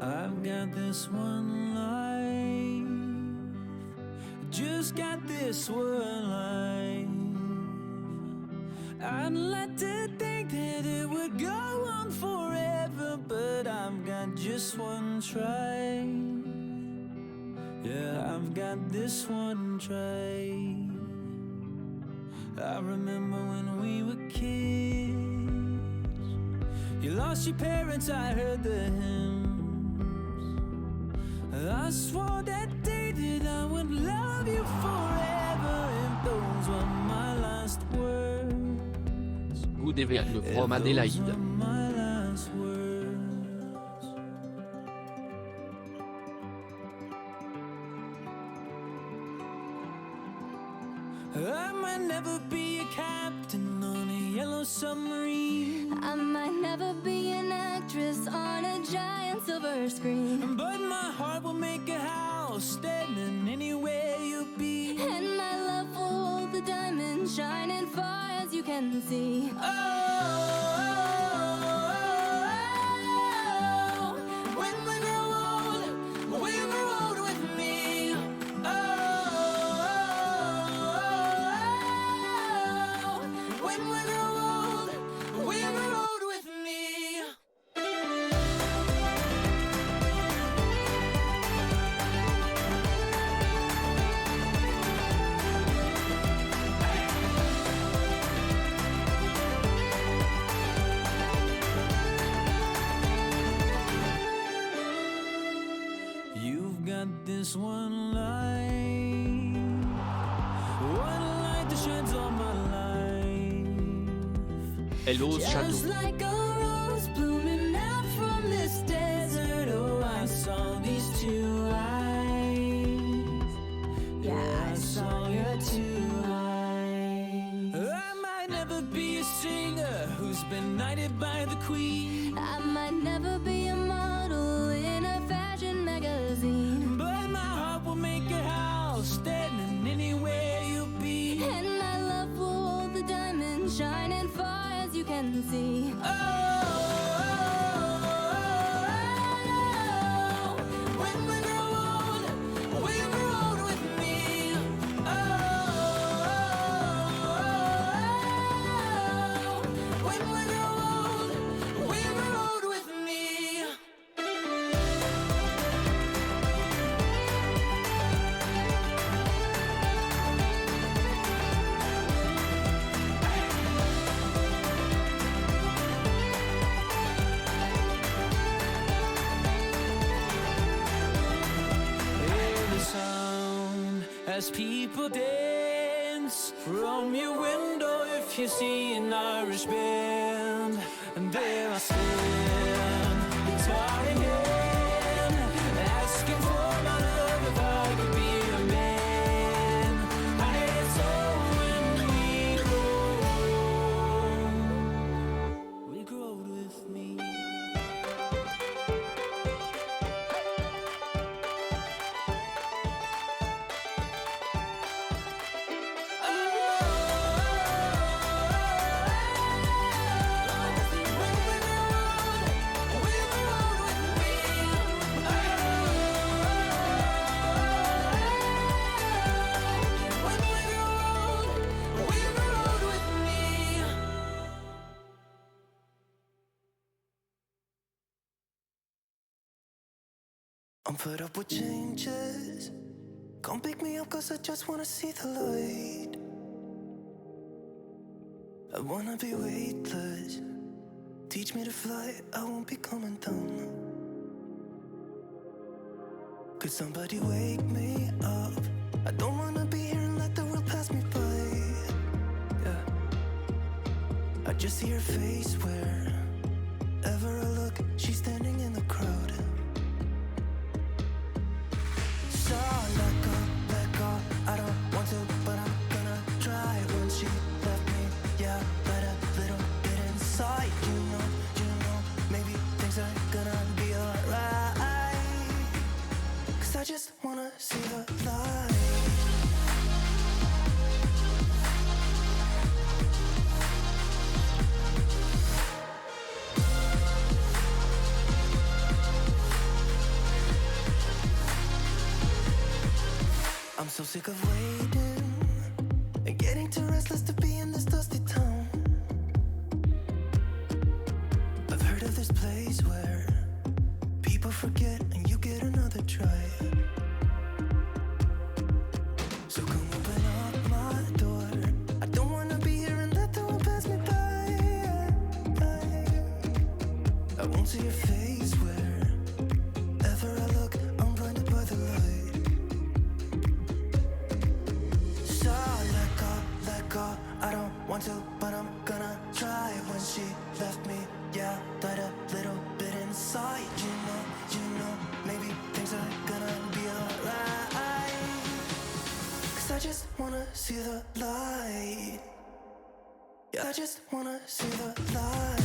I've got this one life, just got this one life. I'd like to think that it would go on forever, but I've got just one try. Yeah, I've got this one try. I remember when we were kids, you lost your parents, I heard the hymns. I swore that day that I would love you forever, and those were my last words. Vous devez le from Adélaïde. I might never be a captain on a yellow submarine. I might never be an actress on a giant silver screen, but my heart will make a house standing anywhere you be. And my love will hold the diamonds shining far as you can see. When we grow old with me. When we grow old with me. You've got this one light that shines all my life. Hello, Just Château. like a rose blooming out from this desert. Oh, I saw these two eyes. Yeah, I saw your two eyes. I might never be a singer who's been knighted by the queen. I might never be a model in a fashion magazine, but my heart will make a house standing anywhere you be. and my love will hold the diamonds shining far as you can see. When we grow old with me. When we grow old with me. As people dance from your window, if you see an Irish band, and there I stand, guitar in hand, asking for my love if I could be a man. And so when we grow old with me. I'm fed up with changes. Come pick me up cause I just wanna see the light. I wanna be weightless. Teach me to fly, I won't be coming down. Could somebody wake me up? I don't wanna be here and let the world pass me by. Yeah. I just see her face wherever I look. She's standing in the crowd. So let go, I don't want to, but I'm gonna try. When she left me, yeah, let a little bit inside. You know, maybe things are gonna be alright. Cause I just wanna see the light. I'm so sick of waiting and getting too restless to be in this dusty town. I've heard of this place where people forget and you get another try. So come open up my door. I don't wanna be here and let the world pass me by. I won't see your face wherever I look. I'm blinded by the light. So let go. I don't want to, but I'm gonna try. When she left me, yeah, died a little bit inside. You know, maybe things are gonna be alright. 'Cause I just wanna see the light. Yeah, I just wanna see the light.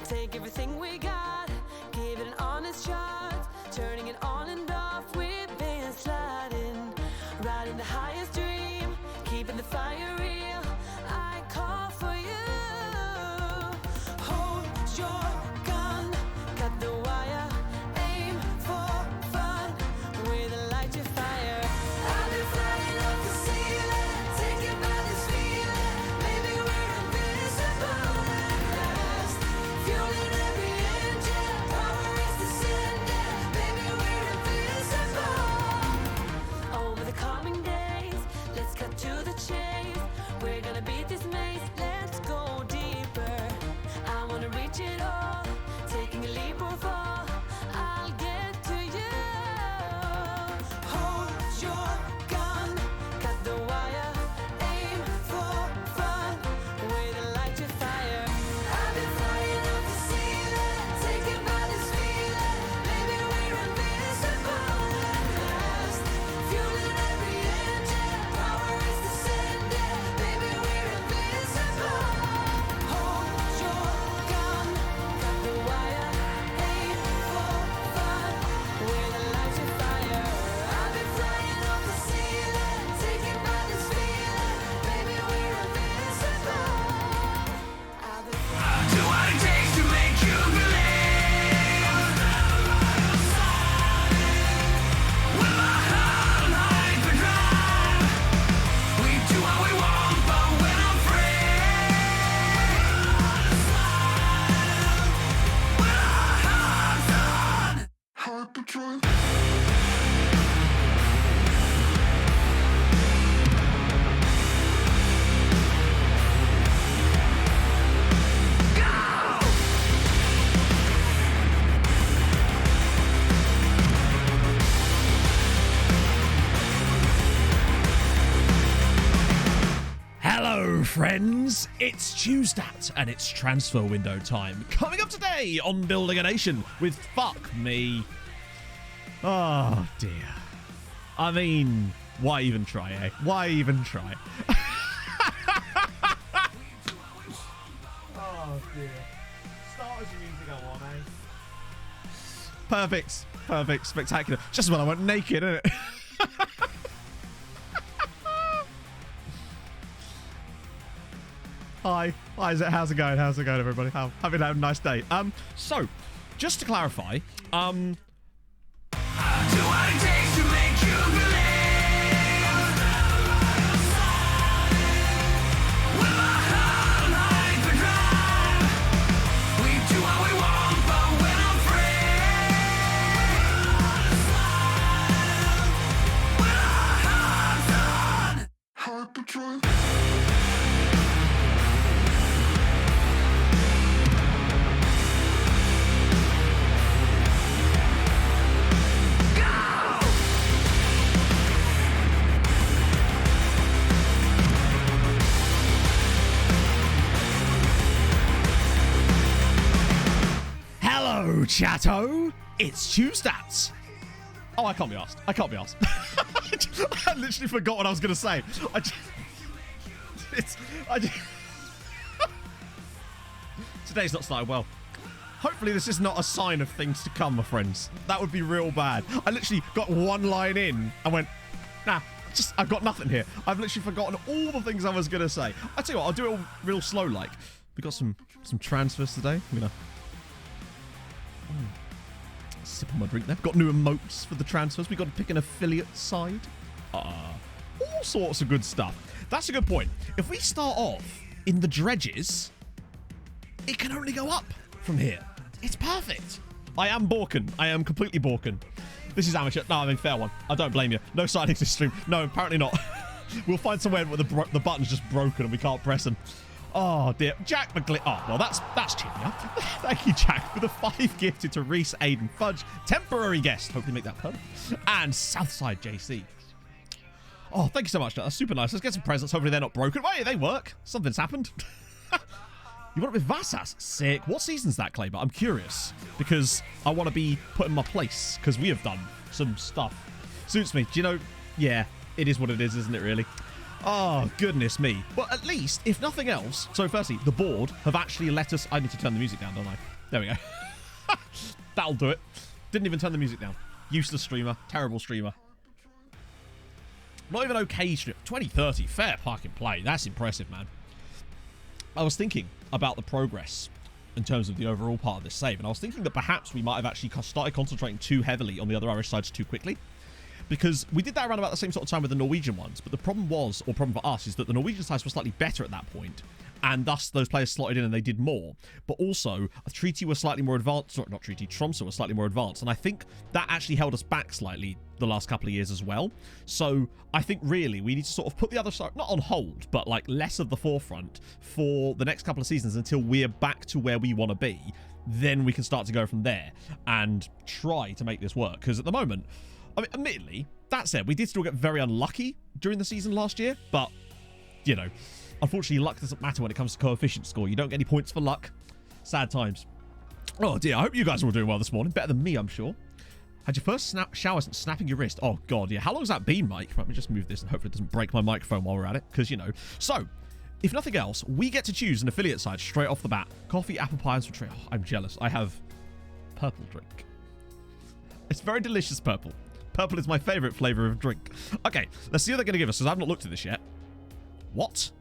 Take everything we got, give it an honest shot. Turning it on and off, we've been sliding. Riding the highest dream, keeping the fire real. I call for you. Hold your gun, cut the wire. Aim for fun, Patrol. Hello, friends. It's Tuesday, and it's transfer window time. Coming up today on Building a Nation with Fuck Me. Oh, dear. I mean, why even try, eh? Why even try? Oh, dear. Start as you need to go on, eh? Perfect. Perfect. Spectacular. Just when I went naked, isn't it? Hi, how's it going? How's it going, everybody? Having a nice day. So, just to clarify, I'll do what it takes to make you believe. With my heart like the drive, we do what we want, but we're not free. With our hearts on High Patrol. hello, chatto. It's Tuesday. Oh, I can't be asked. I literally forgot what I was going to say. Today's not started well. Hopefully this is not a sign of things to come, my friends. That would be real bad. I literally got one line in and went, nah, I've got nothing here. I've literally forgotten all the things I was going to say. I tell you what, I'll do it all real slow like. We got some transfers today. I'm going to sip on my drink there. Got new emotes for the transfers. We got to pick an affiliate side. All sorts of good stuff. That's a good point. If we start off in the dredges, it can only go up from here. It's perfect. I am Borkin. I am completely Borkin. This is amateur. No, I mean, fair one. I don't blame you. No sightings this stream. No, apparently not. We'll find somewhere where the button's just broken and we can't press them. Oh, dear. Jack McGlynn. Oh, well, that's cheering me up. Thank you, Jack, for the 5 gifted to Reese, Aiden, Fudge, temporary guest. Hopefully make that permanent. And Southside JC. Oh, thank you so much. That's super nice. Let's get some presents. Hopefully they're not broken. Wait, they work. Something's happened. You want it with Vassas? Sick. What season's that, Clay? But I'm curious because I want to be put in my place because we have done some stuff. Suits me. Do you know? Yeah, it is what it is, isn't it, really? Oh, goodness me. But at least, if nothing else, so firstly, the board have actually let us... I need to turn the music down, don't I? There we go. That'll do it. Didn't even turn the music down. Useless streamer. Terrible streamer. Not even okay streamer. 2030. Fair fucking play. That's impressive, man. I was thinking about the progress in terms of the overall part of this save, and I was thinking that perhaps we might have actually started concentrating too heavily on the other Irish sides too quickly. Because we did that around about the same sort of time with the Norwegian ones, but the problem was, or problem for us, is that the Norwegian sides were slightly better at that point, and thus those players slotted in and they did more. But also, Treaty was slightly more advanced, not Treaty, Tromsø was slightly more advanced, and I think that actually held us back slightly the last couple of years as well. So I think really we need to sort of put the other side, not on hold, but like less of the forefront for the next couple of seasons until we're back to where we want to be. Then we can start to go from there and try to make this work. Because at the moment, I mean, admittedly, that said, we did still get very unlucky during the season last year, but, you know, unfortunately, luck doesn't matter when it comes to coefficient score. You don't get any points for luck. Sad times. Oh, dear. I hope you guys are all doing well this morning. Better than me, I'm sure. Had your first shower since snapping your wrist? Oh, God, yeah. How long has that been, Mike? Right, let me just move this and hopefully it doesn't break my microphone while we're at it, because, you know. So, if nothing else, we get to choose an affiliate side straight off the bat. Coffee, apple pie, and sweet. Oh, I'm jealous. I have purple drink. It's very delicious purple. Purple is my favourite flavour of drink. Okay, let's see what they're going to give us, because I've not looked at this yet. What?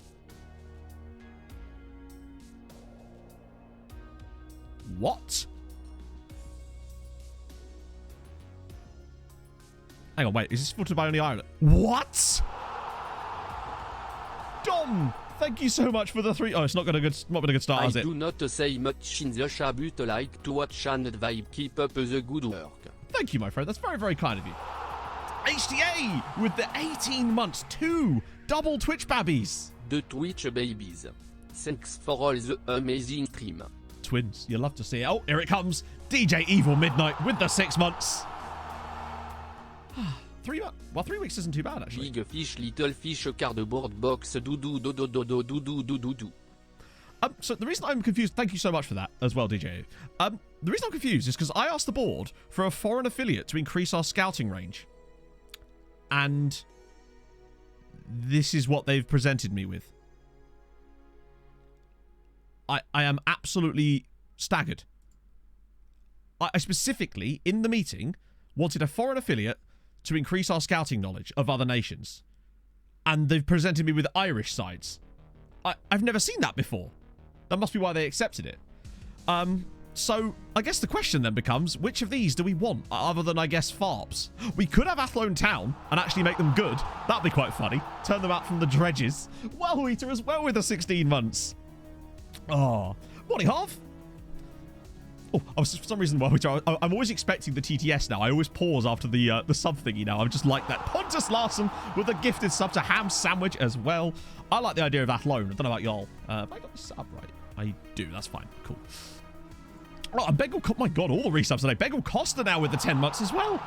What? Hang on, wait. Is this footed by only Ireland? What? Dom, thank you so much for the 3. Oh, it's not been a good start, has it? I do not say much in the chat, but like to watch and vibe. Keep up the good work. Thank you, my friend. That's very, very kind of you. HTA with the 18 months, 2 double Twitch babbies. The Twitch babies. Thanks for all the amazing stream. Twins, you love to see it. Oh, here it comes. DJ Evil Midnight with the 6 months. 3 months. Well, 3 weeks isn't too bad, actually. Big fish, little fish, cardboard box, do do do do do do do do do do do. So the reason I'm confused, thank you so much for that as well, DJ. The reason I'm confused is because I asked the board for a foreign affiliate to increase our scouting range. And this is what they've presented me with. I am absolutely staggered. I specifically, in the meeting, wanted a foreign affiliate to increase our scouting knowledge of other nations. And they've presented me with Irish sides. I've never seen that before. That must be why they accepted it. So I guess the question then becomes, which of these do we want, other than, I guess, FARPs? We could have Athlone Town and actually make them good. That'd be quite funny. Turn them out from the dredges. Well Eater as well with the 16 months. Oh, morning, Harv. Oh, I was, for some reason, I'm always expecting the TTS now. I always pause after the sub thingy now. I'm just like that. Pontus Larson with a gifted sub to Ham Sandwich as well. I like the idea of Athlone. I don't know about y'all. Have I got the sub right? I do. That's fine. Cool. Oh, and Begel, my God, all the resubs today. Begel Costa now with the 10 months as well.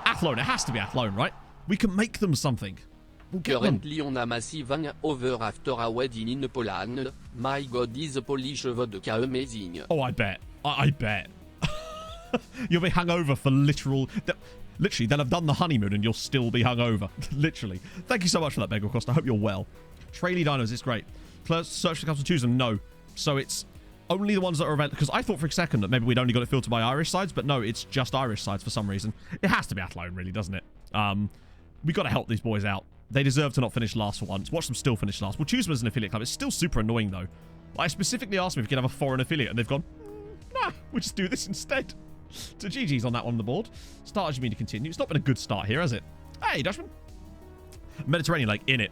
Athlone, it has to be Athlone, right? We can make them something. We'll get Currently them. on a massive hangover after a wedding in Poland. My God, is Polish vodka amazing. Oh, I bet. I bet. You'll be hungover for literally, they'll have done the honeymoon and you'll still be hungover. Literally. Thank you so much for that, Begel Costa. I hope you're well. Traily Dinos, it's great. Search for the choose them. No. So it's only the ones that are event, because I thought for a second that maybe we'd only got it filtered by Irish sides, but no, it's just Irish sides for some reason. It has to be Athlone, really, doesn't it? We got to help these boys out. They deserve to not finish last for once. Watch them still finish last. We'll choose them as an affiliate club. It's still super annoying, though. I specifically asked them if we could have a foreign affiliate, and they've gone, nah, we'll just do this instead. So GG's on that one on the board. Start as you mean to continue. It's not been a good start here, has it? Hey, Dutchman. Mediterranean, like, in it.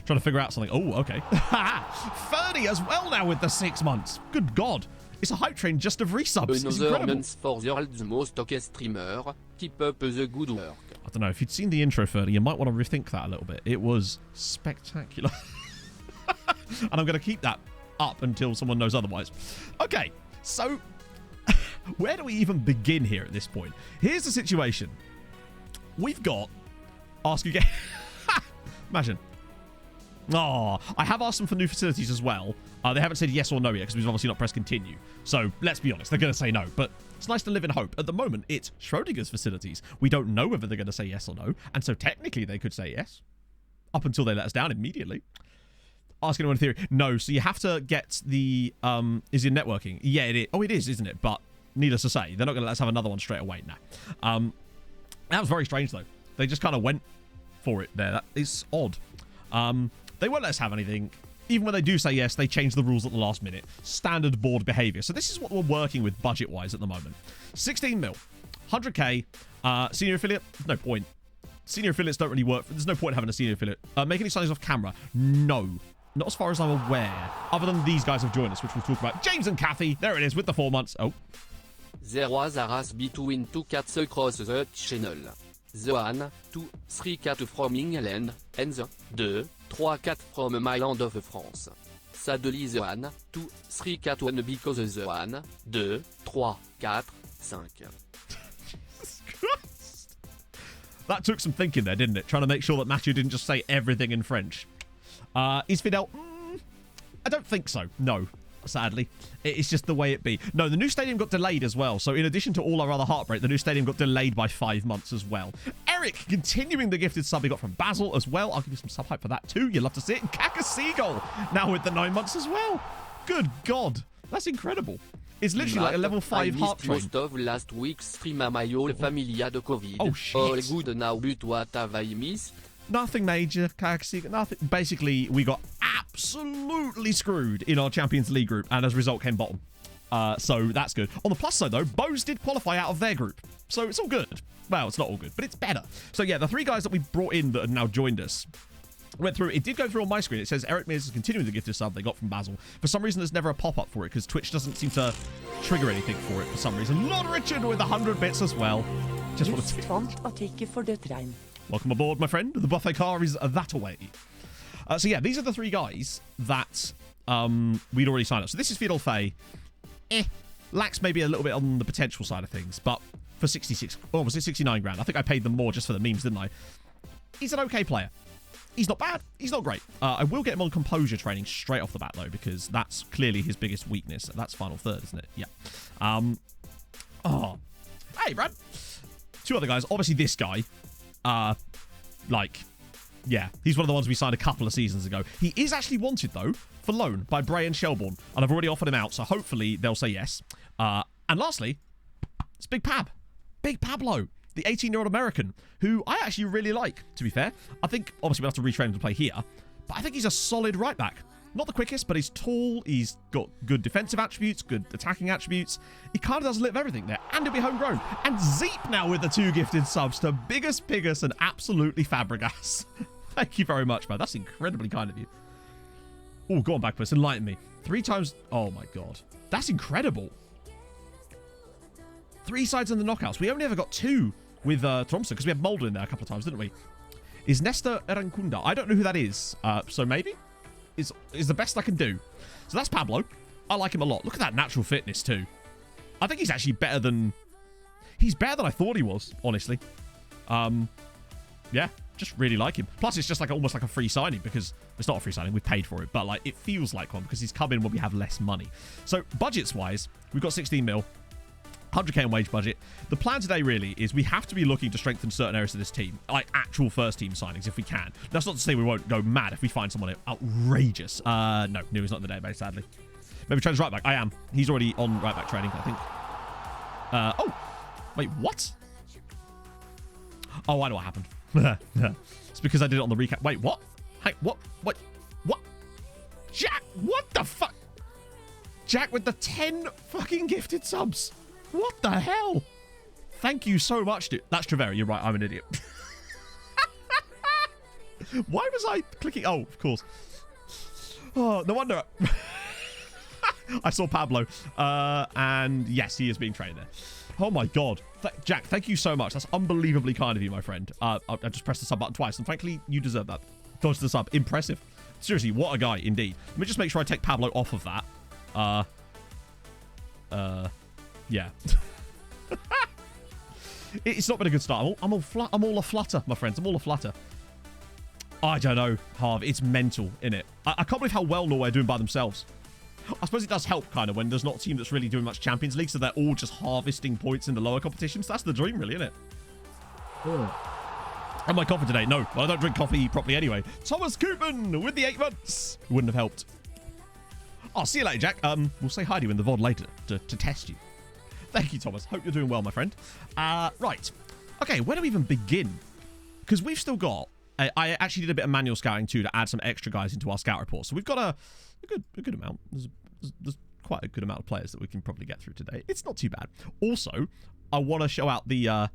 Trying to figure out something. Oh, okay. 30 as well now with the 6 months. Good God. It's a hype train just of resubs. It's Another incredible. month for the world's most okay streamer. Keep up the good work. I don't know. If you'd seen the intro, 30, you might want to rethink that a little bit. It was spectacular. And I'm going to keep that up until someone knows otherwise. Okay, so where do we even begin here at this point? Here's the situation. We've got ask again. Imagine. Oh, I have asked them for new facilities as well. They haven't said yes or no yet because we've obviously not pressed continue. So let's be honest, they're going to say no. But it's nice to live in hope. At the moment, it's Schrodinger's facilities. We don't know whether they're going to say yes or no. And so technically they could say yes. Up until they let us down immediately. Ask anyone in theory. No, so you have to get the... is it networking? Yeah, it is. Oh, it is, isn't it? But needless to say, they're not going to let us have another one straight away now. That was very strange, though. They just kind of went for it there. That is odd. They won't let us have anything. Even when they do say yes, they change the rules at the last minute. Standard board behavior. So this is what we're working with budget-wise at the moment. 16 mil. 100k. Senior affiliate? No point. Senior affiliates don't really work. There's no point in having a senior affiliate. Make any signings off camera? No. Not as far as I'm aware. Other than these guys have joined us, which we'll talk about. James and Kathy. There it is with the 4 months. Oh. There was a race between 2 cats across the channel. The 1, 2, 3 cats from England, and the 2, 3 cats from my land of France. Sadly the 1, 2, 3 cats won because the 1, 2, 3, 4, 5. Jesus Christ. That took some thinking there, didn't it? Trying to make sure that Matthew didn't just say everything in French. Is Fidel? I don't think so. No. Sadly, it's just the way it be. No, the new stadium got delayed as well. So in addition to all our other heartbreak, the new stadium got delayed by 5 months as well. Eric continuing the gifted sub he got from Basil as well. I'll give you some sub hype for that too. You'll love to see it. And Kaka Seagull now with the 9 months as well. Good God, that's incredible. It's literally like a level 5 heart train. Most of last week's stream, my whole family had COVID. Oh shit. All good now, but what have I missed? Nothing major, Kaka, nothing. Basically, we got absolutely screwed in our Champions League group, and as a result came bottom. So that's good. On the plus side, though, Bose did qualify out of their group. So it's all good. Well, it's not all good, but it's better. So yeah, the 3 guys that we brought in that have now joined us, Went through. It did go through on my screen. It says Eric Mears is continuing the gifted sub they got from Basil. For some reason, there's never a pop-up for it because Twitch doesn't seem to trigger anything for it for some reason. Lord Richard with 100 bits as well. Just want to... Welcome aboard, my friend. The buffet car is that away. So yeah, these are the three guys that we'd already signed up. So this is Fidel lacks maybe a little bit on the potential side of things, but for 66, or was it 69 grand? I think I paid them more just for the memes, didn't I? He's an okay player. He's not bad. He's not great. I will get him on composure training straight off the bat, though, because that's clearly his biggest weakness. That's final third, isn't it? Yeah. Oh. Hey, Brad. Two other guys. Obviously, this guy. Yeah, he's one of the ones we signed a couple of seasons ago. He is actually wanted, though, for loan by Bray and Shelbourne, and I've already offered him out, so hopefully they'll say yes. And lastly, it's Big Pab. Big Pablo. The 18-year-old American, who I actually really like, to be fair. I think, obviously, we'll have to retrain him to play here, but I think he's a solid right back. Not the quickest, but he's tall, he's got good defensive attributes, good attacking attributes. He kind of does a little of everything there, and he'll be homegrown. And Zeep now with the 2 gifted subs to Biggest Piggus and absolutely Fabregas. Thank you very much, man. That's incredibly kind of you. Oh, go on, Backpuss, enlighten me. 3 times... Oh, my God. That's incredible. 3 sides in the knockouts. We only ever got 2 with Tromsø, because we had Mulder in there a couple of times, didn't we? Is Nesta Erankunda? I don't know who that is, so maybe? Is the best I can do. So that's Pablo. I like him a lot. Look at that natural fitness, too. I think he's actually better than... He's better than I thought he was, honestly. Yeah, just really like him. Plus, it's just like almost like a free signing, because it's not a free signing. We've paid for it, but like it feels like one, because he's come in when we have less money. So, budgets-wise, we've got 16 mil. 100k in wage budget. The plan today really is we have to be looking to strengthen certain areas of this team, like actual first team signings if we can. That's not to say we won't go mad if we find someone outrageous. No, he's not in the database, sadly. Maybe train right back. I am. He's already on right back training, I think. Oh, wait, what? Oh, I know what happened. It's because I did it on the recap. Wait, what? Hey, what? Jack, what the fuck? Jack with the 10 fucking gifted subs. What the hell? Thank you so much, dude. That's Trevera. You're right. I'm an idiot. Why was I clicking? Oh, of course. Oh, no wonder. I saw Pablo. And yes, he is being trained there. Oh my God. Jack, thank you so much. That's unbelievably kind of you, my friend. I just pressed the sub button twice, and frankly, you deserve that. Dodge the sub. Impressive. Seriously, what a guy, indeed. Let me just make sure I take Pablo off of that. Yeah. It's not been a good start. I'm all aflutter, my friends. I'm all aflutter. I don't know, Harv. It's mental, innit? I can't believe how well Norway are doing by themselves. I suppose it does help, kind of, when there's not a team that's really doing much Champions League, so they're all just harvesting points in the lower competitions. That's the dream, really, isn't it? Am I coffee today? No. Well, I don't drink coffee properly anyway. Thomas Koopman with the 8 months. Wouldn't have helped. I'll see you later, Jack. We'll say hi to you in the VOD later to test you. Thank you, Thomas. Hope you're doing well, my friend. Right. Okay, where do we even begin? Because we've still got... I actually did a bit of manual scouting, too, to add some extra guys into our scout report. So we've got a good amount. There's quite a good amount of players that we can probably get through today. It's not too bad. Also, I want to show out the...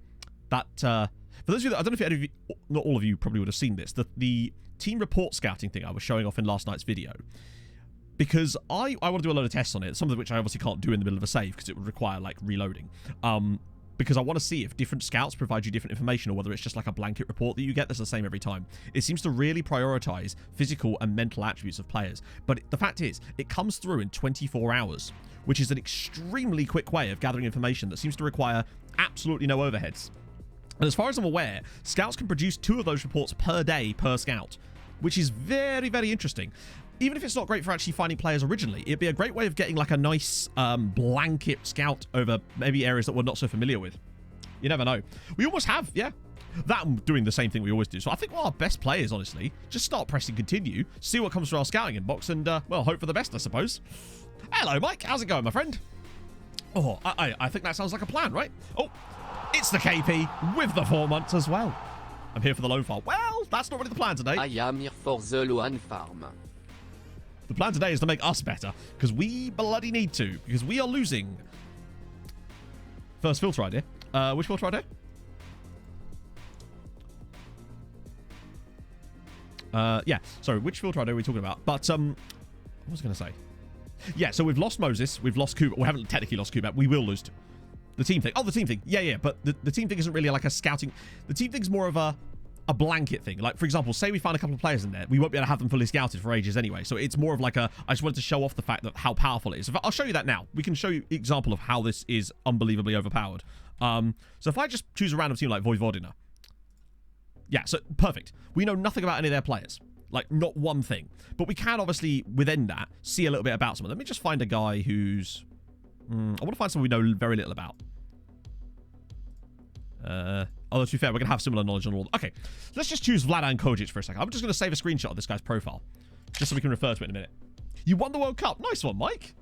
for those of you that... I don't know if any of you... Not all of you probably would have seen this. The team report scouting thing I was showing off in last night's video. Because I want to do a load of tests on it, some of which I obviously can't do in the middle of a save because it would require, like, reloading. Because I want to see if different scouts provide you different information or whether it's just like a blanket report that you get that's the same every time. It seems to really prioritize physical and mental attributes of players. But the fact is, it comes through in 24 hours, which is an extremely quick way of gathering information that seems to require absolutely no overheads. And as far as I'm aware, scouts can produce 2 of those reports per day per scout, which is very, very interesting. Even if it's not great for actually finding players originally, it'd be a great way of getting like a nice blanket scout over maybe areas that we're not so familiar with. You never know. We almost have, yeah. That and doing the same thing we always do. So I think one of our best players, honestly, just start pressing continue, see what comes through our scouting inbox, and, well, hope for the best, I suppose. Hello, Mike. How's it going, my friend? Oh, I think that sounds like a plan, right? Oh, it's the KP with the 4 months as well. I'm here for the loan file. Well, that's not really the plan today. I am here for the loan farm. The plan today is to make us better, because we bloody need to, because we are losing. First filter idea. Which filter idea? Yeah, sorry, which filter are we talking about? But, what was I going to say? Yeah, so we've lost Moses, we've lost Kubat. We haven't technically lost Kubat. We will lose the team thing. Oh, the team thing. Yeah, but the team thing isn't really like a scouting. The team thing's more of a blanket thing. Like, for example, say we find a couple of players in there. We won't be able to have them fully scouted for ages anyway. So it's more of like I just wanted to show off the fact that how powerful it is. I'll show you that now. We can show you an example of how this is unbelievably overpowered. So if I just choose a random team like Vojvodina. Yeah, so perfect. We know nothing about any of their players. Like, not one thing. But we can, obviously, within that, see a little bit about someone. Let me just find a guy who's... I want to find someone we know very little about. Although, to be fair, we're going to have similar knowledge on all... Okay, let's just choose Vladan Kojic for a second. I'm just going to save a screenshot of this guy's profile. Just so we can refer to it in a minute. You won the World Cup. Nice one, Mike.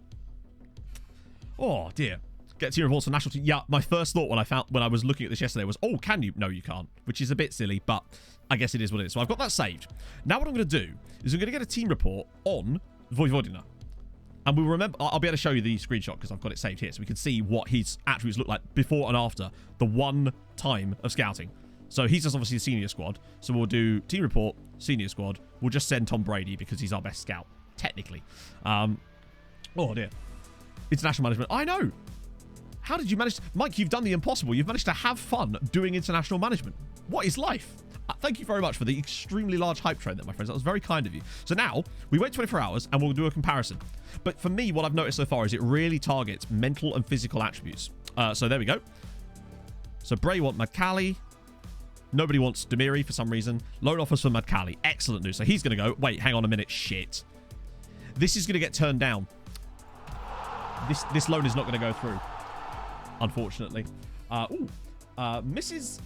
Oh, dear. Get team reports for national team. Yeah, my first thought when I was looking at this yesterday was, oh, can you? No, you can't. Which is a bit silly, but I guess it is what it is. So I've got that saved. Now what I'm going to do is I'm going to get a team report on Vojvodina. And we'll remember, I'll be able to show you the screenshot because I've got it saved here so we can see what his attributes look like before and after the one time of scouting. So he's just obviously the senior squad. So we'll do team report, senior squad. We'll just send Tom Brady because he's our best scout, technically. Oh, dear. International management. I know. How did you manage to... Mike, you've done the impossible. You've managed to have fun doing international management. What is life? Thank you very much for the extremely large hype train there, my friends. That was very kind of you. So now, we wait 24 hours and we'll do a comparison. But for me, what I've noticed so far is it really targets mental and physical attributes. So there we go. So Bray want Madkali. Nobody wants Demiri for some reason. Loan offers for Madkali. Excellent news. So he's going to go... Wait, hang on a minute. Shit. This is going to get turned down. This loan is not going to go through. Unfortunately. Mrs.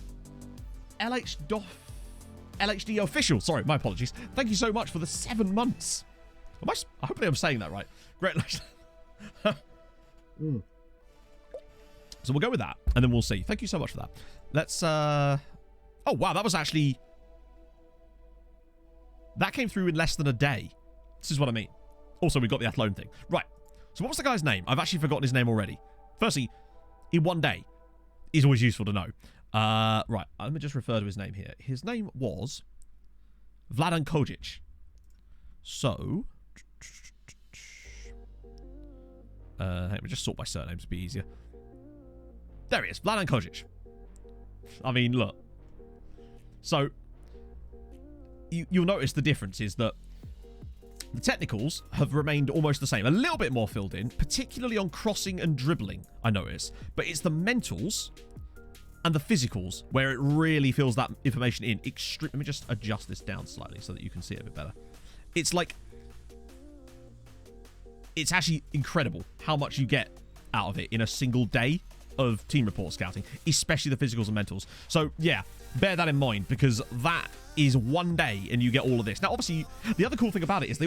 LHD official. Sorry, my apologies. Thank you so much for the 7 months. Hopefully I'm saying that right. Great. So we'll go with that, and then we'll see. Thank you so much for that. Let's... Oh, wow, that was actually... That came through in less than a day. This is what I mean. Also, we got the Athlone thing. Right. So what was the guy's name? I've actually forgotten his name already. Firstly... in one day is always useful to know. Right, let me just refer to his name here. His name was Vladan Kojic. So, let me just sort by surnames to be easier. There he is, Vladan Kojic. I mean, look. So, you'll notice the difference is that the technicals have remained almost the same. A little bit more filled in, particularly on crossing and dribbling, I notice. But it's the mentals and the physicals where it really fills that information in. Let me just adjust this down slightly so that you can see it a bit better. It's like... It's actually incredible how much you get out of it in a single day of team report scouting, especially the physicals and mentals. So, yeah, bear that in mind because that is one day and you get all of this. Now, obviously, the other cool thing about it is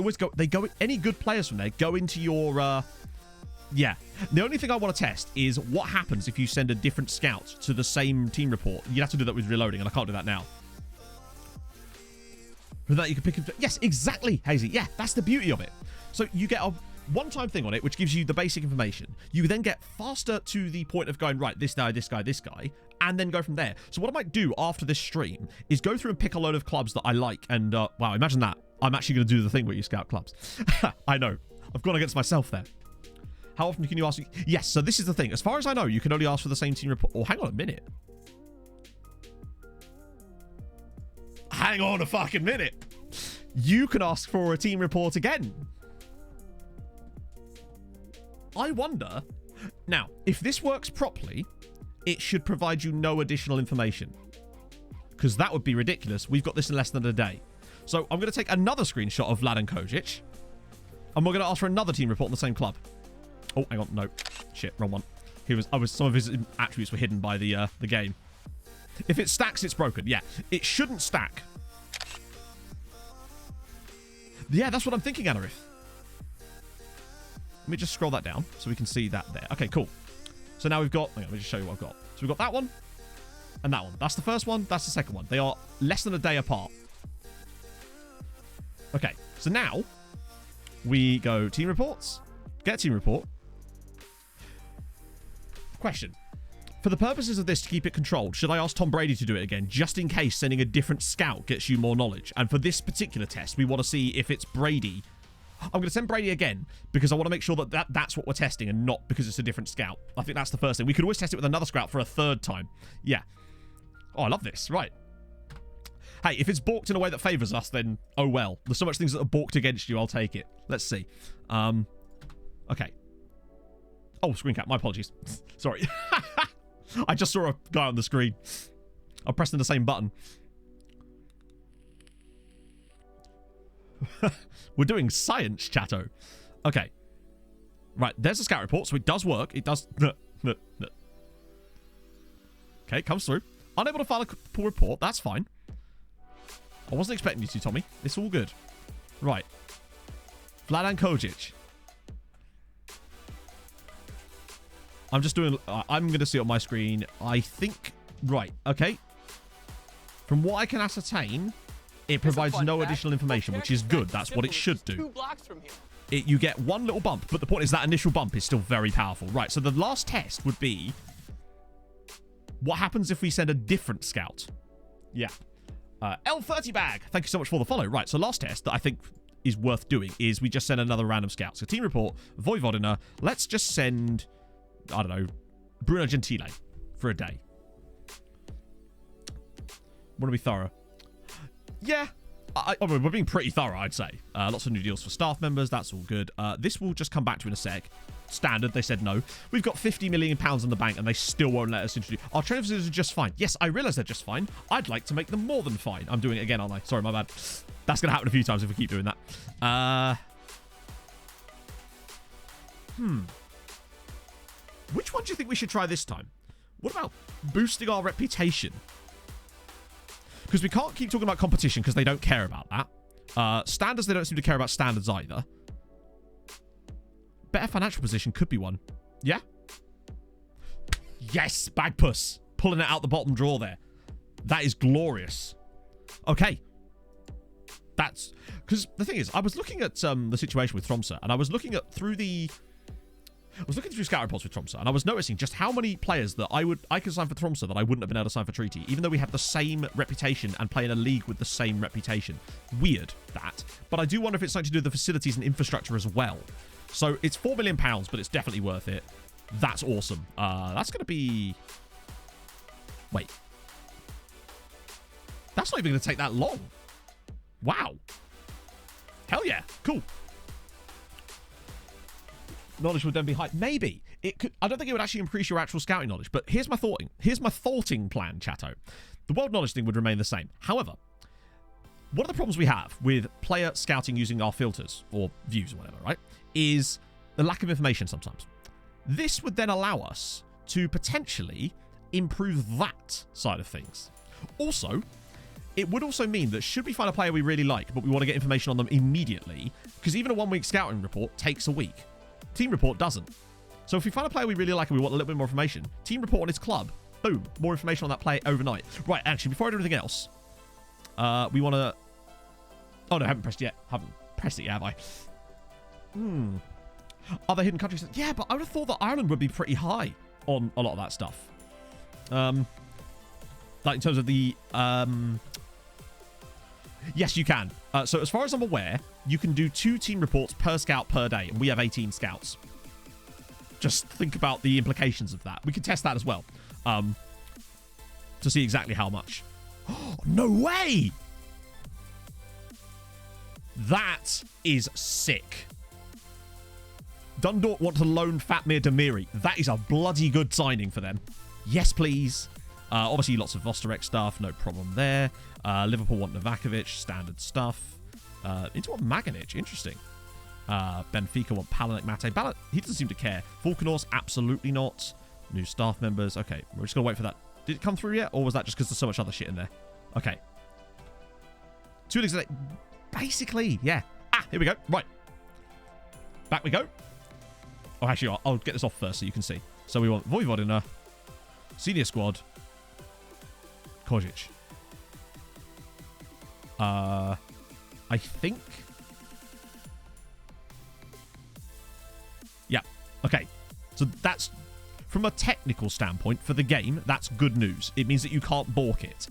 any good players from there go into your, yeah. The only thing I want to test is what happens if you send a different scout to the same team report. You'd have to do that with reloading, and I can't do that now. For that, you can pick... Yes, exactly, Hazy. Yeah, that's the beauty of it. So you get a one-time thing on it, which gives you the basic information. You then get faster to the point of going, right, this guy, this guy, this guy, and then go from there. So what I might do after this stream is go through and pick a load of clubs that I like, and, wow, imagine that. I'm actually going to do the thing where you scout clubs. I know. I've gone against myself there. How often can you ask? Yes, so this is the thing. As far as I know, you can only ask for the same team report. Oh, hang on a minute. Hang on a fucking minute. You can ask for a team report again. I wonder... Now, if this works properly, it should provide you no additional information. Because that would be ridiculous. We've got this in less than a day. So I'm going to take another screenshot of Vladan Kojic. And we're going to ask for another team report on the same club. Oh, hang on. No. Shit, wrong one. Some of his attributes were hidden by the game. If it stacks, it's broken. Yeah, it shouldn't stack. Yeah, that's what I'm thinking, Anarith. Let me just scroll that down so we can see that there. Okay, cool. So now we've got... Hang on, let me just show you what I've got. So we've got that one and that one. That's the first one. That's the second one. They are less than a day apart. Okay, so now we go team reports. Get team report. Question. For the purposes of this, to keep it controlled, should I ask Tom Brady to do it again, just in case sending a different scout gets you more knowledge? And for this particular test, we want to see if it's Brady. I'm going to send Brady again because I want to make sure that that's what we're testing and not because it's a different scout. I think that's the first thing. We could always test it with another scout for a third time. Yeah. Oh, I love this. Right. Hey, if it's balked in a way that favors us, then oh well. There's so much things that are balked against you. I'll take it. Let's see. Okay. Oh, screen cap. My apologies. Sorry. I just saw a guy on the screen. I'm pressing the same button. We're doing science, chatto. Okay. Right, there's a scout report, so it does work. It does... Okay, comes through. Unable to file a full report. That's fine. I wasn't expecting you to, Tommy. It's all good. Right. Vladan Kojic. I'm just doing... I'm going to see it on my screen. I think... Right. Okay. From what I can ascertain, it provides no additional information, which is good. That's what it should do. 2 blocks from here. You get one little bump, but the point is that initial bump is still very powerful. Right, so the last test would be... What happens if we send a different scout? Yeah. L30 bag. Thank you so much for the follow. Right, so last test that I think is worth doing is we just send another random scout. So team report, Vojvodina. Let's just send... I don't know, Bruno Gentile for a day. Want to be thorough? Yeah, I mean, we're being pretty thorough, I'd say. Lots of new deals for staff members. That's all good. This will just come back to in a sec. Standard, they said no. We've got £50 million in the bank, and they still won't let us introduce. Our trainer facilities are just fine. Yes, I realize they're just fine. I'd like to make them more than fine. I'm doing it again, aren't I? Sorry, my bad. That's going to happen a few times if we keep doing that. Which one do you think we should try this time? What about boosting our reputation? Because we can't keep talking about competition because they don't care about that. Standards, they don't seem to care about standards either. Better financial position could be one. Yeah? Yes, Bagpuss. Pulling it out the bottom drawer there. That is glorious. Okay. That's... Because the thing is, I was looking at the situation with Tromsø, and I was looking at through scout reports with Tromsø, and I was noticing just how many players that I could sign for Tromsø that I wouldn't have been able to sign for Treaty, even though we have the same reputation and play in a league with the same reputation. Weird, that. But I do wonder if it's something to do with the facilities and infrastructure as well. So it's £4 million, but it's definitely worth it. That's awesome. That's going to be... Wait. That's not even going to take that long. Wow. Hell yeah. Cool. Knowledge would then be high. Maybe. It could. I don't think it would actually increase your actual scouting knowledge, but here's my thoughting. Here's my thoughting plan, chatto. The world knowledge thing would remain the same. However, one of the problems we have with player scouting using our filters, or views or whatever, right, is the lack of information sometimes. This would then allow us to potentially improve that side of things. Also, it would also mean that should we find a player we really like, but we want to get information on them immediately, because even a 1-week scouting report takes a week. Team report doesn't. So if we find a player we really like and we want a little bit more information, team report on his club, boom, more information on that player overnight. Right, actually, before I do anything else, we want to... Oh, no, I haven't pressed it yet. Haven't pressed it yet, have I? Other hidden countries? Yeah, but I would have thought that Ireland would be pretty high on a lot of that stuff. Like in terms of the... Yes, you can. So as far as I'm aware, you can do 2 team reports per scout per day, and we have 18 scouts. Just think about the implications of that. We can test that as well, to see exactly how much. Oh, no way! That is sick. Dundalk want to loan Fatmir Demiri. That is a bloody good signing for them. Yes, please. Obviously, lots of Vosterek stuff. No problem there. Liverpool want Novakovic. Standard stuff. Into what Maganic? Interesting. Benfica want Palanek Mate. He doesn't seem to care. Falkenors, absolutely not. New staff members. Okay, we're just going to wait for that. Did it come through yet? Or was that just because there's so much other shit in there? Okay. 2 leagues a day. Basically, yeah. Here we go. Right. Back we go. Oh, actually, I'll get this off first so you can see. So we want Vojvodina, senior squad, Kojic. I think... Yeah. Okay. So that's from a technical standpoint for the game, that's good news. It means that you can't balk it.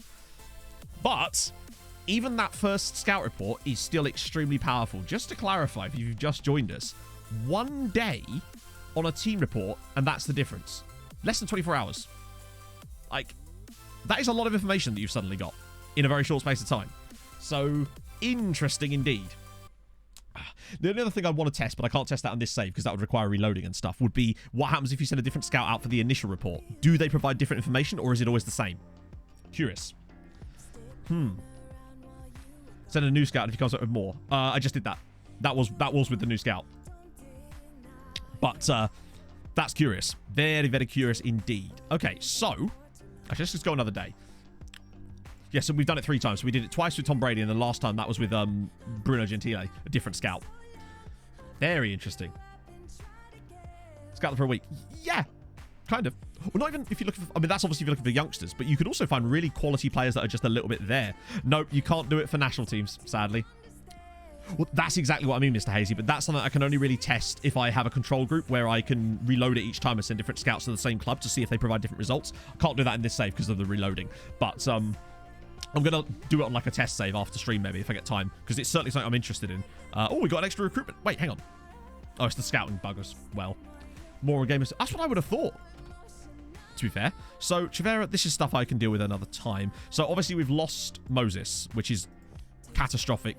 But even that first scout report is still extremely powerful. Just to clarify, if you've just joined us, 1 day on a team report, and that's the difference. Less than 24 hours. Like, that is a lot of information that you've suddenly got in a very short space of time. So, interesting indeed. The only other thing I want to test, but I can't test that on this save because that would require reloading and stuff, would be what happens if you send a different scout out for the initial report. Do they provide different information, or is it always the same? Curious. Send a new scout if he comes up with more. I just did that. That was with the new scout. But that's curious. Very, very curious indeed. Okay, so actually, let's just go another day. Yeah, so we've done it 3 times. So we did it twice with Tom Brady, and the last time that was with Bruno Gentile, a different scout. Very interesting. Scout them for a week. Yeah, kind of. Well, not even if you're looking for... I mean, that's obviously if you're looking for youngsters, but you could also find really quality players that are just a little bit there. Nope, you can't do it for national teams, sadly. Well, that's exactly what I mean, Mr. Hazy, but that's something I can only really test if I have a control group where I can reload it each time and send different scouts to the same club to see if they provide different results. I can't do that in this save because of the reloading, but I'm going to do it on like a test save after stream maybe if I get time, because it's certainly something I'm interested in. Oh, we got an extra recruitment. Wait, hang on. Oh, it's the scouting bug as well. More gamers. That's what I would have thought, to be fair. So, Chivera, this is stuff I can deal with another time. So, obviously, we've lost Moses, which is catastrophic.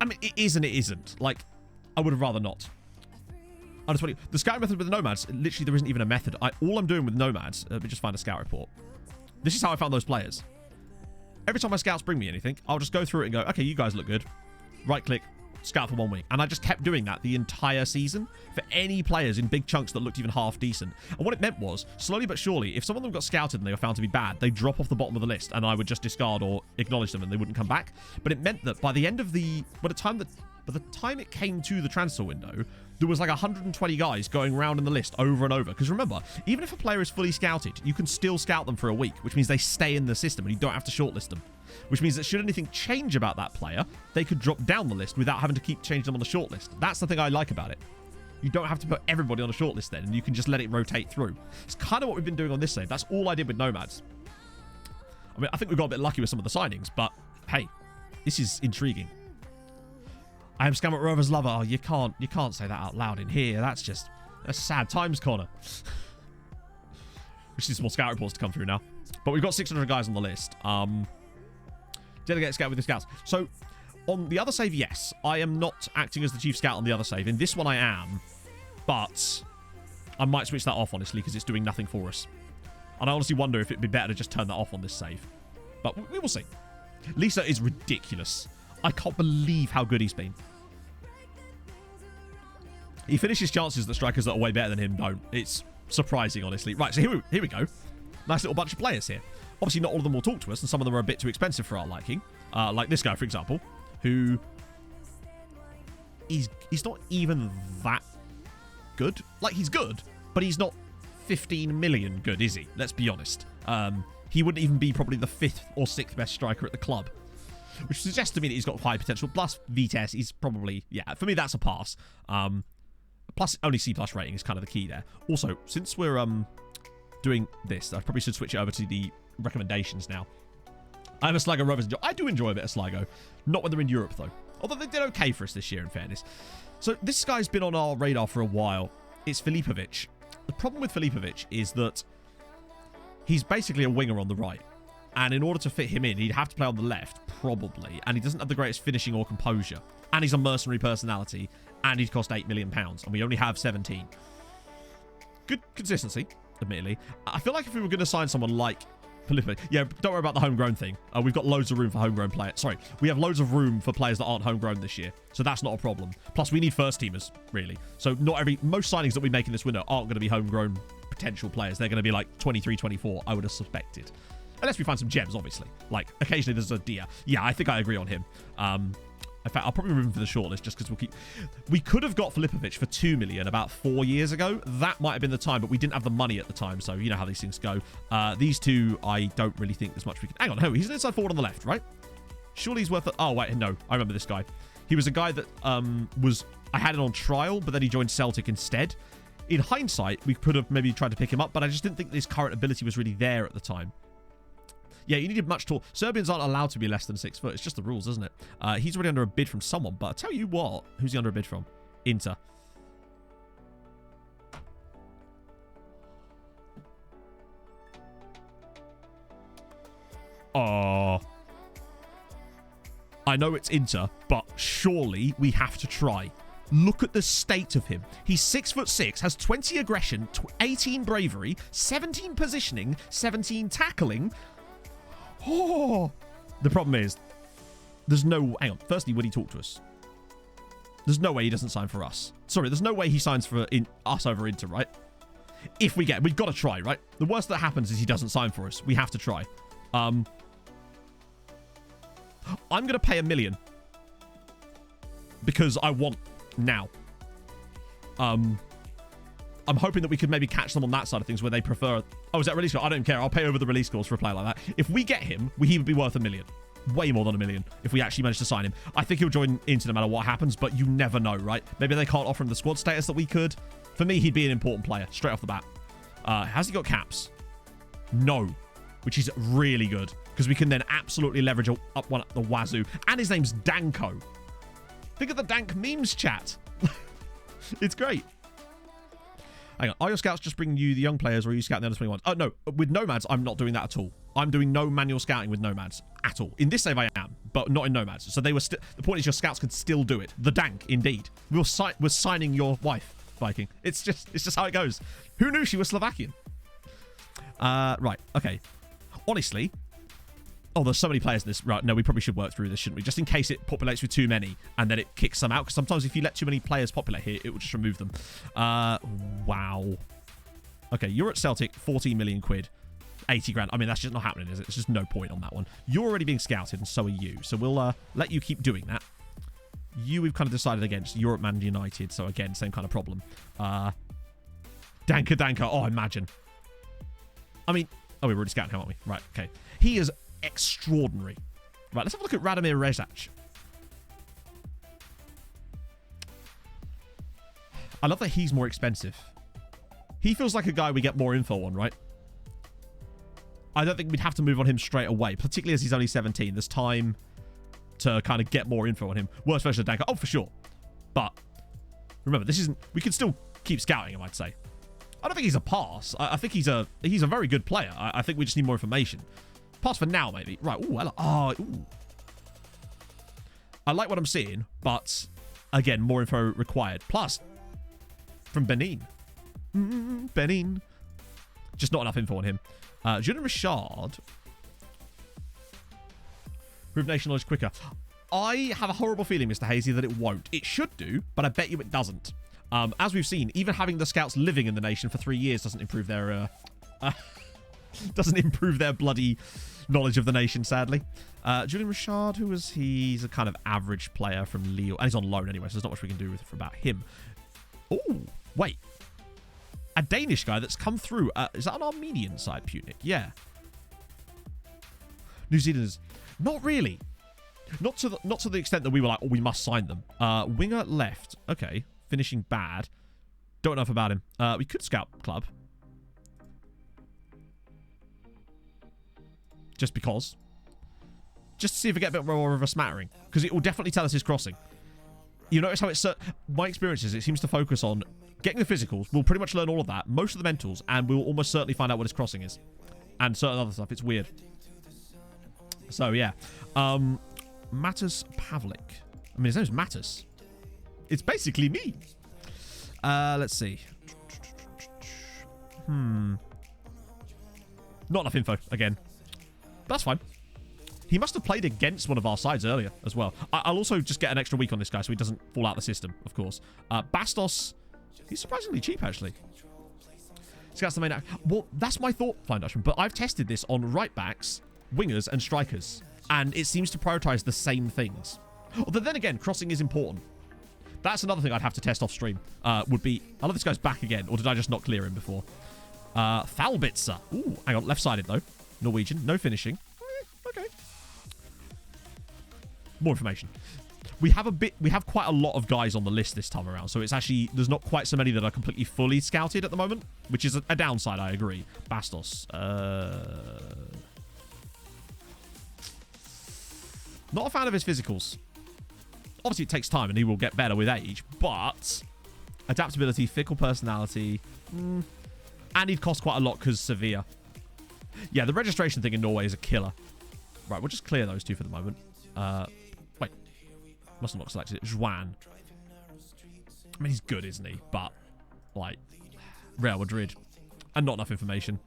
I mean, it is and it isn't. Like, I would have rather not. The scouting method with the Nomads, literally, there isn't even a method. All I'm doing with Nomads, let me just find a scout report. This is how I found those players. Every time my scouts bring me anything, I'll just go through it and go, okay, you guys look good. Right-click, scout for 1 week. And I just kept doing that the entire season for any players in big chunks that looked even half decent. And what it meant was, slowly but surely, if some of them got scouted and they were found to be bad, they'd drop off the bottom of the list and I would just discard or acknowledge them and they wouldn't come back. But it meant that by the end of by the time it came to the transfer window, there was like 120 guys going around in the list over and over. Because remember, even if a player is fully scouted, you can still scout them for a week, which means they stay in the system and you don't have to shortlist them. Which means that should anything change about that player, they could drop down the list without having to keep changing them on the shortlist. That's the thing I like about it. You don't have to put everybody on a shortlist then, and you can just let it rotate through. It's kind of what we've been doing on this save. That's all I did with Nomads. I mean, I think we got a bit lucky with some of the signings, but hey, this is intriguing. I am Scammer Rover's lover. Oh, you can't say that out loud in here. That's sad times, Connor. We see some more scout reports to come through now. But we've got 600 guys on the list. Delegate scout with the scouts. So, on the other save, yes. I am not acting as the chief scout on the other save. In this one, I am. But I might switch that off, honestly, because it's doing nothing for us. And I honestly wonder if it'd be better to just turn that off on this save. But we will see. Lisa is ridiculous. I can't believe how good he's been. He finishes chances that strikers that are way better than him don't. It's surprising, honestly. Right, so here we go. Nice little bunch of players here. Obviously, not all of them will talk to us, and some of them are a bit too expensive for our liking. Like this guy, for example, who he's not even that good. Like, he's good, but he's not 15 million good, is he? Let's be honest. He wouldn't even be probably the 5th or 6th best striker at the club, which suggests to me that he's got high potential. Plus, Vitesse, he's probably, yeah, for me, that's a pass. Plus, only C+ rating is kind of the key there. Also, since we're doing this, I probably should switch it over to the recommendations now. I'm a Sligo Rovers. I do enjoy a bit of Sligo. Not when they're in Europe, though. Although they did okay for us this year, in fairness. So this guy's been on our radar for a while. It's Filipovic. The problem with Filipovic is that he's basically a winger on the right. And in order to fit him in, he'd have to play on the left, probably. And he doesn't have the greatest finishing or composure. And he's a mercenary personality. And he'd cost £8 million. And we only have 17. Good consistency, admittedly. I feel like if we were going to sign someone like Filipovic, yeah, don't worry about the homegrown thing. We've got loads of room for homegrown players. Sorry, we have loads of room for players that aren't homegrown this year. So that's not a problem. Plus, we need first teamers, really. So most signings that we make in this window aren't going to be homegrown potential players. They're going to be like 23, 24, I would have suspected. Unless we find some gems, obviously. Like, occasionally there's a Dia. Yeah, I think I agree on him. In fact, I'll probably remove him for the shortlist just because we could have got Filipovic for 2 million about 4 years ago. That might have been the time, but we didn't have the money at the time, so you know how these things go. These two, I don't really think there's much we can... Hang on, no, he's an inside forward on the left, right? Surely he's worth... Oh, wait, no, I remember this guy. He was a guy that I had it on trial, but then he joined Celtic instead. in hindsight, we could have maybe tried to pick him up, but I just didn't think this current ability was really there at the time. Yeah, you needed much tall. Serbians aren't allowed to be less than 6 foot. It's just the rules, isn't it? He's already under a bid from someone, but I'll tell you what. Who's he under a bid from? Inter. Oh. I know it's Inter, but surely we have to try. Look at the state of him. He's 6'6", has 20 aggression, 18 bravery, 17 positioning, 17 tackling. Oh. The problem is, there's no... Hang on. Firstly, would he talk to us? There's no way he doesn't sign for us. Sorry, there's no way he signs for us over Inter, right? If we get... We've got to try, right? The worst that happens is he doesn't sign for us. We have to try. I'm going to pay $1 million. Because I want now. I'm hoping that we could maybe catch them on that side of things where they prefer... Oh, is that release score? I don't care. I'll pay over the release scores for a player like that. If we get him, he would be worth $1 million. Way more than $1 million if we actually manage to sign him. I think he'll join Inter no matter what happens, but you never know, right? Maybe they can't offer him the squad status that we could. For me, he'd be an important player straight off the bat. Has he got caps? No. Which is really good because we can then absolutely leverage up one at the wazoo. And his name's Danko. Think of the Dank memes chat. It's great. Hang on. Are your scouts just bringing you the young players or are you scouting the under 21? Oh, no. With Nomads, I'm not doing that at all. I'm doing no manual scouting with Nomads at all. In this save, I am, but not in Nomads. So they were the point is your scouts can still do it. The Dank, indeed. We're signing your wife, Viking. It's just how it goes. Who knew she was Slovakian? Right. Okay. Honestly... Oh, there's so many players in this. Right, no, we probably should work through this, shouldn't we? Just in case it populates with too many and then it kicks some out. Because sometimes if you let too many players populate here, it will just remove them. Wow. Okay, you're at Celtic, 14 million quid. 80 grand. I mean, that's just not happening, is it? There's just no point on that one. You're already being scouted and so are you. So we'll let you keep doing that. You, we've kind of decided against Europe Man United. So again, same kind of problem. Danka. Oh, imagine. I mean, oh, we're already scouting him, aren't we? Right, okay. He is... extraordinary. Right, let's have a look at Radomir Rezac. I love that he's more expensive. He feels like a guy we get more info on, right? I don't think we'd have to move on him straight away, particularly as he's only 17. There's time to kind of get more info on him. Worst version of Danko. Oh, for sure. But remember, this isn't... We can still keep scouting him, I'd say. I don't think he's a pass. I think he's a very good player. I think we just need more information. Pass for now, maybe. Right. Ooh, hello. Oh, ooh. I like what I'm seeing, but again, more info required. Plus, from Benin. Benin. Just not enough info on him. Julian Richard. Prove nation knowledge quicker. I have a horrible feeling, Mr. Hazy, that it won't. It should do, but I bet you it doesn't. As we've seen, even having the scouts living in the nation for 3 years doesn't improve their... doesn't improve their bloody knowledge of the nation, sadly. Julian Richard, who was he? He's a kind of average player from Lille. And he's on loan anyway, so there's not much we can do about him. Oh, wait. A Danish guy that's come through. Is that an Armenian side, Putnik? Yeah. New Zealanders. Not really. Not to the extent that we were like, oh, we must sign them. Winger left. Okay. Finishing bad. Don't know enough about him. We could scout club. Just because. Just to see if we get a bit more of a smattering. Because it will definitely tell us his crossing. You notice how it's... my experience is it seems to focus on getting the physicals. We'll pretty much learn all of that. Most of the mentals. And we'll almost certainly find out what his crossing is. And certain other stuff. It's weird. So, yeah. Matas Pavlik. I mean, his name's Matas. It's basically me. Let's see. Not enough info, again. That's fine. He must have played against one of our sides earlier as well. I'll also just get an extra week on this guy so he doesn't fall out the system, of course. Bastos, he's surprisingly cheap, actually. Scouts the main act. Well, that's my thought, Flying Dutchman, but I've tested this on right backs, wingers, and strikers, and it seems to prioritize the same things. Although then again, crossing is important. That's another thing I'd have to test off stream. Would be, I love this guy's back again, or did I just not clear him before? Thalbitzer. Ooh, hang on, left-sided though. Norwegian, no finishing. Okay. More information. We have quite a lot of guys on the list this time around, so it's actually, there's not quite so many that are completely fully scouted at the moment, which is a downside, I agree. Bastos. Not a fan of his physicals. Obviously, it takes time, and he will get better with age, but adaptability, fickle personality, and he'd cost quite a lot because Sevilla. Yeah, the registration thing in Norway is a killer. Right, we'll just clear those two for the moment. Wait. Must have not selected it. Juan. I mean, he's good, isn't he? But, like, Real Madrid. And not enough information.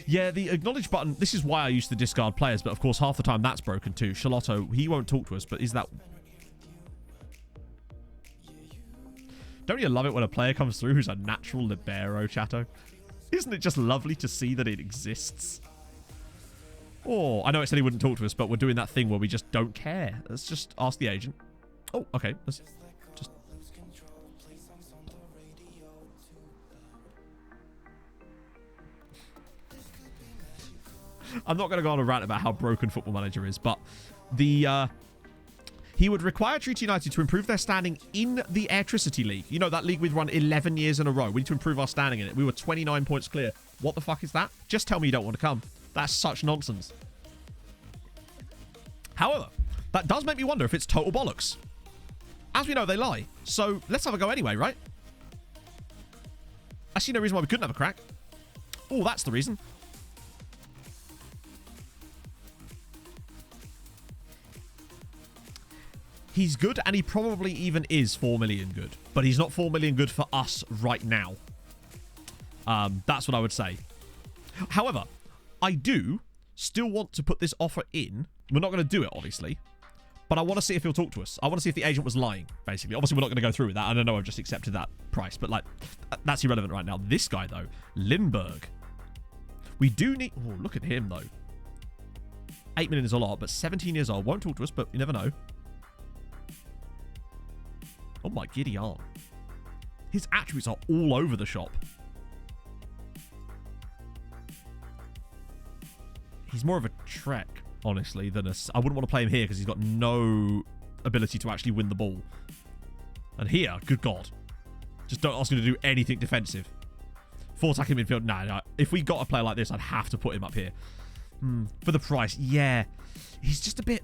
Yeah, the acknowledge button, this is why I used to discard players, but of course half the time that's broken too. Charlotto, he won't talk to us, but is that... Don't you love it when a player comes through who's a natural libero, Chato? Isn't it just lovely to see that it exists? Oh, I know it said he wouldn't talk to us, but we're doing that thing where we just don't care. Let's just ask the agent. Oh, okay. Let's just... I'm not going to go on a rant about how broken Football Manager is, but the... He would require Treaty United to improve their standing in the Airtricity League. You know, that league we've run 11 years in a row. We need to improve our standing in it. We were 29 points clear. What the fuck is that? Just tell me you don't want to come. That's such nonsense. However, that does make me wonder if it's total bollocks. As we know, they lie. So let's have a go anyway, right? I see no reason why we couldn't have a crack. Oh, that's the reason. He's good, and he probably even is 4 million good. But he's not 4 million good for us right now. That's what I would say. However, I do still want to put this offer in. We're not going to do it, obviously. But I want to see if he'll talk to us. I want to see if the agent was lying, basically. Obviously, we're not going to go through with that. I don't know, I've just accepted that price. But, like, that's irrelevant right now. This guy, though. Lindbergh. We do need... Oh, look at him, though. 8 million is a lot, but 17 years old. Won't talk to us, but you never know. Oh my giddy aunt. His attributes are all over the shop. He's more of a Trek, honestly, than a... I wouldn't want to play him here because he's got no ability to actually win the ball. And here, good God. Just don't ask him to do anything defensive. 4 attacking midfield, nah. If we got a player like this, I'd have to put him up here. For the price, yeah. He's just a bit...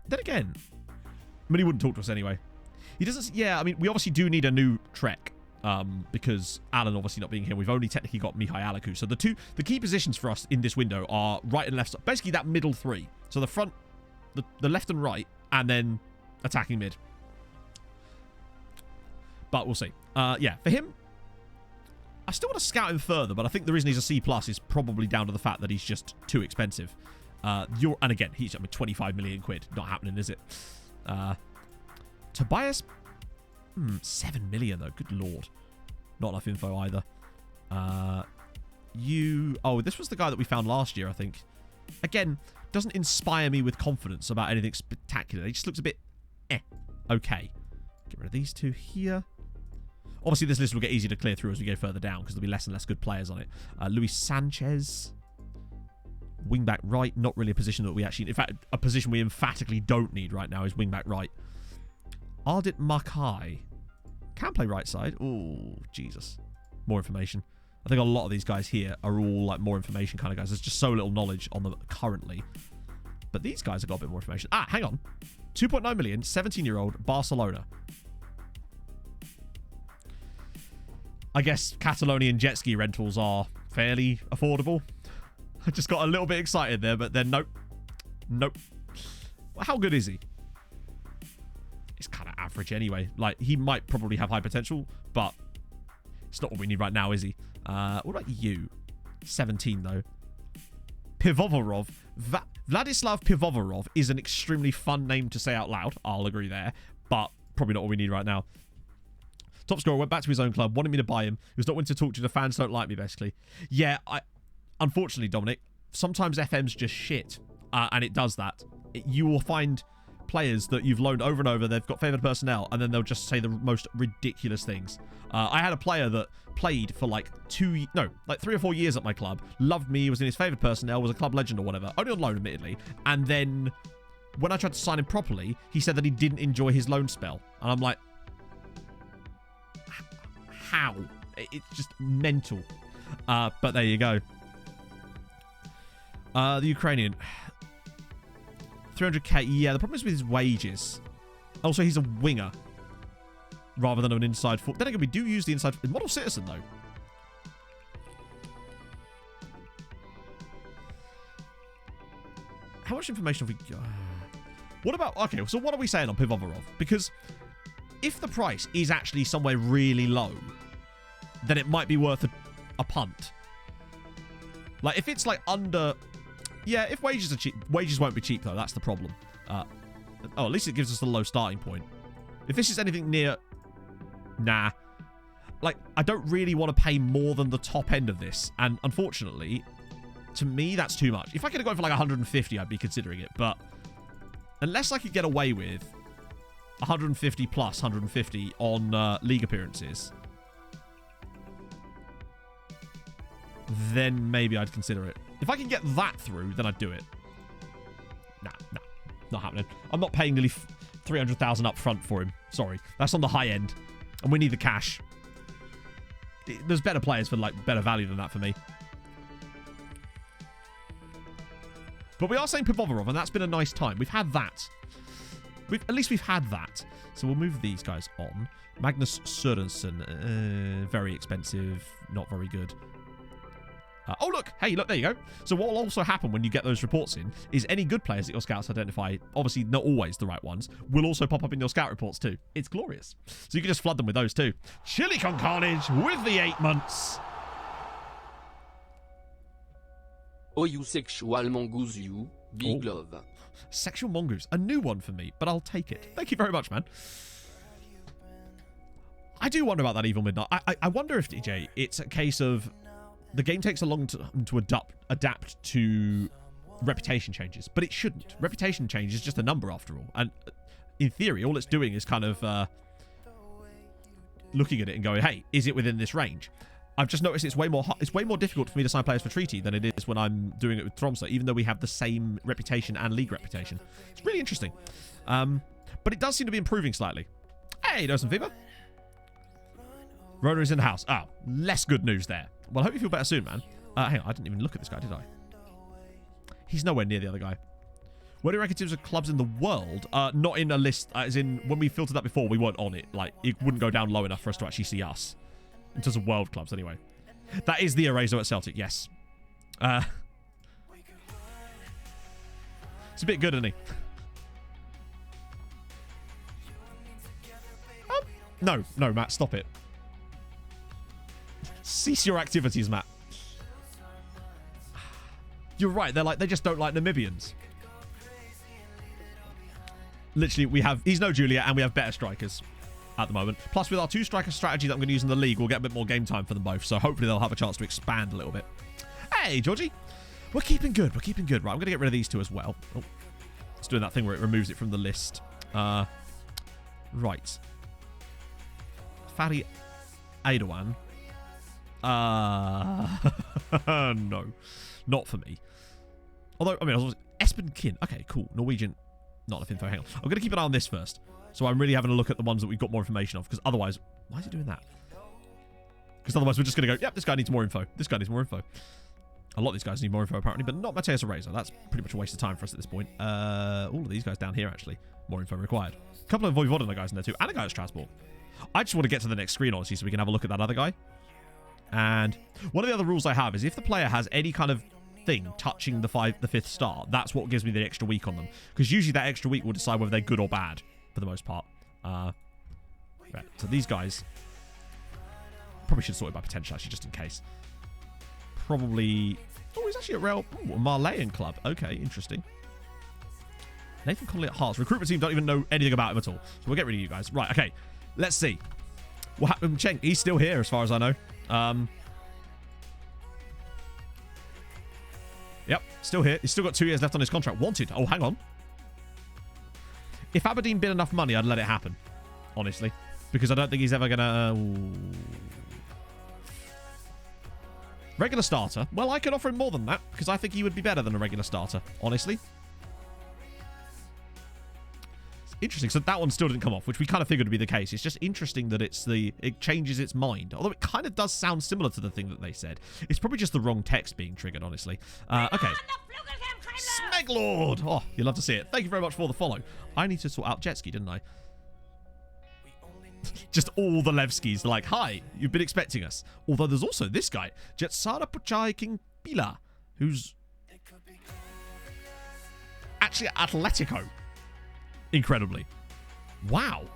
Then again, I mean, he wouldn't talk to us anyway. He doesn't... Yeah, I mean, we obviously do need a new Trek. Because Alan obviously not being here. We've only technically got Mihai Alaku. So the key positions for us in this window are right and left. Basically that middle three. So the front, the left and right, and then attacking mid. But we'll see. Yeah, for him, I still want to scout him further, but I think the reason he's a C+ is probably down to the fact that he's just too expensive. And again, he's 25 million quid. Not happening, is it? Tobias, 7 million though. Good lord. Not enough info either. Oh, this was the guy that we found last year, I think. Again, doesn't inspire me with confidence about anything spectacular. He just looks a bit okay. Get rid of these two here. Obviously, this list will get easier to clear through as we go further down because there'll be less and less good players on it. Luis Sanchez. Wingback right. Not really a position that we actually... In fact, a position we emphatically don't need right now is wingback right. Ardit Makai. Can play right side. Oh, Jesus. More information. I think a lot of these guys here are all like more information kind of guys. There's just so little knowledge on them currently. But these guys have got a bit more information. Ah, hang on. 2.9 million, 17-year-old, Barcelona. I guess Catalonian jet ski rentals are fairly affordable. I just got a little bit excited there, but then nope. Nope. Well, how good is he? It's kind of average anyway. Like, he might probably have high potential, but it's not what we need right now, is he? What about you? 17, though. Pivovarov. Vladislav Pivovarov is an extremely fun name to say out loud. I'll agree there. But probably not what we need right now. Top scorer went back to his own club, wanted me to buy him. He was not willing to talk to the fans, don't like me, basically. Yeah, unfortunately, Dominic, sometimes FM's just shit. And it does that. You will find players that you've loaned over and over, they've got favoured personnel, and then they'll just say the most ridiculous things. I had a player that played for like 3 or 4 years at my club, loved me, was in his favoured personnel, was a club legend or whatever, only on loan admittedly, and then when I tried to sign him properly, he said that he didn't enjoy his loan spell. And I'm like, how? It's just mental. But there you go. The Ukrainian. 300k. Yeah, the problem is with his wages. Also, he's a winger rather than an inside forward. Then again, we do use the inside model citizen, though. How much information have we... what about... Okay, so what are we saying on Pivovarov? Because if the price is actually somewhere really low, then it might be worth a punt. Like, if it's like under... Yeah, if wages are cheap... Wages won't be cheap, though. That's the problem. Oh, at least it gives us a low starting point. If this is anything near... Nah. Like, I don't really want to pay more than the top end of this. And unfortunately... To me, that's too much. If I could have gone for like 150, I'd be considering it. But unless I could get away with 150 plus 150 on league appearances, then maybe I'd consider it. If I can get that through, then I'd do it. Nah, not happening. I'm not paying nearly 300,000 up front for him. Sorry. That's on the high end. And we need the cash. There's better players for like better value than that for me. But we are saying Pivovarov, and that's been a nice time. We've had that. At least we've had that. So we'll move these guys on. Magnus Sørensen. Very expensive. Not very good. Oh, look. Hey, look. There you go. So what will also happen when you get those reports in is any good players that your scouts identify, obviously not always the right ones, will also pop up in your scout reports too. It's glorious. So you can just flood them with those too. Chili con Carnage with the 8 months. Oh, you sexual mongoose, you. Big love. Sexual mongoose. A new one for me, but I'll take it. Thank you very much, man. I do wonder about that Evil Midnight. I wonder if, DJ, it's a case of the game takes a long time to adapt to reputation changes, but it shouldn't. Reputation change is just a number after all. And in theory, all it's doing is kind of looking at it and going, hey, is it within this range? I've just noticed it's way more difficult for me to sign players for Treaty than it is when I'm doing it with Tromsø, even though we have the same reputation and league reputation. It's really interesting. But it does seem to be improving slightly. Hey, there's some fever. Rona is in the house. Oh, less good news there. Well, I hope you feel better soon, man. Hang on, I didn't even look at this guy, did I? He's nowhere near the other guy. Where do you rank in terms of clubs in the world? Not in a list, as in, when we filtered that before, we weren't on it. Like, it wouldn't go down low enough for us to actually see us. In terms of world clubs, anyway. That is the Erazo at Celtic, yes. It's a bit good, isn't he? No, Matt, stop it. Cease your activities, Matt. You're right, they just don't like Namibians. Literally, he's no Julia, and we have better strikers at the moment. Plus, with our 2-striker strategy that I'm going to use in the league, we'll get a bit more game time for them both. So hopefully they'll have a chance to expand a little bit. Hey, Georgie. We're keeping good. We're keeping good. Right, I'm going to get rid of these two as well. Oh, it's doing that thing where it removes it from the list. Right. Fari Aidoan. No. Not for me. Although, I mean, Espen Kin. Okay, cool. Norwegian. Not enough info. Hang on. I'm going to keep an eye on this first. So I'm really having a look at the ones that we've got more information of. Because otherwise... Why is he doing that? Because otherwise we're just going to go, yep, this guy needs more info. This guy needs more info. A lot of these guys need more info, apparently. But not Mateus Erazo. That's pretty much a waste of time for us at this point. All of these guys down here, actually. More info required. A couple of Vojvodina guys in there, too. And a guy at Strasbourg. I just want to get to the next screen, honestly, so we can have a look at that other guy. And one of the other rules I have is if the player has any kind of thing touching the 5th star, that's what gives me the extra week on them. Because usually that extra week will decide whether they're good or bad, for the most part. Right, so these guys probably should sort it by potential, actually, just in case. Probably... Oh, he's actually at Real... Ooh, a Malayan club. Okay, interesting. Nathan Connolly at Hearts. Recruitment team don't even know anything about him at all. So we'll get rid of you guys. Right, okay. Let's see. What happened with Cheng? He's still here, as far as I know. Yep, still here. He's still got 2 years left on his contract. Wanted. Oh, hang on. If Aberdeen bid enough money, I'd let it happen. Honestly. Because I don't think he's ever going to... Regular starter. Well, I could offer him more than that. Because I think he would be better than a regular starter. Honestly. Interesting. So that one still didn't come off, which we kind of figured would be the case. It's just interesting that it changes its mind. Although it kind of does sound similar to the thing that they said. It's probably just the wrong text being triggered, honestly. Okay. Smeglord! Oh, you'll love to see it. Thank you very much for the follow. I need to sort out Jetski, didn't I? Just all the Levskis. They're like, hi, you've been expecting us. Although there's also this guy, Jetsara Puchai King Pila, who's actually Atletico. Incredibly. Wow.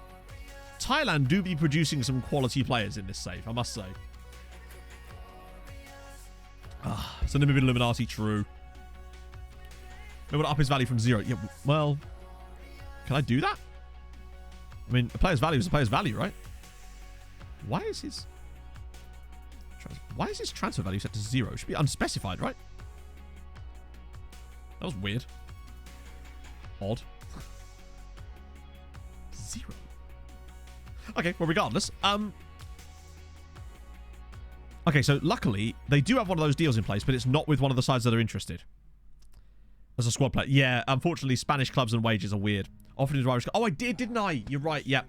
Thailand do be producing some quality players in this save, I must say. So Nimibin Illuminati, true. We want to up his value from 0. Yeah, well, can I do that? I mean, a player's value is a player's value, right? Why is his transfer value set to 0? It should be unspecified, right? That was weird. Odd. 0. Okay, well, regardless. Okay, so luckily, they do have one of those deals in place, but it's not with one of the sides that are interested. As a squad player. Yeah, unfortunately, Spanish clubs and wages are weird. Often in Irish. Oh, I did, didn't I? You're right, yep.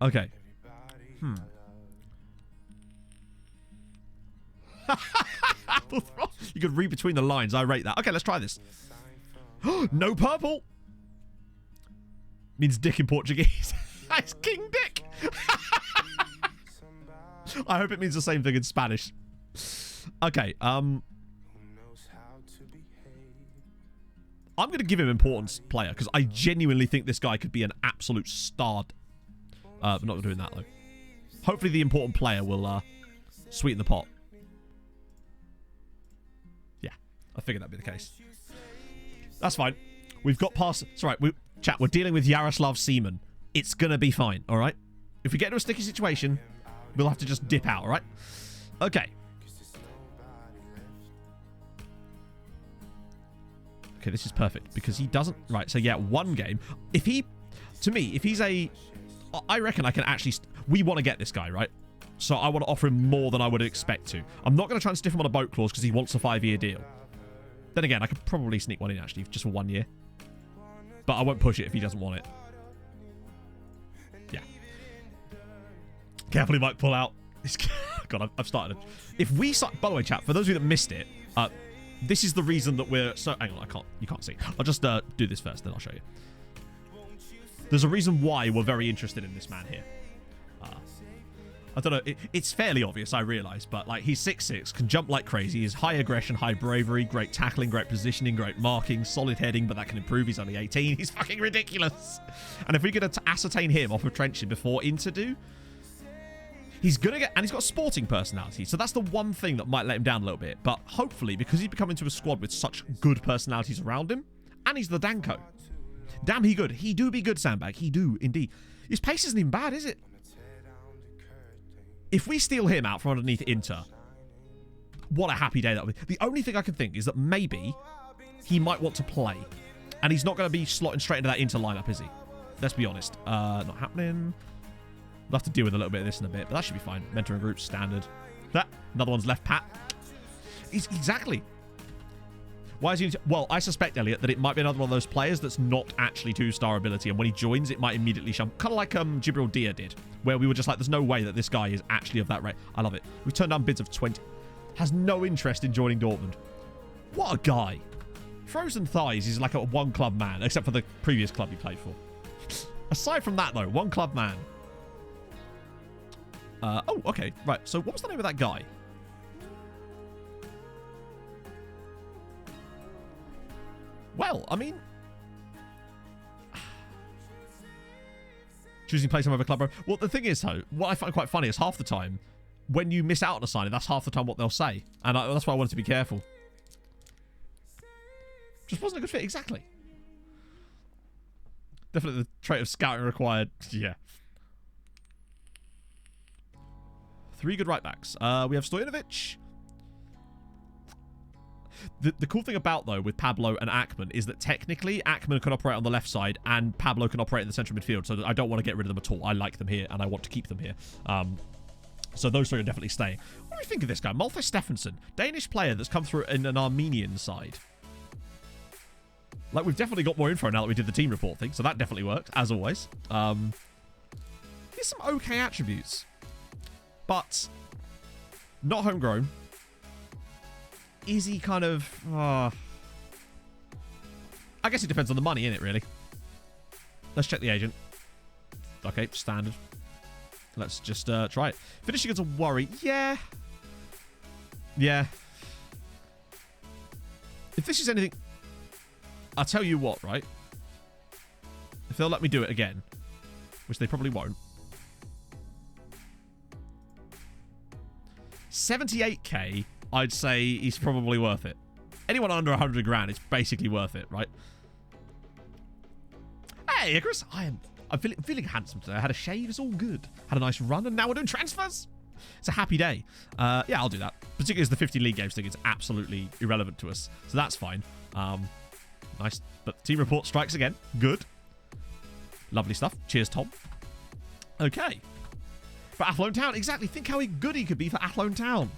Okay. You could read between the lines. I rate that. Okay, let's try this. No purple. Means dick in Portuguese. It's King Dick. I hope it means the same thing in Spanish. Okay, I'm going to give him importance player because I genuinely think this guy could be an absolute star. But not doing that, though. Hopefully the important player will sweeten the pot. Yeah, I figured that'd be the case. That's fine. We've got past... It's all right. Chat, we're dealing with Yaroslav Seaman. It's going to be fine, all right? If we get into a sticky situation, we'll have to just dip out, all right? Okay. Okay, this is perfect because he doesn't... Right, so yeah, one game. If he... To me, if he's a... I reckon I can actually... We want to get this guy, right? So I want to offer him more than I would expect to. I'm not going to try and stiff him on a boat clause because he wants a 5-year deal. Then again, I could probably sneak one in, actually, just for 1 year. But I won't push it if he doesn't want it. Yeah. Carefully might pull out. God, I've started. If we... By the way, chat, for those of you that missed it, this is the reason that we're... So, hang on, you can't see. I'll just do this first, then I'll show you. There's a reason why we're very interested in this man here. I don't know. It's fairly obvious, I realise, but like he's 6'6", can jump like crazy. He's high aggression, high bravery, great tackling, great positioning, great marking, solid heading, but that can improve. He's only 18. He's fucking ridiculous. And if we get to ascertain him off of Trenchard before Interdo, he's going to get... And he's got a sporting personality, so that's the one thing that might let him down a little bit. But hopefully, because he's become into a squad with such good personalities around him, and he's the Danko. Damn, he good. He do be good, Sandbag. He do, indeed. His pace isn't even bad, is it? If we steal him out from underneath Inter, what a happy day that would be. The only thing I can think is that maybe he might want to play. And he's not going to be slotting straight into that Inter lineup, is he? Let's be honest. Not happening. We'll have to deal with a little bit of this in a bit, but that should be fine. Mentoring group, standard. Another one's left pat. Exactly. Why is he... Well, I suspect, Elliot, that it might be another one of those players that's not actually 2-star ability, and when he joins, it might immediately shove. Kind of like Jibril Dia did, where we were just like, there's no way that this guy is actually of that rate. I love it. We've turned down bids of 20. Has no interest in joining Dortmund. What a guy. Frozen Thighs is like a one-club man, except for the previous club he played for. Aside from that, though, one-club man. Oh, okay. Right, so what was the name of that guy? Well, I mean... Choosing place over club. Well, the thing is, though, what I find quite funny is half the time, when you miss out on a signing, that's half the time what they'll say. And that's why I wanted to be careful. Just wasn't a good fit, exactly. Definitely the trait of scouting required. Yeah. 3 good right backs. We have Stojanovic. The cool thing about, though, with Pablo and Ackman is that technically Ackman can operate on the left side and Pablo can operate in the central midfield, so I don't want to get rid of them at all. I like them here and I want to keep them here. So those 3 are definitely staying. What do you think of this guy? Malte Stephenson, Danish player that's come through in an Armenian side. Like, we've definitely got more info now that we did the team report thing, so that definitely worked, as always. Here's some okay attributes, but not homegrown. Is he kind of... I guess it depends on the money, innit, really? Let's check the agent. Okay, standard. Let's just try it. Finishing is a worry. Yeah. Yeah. If this is anything... I'll tell you what, right? If they'll let me do it again, which they probably won't. 78k, I'd say he's probably worth it. Anyone under 100 grand, it's basically worth it, right? Hey, Chris, I'm feeling handsome today. I had a shave, it's all good. Had a nice run, and now we're doing transfers. It's a happy day. Yeah, I'll do that. Particularly as the 50 league games thing is absolutely irrelevant to us, so that's fine. Nice. But team report strikes again. Good. Lovely stuff. Cheers, Tom. Okay. For Athlone Town, exactly. Think how good he could be for Athlone Town.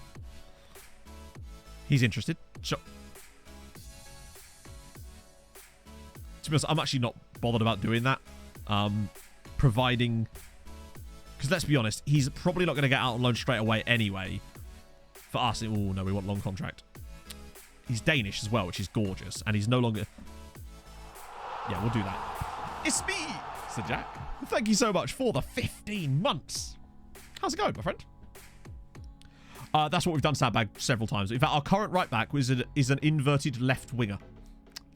He's interested. Sure. To be honest, I'm actually not bothered about doing that. Providing... Because let's be honest, he's probably not going to get out on loan straight away anyway. For us, oh no, we want long contract. He's Danish as well, which is gorgeous. And he's no longer... Yeah, we'll do that. It's me, Sir Jack. Thank you so much for the 15 months. How's it going, my friend? That's what we've done Sandbag several times. In fact, our current right back is an inverted left winger.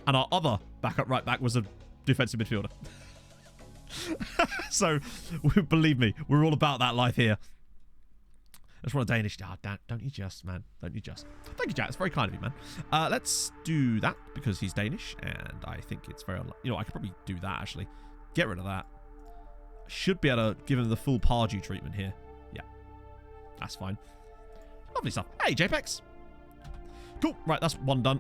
And our other backup right back was a defensive midfielder. So, believe me, we're all about that life here. I just want a Danish. Oh, don't you just, man. Don't you just. Thank you, Jack. It's very kind of you, man. Let's do that because he's Danish. And I think it's very... You know, I could probably do that, actually. Get rid of that. Should be able to give him the full Pardew treatment here. Yeah. That's fine. Lovely stuff. Hey, JPEX. Cool. Right, that's one done.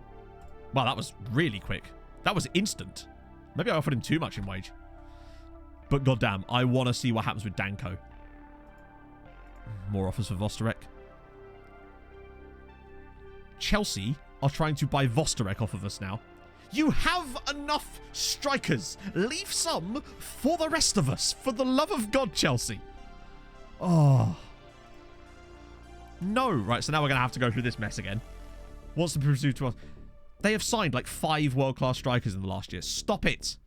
Wow, that was really quick. That was instant. Maybe I offered him too much in wage. But goddamn, I want to see what happens with Danko. More offers for Vostarek. Chelsea are trying to buy Vostarek off of us now. You have enough strikers. Leave some for the rest of us. For the love of God, Chelsea. Oh. No. Right, so now we're going to have to go through this mess again. What's the pursuit to us? They have signed like 5 world-class strikers in the last year. Stop it.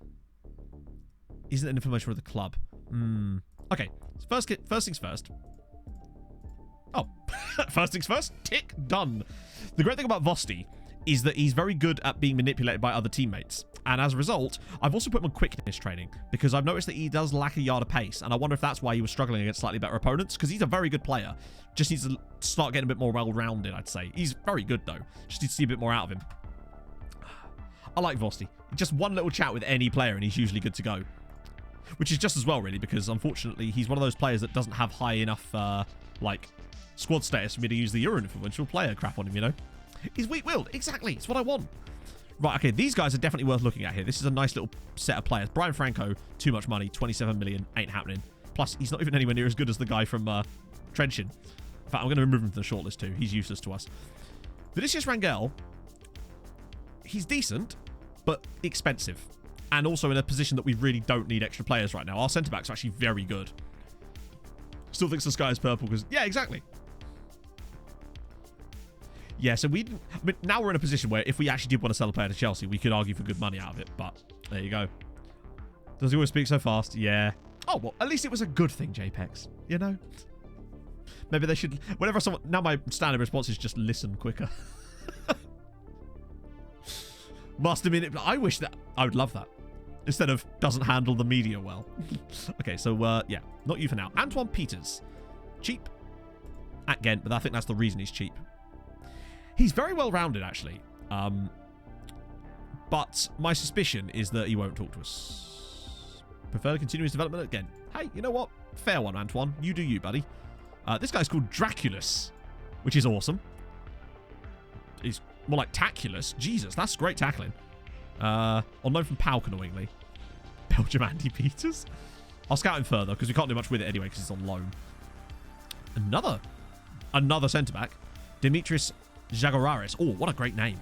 Isn't it information for the club? Okay. First things first. Oh. First things first. Tick. Done. The great thing about Vosti is that he's very good at being manipulated by other teammates. And as a result, I've also put him on quickness training because I've noticed that he does lack a yard of pace. And I wonder if that's why he was struggling against slightly better opponents because he's a very good player. Just needs to start getting a bit more well-rounded, I'd say. He's very good, though. Just needs to see a bit more out of him. I like Vosti. Just one little chat with any player and he's usually good to go. Which is just as well, really, because unfortunately he's one of those players that doesn't have high enough, like, squad status for me to use the Euro influential player crap on him, you know? He's weak-willed. Exactly. It's what I want. Right, okay, these guys are definitely worth looking at here. This is a nice little set of players. Brian Franco, too much money, 27 million, ain't happening. Plus, he's not even anywhere near as good as the guy from Trenchin. In fact, I'm going to remove him from the shortlist too. He's useless to us. Vinicius Rangel, he's decent, but expensive. And also in a position that we really don't need extra players right now. Our centre-backs are actually very good. Still thinks the sky is purple because... Yeah, exactly. Yeah, so now we're in a position where if we actually did want to sell a player to Chelsea, we could argue for good money out of it. But there you go. Does he always speak so fast? Yeah. Oh, well, at least it was a good thing, JPEX. You know? Maybe they should... Whenever someone... Now my standard response is just listen quicker. Must have been... I wish that... I would love that. Instead of doesn't handle the media well. Okay, so, yeah. Not you for now. Antoine Peters. Cheap. At Ghent, but I think that's the reason he's cheap. He's very well-rounded, actually. But my suspicion is that he won't talk to us. Prefer to continue his development at Ghent. Hey, you know what? Fair one, Antoine. You do you, buddy. This guy's called Draculus, which is awesome. He's more like Taculus. Jesus, that's great tackling. On loan from Pauk, annoyingly. Belgium Andy Peters. I'll scout him further because we can't do much with it anyway because it's on loan. Another centre-back. Dimitris Jagoraris. Oh, what a great name.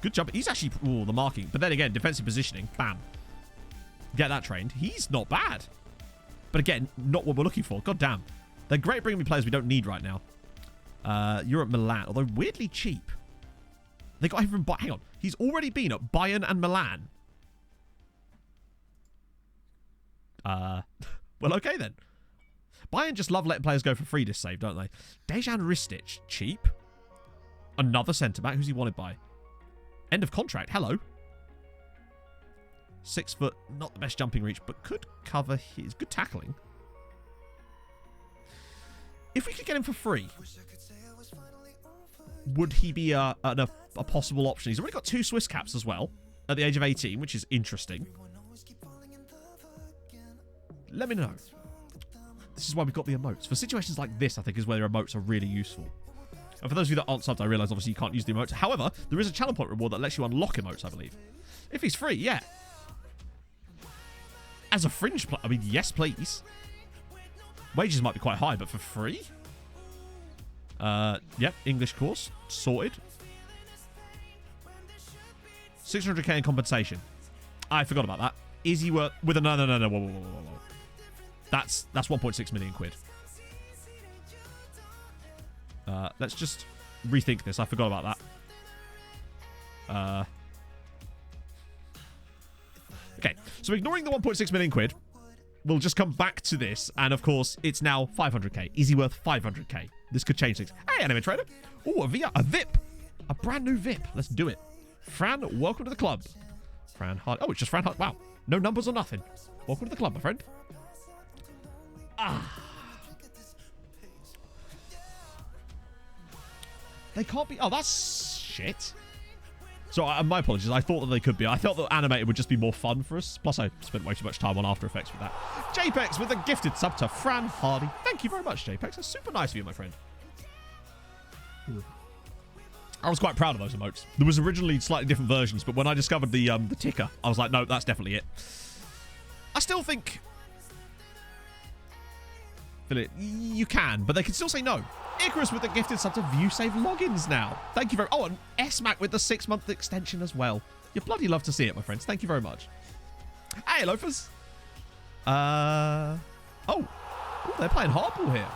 Good jump. He's actually... Ooh, the marking. But then again, defensive positioning. Bam. Get that trained. He's not bad. But again, not what we're looking for. God damn. They're great at bringing me players we don't need right now. Europe, Milan. Although weirdly cheap. They got him from... Hang on. He's already been at Bayern and Milan. Well, okay then. Bayern just love letting players go for free this save, don't they? Dejan Ristic. Cheap. Another centre-back. Who's he wanted by? End of contract. Hello. 6 foot. Not the best jumping reach, but could cover his... Good tackling. If we could get him for free, would he be a possible option? He's already got 2 Swiss caps as well at the age of 18, which is interesting. Let me know. This is why we've got the emotes. For situations like this, I think, is where the emotes are really useful. And for those of you that aren't subbed, I realise obviously you can't use the emotes. However, there is a channel point reward that lets you unlock emotes, I believe. If he's free, yeah. As a fringe player, I mean, yes, please. Wages might be quite high, but for free? Yep, English course. Sorted. 600k in compensation. I forgot about that. Is he worth... With a... No. Whoa. That's 1.6 million quid. Let's just rethink this. I forgot about that. Okay, so ignoring the 1.6 million quid, we'll just come back to this, and of course, it's now 500k. Is he worth 500k? This could change things. Hey, Anime Trader. Oh, a VIP. A brand new VIP. Let's do it. Fran, welcome to the club. Fran Hard. Oh, it's just Fran Hard. Wow. No numbers or nothing. Welcome to the club, my friend. They can't be... Oh, that's shit. So, my apologies. I thought that they could be. I thought that animated would just be more fun for us. Plus, I spent way too much time on After Effects with that. JPEX with a gifted sub to Fran Hardy. Thank you very much, JPEX. That's super nice of you, my friend. I was quite proud of those emotes. There was originally slightly different versions, but when I discovered the ticker, I was like, no, that's definitely it. I still think... Philip, you can, but they can still say no. Icarus with the gifted sub to view save logins now. Thank you very... Oh, and S-Mac with the 6-month extension as well. You bloody love to see it, my friends. Thank you very much. Hey, loafers. Oh, they're playing hardball here.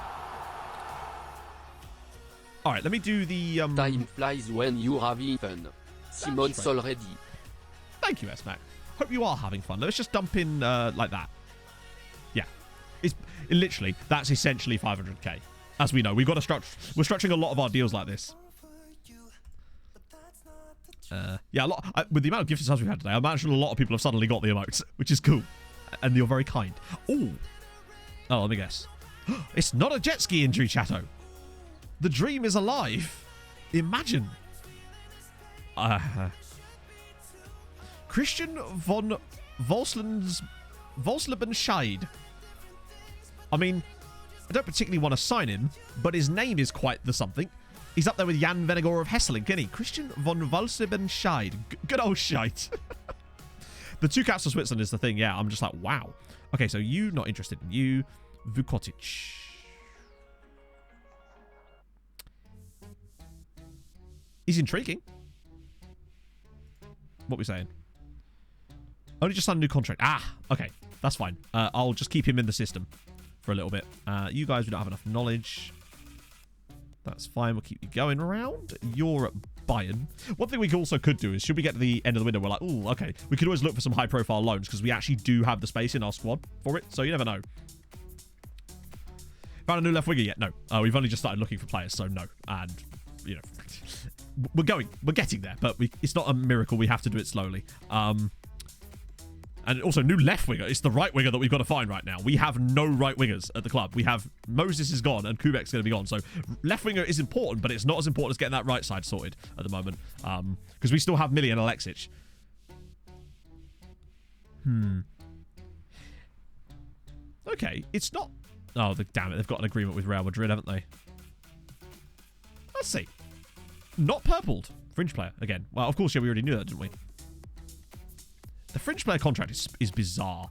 All right, let me do the... Time flies when you're having fun. Simon's already. Thank you, S-Mac. Hope you are having fun. Let's just dump in like that. Yeah. Literally, that's essentially 500k. As we know, we've got to structure... We're structuring a lot of our deals like this. Yeah, with the amount of gifted subs we've had today, I imagine a lot of people have suddenly got the emotes, which is cool. And you're very kind. Oh, let me guess. It's not a jet ski injury, chatto. The dream is alive. Imagine. Christian von Volslebenscheid. I mean, I don't particularly want to sign him, but his name is quite the something. He's up there with Jan Venegor of Hesseling, isn't he? Christian von Volslebenscheid. Good old shite. The 2 caps for Switzerland is the thing. Yeah, I'm just like, wow. Okay, so you not interested in you. Vukotic. He's intriguing. What are we saying? Only just signed a new contract. Okay. That's fine. I'll just keep him in the system for a little bit. You guys, we don't have enough knowledge. That's fine. We'll keep you going around. You're at Bayern. One thing we also could do is, should we get to the end of the window, we're like, oh, okay. We could always look for some high-profile loans because we actually do have the space in our squad for it. So you never know. Found a new left winger yet? No. We've only just started looking for players, so no. And, you know, we're getting there, but it's not a miracle. We have to do it slowly. And also, new left winger. It's the right winger that we've got to find right now. We have no right wingers at the club. We have... Moses is gone and Kubek's going to be gone. So, left winger is important, but it's not as important as getting that right side sorted at the moment. Because we still have Millie and Alexic. Okay, it's not... Oh, damn it. They've got an agreement with Real Madrid, haven't they? Let's see. Not purpled. Fringe player, again. Well, of course, yeah, we already knew that, didn't we? The fringe player contract is bizarre.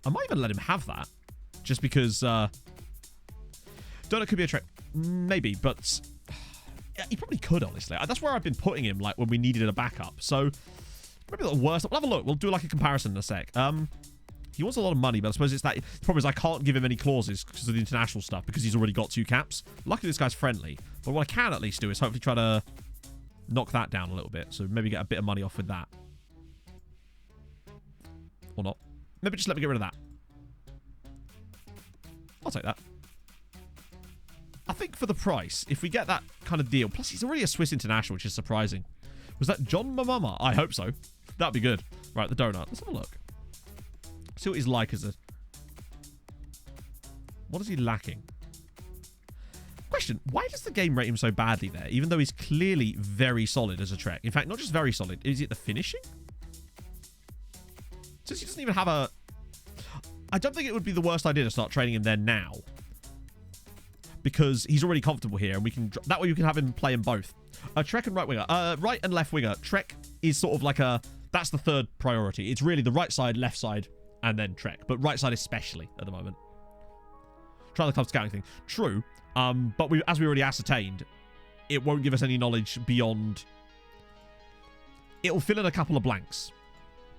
I might even let him have that. Just because... Don't know, it could be a trick. Maybe, but He probably could, honestly. That's where I've been putting him, like, when we needed a backup. So, maybe the worst. We'll have a look. We'll do, like, a comparison in a sec. He wants a lot of money, but I suppose it's that... The problem is I can't give him any clauses because of the international stuff, because he's already got 2 caps. Luckily, this guy's friendly. But what I can at least do is hopefully try to knock that down a little bit. So maybe get a bit of money off with that. Or not. Maybe just let me get rid of that. I'll take that. I think for the price, if we get that kind of deal... Plus, he's already a Swiss international, which is surprising. Was that John Mamama? I hope so. That'd be good. Right, the donut. Let's have a look. See what he's like as a... What is he lacking? Question, why does the game rate him so badly there, even though he's clearly very solid as a Trek? In fact, not just very solid. Is it the finishing? Since he doesn't even have a... I don't think it would be the worst idea to start training him there now. Because he's already comfortable here, and we can... That way you can have him play in both. Trek and right winger. Right and left winger. Trek is sort of like a... That's the third priority. It's really the right side, left side, and then Trek. But right side especially at the moment. Try the club scouting thing. True. But as we already ascertained, it won't give us any knowledge beyond... It'll fill in a couple of blanks.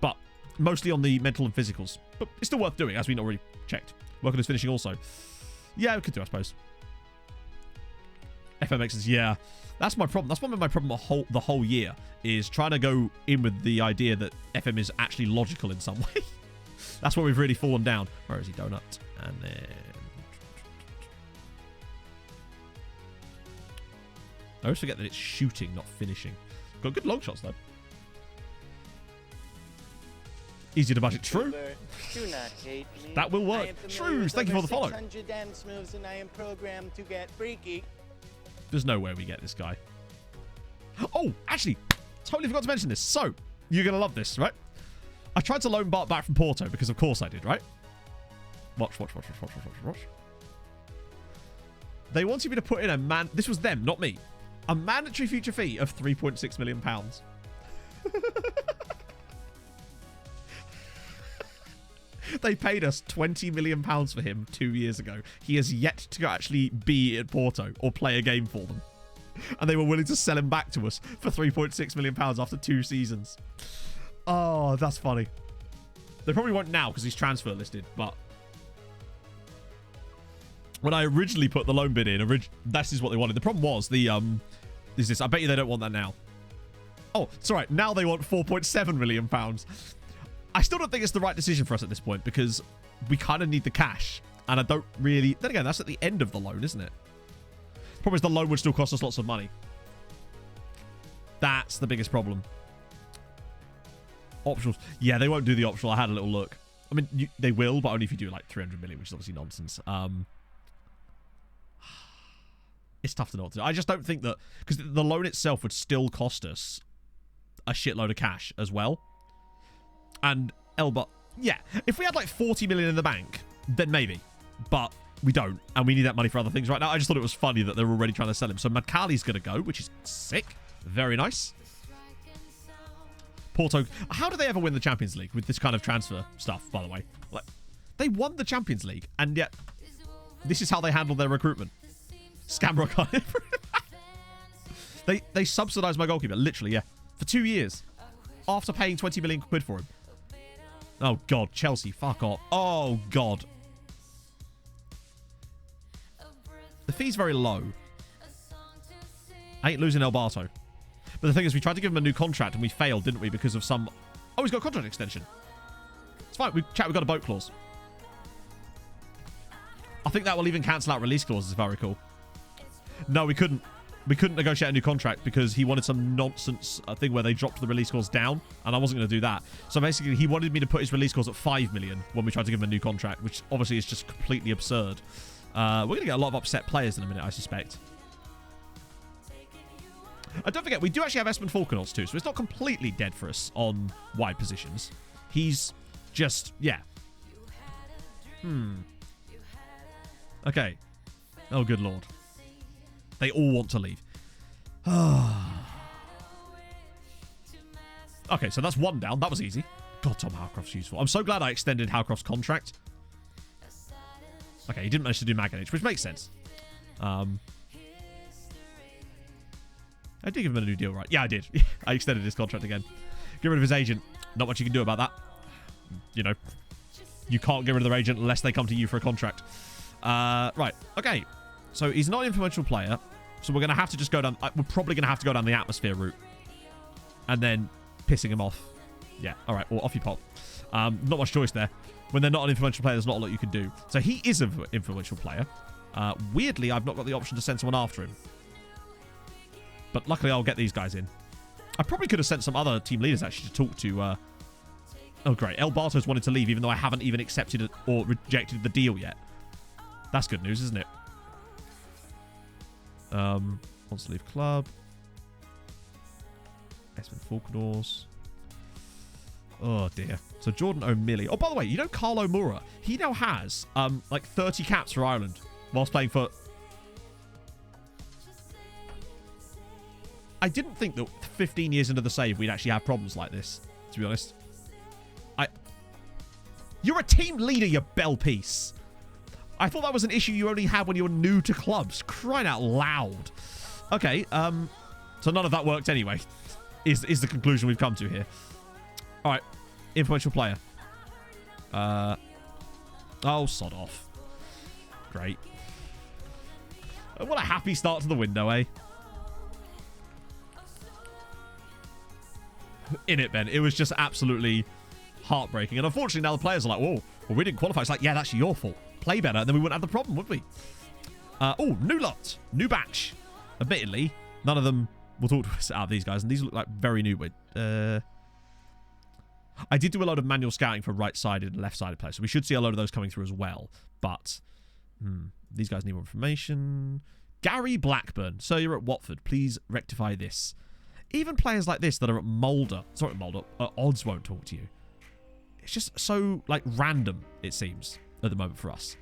But mostly on the mental and physicals. But it's still worth doing, as we already checked. Work on his finishing also. Yeah, we could do, I suppose. FMX is, yeah. That's my problem. That's one of my problem the whole year, is trying to go in with the idea that FM is actually logical in some way. That's where we've really fallen down. Where is he? Donut. And then... I always forget that it's shooting, not finishing. Got good long shots, though. Easy to budget. True. That will work. Shrews, thank you for the follow. And I am programmed to get freaky. There's no way we get this guy. Oh, actually, totally forgot to mention this. So, you're going to love this, right? I tried to loan Bart back from Porto, because of course I did, right? Watch. They wanted me to put in a man... This was them, not me. A mandatory future fee of £3.6 million. They paid us £20 million for him 2 years ago. He has yet to actually be at Porto or play a game for them. And they were willing to sell him back to us for £3.6 million after 2 seasons. Oh, that's funny. They probably won't now because he's transfer listed, but... When I originally put the loan bid in, this is what they wanted. The problem was, is this. I bet you they don't want that now. Oh, it's all right. Now they want £4.7 million. I still don't think it's the right decision for us at this point because we kind of need the cash. And I don't really... Then again, that's at the end of the loan, isn't it? Problem is the loan would still cost us lots of money. That's the biggest problem. Optionals. Yeah, they won't do the optional. I had a little look. I mean, they will, but only if you do like 300 million, which is obviously nonsense. It's tough to know what to do. I just don't think that... Because the loan itself would still cost us a shitload of cash as well. And Elba... Yeah, if we had like 40 million in the bank, then maybe. But we don't. And we need that money for other things right now. I just thought it was funny that they're already trying to sell him. So Madkali's going to go, which is sick. Very nice. Porto... How do they ever win the Champions League with this kind of transfer stuff, by the way? Like, they won the Champions League, and yet this is how they handle their recruitment. Scamrock on it. They subsidised my goalkeeper, literally, yeah. For 2 years. After paying 20 million quid for him. Oh, God. Chelsea, fuck off. Oh, God. The fee's very low. I ain't losing El Barto. But the thing is, we tried to give him a new contract and we failed, didn't we? Because of some... Oh, he's got a contract extension. It's fine. We've got a boat clause. I think that will even cancel out release clauses, if I recall. No, we couldn't. We couldn't negotiate a new contract because he wanted some nonsense thing where they dropped the release clause down, and I wasn't going to do that. So basically, he wanted me to put his release clause at 5 million when we tried to give him a new contract, which obviously is just completely absurd. We're going to get a lot of upset players in a minute, I suspect. And don't forget, we do actually have Espen Falkenholz too, so it's not completely dead for us on wide positions. He's just, yeah. Okay. Oh, good lord. They all want to leave. Okay, so that's one down. That was easy. God, Tom Howcroft's useful. I'm so glad I extended Howcroft's contract. Okay, he didn't manage to do Maganich, which makes sense. I did give him a new deal, right? Yeah, I did. I extended his contract again. Get rid of his agent. Not much you can do about that. You know, you can't get rid of their agent unless they come to you for a contract. Right. Okay. So he's not an influential player. So we're going to have to just go down... we're probably going to have to go down the atmosphere route. And then pissing him off. Yeah. All right. Well, off you pop. Not much choice there. When they're not an influential player, there's not a lot you can do. So he is an influential player. Weirdly, I've not got the option to send someone after him. But luckily, I'll get these guys in. I probably could have sent some other team leaders, actually, to talk to... oh, great. El Bartos wanted to leave, even though I haven't even accepted it or rejected the deal yet. That's good news, isn't it? Wants to leave club. Esmond Falconors. Oh, dear. So Jordan O'Malley. Oh, by the way, you know Carlo Mura? He now has, like 30 caps for Ireland whilst playing for... I didn't think that 15 years into the save we'd actually have problems like this, to be honest. You're a team leader, you bell piece. I thought that was an issue you only had when you were new to clubs. Crying out loud. Okay, so none of that worked anyway, is the conclusion we've come to here. All right, influential player. Oh, sod off. Great. What a happy start to the window, eh? In it, Ben. It was just absolutely heartbreaking. And unfortunately, now the players are like, whoa, well, we didn't qualify. It's like, yeah, that's your fault. Play better, and then we wouldn't have the problem, would we? Oh, new lot. New batch. Admittedly, none of them will talk to us out of these guys, and these look like very new. I did do a load of manual scouting for right-sided and left-sided players, so we should see a load of those coming through as well. But these guys need more information. Gary Blackburn. So you're at Watford. Please rectify this. Even players like this that are at Mulder, odds won't talk to you. It's just so, like, random, it seems, at the moment for us.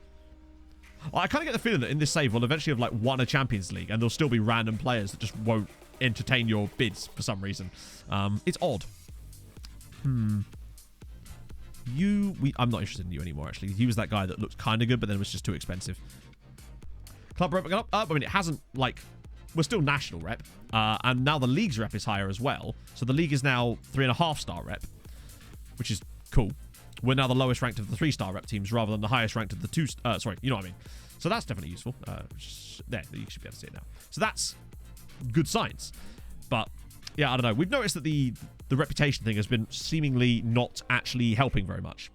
I kind of get the feeling that in this save, we'll eventually have, like, won a Champions League, and there'll still be random players that just won't entertain your bids for some reason. It's odd. I'm not interested in you anymore, actually. He was that guy that looked kind of good, but then was just too expensive. Club rep up. I mean, it hasn't, like... We're still national rep, and now the league's rep is higher as well. So the league is now 3.5-star rep, which is cool. We're now the lowest ranked of the 3-star rep teams rather than the highest ranked of the 2... sorry, you know what I mean. So that's definitely useful. There, you should be able to see it now. So that's good signs. But, yeah, I don't know. We've noticed that the reputation thing has been seemingly not actually helping very much.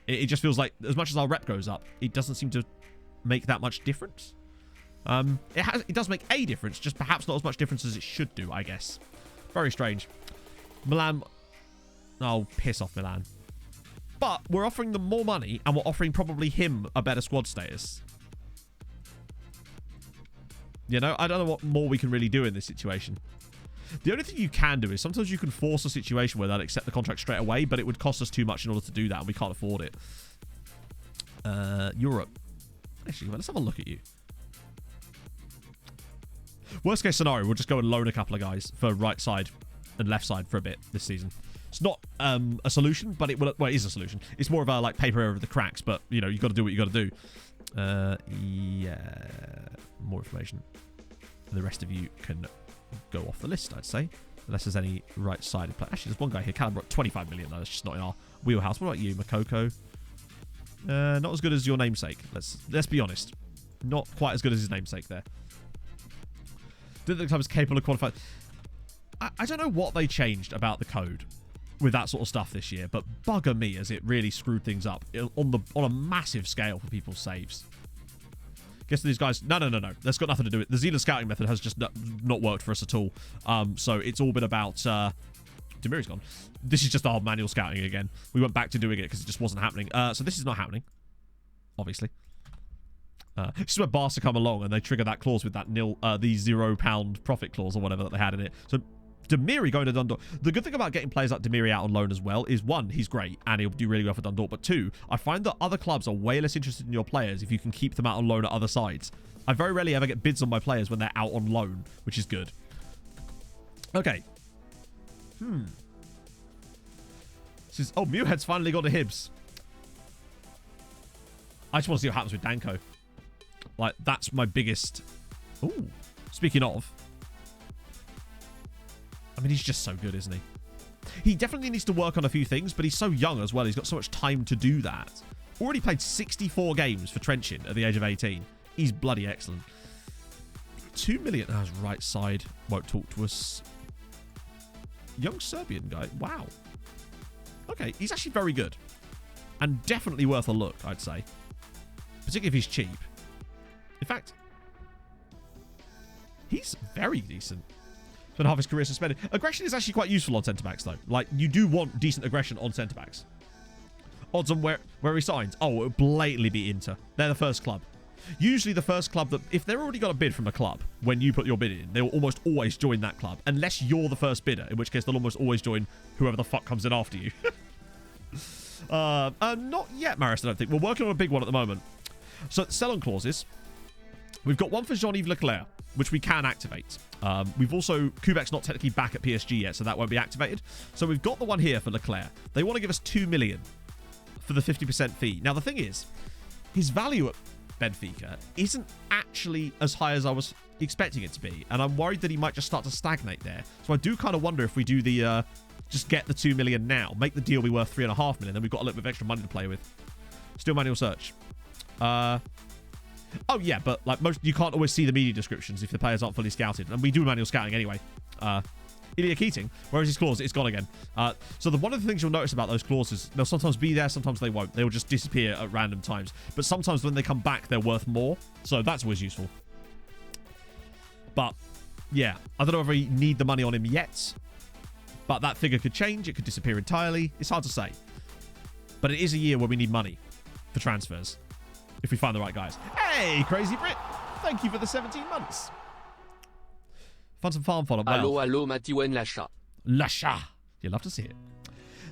It just feels like as much as our rep goes up, it doesn't seem to make that much difference. It does make a difference, just perhaps not as much difference as it should do, I guess. Very strange. Milan... Oh, piss off, Milan. But we're offering them more money, and we're offering probably him a better squad status. You know, I don't know what more we can really do in this situation. The only thing you can do is sometimes you can force a situation where they'll accept the contract straight away, but it would cost us too much in order to do that, and we can't afford it. Europe. Actually, let's have a look at you. Worst case scenario, we'll just go and loan a couple of guys for right side and left side for a bit this season. It's not a solution, but it is a solution. It's more of a like paper over the cracks, but you know, you got to do what you got to do. Yeah, more information. The rest of you can go off the list, I'd say, unless there's any right-sided play. Actually, there's one guy here, Calibre, 25 million though. That's just not in our wheelhouse. What about you, Makoko? Not as good as your namesake. Let's be honest. Not quite as good as his namesake there. Didn't think I was capable of qualifying. I don't know what they changed about the code with that sort of stuff this year, but bugger me as it really screwed things up on a massive scale for people's saves. Guess these guys... No. That's got nothing to do with it. The Zealand scouting method has just not worked for us at all. So it's all been about... Demiri's gone. This is just our manual scouting again. We went back to doing it because it just wasn't happening. So this is not happening. Obviously. This is where Barca come along and they trigger that clause with that the £0 profit clause or whatever that they had in it. So Demiri going to Dundalk. The good thing about getting players like Demiri out on loan as well is, one, he's great and he'll do really well for Dundalk. But two, I find that other clubs are way less interested in your players if you can keep them out on loan at other sides. I very rarely ever get bids on my players when they're out on loan, which is good. Okay. This is... Oh, Muirhead's finally got to Hibs. I just want to see what happens with Danko. Like, that's my biggest... Ooh. Speaking of... I mean, he's just so good, isn't he? He definitely needs to work on a few things, but he's so young as well. He's got so much time to do that. Already played 64 games for Trenchin at the age of 18. He's bloody excellent. 2 million. Oh, his right side won't talk to us. Young Serbian guy. Wow. Okay, he's actually very good. And definitely worth a look, I'd say. Particularly if he's cheap. In fact, he's very decent. Spent half his career suspended. Aggression is actually quite useful on centre-backs, though. Like, you do want decent aggression on centre-backs. Odds on where he signs. Oh, it would blatantly be Inter. They're the first club. Usually the first club that... If they've already got a bid from a club, when you put your bid in, they will almost always join that club. Unless you're the first bidder, in which case they'll almost always join whoever the fuck comes in after you. Not yet, Maris, I don't think. We're working on a big one at the moment. So, sell-on clauses. We've got one for Jean-Yves Leclerc, which we can activate. We've also... Kubek's not technically back at PSG yet, so that won't be activated. So we've got the one here for Leclerc. They want to give us 2 million for the 50% fee. Now, the thing is, his value at Benfica isn't actually as high as I was expecting it to be, and I'm worried that he might just start to stagnate there. So I do kind of wonder if we do the... just get the 2 million now. Make the deal be worth 3.5 million. Then we've got a little bit of extra money to play with. Still manual search. Oh, yeah, but like you can't always see the media descriptions if the players aren't fully scouted. And we do manual scouting anyway. Ilya Keating, where's his clause? It's gone again. So one of the things you'll notice about those clauses, they'll sometimes be there, sometimes they won't. They'll just disappear at random times. But sometimes when they come back, they're worth more. So that's always useful. But, yeah, I don't know if we need the money on him yet. But that figure could change. It could disappear entirely. It's hard to say. But it is a year where we need money for transfers. If we find the right guys. Hey, Crazy Brit. Thank you for the 17 months. Find some farm fodder. Allo, allo, Matiwen Lacha. Lacha. You'll love to see it.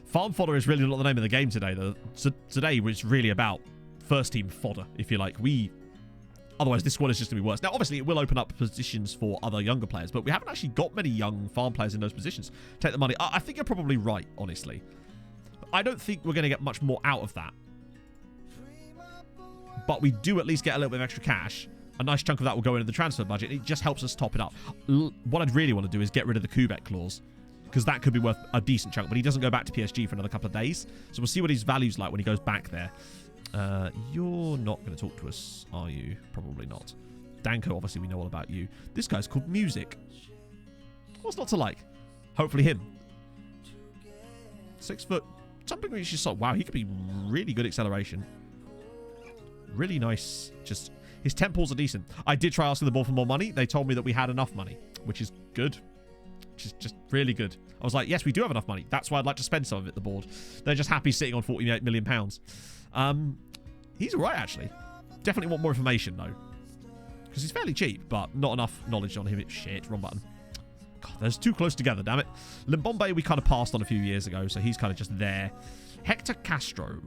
Farm fodder is really not the name of the game today, though. So today was really about first team fodder, if you like. Otherwise, this squad is just going to be worse. Now, obviously, it will open up positions for other younger players, but we haven't actually got many young farm players in those positions. Take the money. I think you're probably right, honestly. I don't think we're going to get much more out of that. But we do at least get a little bit of extra cash. A nice chunk of that will go into the transfer budget. It just helps us top it up. What I'd really want to do is get rid of the Kubek clause, because that could be worth a decent chunk. But he doesn't go back to PSG for another couple of days. So we'll see what his value's like when he goes back there. You're not going to talk to us, are you? Probably not. Danko, obviously, we know all about you. This guy's called Music. What's not to like? Hopefully him. 6 foot. Jumping reach is so... Wow, he could be really good acceleration. Really nice. Just... His temples are decent. I did try asking the ball for more money. They told me that we had enough money, which is good. Which is just really good. I was like, yes, we do have enough money. That's why I'd like to spend some of it, the board. They're just happy sitting on £48 million. He's all right, actually. Definitely want more information, though. Because he's fairly cheap, but not enough knowledge on him. Shit, wrong button. God, they're too close together, damn it. Limbombe we kind of passed on a few years ago, so he's kind of just there. Hector Castro.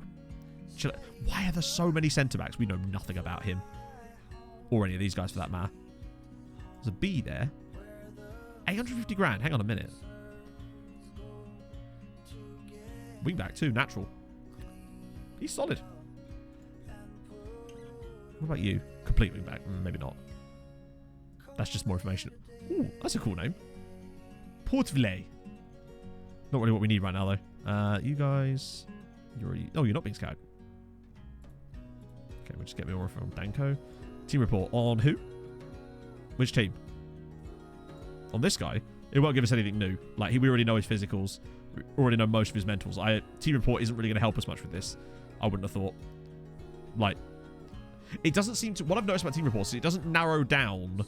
Why are there so many centre-backs? We know nothing about him. Or any of these guys, for that matter. There's a B there. 850 grand. Hang on a minute. Wingback, too. Natural. He's solid. What about you? Complete wingback. Maybe not. That's just more information. Ooh, that's a cool name. Portvillay. Not really what we need right now, though. You guys... You're already... Oh, you're not being scouted. Okay, we'll just get more from Danko. Team report on who? Which team? On this guy? It won't give us anything new. Like, we already know his physicals. We already know most of his mentals. Team report isn't really going to help us much with this. I wouldn't have thought. Like, it doesn't seem to... What I've noticed about team reports is it doesn't narrow down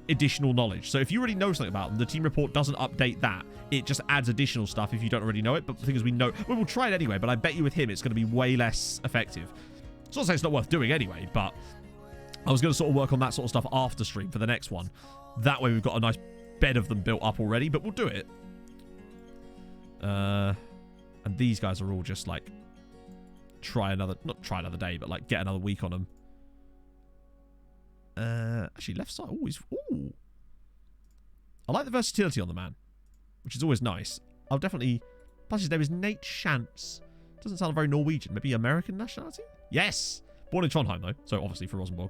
additional knowledge. So if you already know something about them, the team report doesn't update that. It just adds additional stuff if you don't already know it. But the thing is, we know... Well, we'll try it anyway, but I bet you with him, it's going to be way less effective. It's not to say it's not worth doing anyway, but... I was going to sort of work on that sort of stuff after stream for the next one. That way we've got a nice bed of them built up already, but we'll do it. And these guys are all just like... Not try another day, but like get another week on them. Actually, left side. Ooh. I like the versatility on the man, which is always nice. I'll definitely... Plus his name is Nate Shantz. Doesn't sound very Norwegian. Maybe American nationality? Yes! Born in Trondheim, though. So, obviously, for Rosenborg.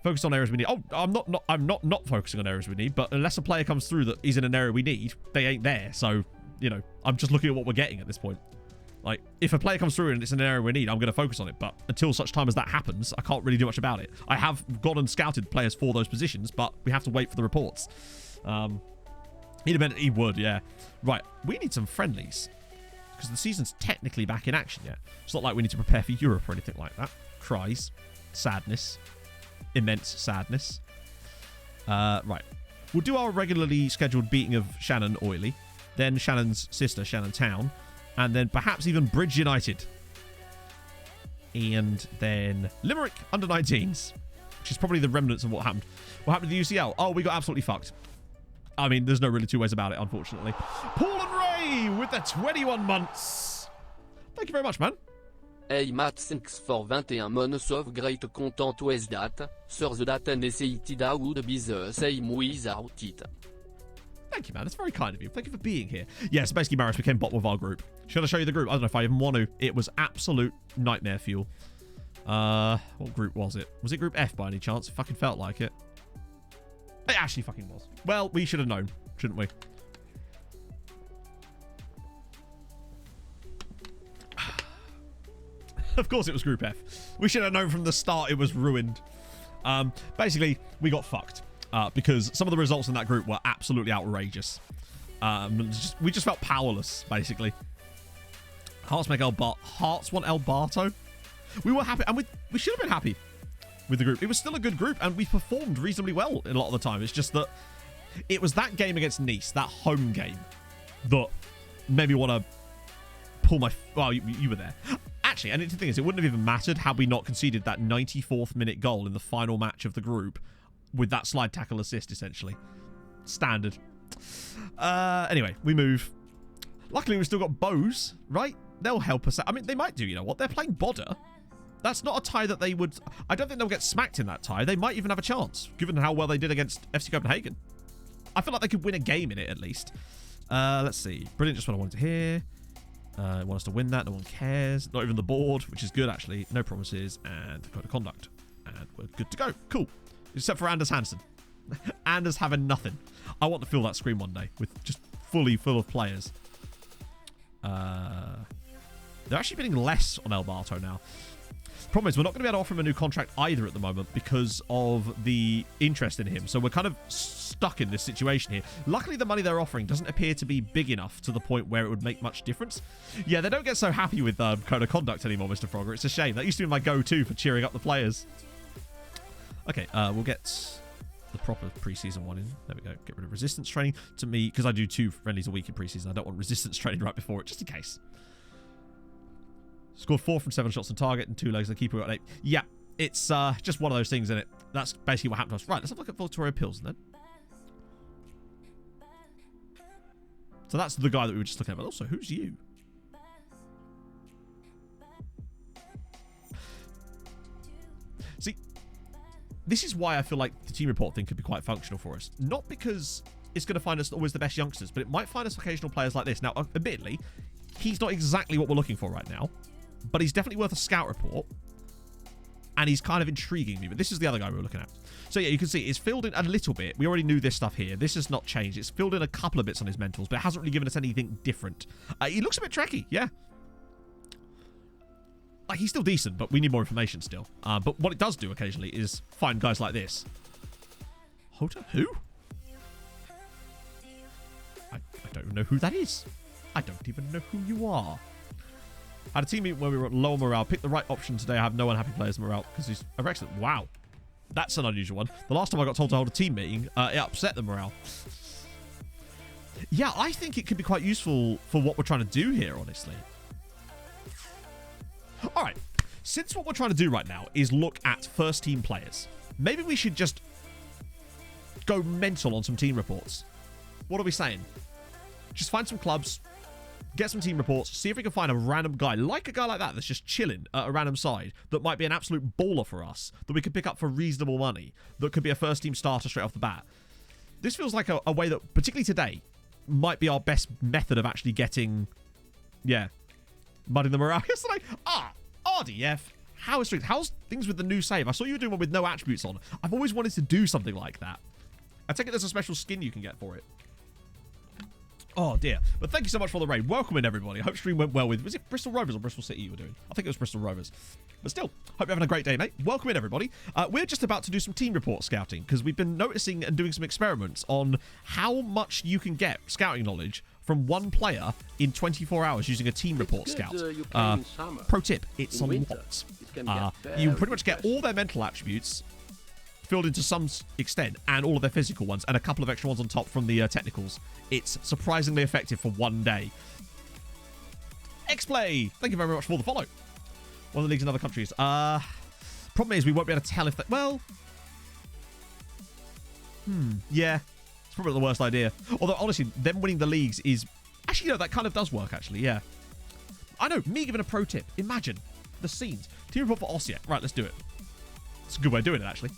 Focus on areas we need. Oh, I'm not focusing on areas we need, but unless a player comes through that is in an area we need, they ain't there. So, you know, I'm just looking at what we're getting at this point. Like, if a player comes through and it's an area we need, I'm going to focus on it. But until such time as that happens, I can't really do much about it. I have gone and scouted players for those positions, but we have to wait for the reports. He would, yeah. Right, we need some friendlies. Because the season's technically back in action yet. It's not like we need to prepare for Europe or anything like that. Cries. Sadness. Immense sadness. Right. We'll do our regularly scheduled beating of Shannon Oily. Then Shannon's sister, Shannon Town. And then perhaps even Bridge United. And then Limerick under-19s. Which is probably the remnants of what happened. What happened to the UCL? Oh, we got absolutely fucked. I mean, there's no really two ways about it, unfortunately. Paul and Ray with the 21 months. Thank you very much, man. Hey Matt, thanks for 21 months of great content with that. Sur the data necessity would be the same without it. Thank you, man. That's very kind of you. Thank you for being here. Yeah, so basically, Maris became bottom of our group. Should I show you the group? I don't know if I even want to. It was absolute nightmare fuel. What group was it? Was it group F by any chance? It fucking felt like it. It actually fucking was. Well, we should have known, shouldn't we? Of course it was Group F. We should have known from the start it was ruined. Basically, we got fucked. Because some of the results in that group were absolutely outrageous. We just felt powerless, basically. Hearts want El Barto. We were happy, and we should have been happy with the group. It was still a good group, and we performed reasonably well a lot of the time. It's just that it was that game against Nice, that home game, that made me want to pull my... Well, you were there. Actually, and the thing is, it wouldn't have even mattered had we not conceded that 94th minute goal in the final match of the group with that slide tackle assist, essentially. Standard. Anyway, we move. Luckily, we've still got Bose, right? They'll help us out. I mean, they might do, you know what? They're playing Bodder. That's not a tie that they would... I don't think they'll get smacked in that tie. They might even have a chance, given how well they did against FC Copenhagen. I feel like they could win a game in it, at least. Let's see. Brilliant, just what I wanted to hear. Want us to win that. No one cares. Not even the board, which is good, actually. No promises. And the code of conduct. And we're good to go. Cool. Except for Anders Hansen. Anders having nothing. I want to fill that screen one day with just fully full of players. They're actually bidding less on El Barto now. Problem is, we're not going to be able to offer him a new contract either at the moment because of the interest in him. So we're kind of stuck in this situation here. Luckily, the money they're offering doesn't appear to be big enough to the point where it would make much difference. Yeah, they don't get so happy with code of conduct anymore, Mr. Frogger. It's a shame. That used to be my go-to for cheering up the players. Okay, we'll get the proper preseason one in. There we go. Get rid of resistance training. To me, because I do 2 friendlies a week in preseason, I don't want resistance training right before it, just in case. Scored 4 from 7 shots on target and 2 legs. The keeper got 8. Yeah, it's just one of those things, isn't it? That's basically what happened to us. Right, let's have a look at Victoria Pilsen then. So that's the guy that we were just looking at. But also, who's you? See, this is why I feel like the team report thing could be quite functional for us. Not because it's going to find us always the best youngsters, but it might find us occasional players like this. Now, admittedly, he's not exactly what we're looking for right now, but he's definitely worth a scout report, and he's kind of intriguing me. But this is the other guy we were looking at. So yeah, you can see it's filled in a little bit. We already knew this stuff here. This has not changed. It's filled in a couple of bits on his mentals, but it hasn't really given us anything different. He looks a bit tricky, yeah. Like, he's still decent, but we need more information still. But what it does do occasionally is find guys like this. Hota? Who? I don't even know who that is. I don't even know who you are. Had a team meeting where we were at low morale. Picked the right option today. I have no unhappy players morale because he's excellent. Wow. That's an unusual one. The last time I got told to hold a team meeting, it upset the morale. Yeah, I think it could be quite useful for what we're trying to do here, honestly. All right. Since what we're trying to do right now is look at first team players, maybe we should just go mental on some team reports. What are we saying? Just find some clubs, get some team reports, see if we can find a random guy, like a guy like that that's just chilling at a random side, that might be an absolute baller for us, that we could pick up for reasonable money, that could be a first team starter straight off the bat. This feels like a way that, particularly today, might be our best method of actually getting, yeah, mudding the morale. Yesterday, RDF, How's things with the new save? I saw you were doing one with no attributes on. I've always wanted to do something like that. I take it there's a special skin you can get for it. Oh, dear. But thank you so much for the raid. Welcome in, everybody. I hope stream went well with... Was it Bristol Rovers or Bristol City you were doing? I think it was Bristol Rovers. But still, hope you're having a great day, mate. Welcome in, everybody. We're just about to do some team report scouting because we've been noticing and doing some experiments on how much you can get scouting knowledge from one player in 24 hours using a team report scout. Pro tip, it's a lot. You pretty much get all their mental attributes filled into some extent, and all of their physical ones, and a couple of extra ones on top from the technicals. It's surprisingly effective for one day. X-Play, thank you very much for the follow. One of the leagues in other countries. Problem is, we won't be able to tell if they... Well... yeah. It's probably the worst idea. Although, honestly, them winning the leagues is... Actually, no, that kind of does work, actually, yeah. I know, me giving a pro tip. Imagine the scenes. Team report for Ossiak. Right, let's do it. It's a good way of doing it, actually.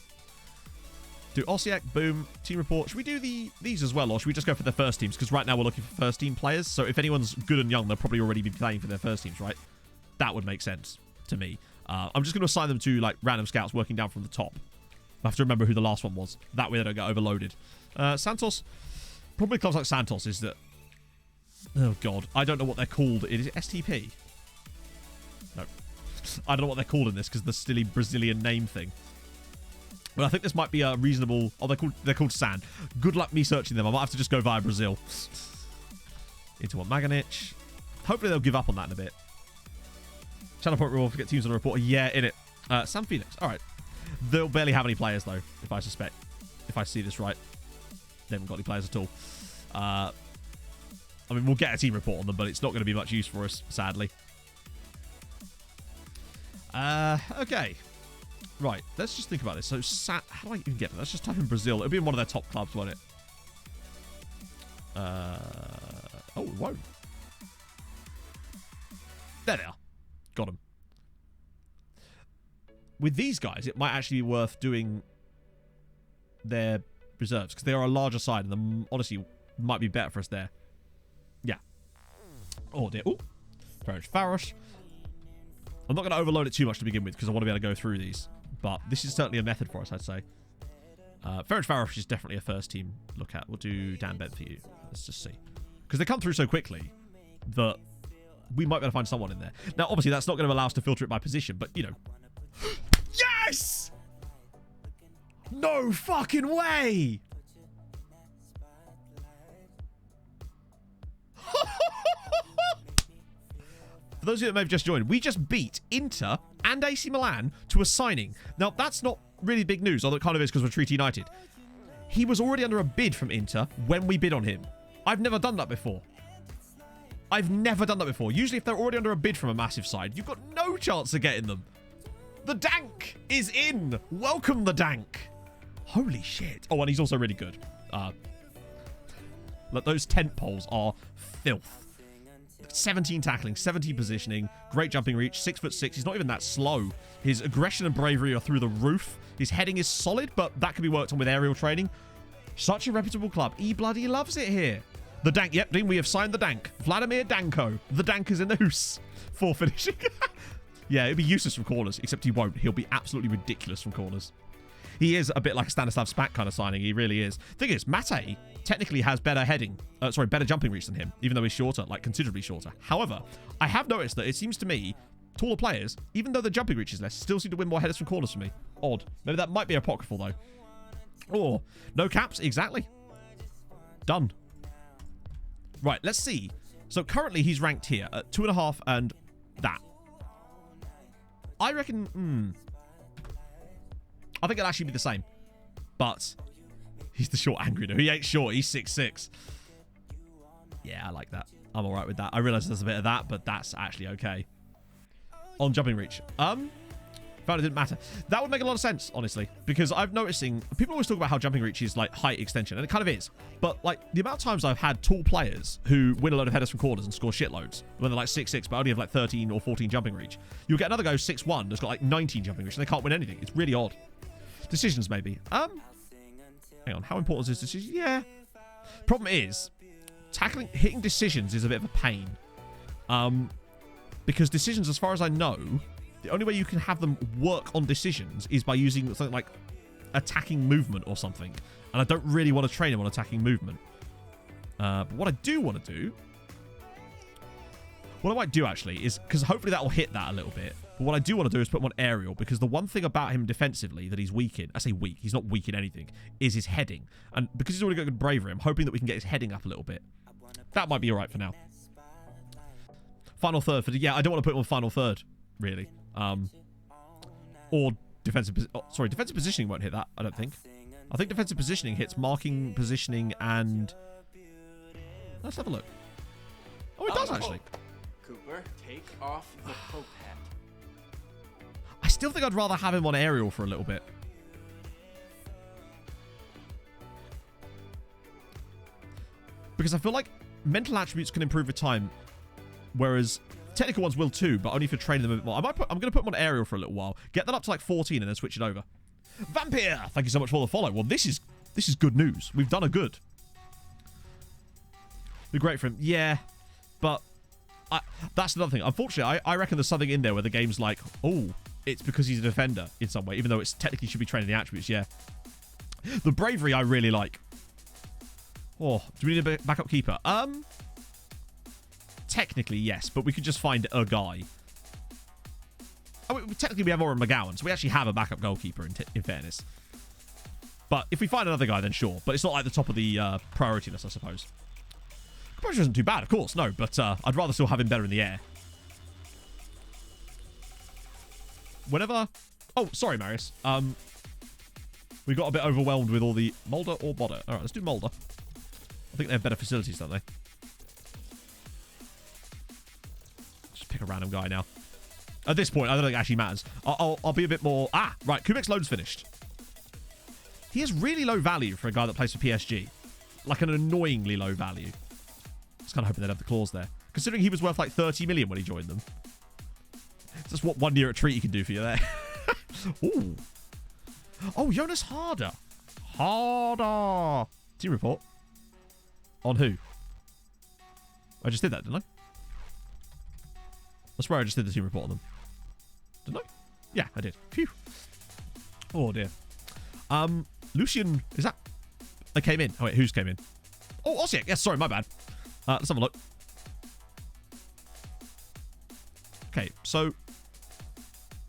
Do Ossiak, boom, team report. Should we do these as well, or should we just go for the first teams? Because right now we're looking for first team players, so if anyone's good and young, they'll probably already be playing for their first teams, right? That would make sense to me. I'm just going to assign them to, like, random scouts working down from the top. I have to remember who the last one was. That way they don't get overloaded. Santos. Probably clubs like Santos is that... Oh, God. I don't know what they're called. Is it STP? No. I don't know what they're called in this because the silly Brazilian name thing. But I think this might be a reasonable... Oh, they're called San. Good luck me searching them. I might have to just go via Brazil. Into one Maganic. Hopefully they'll give up on that in a bit. Channel point rule, get teams on a report. Yeah, in it. Sam Phoenix. All right. They'll barely have any players, though, if I suspect. If I see this right. They haven't got any players at all. I mean, we'll get a team report on them, but it's not going to be much use for us, sadly. Okay. Right, let's just think about this. So, how do I even get them? Let's just type in Brazil. It'll be in one of their top clubs, won't it? Oh, it won't. There they are. Got them. With these guys, it might actually be worth doing their reserves, because they are a larger side, and honestly, might be better for us there. Yeah. Oh, dear. Oh. Farosh. I'm not going to overload it too much to begin with, because I want to be able to go through these. But this is certainly a method for us, I'd say. Farosh is definitely a first team look at. We'll do Dan Bent for you. Let's just see. Because they come through so quickly that we might be able to find someone in there. Now, obviously, that's not going to allow us to filter it by position, but, you know. Yes! No fucking way! For those of you that may have just joined, we just beat Inter and AC Milan to a signing. Now, that's not really big news, although it kind of is because we're Treaty United. He was already under a bid from Inter when we bid on him. I've never done that before. Usually, if they're already under a bid from a massive side, you've got no chance of getting them. The Dank is in. Welcome, the Dank. Holy shit. Oh, and he's also really good. Look, those tent poles are filth. 17 tackling, 17 positioning, great jumping reach, 6'6". He's not even that slow. His aggression and bravery are through the roof. His heading is solid, but that can be worked on with aerial training. Such a reputable club. He bloody loves it here. The Dank. Yep, Dean, we have signed the Dank. Vladimir Danko. The Dank is in the hoose. For finishing. Yeah, it'd be useless from corners, except he won't. He'll be absolutely ridiculous from corners. He is a bit like a Stanislav Spak kind of signing. He really is. Thing is, Mate technically has better better jumping reach than him, even though he's shorter, like considerably shorter. However, I have noticed that it seems to me, taller players, even though the jumping reach is less, still seem to win more headers from corners for me. Odd. Maybe that might be apocryphal, though. Or, no caps, exactly. Done. Right, let's see. So currently he's ranked here at 2.5 and that. I reckon, I think it'll actually be the same. But he's the short angry though. He ain't short. He's 6'6". Yeah, I like that. I'm all right with that. I realize there's a bit of that, but that's actually okay. On jumping reach. Found it didn't matter. That would make a lot of sense, honestly, because I'm noticing people always talk about how jumping reach is like height extension, and it kind of is. But like the amount of times I've had tall players who win a load of headers from corners and score shitloads when they're like 6'6", but only have like 13 or 14 jumping reach. You'll get another guy who's 6'1" that's got like 19 jumping reach, and they can't win anything. It's really odd. Decisions, maybe. Hang on. How important is this decision? Yeah. Problem is, hitting decisions is a bit of a pain. Because decisions, as far as I know, The only way you can have them work on decisions is by using something like attacking movement or something. And I don't really want to train him on attacking movement. But what I do want to do... What I might do, actually, is... Because hopefully that will hit that a little bit. But what I do want to do is put him on aerial. Because the one thing about him defensively that he's weak in... I say weak. He's not weak in anything. Is his heading. And because he's already got good bravery, I'm hoping that we can get his heading up a little bit. That might be alright for now. Final third. Yeah, I don't want to put him on final third, really. Or defensive... sorry, defensive positioning won't hit that, I don't think. I think defensive positioning hits marking, positioning, and... Let's have a look. Oh, it does, actually. Cooper, take off the Pope hat. I still think I'd rather have him on aerial for a little bit. Because I feel like mental attributes can improve with time, whereas technical ones will too, but only for training them a bit more. I'm going to put him on aerial for a little while, get that up to like 14 and then switch it over. Vampire, thank you so much for the follow. Well, this is good news. We've done a good. Be great for him. Yeah, but that's another thing. Unfortunately, I reckon there's something in there where the game's like, oh, it's because he's a defender in some way, even though it's technically should be training the attributes, yeah. The bravery I really like. Oh, do we need a backup keeper? Technically, yes, but we could just find a guy. I mean, technically, we have Oren McGowan, so we actually have a backup goalkeeper, in fairness. But if we find another guy, then sure. But it's not like the top of the priority list, I suppose. Composure isn't too bad, of course, no, but I'd rather still have him better in the air. Whenever... Oh, sorry, Marius. We got a bit overwhelmed with all the... Mulder or Bodder? Alright, let's do Mulder. I think they have better facilities, don't they? Just pick a random guy now. At this point, I don't think it actually matters. I'll be a bit more... Ah, right, Kubik's loan's finished. He has really low value for a guy that plays for PSG. Like an annoyingly low value. Just kind of hoping they'd have the clause there. Considering he was worth like 30 million when he joined them. That's what 1 year at treat he can do for you there. Ooh. Oh, Jonas Harder. Harder. Team report. On who? I just did that, didn't I? I swear I just did the team report on them. Didn't I? Yeah, I did. Phew. Oh, dear. Lucian, is that... They came in. Oh, wait, who's came in? Oh, Osiek. Yes, sorry, my bad. Let's have a look. Okay, so...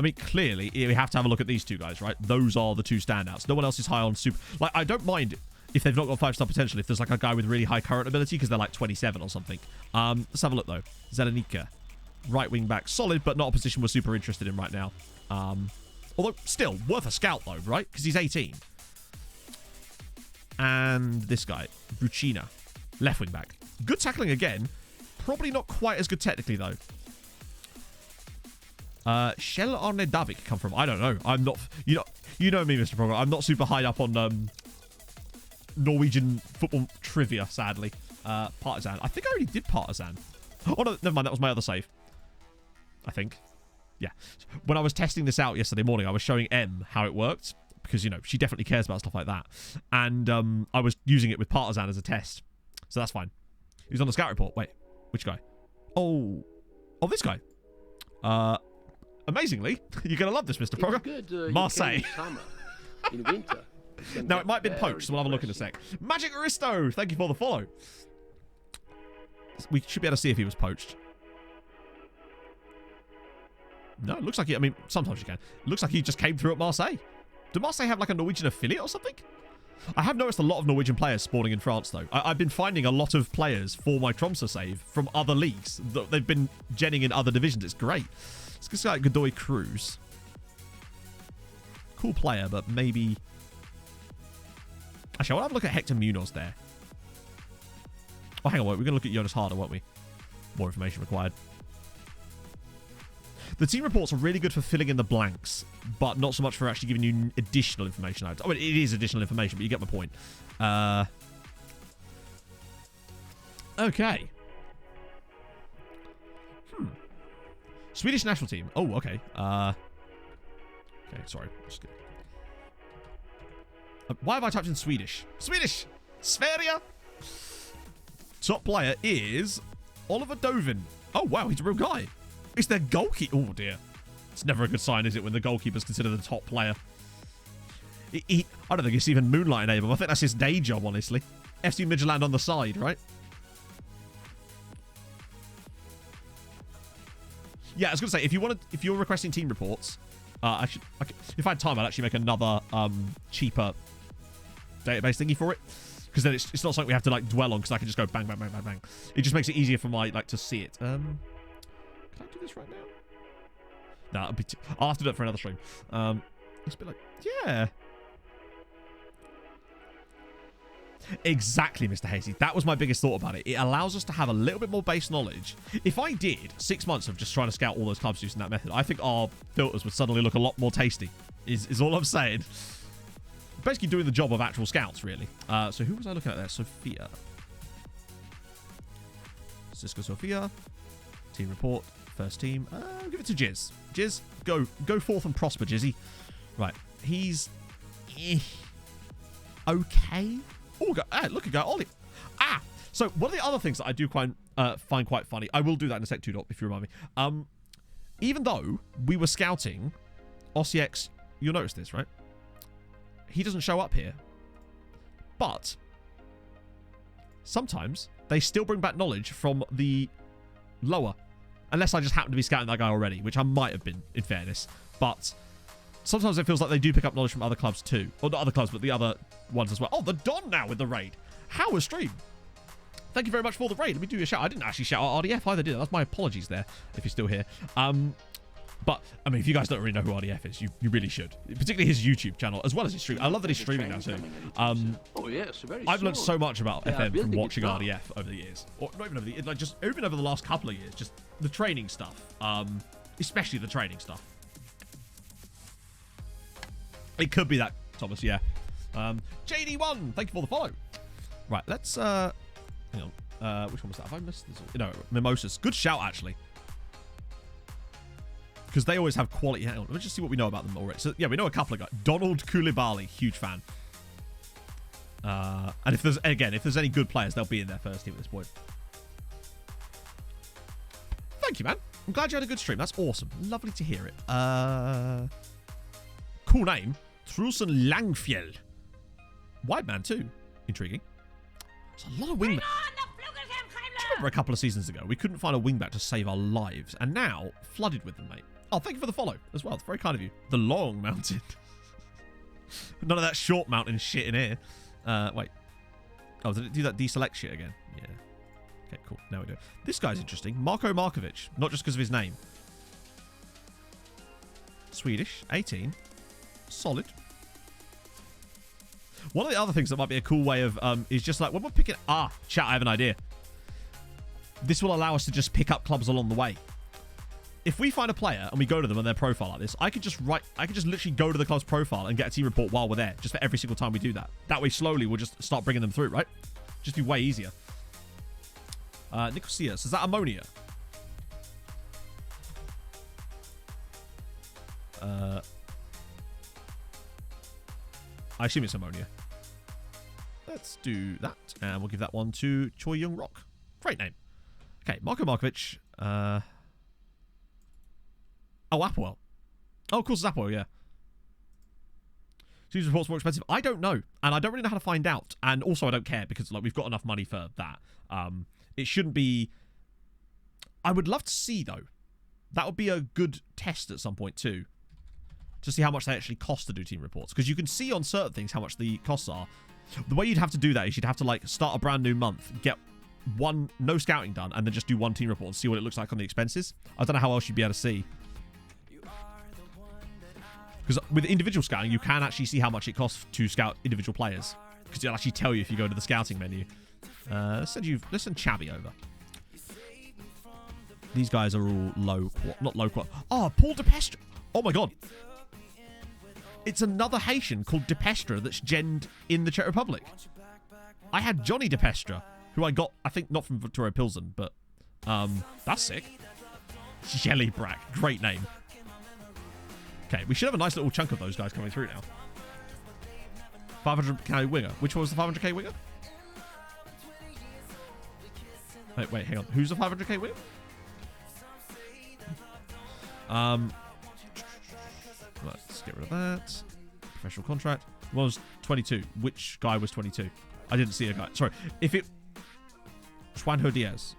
I mean, clearly, we have to have a look at these two guys, right? Those are the two standouts. No one else is high on super... Like, I don't mind if they've not got 5-star potential, if there's like a guy with really high current ability, because they're like 27 or something. Let's have a look, though. Zelenika. Right wing back. Solid, but not a position we're super interested in right now. Although, still, worth a scout, though, right? Because he's 18. And this guy. Bruchina. Left wing back. Good tackling again. Probably not quite as good technically, though. Shell Arne Davik come from? I don't know. I'm not... You know me, Mr. Program. I'm not super high up on Norwegian football trivia, sadly. Partizan. I think I already did Partizan. Oh, no, never mind. That was my other save. I think. Yeah. When I was testing this out yesterday morning, I was showing Em how it worked. Because, you know, she definitely cares about stuff like that. And I was using it with Partizan as a test. So that's fine. He was on the scout report. Wait. Which guy? Oh, this guy. Amazingly, you're going to love this, Mr. Program. Marseille. In winter. Now, it might have been poached, so we'll have a look in a sec. Magic Aristo, thank you for the follow. We should be able to see if he was poached. No, it looks like he... I mean, sometimes you can. It looks like he just came through at Marseille. Do Marseille have like a Norwegian affiliate or something? I have noticed a lot of Norwegian players spawning in France, though. I've been finding a lot of players for my Tromsø save from other leagues. They've been genning in other divisions. It's great. It's like Godoy Cruz. Cool player, but maybe... Actually, I want to have a look at Hector Munoz there. Oh, hang on. We're going to look at Jonas Harder, won't we? More information required. The team reports are really good for filling in the blanks, but not so much for actually giving you additional information. I mean, it is additional information, but you get my point. Okay. Swedish national team. Oh, okay. Okay, sorry. Just kidding. Why have I typed in Swedish? Swedish! Sverige! Top player is Oliver Dovin. Oh, wow, he's a real guy. It's their goalkeeper. Oh, dear. It's never a good sign, is it, when the goalkeeper's considered the top player? I don't think it's even moonlighting able. I think that's his day job, honestly. FC Midtjylland on the side, right? Yeah, I was gonna say, if you're requesting team reports, if I had time, I'd actually make another cheaper database thingy for it, because then it's not something we have to like dwell on, because I can just go bang, bang, bang, bang, bang. It just makes it easier for my to see it. Can I do this right now? No, I'll have to do it for another stream. It's a bit like, yeah. Exactly, Mr. Hazy. That was my biggest thought about it. It allows us to have a little bit more base knowledge. If I did 6 months of just trying to scout all those clubs using that method, I think our filters would suddenly look a lot more tasty, is all I'm saying. Basically doing the job of actual scouts, really. So who was I looking at there? Sophia. Cisco Sophia. Team report. First team. Give it to Jizz. Jizz, go forth and prosper, Jizzy. Right. He's... okay. Oh, look at Ollie. So one of the other things that I do find quite funny, I will do that in a sec, 2 if you remind me. Even though we were scouting OCX, you'll notice this, right? He doesn't show up here. But sometimes they still bring back knowledge from the lower. Unless I just happen to be scouting that guy already, which I might have been, in fairness. But sometimes it feels like they do pick up knowledge from other clubs too. Or not other clubs, but the other ones as well. Oh, the Don now with the raid. How was stream? Thank you very much for the raid. Let me do your shout. I didn't actually shout out RDF either, did I? That's my apologies there, if you're still here. But, I mean, if you guys don't really know who RDF is, you really should. Particularly his YouTube channel, as well as his stream. I love that he's streaming now, too. Oh, yes, very I've learned so much about FM from watching up. RDF over the years. Or not even over the years, like just even over the last couple of years. Just the training stuff. Especially the training stuff. It could be that, Thomas, yeah. JD1, thank you for the follow. Right, let's, hang on. Which one was that? Have I missed this? No, Mimosas. Good shout, actually. Because they always have quality. Hang on, let's just see what we know about them already. So, yeah, we know a couple of guys. Donald Koulibaly, huge fan. And if there's any good players, they'll be in their first team at this point. Thank you, man. I'm glad you had a good stream. That's awesome. Lovely to hear it. Cool name. Trusen Langfjell. Wide man, too. Intriguing. There's a lot of wingback. Do you remember a couple of seasons ago, we couldn't find a wingback to save our lives, and now flooded with them, mate. Oh, thank you for the follow as well. It's very kind of you. The long mountain. None of that short mountain shit in here. Wait. Oh, did it do that deselect shit again? Yeah. Okay, cool. Now we do. This guy's interesting. Marko Markovic. Not just because of his name. Swedish. 18. Solid. One of the other things that might be a cool way of is just like when we're picking chat, I have an idea. This will allow us to just pick up clubs along the way. If we find a player and we go to them on their profile like this, I could just literally go to the club's profile and get a team report while we're there, just for every single time we do that. That way, slowly we'll just start bringing them through, right? Just be way easier. Nicosia, so is that ammonia? I assume it's ammonia. Let's do that. And we'll give that one to Choi Young Rock. Great name. Okay, Marko Markovic. Oh, Applewell. Oh, of course it's Applewell, yeah. These reports more expensive? I don't know. And I don't really know how to find out. And also I don't care because like we've got enough money for that. It shouldn't be... I would love to see, though. That would be a good test at some point, too. To see how much they actually cost to do team reports. Because you can see on certain things how much the costs are. The way you'd have to do that is you'd have to like start a brand new month, get no scouting done, and then just do one team report and see what it looks like on the expenses. I don't know how else you'd be able to see. Because with individual scouting, you can actually see how much it costs to scout individual players. Because it'll actually tell you if you go to the scouting menu. Let's send Chabby over. These guys are all not low qual. Oh, Paul DePestre. Oh my god. It's another Haitian called DePestre that's genned in the Czech Republic. I had Johnny DePestre, who I got, I think, not from Victoria Pilsen, but that's sick. Jelly Brack. Great name. Okay, we should have a nice little chunk of those guys coming through now. 500k winger. Which one was the 500k winger? Wait, hang on. Who's the 500k winger? get rid of that. Professional contract. Was 22. Which guy was 22? I didn't see a guy. Sorry. If it... Juanjo Diaz.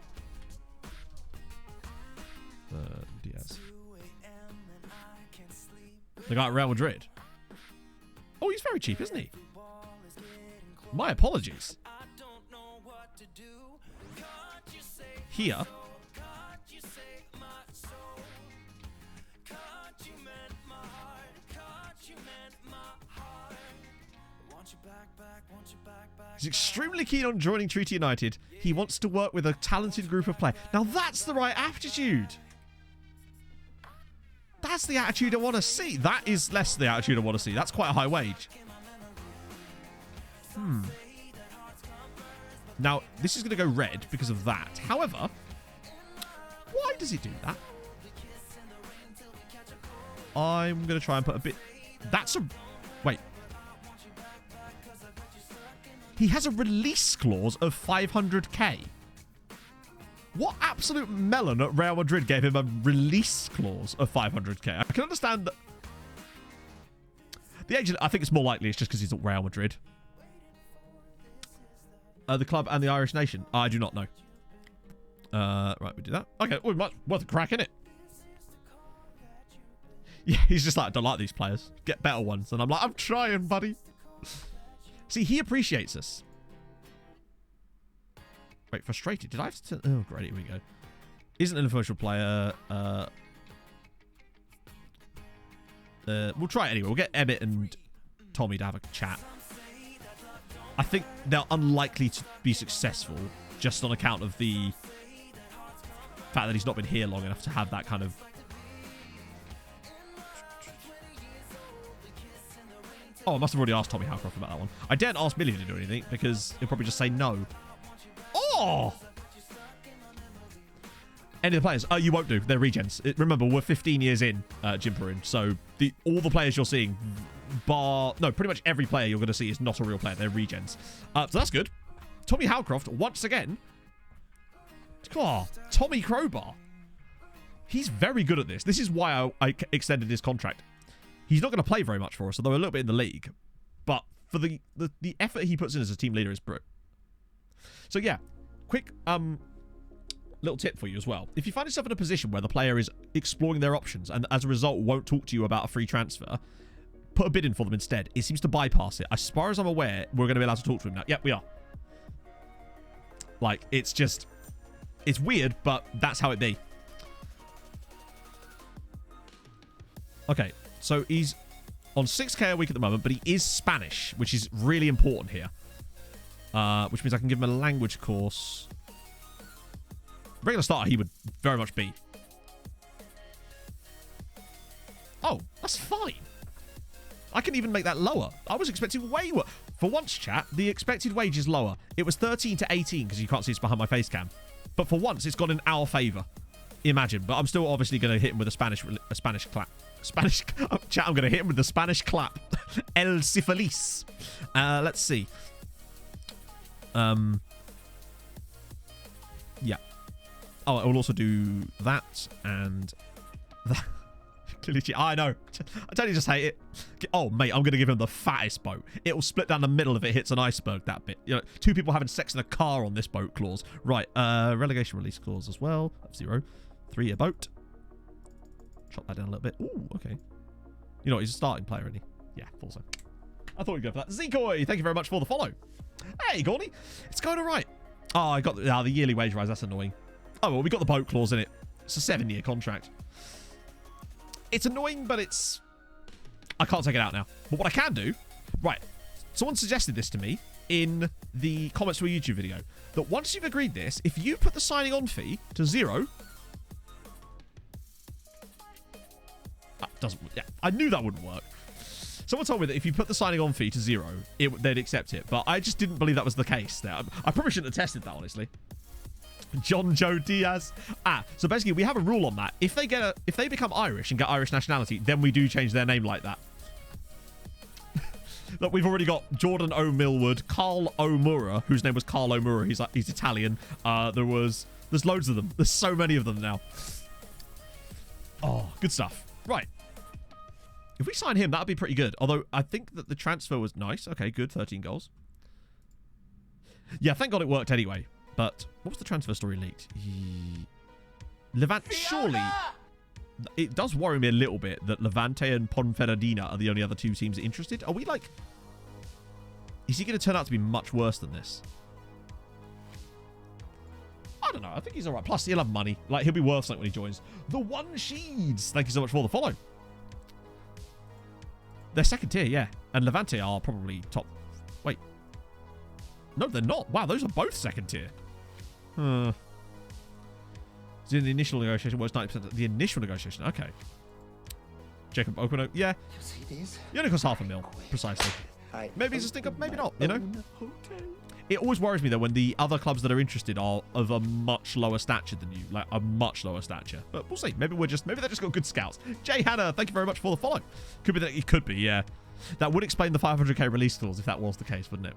Diaz. The guy at Real Madrid. Oh, he's very cheap, isn't he? My apologies. Here. He's extremely keen on joining Treaty United. He wants to work with a talented group of players. Now that's the right attitude. That's the attitude I want to see. That is less the attitude I want to see. That's quite a high wage. Now, this is going to go red because of that. However, why does he do that? I'm going to try and put a bit... That's a... Wait. He has a release clause of 500k. What absolute melon at Real Madrid gave him a release clause of 500k? I can understand that... The agent, I think it's more likely it's just because he's at Real Madrid. The club and the Irish nation. I do not know. Right, we do that. Okay, well, much worth a crack, innit? Yeah, he's just like, I don't like these players. Get better ones. And I'm like, I'm trying, buddy. See, he appreciates us. Wait, frustrated. Did I have to... Oh, great. Here we go. Isn't an influential player. We'll try it anyway. We'll get Emmett and Tommy to have a chat. I think they're unlikely to be successful just on account of the fact that he's not been here long enough to have that kind of... Oh, I must have already asked Tommy Howcroft about that one. I daren't ask Millie to do anything because he'll probably just say no. Oh! Any of the players? You won't do. They're regens. Remember, we're 15 years in, Jimperin, so all the players you're seeing, pretty much every player you're going to see is not a real player. They're regens. So that's good. Tommy Howcroft, once again. Oh, Tommy Crowbar. He's very good at this. This is why I extended his contract. He's not going to play very much for us, although a little bit in the league. But for the effort he puts in as a team leader is brilliant. So yeah, quick little tip for you as well. If you find yourself in a position where the player is exploring their options and as a result won't talk to you about a free transfer, put a bid in for them instead. It seems to bypass it. As far as I'm aware, we're going to be allowed to talk to him now. Yep, we are. Like, it's just... It's weird, but that's how it be. Okay, so he's on 6k a week at the moment, but he is Spanish, which is really important here. Which means I can give him a language course. Regular starter, he would very much be. Oh, that's fine. I can even make that lower. I was expecting way more. For once, chat, the expected wage is lower. It was 13 to 18 because you can't see it's behind my face cam. But for once, it's gone in our favour. Imagine. But I'm still obviously going to hit him with a Spanish clap. Chat, I'm going to hit him with the Spanish clap. El Syphilis. Let's see. Yeah. Oh, I will also do that and that. I know. I totally just hate it. Oh, mate, I'm going to give him the fattest boat. It will split down the middle if it hits an iceberg, that bit. You know, 2 people having sex in a car on this boat clause. Right, relegation release clause as well. 0. 3-year boat. Chop that down a little bit. Ooh, okay. You know, he's a starting player, isn't he? Yeah, thought so. I thought you'd go for that. Zekoi, thank you very much for the follow. Hey, Gordy. It's going all right. Oh, I got the yearly wage rise. That's annoying. Oh, well, we got the boat clause in it. It's a 7-year contract. It's annoying, but it's... I can't take it out now. But what I can do... Right. Someone suggested this to me in the comments to a YouTube video. That once you've agreed this, if you put the signing on fee to 0... doesn't... Yeah, I knew that wouldn't work. Someone told me that if you put the signing on fee to 0, they'd accept it. But I just didn't believe that was the case there. I probably shouldn't have tested that, honestly. John Joe Diaz. So basically we have a rule on that. If they become Irish and get Irish nationality, then we do change their name like that. Look, we've already got Jordan O. Millwood, Carl O'Mura, whose name was Carl O'Mura. He's Italian. There's loads of them. There's so many of them now. Oh, good stuff. Right. If we sign him, that would be pretty good. Although, I think that the transfer was nice. Okay, good. 13 goals. Yeah, thank God it worked anyway. But what was the transfer story leaked? Levante, surely... It does worry me a little bit that Levante and Ponferradina are the only other two teams interested. Are we like... Is he going to turn out to be much worse than this? I don't know. I think he's all right. Plus, he'll have money. Like, he'll be worth something when he joins. The One Sheeds. Thank you so much for the follow. They're second tier, yeah. And Levante are probably top... Wait. No, they're not. Wow, those are both second tier. So in the initial negotiation, well, it's 90% of the initial negotiation. Okay. Jacob Okuno, yeah. You see these? He only costs $500,000, precisely. Maybe he's a stinker, maybe not, you know? It always worries me, though, when the other clubs that are interested are of a much lower stature than you. Like, a much lower stature. But we'll see. Maybe they've just got good scouts. Jay Hanna, thank you very much for the follow. Could be that it could be, yeah. That would explain the 500k release clause if that was the case, wouldn't it?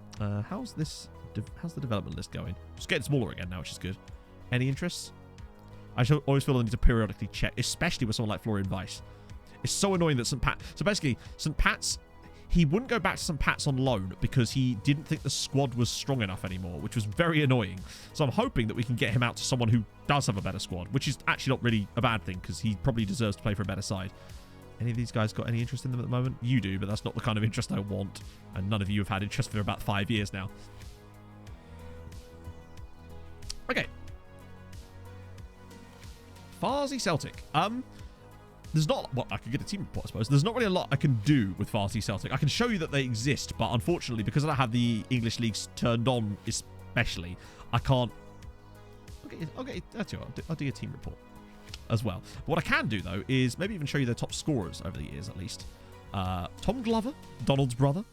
How's the development list going? It's getting smaller again now, which is good. Any interests? I should always feel I need to periodically check, especially with someone like Florian Weiss. It's so annoying that St. Pat... So basically, St. Pat's... He wouldn't go back to St. Pat's on loan because he didn't think the squad was strong enough anymore, which was very annoying. So I'm hoping that we can get him out to someone who does have a better squad, which is actually not really a bad thing because he probably deserves to play for a better side. Any of these guys got any interest in them at the moment? You do, but that's not the kind of interest I want. And none of you have had interest for about 5 years now. Okay. Farsi Celtic. There's not... Well, I could get a team report, I suppose. There's not really a lot I can do with Farsi Celtic. I can show you that they exist, but unfortunately, because I don't have the English leagues turned on, especially, I can't... Okay, that's all right. I'll do a team report as well. But what I can do, though, is maybe even show you their top scorers over the years, at least. Tom Glover, Donald's brother.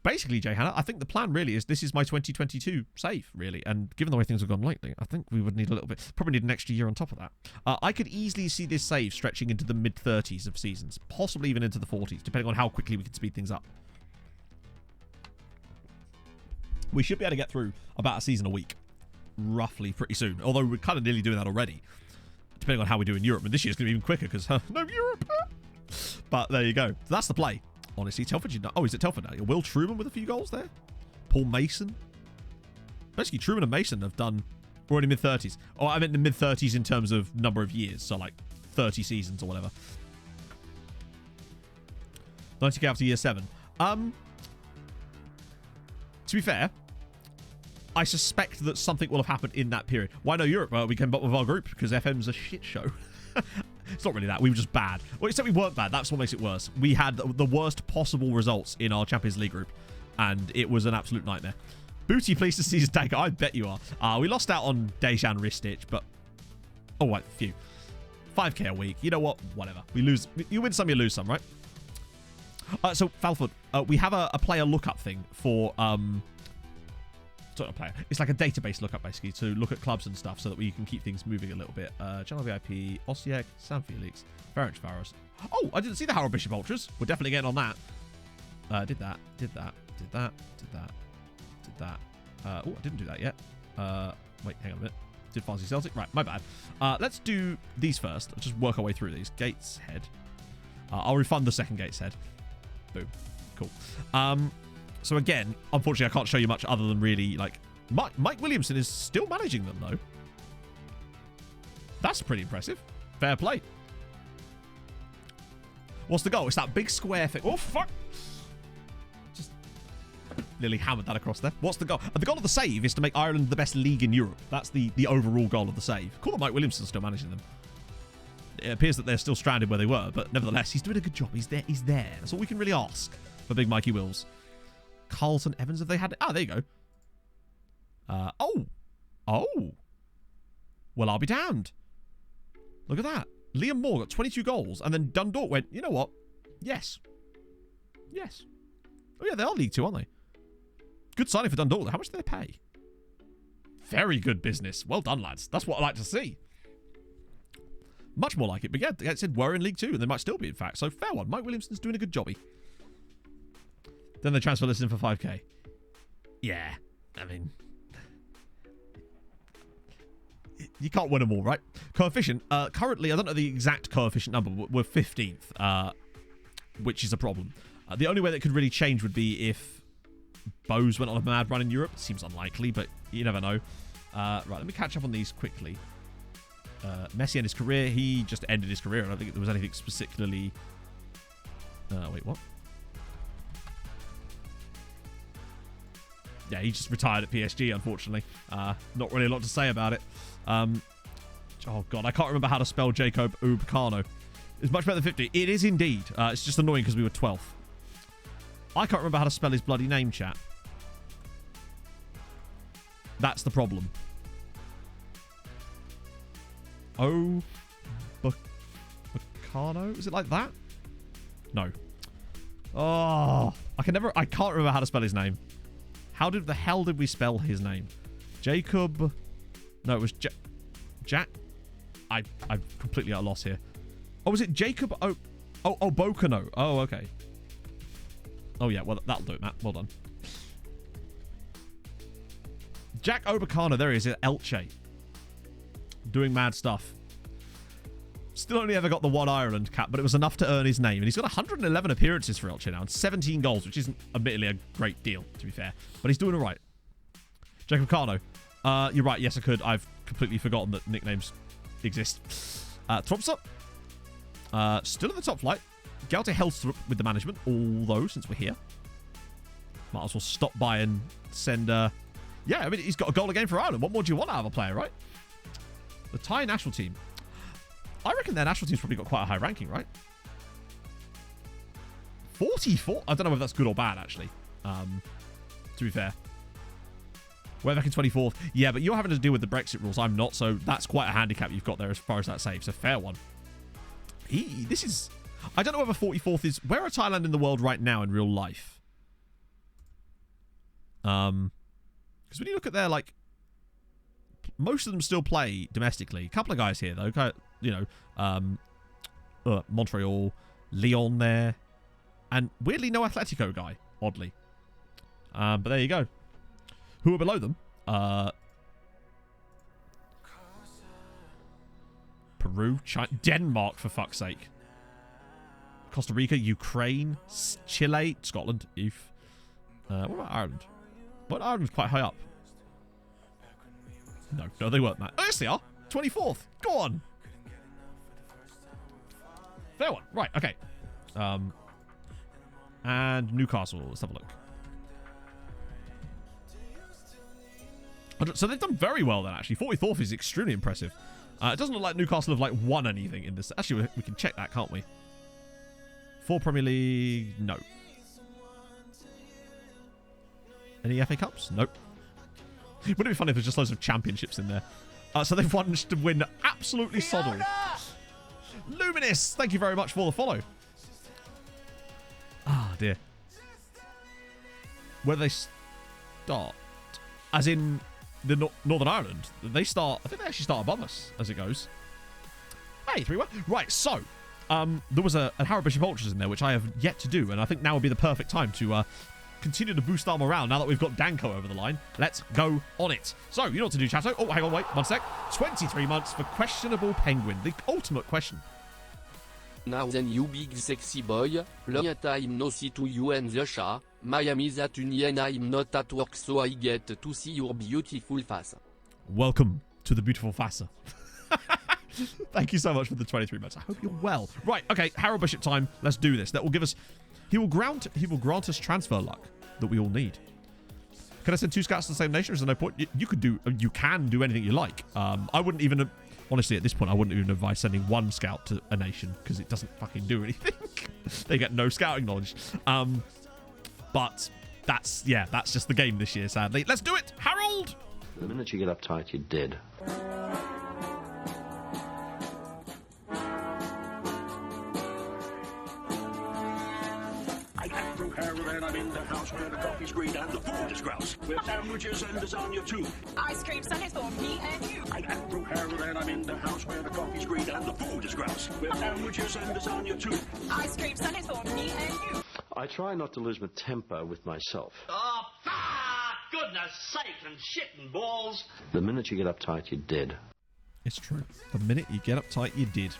Basically, Jay Hanna, I think the plan really is this is my 2022 save, really. And given the way things have gone lately, I think we would need a little bit, probably need an extra year on top of that. I could easily see this save stretching into the mid-30s of seasons, possibly even into the 40s, depending on how quickly we can speed things up. We should be able to get through about a season a week, roughly, pretty soon. Although we're kind of nearly doing that already, depending on how we do in Europe. And this year's going to be even quicker because no Europe. But there you go. So that's the play. Honestly, Telford, he's at Telford now. Will Truman with a few goals there. Paul Mason. Basically, Truman and Mason have done already mid-30s. Oh, I meant the mid-30s in terms of number of years. So, like, 30 seasons or whatever. 90k after year 7. To be fair, I suspect that something will have happened in that period. Why no Europe? Well, we came up with our group because FM's a shit show. It's not really that. We were just bad. Well, except we weren't bad. That's what makes it worse. We had the worst possible results in our Champions League group, and it was an absolute nightmare. Booty, pleased to see his tanker. I bet you are. We lost out on Dejan Ristic, but... Oh, wait, phew. 5k a week. You know what? Whatever. We lose. You win some, you lose some, right? So, Falford, we have a player lookup thing for... Sort of player. It's like a database lookup, basically, to look at clubs and stuff so that we can keep things moving a little bit. Channel VIP, Osiek, Sam Felix, Ferenc Varos. Oh, I didn't see the Harold Bishop Ultras. We're definitely getting on that. Did that. Oh, I didn't do that yet. Wait, hang on a minute. Did Farsi Celtic? Right, my bad. Let's do these first. Let's just work our way through these. Gateshead. I'll refund the second Gateshead. Boom. Cool. So again, unfortunately, I can't show you much other than really, like... Mike Williamson is still managing them, though. That's pretty impressive. Fair play. What's the goal? It's that big square thing. Oh, fuck! Just nearly hammered that across there. What's the goal? The goal of the save is to make Ireland the best league in Europe. That's the overall goal of the save. Cool that Mike Williamson's still managing them. It appears that they're still stranded where they were, but nevertheless, he's doing a good job. He's there. He's there. That's all we can really ask for Big Mikey Wills. Carlton Evans, have they had... Ah, there you go. Oh. Well, I'll be damned. Look at that. Liam Moore got 22 goals, and then Dundalk went, you know what? Yes. Oh, yeah, they are League 2, aren't they? Good signing for Dundalk. How much do they pay? Very good business. Well done, lads. That's what I like to see. Much more like it. But yeah, it said we're in League 2, and they might still be, in fact. So, fair one. Mike Williamson's doing a good jobby. Then they transfer this in for 5k. Yeah, I mean... You can't win them all, right? Coefficient. Currently, I don't know the exact coefficient number, but we're 15th, which is a problem. The only way that could really change would be if Bose went on a mad run in Europe. It seems unlikely, but you never know. Right, let me catch up on these quickly. Messi ended his career. He just ended his career. I don't think there was anything particularly... wait, what? Yeah, he just retired at PSG, unfortunately. Not really a lot to say about it. Oh, God, I can't remember how to spell Jacob Upamecano. It's much better than 50. It is indeed. It's just annoying because we were 12th. I can't remember how to spell his bloody name, chat. That's the problem. Upamecano? Is it like that? No. Oh, I can't remember how to spell his name. How did the hell did we spell his name? Jacob. No, it was Jack. I'm completely at a loss here. Oh, was it Jacob? Bocano. Oh, okay. Oh yeah, well that'll do it, Matt. Well done. Jack Obacana, there he is at Elche. Doing mad stuff. Still only ever got the one Ireland cap, but it was enough to earn his name. And he's got 111 appearances for Elche now and 17 goals, which isn't admittedly a great deal, to be fair. But he's doing all right. Jacob Cano. You're right. Yes, I could. I've completely forgotten that nicknames exist. Tropsa. Still in the top flight. Gaute Helstrup with the management, although, since we're here, might as well stop by and send... yeah, I mean, he's got a goal a game for Ireland. What more do you want out of a player, right? The Thai national team. I reckon their national team's probably got quite a high ranking, right? 44? I don't know if that's good or bad, actually. To be fair. We're back in 24th. Yeah, but you're having to deal with the Brexit rules. I'm not, so that's quite a handicap you've got there as far as that saves. A fair one. This is... I don't know whether 44th is... Where are Thailand in the world right now in real life? Because when you look at their, like... Most of them still play domestically. A couple of guys here, though. You know, Montreal, Lyon there. And weirdly, no Atletico guy, oddly. But there you go. Who are below them? Peru, China, Denmark, for fuck's sake. Costa Rica, Ukraine, Chile, Scotland, Oof. What about Ireland? Well, Ireland's quite high up. No, they weren't, Matt. Oh, yes, they are. 24th. Go on. Fair one. Right, okay. And Newcastle. Let's have a look. So they've done very well then, actually. 44th is extremely impressive. It doesn't look like Newcastle have, like, won anything in this. Actually, we can check that, can't we? 4 Premier League, no. Any FA Cups? Nope. Wouldn't it be funny if there's just loads of championships in there? So they've managed to win absolutely soddle. Luminous, thank you very much for the follow. Ah, dear. Where do they start? As in the Northern Ireland. They start, I think they actually start above us as it goes. Hey, 3-1. Right, so... there was a Harrow Bishop Ultras in there, which I have yet to do, and I think now would be the perfect time to continue to boost our morale now that we've got Danko over the line. Let's go on it. So, you know what to do, Chatto. Oh, hang on, wait, 1 sec. 23 months for questionable penguin. The ultimate question. Now then, you big sexy boy, long time no see to you and the sha. Miami that union I'm not at work, so I get to see your beautiful face. Welcome to the beautiful face. Thank you so much for the 23 months. I hope you're well. Right, okay, Harrow Bishop time. Let's do this. That will give us... He will grant us transfer luck that we all need. Can I send 2 scouts to the same nation? Is there no point? You can do anything you like. I wouldn't even... Honestly, at this point, I wouldn't even advise sending 1 scout to a nation because it doesn't fucking do anything. They get no scouting knowledge. But that's just the game this year, sadly. Let's do it, Harold! The minute you get uptight, you're dead. And I'm in the house where the coffee's green and the food is grouse. With sandwiches and lasagna too. Ice cream sundaes for me and you. I'm Andrew Harold and I'm in the house where the coffee's green and the food is grouse. With sandwiches and lasagna too. Ice cream sundaes for me and you. I try not to lose my temper with myself. Oh, goodness sake and shit and balls. The minute you get uptight, you're dead. It's true. The minute you get uptight, you did.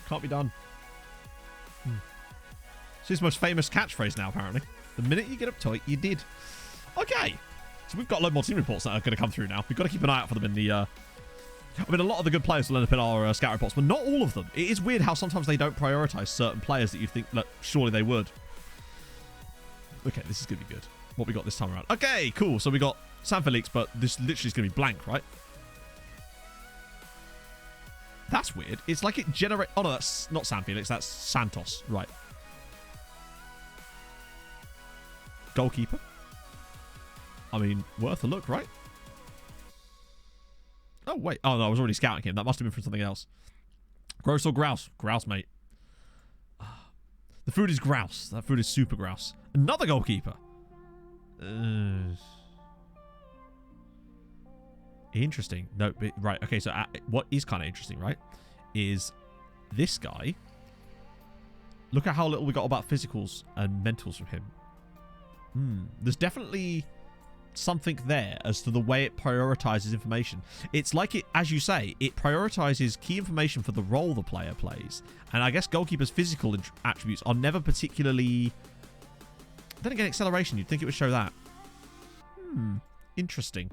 Can't be done. It's his most famous catchphrase now, apparently. The minute you get uptight, you did. Okay. So we've got a lot more team reports that are going to come through now. We've got to keep an eye out for them in the... I mean, a lot of the good players will end up in our scout reports, but not all of them. It is weird how sometimes they don't prioritize certain players that you think that surely they would. Okay, this is going to be good. What we got this time around. Okay, cool. So we got San Felix, but this literally is going to be blank, right? That's weird. It's like it generates... Oh, no, that's not San Felix. That's Santos. Right. Goalkeeper. I mean, worth a look, right? Oh, wait. Oh, no, I was already scouting him. That must have been from something else. Grouse or grouse? Grouse, mate. The food is grouse. That food is super grouse. Another goalkeeper. Interesting. No, right. Okay, so what is kind of interesting, right, is this guy. Look at how little we got about physicals and mentals from him. There's definitely something there as to the way it prioritizes information. It's like it, as you say, it prioritizes key information for the role the player plays. And I guess goalkeepers' physical attributes are never particularly... Then again, acceleration, you'd think it would show that. Interesting.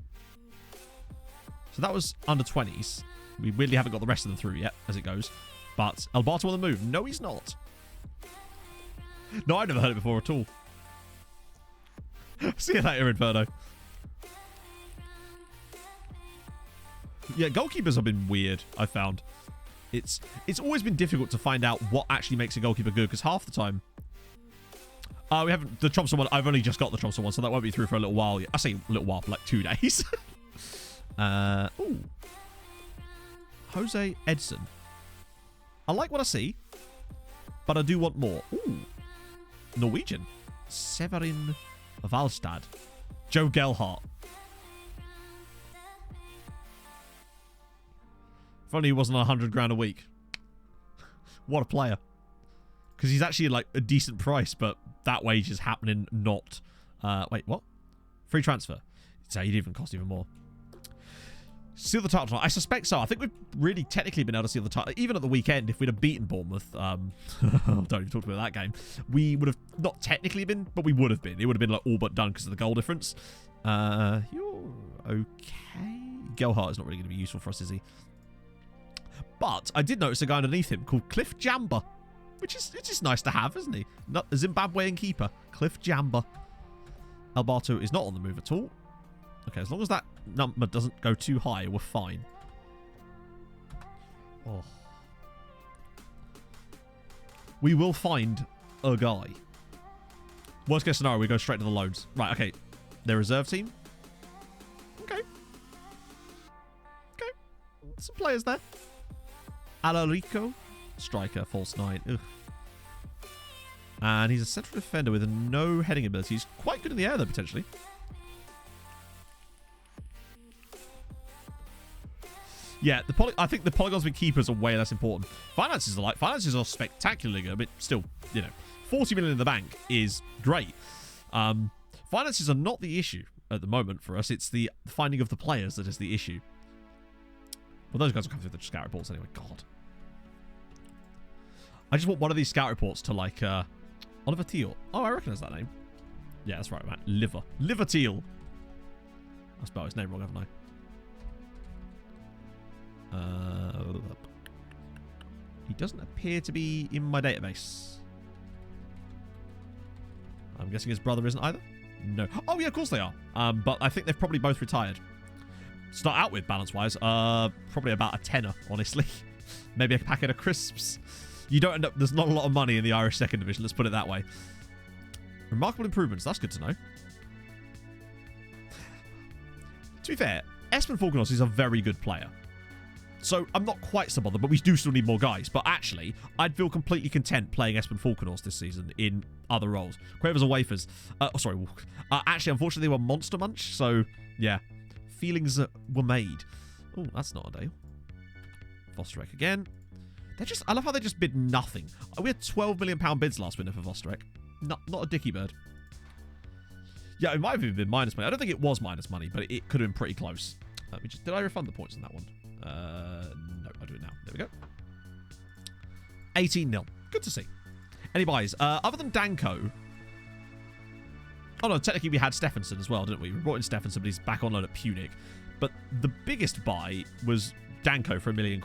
So that was under 20s. We weirdly haven't got the rest of them through yet, as it goes. But Alberto on the move. No, he's not. No, I've never heard it before at all. See you later, Inferno. Yeah, goalkeepers have been weird, I've found. It's always been difficult to find out what actually makes a goalkeeper good, because half the time... we haven't... The Thompson one, I've only just got the Thompson one, so that won't be through for a little while yet. I say a little while, for like 2 days. Ooh. Jose Edson. I like what I see, but I do want more. Ooh. Norwegian. Severin Valstad. Joe Gelhardt. If only he wasn't 100 grand a week. What a player. Because he's actually like a decent price, but that wage is happening not... wait, what? Free transfer. So he'd even cost even more. Seal the title. I suspect so. I think we've really technically been able to seal the title. Even at the weekend, if we'd have beaten Bournemouth, don't even talk about that game, we would have not technically been, but we would have been. It would have been like all but done because of the goal difference. You're okay. Gelhardt is not really going to be useful for us, is he? But I did notice a guy underneath him called Cliff Jamba, which is it's just nice to have, isn't he? Not a Zimbabwean keeper, Cliff Jamba. Alberto is not on the move at all. Okay, as long as that number doesn't go too high, we're fine. Oh. We will find a guy. Worst case scenario, we go straight to the loans. Right, okay. Their reserve team. Okay. Okay. Some players there. Alarico. Striker, false 9. Ugh. And he's a central defender with no heading ability. He's quite good in the air, though, potentially. Yeah, I think the polygons with keepers are way less important. Finances are spectacularly good, but still, you know, 40 million in the bank is great. Finances are not the issue at the moment for us. It's the finding of the players that is the issue. Well, those guys will come through the scout reports anyway. God. I just want one of these scout reports to, like, Oliver Teal. Oh, I recognise that name. Yeah, that's right, man. Liver Teal. I spelled his name wrong, haven't I? He doesn't appear to be in my database. I'm guessing his brother isn't either? No. Oh, yeah, of course they are. But I think they've probably both retired. Start out with, balance-wise, probably about a tenner, honestly. Maybe a packet of crisps. You don't end up... There's not a lot of money in the Irish second division, let's put it that way. Remarkable improvements. That's good to know. To be fair, Espen Falconos is a very good player. So I'm not quite so bothered, but we do still need more guys. But actually, I'd feel completely content playing Espen Falconos this season in other roles. Quavers or Wafers. Actually, unfortunately, they were Monster Munch. So, yeah. Feelings were made. Oh, that's not a deal. Vosterek again. I love how they just bid nothing. We had £12 million bids last winter for Vosterek. Not a dicky bird. Yeah, it might have even been minus money. I don't think it was minus money, but it could have been pretty close. Did I refund the points on that one? No, I'll do it now. There we go. 18-0. Good to see. Any buys? Other than Danko... Oh, no, technically we had Stephenson as well, didn't we? We brought in Stephenson, but he's back on loan at Punic. But the biggest buy was Danko for £1 million.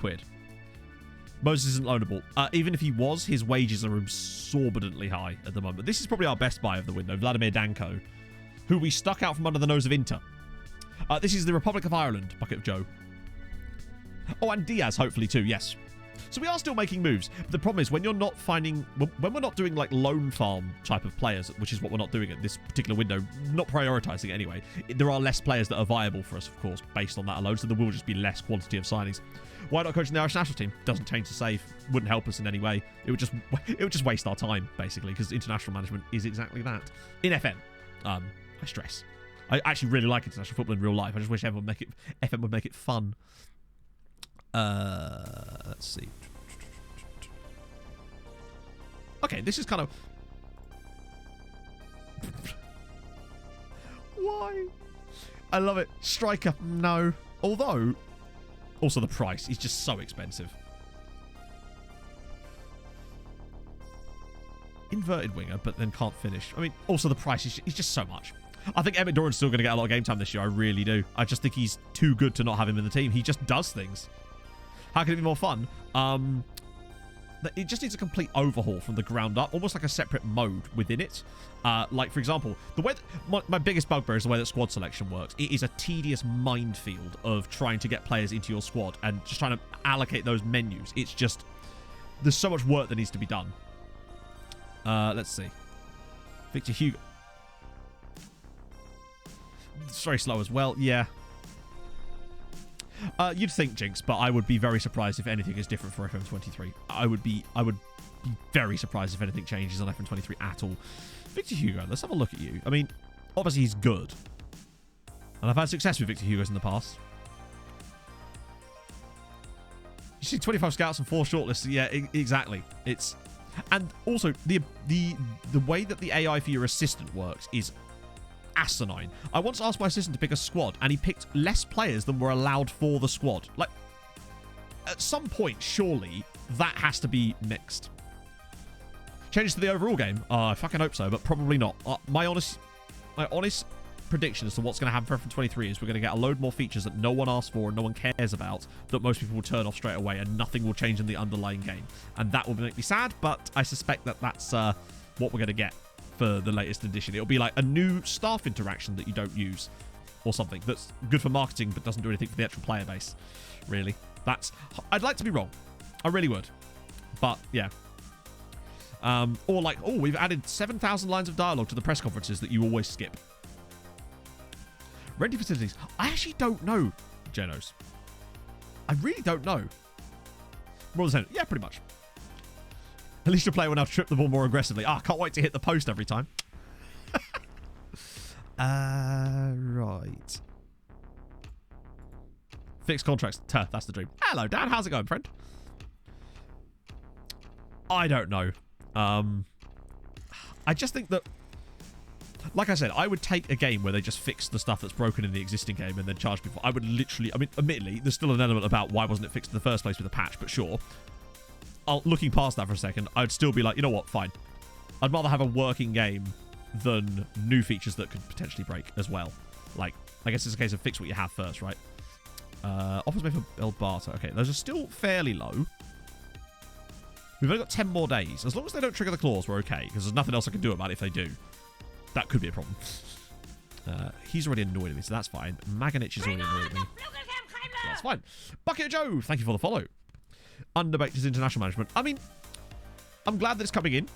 Moses isn't loanable. Even if he was, his wages are exorbitantly high at the moment. This is probably our best buy of the window, Vladimir Danko, who we stuck out from under the nose of Inter. This is the Republic of Ireland, Bucket of Joe. Oh, and Diaz, hopefully, too, yes. So we are still making moves. But the problem is, when you're not finding... When we're not doing, like, loan farm type of players, which is what we're not doing at this particular window, not prioritising it anyway, there are less players that are viable for us, of course, based on that alone, so there will just be less quantity of signings. Why not coaching the Irish national team? Doesn't change the save. Wouldn't help us in any way. It would just waste our time, basically, because international management is exactly that. In FM, I stress. I actually really like international football in real life. I just wish FM would make it fun. Let's see. Okay, this is kind of... Why? I love it. Striker, no. Although, also the price is just so expensive. Inverted winger, but then can't finish. I mean, also the price is just so much. I think Emmett Doran's still going to get a lot of game time this year. I really do. I just think he's too good to not have him in the team. He just does things. How can it be more fun? It just needs a complete overhaul from the ground up, almost like a separate mode within it. Like, for example, the way my biggest bugbear is the way that squad selection works. It is a tedious minefield of trying to get players into your squad and just trying to allocate those menus. It's just... There's so much work that needs to be done. Let's see. Victor Hugo. It's very slow as well. Yeah. You'd think, Jinx, but I would be very surprised if anything is different for FM23. I would be very surprised if anything changes on FM23 at all. Victor Hugo, let's have a look at you. I mean, obviously he's good. And I've had success with Victor Hugos in the past. You see 25 scouts and 4 shortlists. Yeah, exactly. It's... And also, the way that the AI for your assistant works is asinine. I once asked my assistant to pick a squad, and he picked less players than were allowed for the squad. Like, at some point, surely, that has to be mixed. Changes to the overall game? I fucking hope so, but probably not. My honest prediction as to what's going to happen for FM23 is we're going to get a load more features that no one asked for and no one cares about, that most people will turn off straight away, and nothing will change in the underlying game. And that will make me sad, but I suspect that that's what we're going to get for the latest edition. It'll be like a new staff interaction that you don't use, or something that's good for marketing but doesn't do anything for the actual player base. Really, I'd like to be wrong. I really would, but yeah. Or like, oh, we've added 7,000 lines of dialogue to the press conferences that you always skip. Renting facilities. I actually don't know, Genos. I really don't know. More than yeah, pretty much. At least your player will now trip the ball more aggressively. I can't wait to hit the post every time. Right. Fixed contracts. That's the dream. Hello, Dan. How's it going, friend? I don't know. I just think that, like I said, I would take a game where they just fix the stuff that's broken in the existing game and then charge people. I would literally... I mean, admittedly, there's still an element about why wasn't it fixed in the first place with a patch, but sure. Looking past that for a second, I'd still be like, you know what, fine. I'd rather have a working game than new features that could potentially break as well. Like, I guess it's a case of fix what you have first, right? Offers made for El Barter. Okay, those are still fairly low. We've only got 10 more days. As long as they don't trigger the clause, we're okay, because there's nothing else I can do about it if they do. That could be a problem. He's already annoyed me, so that's fine. Maganich is already annoyed me. So that's fine. Bucket Joe, thank you for the follow. Underbaked is international management. I mean, I'm glad that it's coming in,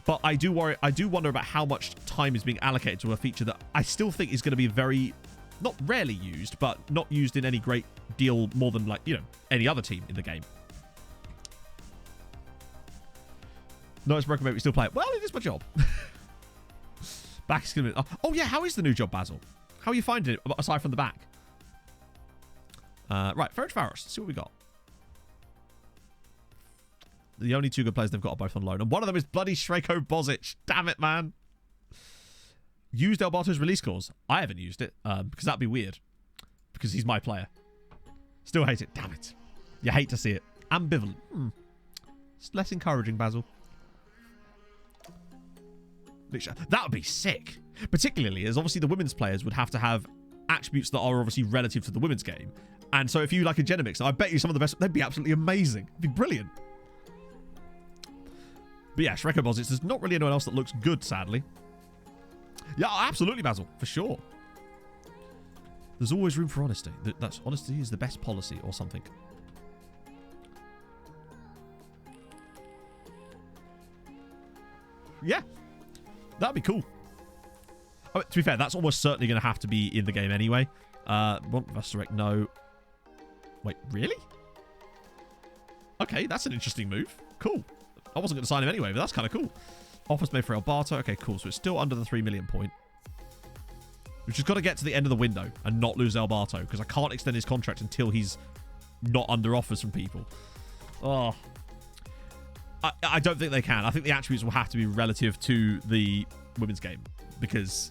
but I do wonder about how much time is being allocated to a feature that I still think is going to be very, not rarely used, but not used in any great deal more than, like, you know, any other team in the game. No, it's broken, but we still play it. Well, it is my job. Back is going to be... Oh, yeah, how is the new job, Basil? How are you finding it, aside from the back? Right, Ferret Faros. Let's see what we got. The only 2 good players they've got are both on loan. And one of them is bloody Shreko Bozic. Damn it, man. Used El Barto's release clause. I haven't used it, because that'd be weird. Because he's my player. Still hate it. Damn it. You hate to see it. Ambivalent. It's less encouraging, Basil. That would be sick. Particularly as obviously the women's players would have to have attributes that are obviously relative to the women's game. And so if you like a gender mix, I bet you some of the best, they'd be absolutely amazing. It'd be brilliant. But yeah, Shreko Bozits, there's not really anyone else that looks good, sadly. Yeah, absolutely, Basil, for sure. There's always room for honesty. That's honesty is the best policy or something. Yeah, that'd be cool. Oh, to be fair, that's almost certainly going to have to be in the game anyway. Want Resurrect? No. Wait, really? Okay, that's an interesting move. Cool. I wasn't going to sign him anyway, but that's kind of cool. Offers made for El Barto. Okay, cool. So it's still under the 3 million point. We've just got to get to the end of the window and not lose El Barto, because I can't extend his contract until he's not under offers from people. Oh. I don't think they can. I think the attributes will have to be relative to the women's game, because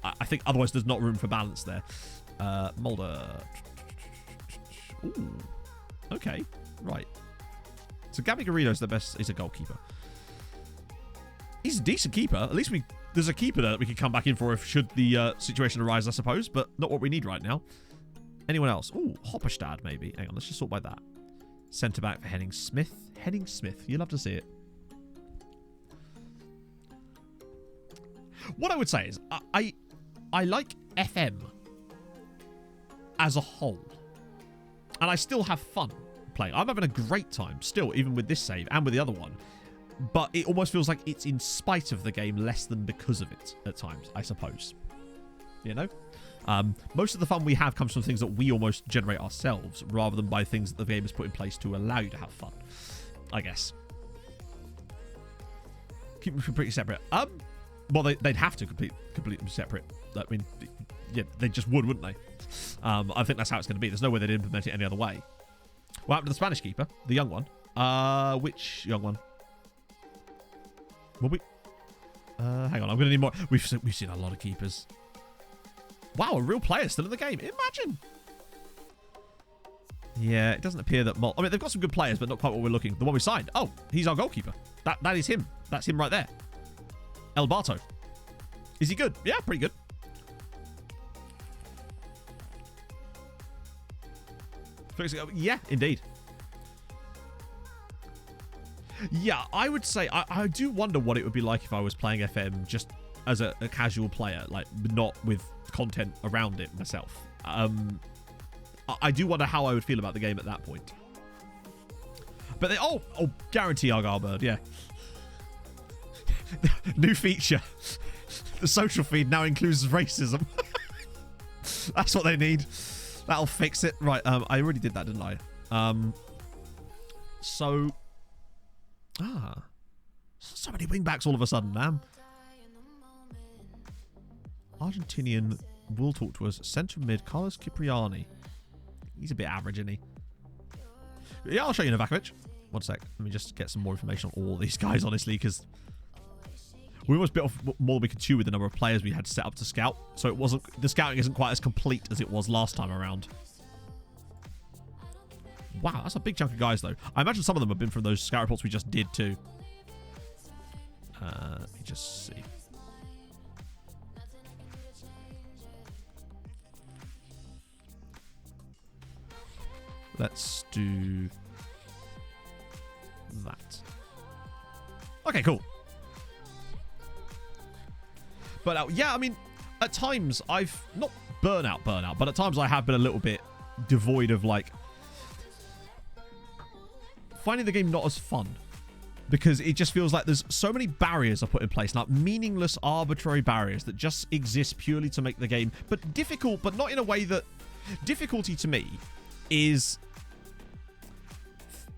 I think otherwise there's not room for balance there. Mulder. Ooh. Okay. Right. So Gabby Garrido's the best. He's a goalkeeper. He's a decent keeper. At least there's a keeper there that we can come back in for if should the situation arise, I suppose. But not what we need right now. Anyone else? Ooh, Hopperstad maybe. Hang on, let's just sort by that. Centre back for Henning Smith. Henning Smith. You love to see it. What I would say is I like FM as a whole. And I still have fun playing. I'm having a great time still, even with this save and with the other one. But it almost feels like it's in spite of the game less than because of it at times, I suppose. You know? Most of the fun we have comes from things that we almost generate ourselves, rather than by things that the game has put in place to allow you to have fun, I guess. Keep them completely separate. Well, they'd have to completely separate. I mean, yeah, they just would, wouldn't they? I think that's how it's going to be. There's no way they'd implement it any other way. What happened to the Spanish keeper? The young one? Which young one? Will we? Hang on, I'm going to need more. We've seen a lot of keepers. Wow, a real player still in the game. Imagine. Yeah, it doesn't appear that... I mean, they've got some good players, but not quite what we're looking. The one we signed. Oh, he's our goalkeeper. That is him. That's him right there. El Barto. Is he good? Yeah, pretty good. Yeah, indeed. Yeah, I would say... I do wonder what it would be like if I was playing FM just as a casual player, like, not with content around it myself. I do wonder how I would feel about the game at that point. But they... Oh, guarantee Argyle Bird, yeah. New feature. The social feed now includes racism. That's what they need. That'll fix it. Right, I already did that, didn't I? So many wingbacks all of a sudden, man. Argentinian will talk to us. Centre mid, Carlos Cipriani. He's a bit average, isn't he? Yeah, I'll show you Novakovic. One sec. Let me just get some more information on all these guys, honestly, because we almost bit off more than we could chew with the number of players we had set up to scout. So the scouting isn't quite as complete as it was last time around. Wow, that's a big chunk of guys, though. I imagine some of them have been from those scout reports we just did, too. Let me just see. Let's do that. Okay, cool. But yeah, I mean, at times I've not burnout, but at times I have been a little bit devoid of, like, finding the game not as fun, because it just feels like there's so many barriers are put in place, like meaningless, arbitrary barriers that just exist purely to make the game but difficult, but not in a way that... Difficulty to me is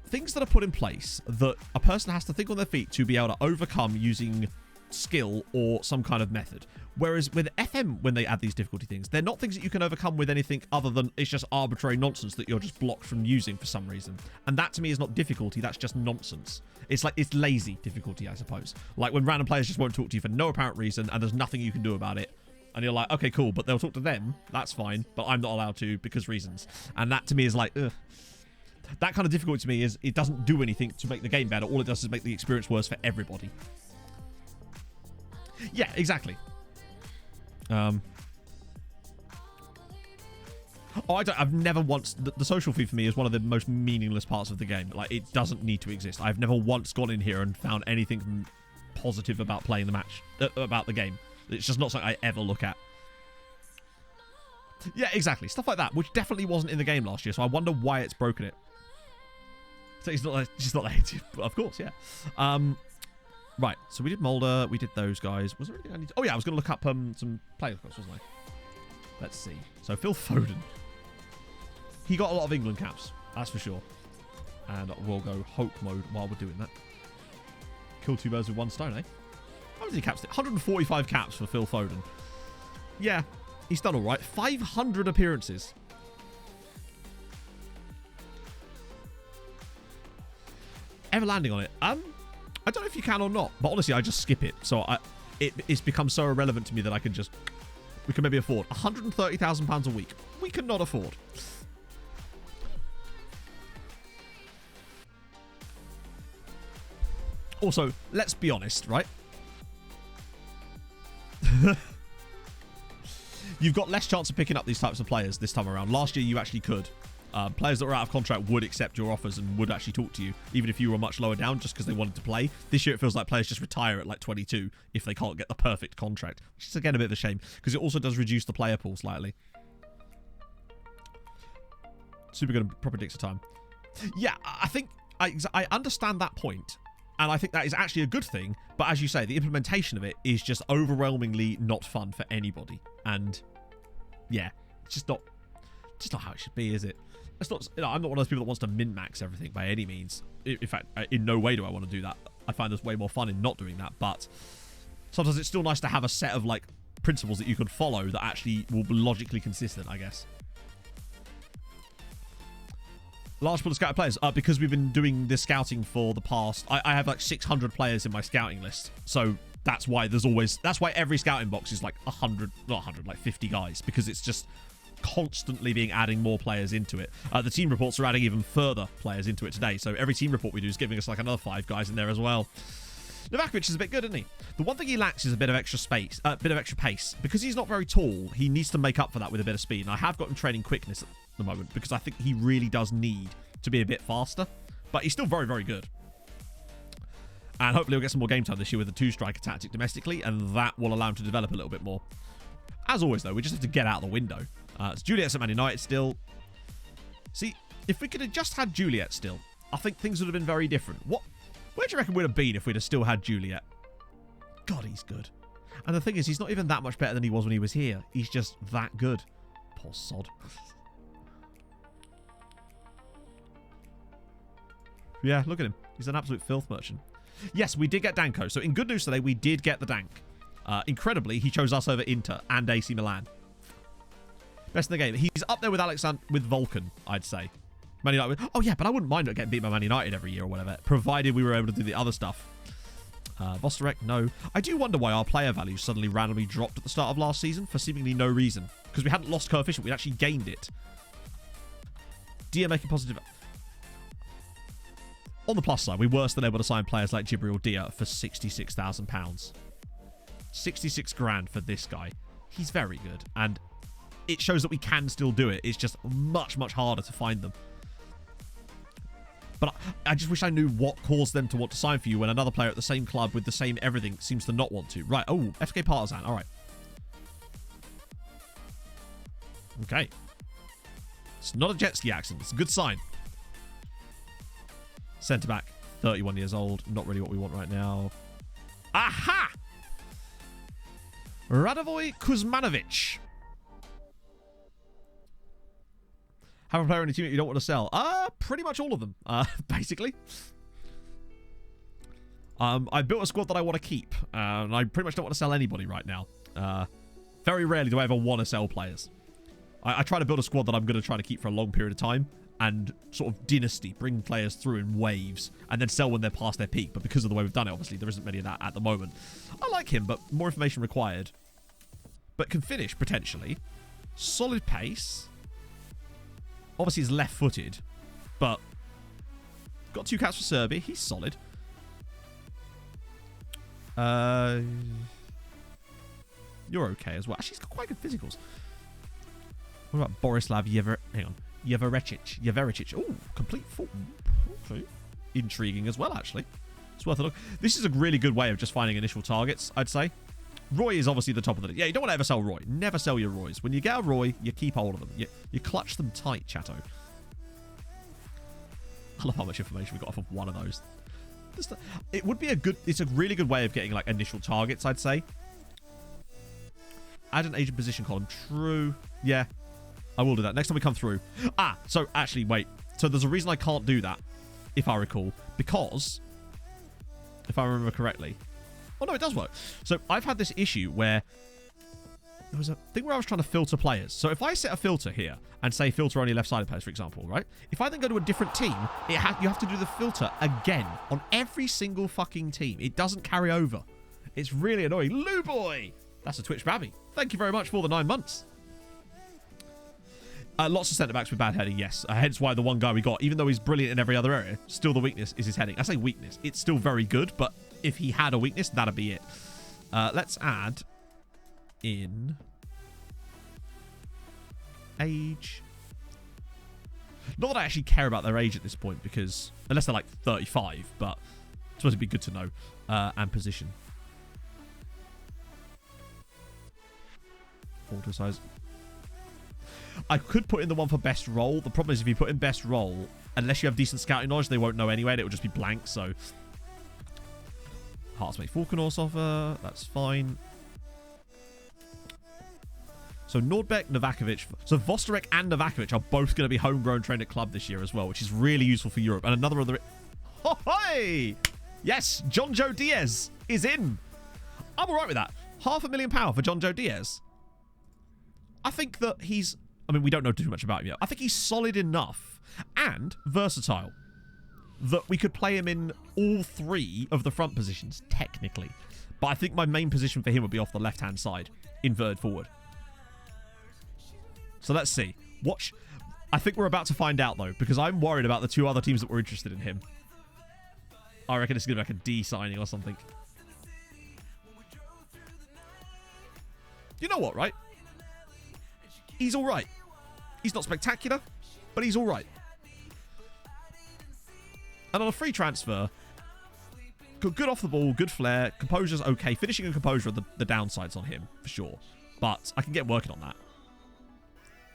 things that are put in place that a person has to think on their feet to be able to overcome using skill or some kind of method. Whereas with FM, when they add these difficulty things, they're not things that you can overcome with anything other than it's just arbitrary nonsense that you're just blocked from using for some reason. And that to me is not difficulty, that's just nonsense. It's like, it's lazy difficulty, I suppose. Like when random players just won't talk to you for no apparent reason and there's nothing you can do about it. And you're like, okay, cool, but they'll talk to them. That's fine, but I'm not allowed to because reasons. And that to me is like, ugh. That kind of difficulty to me is it doesn't do anything to make the game better. All it does is make the experience worse for everybody. Yeah, exactly. I've never once... The social feed for me is one of the most meaningless parts of the game. Like, it doesn't need to exist. I've never once gone in here and found anything positive about playing the match, about the game. It's just not something I ever look at. Yeah, exactly. Stuff like that, which definitely wasn't in the game last year, so I wonder why it's broken it. So it's just not there, of course, yeah. Right, so we did Mulder, we did those guys. Was there anything I need to... Oh, yeah, I was going to look up some player requests, wasn't I? Let's see. So, Phil Foden. He got a lot of England caps, that's for sure. And we'll go Hulk mode while we're doing that. Kill two birds with one stone, eh? How many caps? 145 caps for Phil Foden. Yeah, he's done all right. 500 appearances. Ever landing on it? I don't know if you can or not, but honestly, I just skip it. So it's become so irrelevant to me that I can just... We can maybe afford £130,000 a week. We cannot afford. Also, let's be honest, right? You've got less chance of picking up these types of players this time around. Last year, you actually could. Players that were out of contract would accept your offers and would actually talk to you, even if you were much lower down, just because they wanted to play. This year, it feels like players just retire at like 22 if they can't get the perfect contract, which is, again, a bit of a shame, because it also does reduce the player pool slightly. Super good and proper dicks of time. Yeah, I think I understand that point, and I think that is actually a good thing, but as you say, the implementation of it is just overwhelmingly not fun for anybody, and yeah, it's just not how it should be, is it? It's not, I'm not one of those people that wants to min-max everything by any means. In fact, in no way do I want to do that. I find there's way more fun in not doing that, but sometimes it's still nice to have a set of like principles that you can follow that actually will be logically consistent, I guess. Large pool of scouted players, because we've been doing this scouting for the past... I have like 600 players in my scouting list, so that's why every scouting box is like 100, not 100, like 50 guys, because it's just constantly being adding more players into it. The team reports are adding even further players into it today, so every team report we do is giving us like another 5 guys in there as well. Novakovic is a bit good, isn't he? The one thing he lacks is a bit of extra space, a bit of extra pace. Because he's not very tall, he needs to make up for that with a bit of speed. And I have got him training quickness at the moment because I think he really does need to be a bit faster. But he's still very, very good. And hopefully he'll get some more game time this year with the 2-striker tactic domestically, and that will allow him to develop a little bit more. As always, though, we just have to get out the window. It's Juliet's at Man United still. See, if we could have just had Juliet still, I think things would have been very different. Where do you reckon we'd have been if we'd have still had Juliet? God, he's good. And the thing is, he's not even that much better than he was when he was here. He's just that good. Poor sod. Yeah, look at him. He's an absolute filth merchant. Yes, we did get Danko. So in good news today, we did get the Dank. Incredibly, he chose us over Inter and AC Milan. Best in the game. He's up there with with Vulcan, I'd say. Man United. Oh yeah, but I wouldn't mind getting beat by Man United every year or whatever, provided we were able to do the other stuff. Vosterek, no. I do wonder why our player value suddenly randomly dropped at the start of last season for seemingly no reason. Because we hadn't lost coefficient, we'd actually gained it. Dia making positive... On the plus side, we were still able to sign players like Jibril Dia for £66,000. 66 grand for this guy. He's very good, and it shows that we can still do it. It's just much, much harder to find them. But I just wish I knew what caused them to want to sign for you when another player at the same club with the same everything seems to not want to. Right, oh, FK Partizan, all right. Okay. It's not a jet ski accident. It's a good sign. Centre-back, 31 years old. Not really what we want right now. Aha! Radovoy Kuzmanovic. Have a player on your team that you don't want to sell? Pretty much all of them, basically. I built a squad that I want to keep, and I pretty much don't want to sell anybody right now. Very rarely do I ever want to sell players. I try to build a squad that I'm going to try to keep for a long period of time, and sort of dynasty, bring players through in waves, and then sell when they're past their peak. But because of the way we've done it, obviously, there isn't many of that at the moment. I like him, but more information required. but can finish potentially. Solid pace. Obviously, he's left-footed, but got 2 caps for Serbia. He's solid. You're okay as well. Actually, he's got quite good physicals. What about Borislav Jevericic? Oh, complete full. Okay. Intriguing as well, actually. It's worth a look. This is a really good way of just finding initial targets, I'd say. Roy is obviously the top of the... Yeah, you don't want to ever sell Roy. Never sell your Roys. When you get a Roy, you keep hold of them. You clutch them tight, chatto. I love how much information we got off of one of those. It would be a good... It's a really good way of getting, like, initial targets, I'd say. Add an agent position column. True. Yeah. I will do that next time we come through. So actually, wait. So there's a reason I can't do that, if I recall. Because, if I remember correctly... Oh, no, it does work. So I've had this issue where there was a thing where I was trying to filter players. So if I set a filter here and say filter only left-sided players, for example, right? If I then go to a different team, you have to do the filter again on every single fucking team. It doesn't carry over. It's really annoying. Lou Boy! That's a Twitch Babby. Thank you very much for the 9 months. Lots of centre-backs with bad heading, yes. Hence why the one guy we got, even though he's brilliant in every other area, still the weakness is his heading. I say weakness. It's still very good, but if he had a weakness, that'd be it. Let's add in age. Not that I actually care about their age at this point, because unless they're like 35, but I suppose it'd be good to know. And position. Auto size. I could put in the one for best role. The problem is if you put in best role, unless you have decent scouting knowledge, they won't know anyway, and it will just be blank, so... Hearts make Falconor's offer. That's fine. So Nordbeck, Novakovic. So Vostarek and Novakovic are both going to be homegrown trained at club this year as well, which is really useful for Europe. And another other... Oh, hey! Yes, John Joe Diaz is in. I'm all right with that. £500,000 for John Joe Diaz. I think that he's... I mean, we don't know too much about him yet. I think he's solid enough and versatile that we could play him in all 3 of the front positions, technically. But I think my main position for him would be off the left-hand side, inverted forward. So let's see. Watch. I think we're about to find out, though, because I'm worried about the 2 other teams that were interested in him. I reckon it's going to be like a D signing or something. You know what, right? He's all right. He's not spectacular, but he's all right. And on a free transfer, good off the ball, good flair, composure's okay. Finishing and composure are the downsides on him, for sure. But I can get working on that.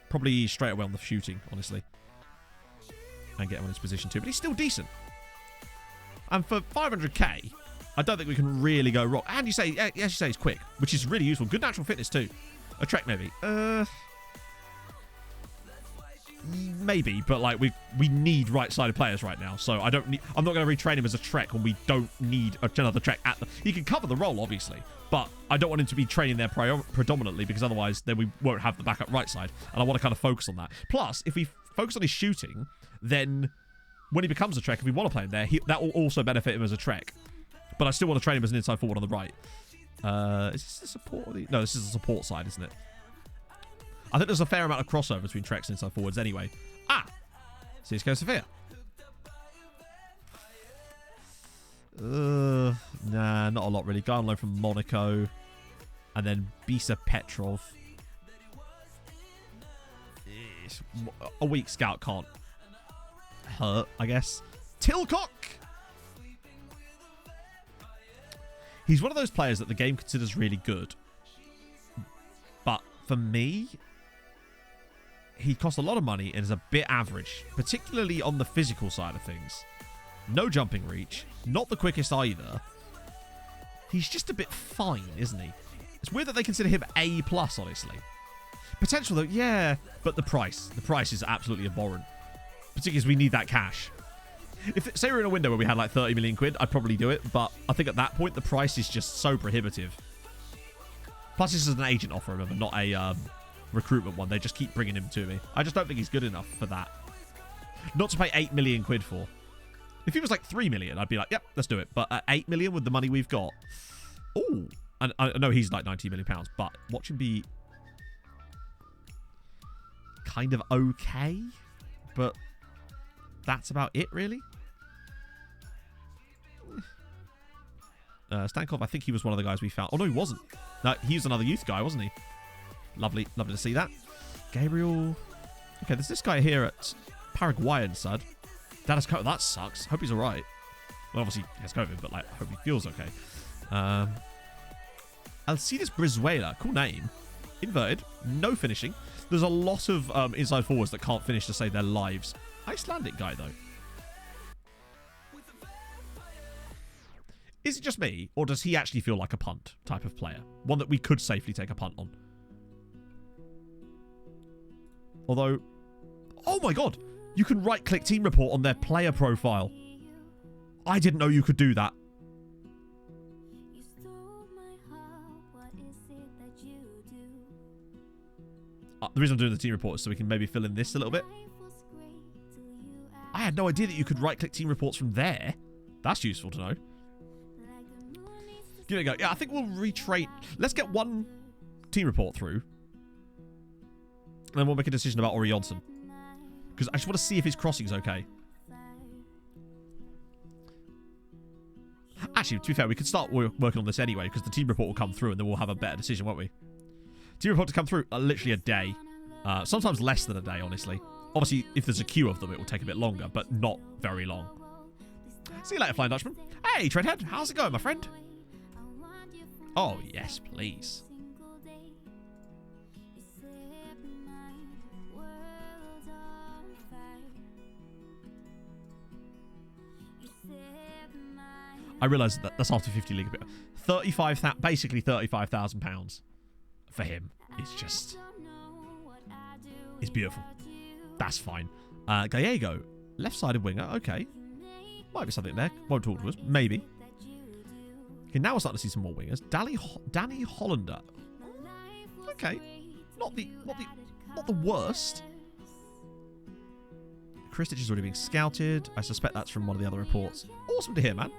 Probably straight away on the shooting, honestly. And get him on his position too. But he's still decent. And for 500k, I don't think we can really go wrong. And you say he's quick, which is really useful. Good natural fitness too. A Trek maybe. Maybe, but like we need right-sided players right now, so I'm not going to retrain him as a Trek when we don't need another Trek at the... He can cover the role, obviously, but I don't want him to be training there predominantly, because otherwise then we won't have the backup right side, and I want to kind of focus on that. Plus, if we focus on his shooting, then when he becomes a Trek, if we want to play him there, that will also benefit him as a Trek. But I still want to train him as an inside forward on the right. Is this the support? No, this is the support side, isn't it? I think there's a fair amount of crossover between Treks and inside forwards anyway. CSGO Sofia. Nah, not a lot really. Guy on loan from Monaco. And then Bisa Petrov. A weak scout can't hurt, I guess. Tilcock! He's one of those players that the game considers really good. But for me, he costs a lot of money and is a bit average, particularly on the physical side of things. No jumping reach, not the quickest either. He's just a bit fine, isn't he? It's weird that they consider him A+, honestly. Potential, though, yeah, but the price. The price is absolutely abhorrent. Particularly as we need that cash. If, say, we're in a window where we had like 30 million quid, I'd probably do it, but I think at that point, the price is just so prohibitive. Plus, this is an agent offer, remember, not a recruitment one. They just keep bringing him to me. I just don't think he's good enough for that. Not to pay 8 million quid for. If he was like 3 million, I'd be like, yep, let's do it. But at 8 million with the money we've got. Ooh, And I know he's like £19 million, but watch him be kind of okay. But that's about it, really. Stankov, I think he was one of the guys we found. Oh, no, he wasn't. No, he was another youth guy, wasn't he? Lovely to see that. Gabriel. Okay, there's this guy here at Paraguayan Sud. That has COVID. That sucks. Hope he's all right. Well, obviously he has COVID, but like, hope he feels okay. Alcides Brizuela. Cool name. Inverted. No finishing. There's a lot of inside forwards that can't finish to save their lives. Icelandic guy, though. Is it just me, or does he actually feel like a punt type of player? One that we could safely take a punt on. Although, oh my god, you can right-click team report on their player profile. I didn't know you could do that. The reason I'm doing the team report is so we can maybe fill in this a little bit. I had no idea that you could right-click team reports from there. That's useful to know. Give it a go. Yeah, I think we'll retrade. Let's get one team report through. And then we'll make a decision about Ori Jonsson. Because I just want to see if his crossing's okay. Actually, to be fair, we could start working on this anyway, because the team report will come through and then we'll have a better decision, won't we? Team report to come through, literally a day. Sometimes less than a day, honestly. Obviously, if there's a queue of them, it will take a bit longer, but not very long. See you later, Flying Dutchman. Hey, Treadhead, how's it going, my friend? Oh, yes, please. I realise that that's after 50 league. Basically £35,000 for him. It's just... It's beautiful. That's fine. Gallego, left-sided winger. Okay. Might be something there. Won't talk to us. Maybe. Okay, now we're starting to see some more wingers. Danny Hollander. Okay. Not the worst. Kristic is already being scouted. I suspect that's from one of the other reports. Awesome to hear, man.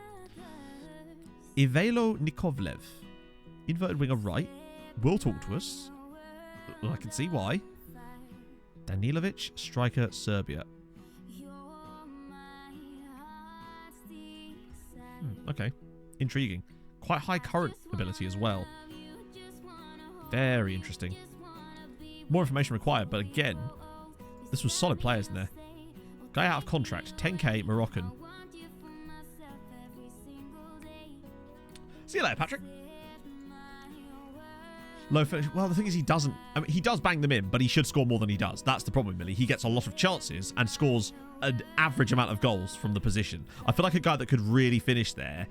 Ivelo Nikovlev. Inverted winger right. Will talk to us. I can see why. Danilovic, striker, Serbia. Okay. Intriguing. Quite high current ability as well. Very interesting. More information required, but again, this was solid players in there. Guy out of contract. 10k, Moroccan. See you later, Patrick. Low finish. Well, the thing is, he doesn't... I mean, he does bang them in, but he should score more than he does. That's the problem, Millie. He gets a lot of chances and scores an average amount of goals from the position. I feel like a guy that could really finish there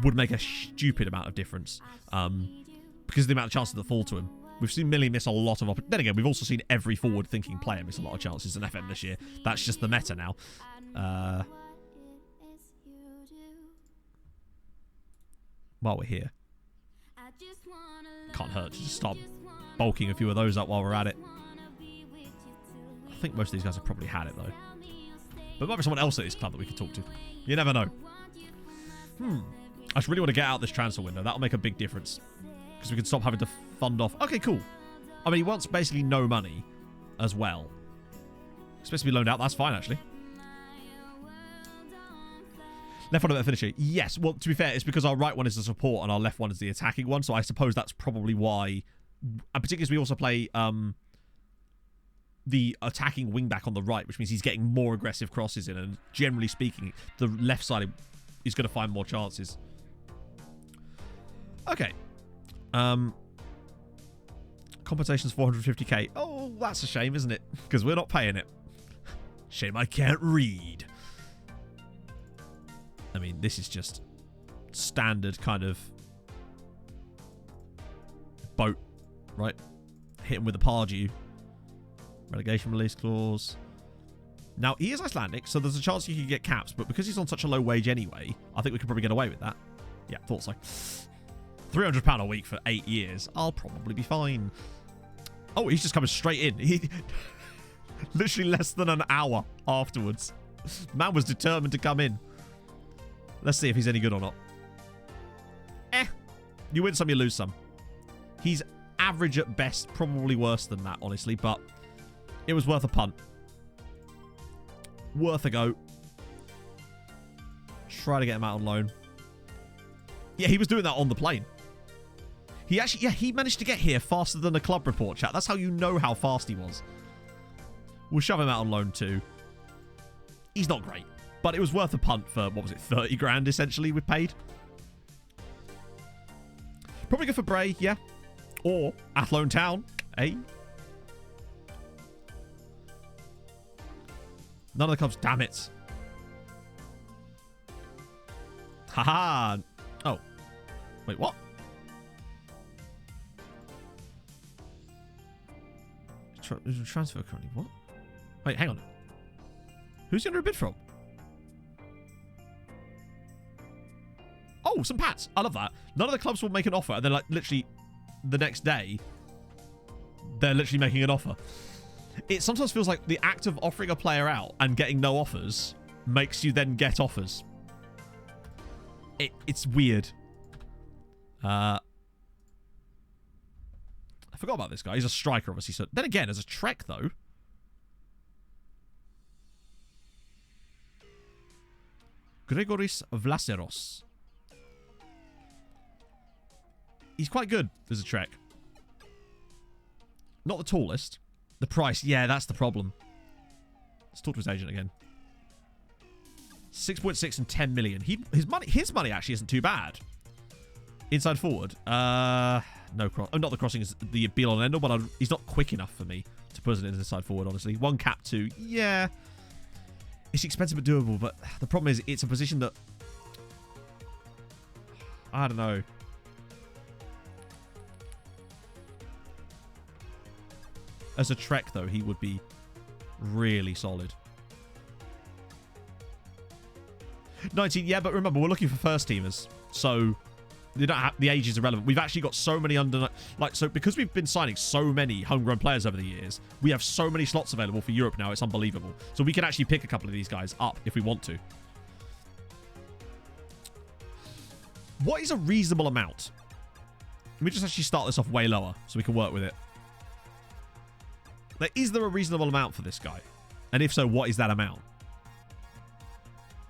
would make a stupid amount of difference because of the amount of chances that fall to him. We've seen Millie miss a lot of... Then again, we've also seen every forward-thinking player miss a lot of chances in FM this year. That's just the meta now. While we're here. Can't hurt to just start bulking a few of those up while we're at it. I think most of these guys have probably had it, though. But there might be someone else at this club that we could talk to. You never know. I just really want to get out this transfer window. That'll make a big difference. Because we can stop having to fund off. Okay, cool. I mean, he wants basically no money as well. Supposed to be loaned out. That's fine, actually. Left one of the finisher. Yes. Well, to be fair, it's because our right one is the support and our left one is the attacking one. So I suppose that's probably why. And particularly as we also play the attacking wingback on the right, which means he's getting more aggressive crosses in. And generally speaking, the left side is going to find more chances. Okay. Compensation's 450k. Oh, that's a shame, isn't it? Because we're not paying it. Shame I can't read. I mean, this is just standard kind of boat, right? Hit him with a Pardew. Relegation release clause. Now, he is Icelandic, so there's a chance he could get caps, but because he's on such a low wage anyway, I think we could probably get away with that. Yeah, thought so. £300 a week for 8 years. I'll probably be fine. Oh, he's just coming straight in. He literally less than an hour afterwards. Man was determined to come in. Let's see if he's any good or not. You win some, you lose some. He's average at best, probably worse than that, honestly, but it was worth a punt. Worth a go. Try to get him out on loan. Yeah, he was doing that on the plane. He actually, yeah, he managed to get here faster than a club report, chat. That's how you know how fast he was. We'll shove him out on loan too. He's not great, but it was worth a punt for, what was it, 30 grand essentially we paid. Probably go for Bray, yeah. Or Athlone Town, eh? None of the clubs, damn it. Haha. Oh. Wait, what? Transfer currently, what? Wait, hang on. Who's he under a bid from? Oh, some Pats. I love that. None of the clubs will make an offer, and then, like, literally the next day, they're literally making an offer. It sometimes feels like the act of offering a player out and getting no offers makes you then get offers. It's weird. I forgot about this guy. He's a striker, obviously. So then again, as a Trek, though. Gregoris Vlaseros. He's quite good as a Trek. Not the tallest. The price, yeah, that's the problem. Let's talk to his agent again. 6.6 and 10 million. His money actually isn't too bad. Inside forward. No cross. Oh, not the crossing is the be all and end all, but he's not quick enough for me to put it in inside forward, honestly. 1 cap 2. Yeah. It's expensive but doable, but the problem is it's a position that... I don't know. As a Trek, though, he would be really solid. 19, yeah, but remember, we're looking for first teamers, so they don't have, the age is irrelevant. We've actually got so many under... Like, so because we've been signing so many homegrown players over the years, we have so many slots available for Europe now, it's unbelievable. So we can actually pick a couple of these guys up if we want to. What is a reasonable amount? Let me just actually start this off way lower so we can work with it. Like, is there a reasonable amount for this guy? And if so, what is that amount?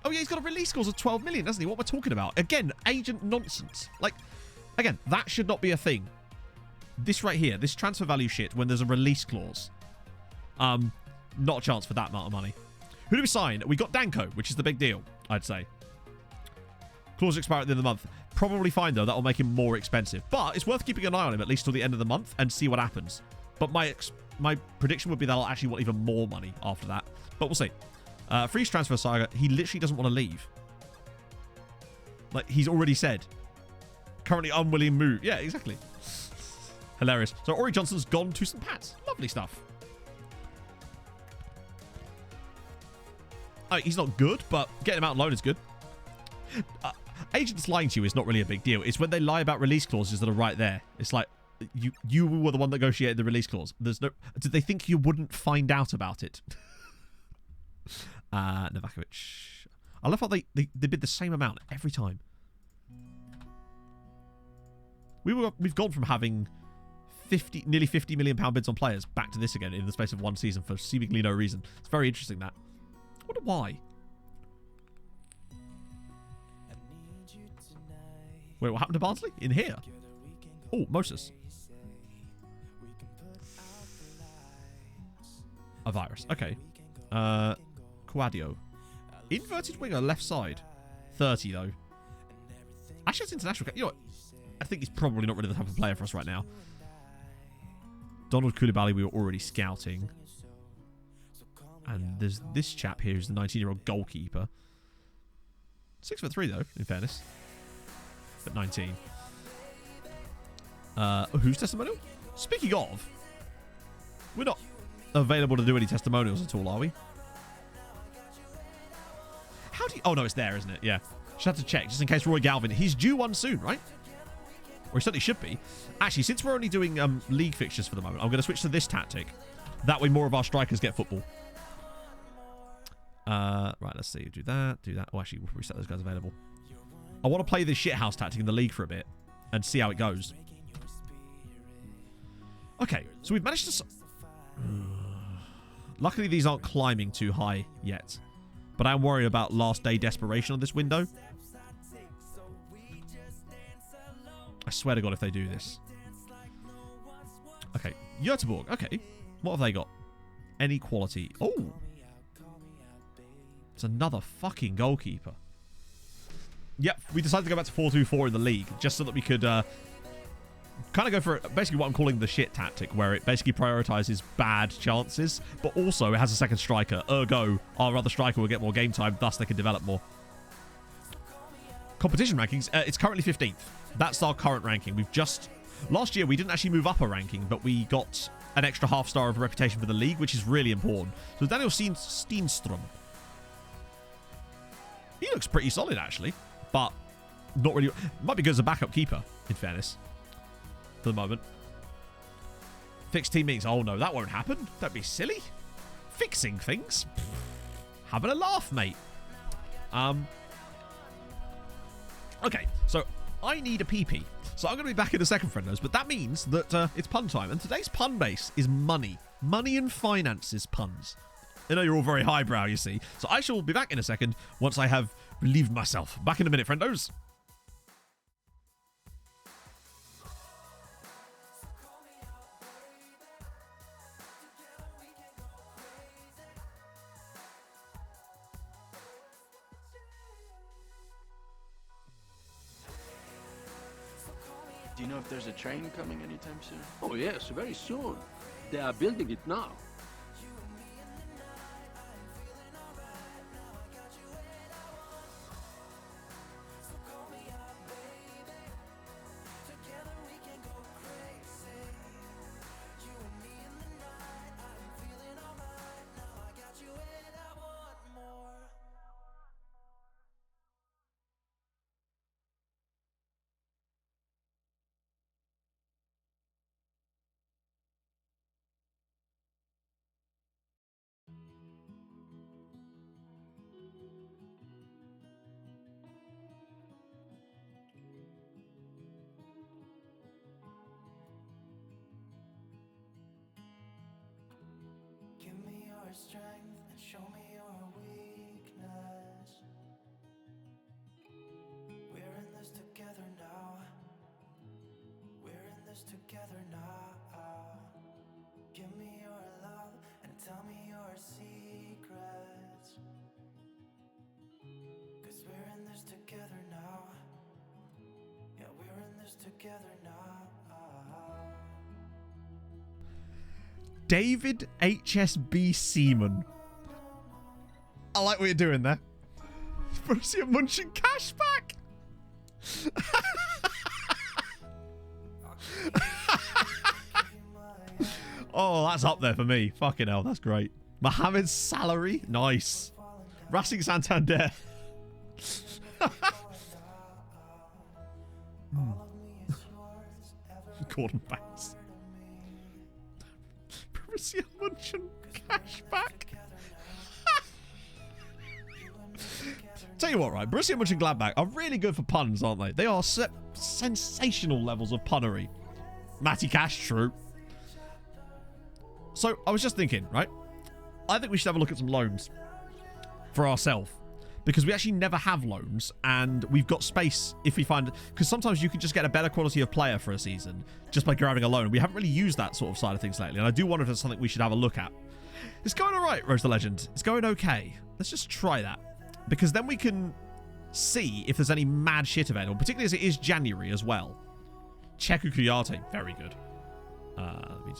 Oh, yeah, he's got a release clause of 12 million, doesn't he? What we're talking about. Again, agent nonsense. Like, again, that should not be a thing. This right here, this transfer value shit, when there's a release clause. Not a chance for that amount of money. Who do we sign? We got Danko, which is the big deal, I'd say. Clause expire at the end of the month. Probably fine, though. That'll make him more expensive. But it's worth keeping an eye on him at least till the end of the month and see what happens. But my prediction would be that I'll actually want even more money after that. But we'll see. Freeze transfer saga. He literally doesn't want to leave. Like, he's already said. Currently unwilling move. Yeah, exactly. Hilarious. So Ori Johnson's gone to St. Pat's. Lovely stuff. He's not good, but getting him out on loan is good. Agents lying to you is not really a big deal. It's when they lie about release clauses that are right there. It's like, you were the one that negotiated the release clause. There's no... Did they think you wouldn't find out about it? Novakovic. I love how they bid the same amount every time. We've gone from having nearly £50 million bids on players back to this again in the space of one season for seemingly no reason. It's very interesting, that. I wonder why. Wait, what happened to Barnsley? In here? Oh, Moses. A virus. Okay. Quadio. Inverted winger, left side. 30, though. Actually, it's international. You know what? I think he's probably not really the type of player for us right now. Donald Koulibaly, we were already scouting. And there's this chap here who's the 19-year-old goalkeeper. 6'3", though, in fairness. But 19. Whose testimonial? Speaking of, we're not available to do any testimonials at all, are we? How do you... Oh, no, it's there, isn't it? Yeah. Just have to check, just in case Roy Galvin... He's due one soon, right? Or he certainly should be. Actually, since we're only doing league fixtures for the moment, I'm going to switch to this tactic. That way more of our strikers get football. Right, let's see. Do that, do that. Oh, actually, we'll reset those guys available. I want to play this shithouse tactic in the league for a bit. and see how it goes. Okay, so we've managed to... Luckily, these aren't climbing too high yet. But I'm worried about last day desperation on this window. I swear to God if they do this. Okay, Göteborg. Okay, what have they got? Any quality. Oh! It's another fucking goalkeeper. Yep, we decided to go back to 4-2-4 in the league, just so that we could kind of go for basically what I'm calling the shit tactic, where it basically prioritizes bad chances, but also it has a second striker. Ergo, our other striker will get more game time, thus they can develop more. Competition rankings, it's currently 15th. That's our current ranking. We've just... Last year, we didn't actually move up a ranking, but we got an extra half star of reputation for the league, which is really important. So Daniel Steenstrom. He looks pretty solid, actually. But not really... Might be good as a backup keeper, in fairness. For the moment. Fixed team meetings. Oh, no, that won't happen. Don't be silly. Fixing things. Having a laugh, mate. Okay, so I need a PP. So I'm going to be back in a second, friendos, but that means that it's pun time. And today's pun base is money. Money and finances puns. I know you're all very highbrow, you see. So I shall be back in a second once I have relieved myself. Back in a minute, friendos. Do you know if there's a train coming anytime soon? Oh, yes, very soon. They are building it now. Strength and show me your weakness. We're in this together now. We're in this together now. Give me your love and tell me your secrets. 'Cause we're in this together now. Yeah, we're in this together now. David HSB Seaman. I like what you're doing there. Borussia Munchen cashback. Oh, that's up there for me. Fucking hell, that's great. Mohamed's salary, nice. Racing Santander. Gordon Banks. Borussia Munchen cashback. Tell you what, right? Borussia Mönchengladbach are really good for puns, aren't they? They are sensational levels of punnery. Matty Cash, true. So, I was just thinking, right? I think we should have a look at some loans for ourselves. Because we actually never have loans, and we've got space if we find... Because sometimes you can just get a better quality of player for a season just by grabbing a loan. We haven't really used that sort of side of things lately, and I do wonder if it's something we should have a look at. It's going all right, Rose the Legend. It's going okay. Let's just try that. Because then we can see if there's any mad shit available, particularly as it is January as well. Cheku Kuyate, very good. Let me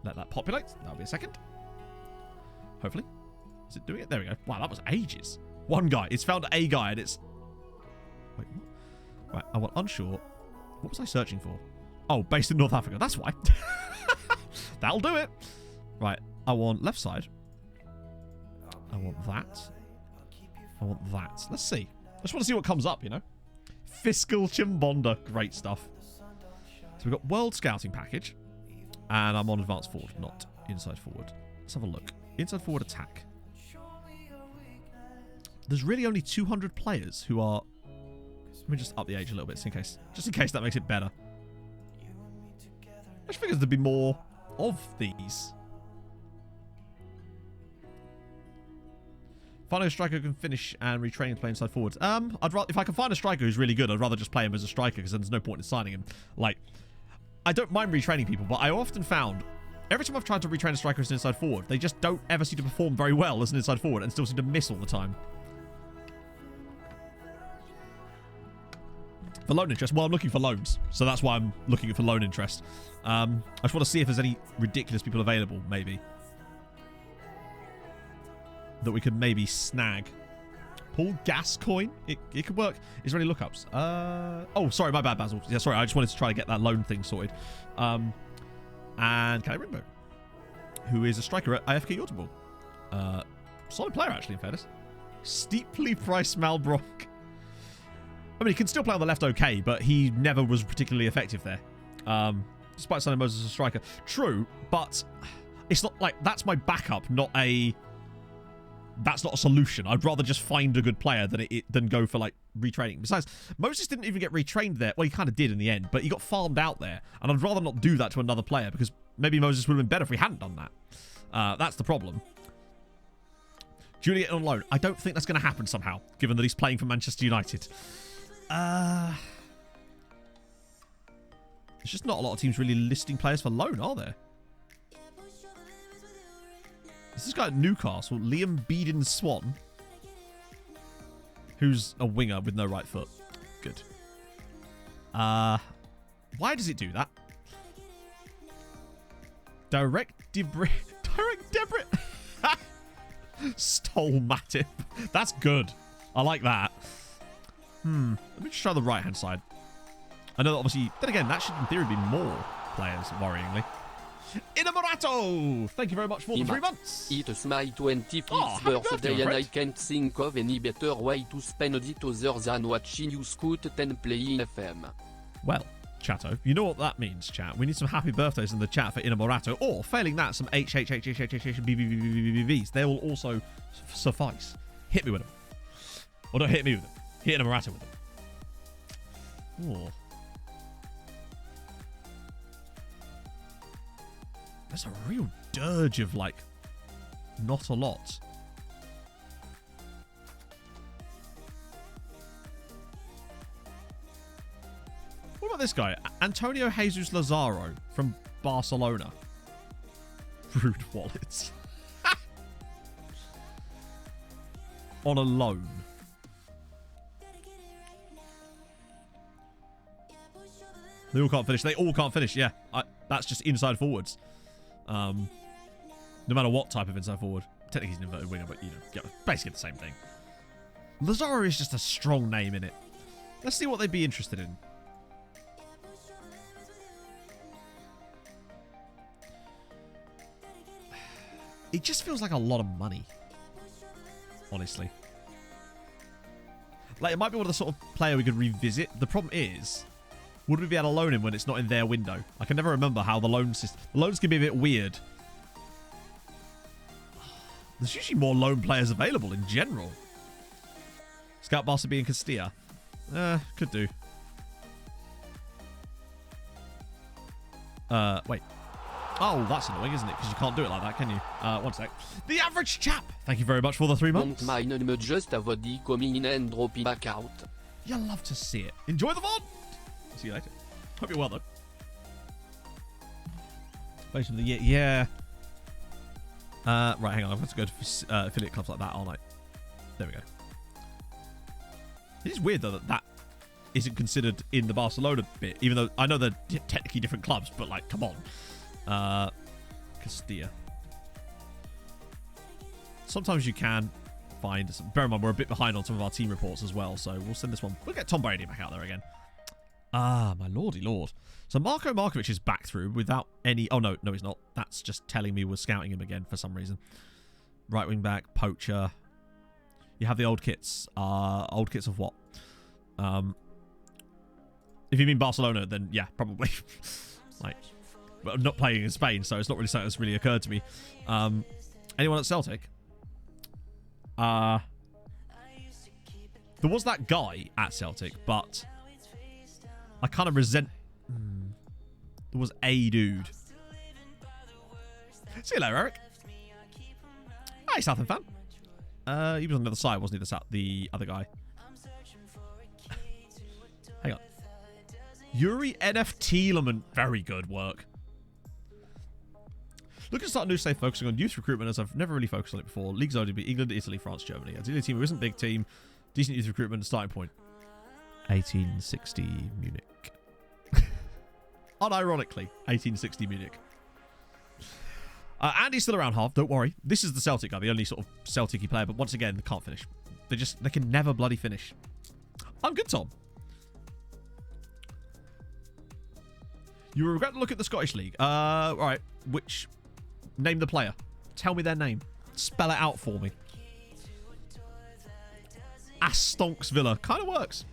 let that populate. That'll be a second. Hopefully. Is it doing it? There we go. Wow, that was ages. One guy. It's found a guy and it's... Wait, what? Right, I want unsure. What was I searching for? Oh, based in North Africa. That's why. That'll do it. Right, I want left side. I want that. I want that. Let's see. I just want to see what comes up, you know? Fiscal Chimbonda. Great stuff. So we've got World Scouting Package. And I'm on Advanced Forward, not Inside Forward. Let's have a look. Inside Forward Attack. There's really only 200 players who are Let me just up the age a little bit, just in case that makes it better. I just figured there'd be more of these. Find a striker who can finish and retrain playing side forwards. I'd rather, if I can find a striker who's really good, I'd rather just play him as a striker because then there's no point in signing him. Like, I don't mind retraining people, but I often found every time I've tried to retrain a striker as an inside forward, they just don't ever seem to perform very well as an inside forward and still seem to miss all the time. For loan interest, well, I'm looking for loans, so that's why I'm looking for loan interest. I just want to see if there's any ridiculous people available, maybe, that we could maybe snag. Paul Gascoigne, it could work. Is there any lookups? Oh, sorry, my bad, Basil. Yeah, sorry, I just wanted to try to get that loan thing sorted. And Kelly Rimbo, who is a striker at IFK Yortable. Solid player, actually, in fairness. Steeply priced Malbrook. I mean, he can still play on the left okay, but he never was particularly effective there. Despite signing Moses as a striker. True, but it's not like that's my backup, not a... That's not a solution. I'd rather just find a good player than go for, like, retraining. Besides, Moses didn't even get retrained there. Well, he kind of did in the end, but he got farmed out there. And I'd rather not do that to another player because maybe Moses would have been better if we hadn't done that. That's the problem. Juliet on loan. I don't think that's going to happen somehow, given that he's playing for Manchester United. There's just not a lot of teams really listing players for loan, are there? Is this guy at Newcastle, Liam Beeden-Swan, who's a winger with no right foot. Good. Why does it do that? Direct debris. Stole Matip. That's good. I like that. Let me just try the right-hand side. I know that obviously... Then again, that should in theory be more players, worryingly. Inamorato! Thank you very much for the 3 months. It's my 25th birthday and I can't think of any better way to spend it other than watching you scoot and playing FM. Well, Chatto, you know what that means, chat. We need some happy birthdays in the chat for Inamorato, or, failing that, some HHHHHHBBBBBs. They will also suffice. Hit me with them. Or don't hit me with them. Hit Inamorato with them. Oh. There's a real dirge of, like, not a lot. What about this guy? Antonio Jesus Lazaro from Barcelona. Rude wallets. On a loan. They all can't finish. They all can't finish, yeah. That's just inside forwards. No matter what type of inside forward. Technically he's an inverted winger, but, you know, basically the same thing. Lazaro is just a strong name in it. Let's see what they'd be interested in. It just feels like a lot of money. Honestly. Like, it might be one of the sort of player we could revisit. The problem is... Would we be able to loan him when it's not in their window? I can never remember how the loan system... The loans can be a bit weird. There's usually more loan players available in general. Scout Barsabi and Castilla. Could do. Wait. Oh, that's annoying, isn't it? Because you can't do it like that, can you? One sec. The average chap! Thank you very much for the 3 months. Don't mind me just a body coming in and dropping back out. You'll love to see it. Enjoy the VOD! See you later. Hope you're well, though. Place of the year. Yeah. Right, hang on. I've got to go to affiliate clubs like that, aren't I? There we go. It is weird, though, that isn't considered in the Barcelona bit, even though I know they're technically different clubs, but, like, come on. Castilla. Sometimes you can find... Bear in mind, we're a bit behind on some of our team reports as well, so we'll send this one. We'll get Tom Brady back out there again. Ah, my lordy lord. So Marko Markovic is back through without any... Oh, no, he's not. That's just telling me we're scouting him again for some reason. Right wing back, poacher. You have the old kits. Old kits of what? If you mean Barcelona, then yeah, probably. Like, but I'm not playing in Spain, so it's not really something that's really occurred to me. Anyone at Celtic? There was that guy at Celtic, but I kind of resent... There was a dude. See you later, Eric. Hi, Southern fan. He was on the other side, wasn't he? The other guy. Hang on. Yuri NFT Lament. Very good work. Looking to start a new state focusing on youth recruitment, as I've never really focused on it before. Leagues ODB, England, Italy, France, Germany. Ideally a team who isn't a big team. Decent youth recruitment, starting point. 1860 Munich. Unironically, 1860 Munich. Andy's still around half, don't worry. This is the Celtic guy, the only sort of Celtic-y player, but once again, they can't finish. They can never bloody finish. I'm good, Tom. You will regret to look at the Scottish League. Alright, name the player. Tell me their name. Spell it out for me. Astonks Villa. Kind of works.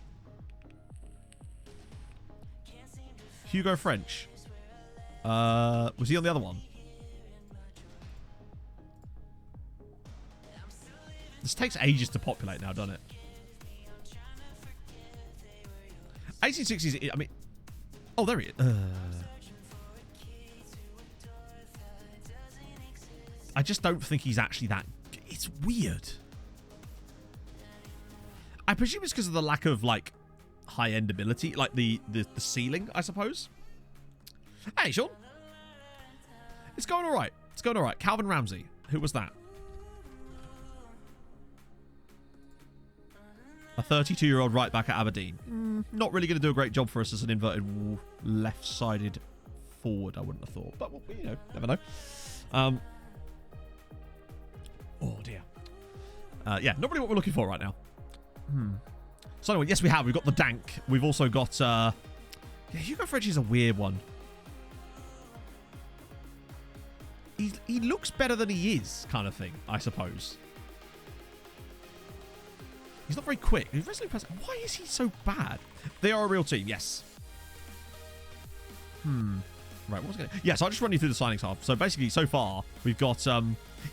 Hugo French. Was he on the other one? This takes ages to populate now, doesn't it? 1860s, I mean... Oh, there he is. I just don't think he's actually that... It's weird. I presume it's because of the lack of, like, high-end ability. Like, the ceiling, I suppose. Hey, Sean. It's going all right. It's going all right. Calvin Ramsey. Who was that? A 32-year-old right back at Aberdeen. Not really going to do a great job for us as an inverted left-sided forward, I wouldn't have thought. But, well, you know, never know. Oh, dear. Yeah, not really what we're looking for right now. So anyway, yes, we have. We've got the Dank. We've also got... Yeah, Hugo French is a weird one. He looks better than he is, kind of thing, I suppose. He's not very quick. He's wrestling press. Why is he so bad? They are a real team, yes. Right, what was going to... Yeah, so I'll just run you through the signings half. So basically, so far, we've got...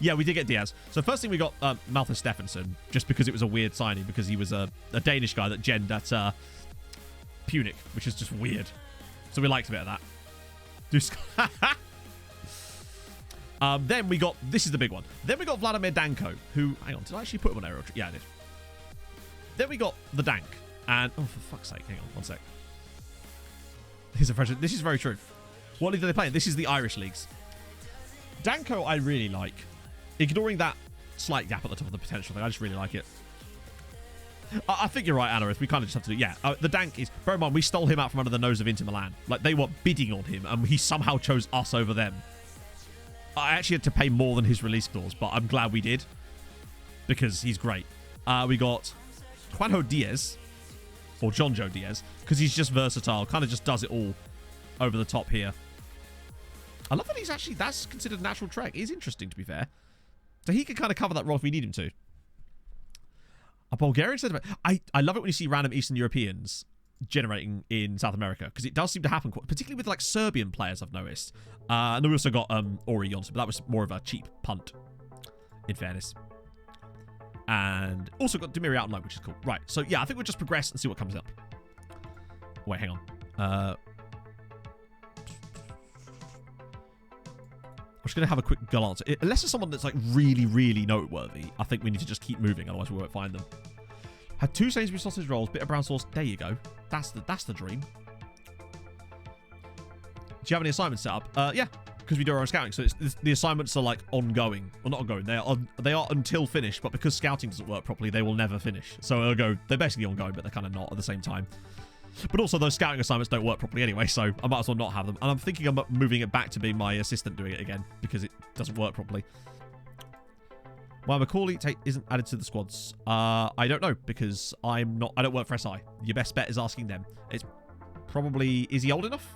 Yeah, we did get Diaz. So first thing, we got Malthus Stephenson, just because it was a weird signing, because he was a Danish guy that genned at Punic, which is just weird. So we liked a bit of that. Then we got... This is the big one. Then we got Vladimir Danko, who... Hang on, did I actually put him on aerial? Yeah, I did. Then we got the Dank. And... Oh, for fuck's sake. Hang on, one sec. Here's a French... This is very true. What league do they play in? This is the Irish leagues. Danko, I really like. Ignoring that slight gap at the top of the potential thing, I just really like it. I think you're right, Anarith. We kind of just have to do... Yeah, the Dank is... Bear in mind, we stole him out from under the nose of Inter Milan. Like, they were bidding on him, and he somehow chose us over them. I actually had to pay more than his release clause, but I'm glad we did. Because he's great. We got Juanjo Diaz. Or Jonjo Diaz. Because he's just versatile. Kind of just does it all over the top here. I love that he's actually... That's considered a natural trek. It is interesting, to be fair. So he can kind of cover that role if we need him to. A Bulgarian centre back. I love it when you see random Eastern Europeans generating in South America, because it does seem to happen, particularly with like Serbian players, I've noticed. And then we also got Ori Jonsson, but that was more of a cheap punt, in fairness. And also got Demiri out on loan, which is cool. Right, so yeah, I think we'll just progress and see what comes up. Wait, hang on. I'm just going to have a quick go answer. Unless there's someone that's like really, really noteworthy, I think we need to just keep moving, otherwise we won't find them. Had 2 Sainsbury sausage rolls, bit of brown sauce. There you go. That's the dream. Do you have any assignments set up? Yeah, because we do our own scouting. So the assignments are like ongoing. Well, not ongoing. They are until finished, but because scouting doesn't work properly, they will never finish. So they're basically ongoing, but they're kind of not at the same time. But also, those scouting assignments don't work properly anyway, so I might as well not have them. And I'm thinking of moving it back to being my assistant doing it again, because it doesn't work properly. Why Macaulay isn't added to the squads? I don't know, because I don't work for SI. Your best bet is asking them. It's probably... Is he old enough?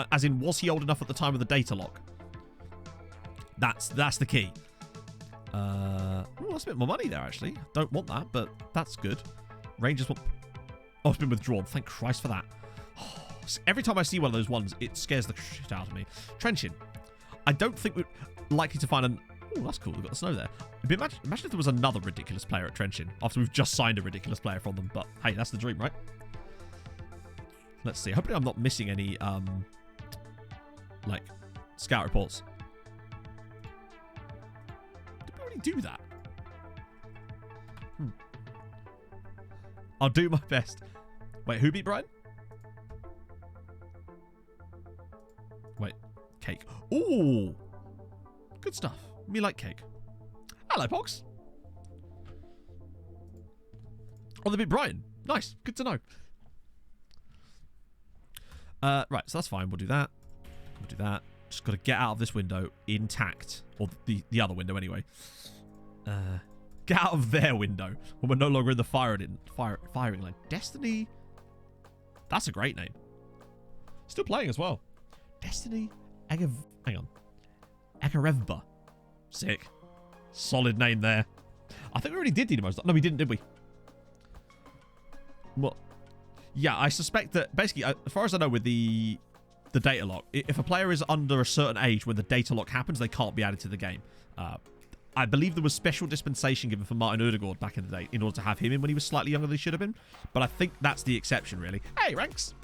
As in, was he old enough at the time of the data lock? That's the key. Oh, that's a bit more money there, actually. Don't want that, but that's good. Rangers want... Oh, it's been withdrawn. Thank Christ for that. Every time I see one of those ones, it scares the shit out of me. Trenching. I don't think we're likely to find an... Oh, that's cool. We've got the snow there. Imagine if there was another ridiculous player at Trenchin after we've just signed a ridiculous player from them. But hey, that's the dream, right? Let's see. Hopefully I'm not missing any, like, scout reports. Did we already do that? I'll do my best. Wait, who beat Brian? Wait, cake. Ooh, good stuff. Me like cake. Hello, Pox. Oh, they beat Brian. Nice. Good to know. Right, so that's fine. We'll do that. We'll do that. Just got to get out of this window intact. Or the other window, anyway. Get out of their window when we're no longer in the firing line. Destiny. That's a great name. Still playing as well. Destiny. Hang on. Akarevba. Sick. Solid name there. I think we already did Dynamos. No, we didn't, did we? Well, yeah, I suspect that basically, as far as I know, with the data lock, if a player is under a certain age when the data lock happens, they can't be added to the game. I believe there was special dispensation given for Martin Odegaard back in the day in order to have him in when he was slightly younger than he should have been. But I think that's the exception, really. Hey, Ranks!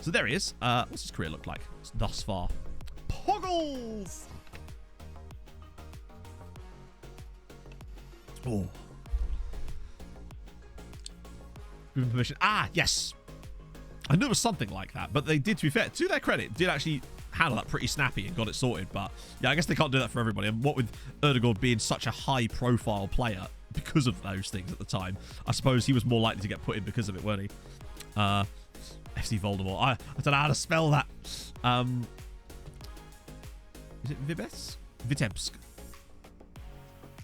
So there he is. What's his career look like thus far? Poggles! Oh. Given permission. Ah, yes! I knew it was something like that, but they did, to be fair, to their credit, did actually handle that pretty snappy and got it sorted. But yeah, I guess they can't do that for everybody. And what with Odegaard being such a high-profile player because of those things at the time, I suppose he was more likely to get put in because of it, weren't he? FC Voldemort. I don't know how to spell that. Is it Vitebsk?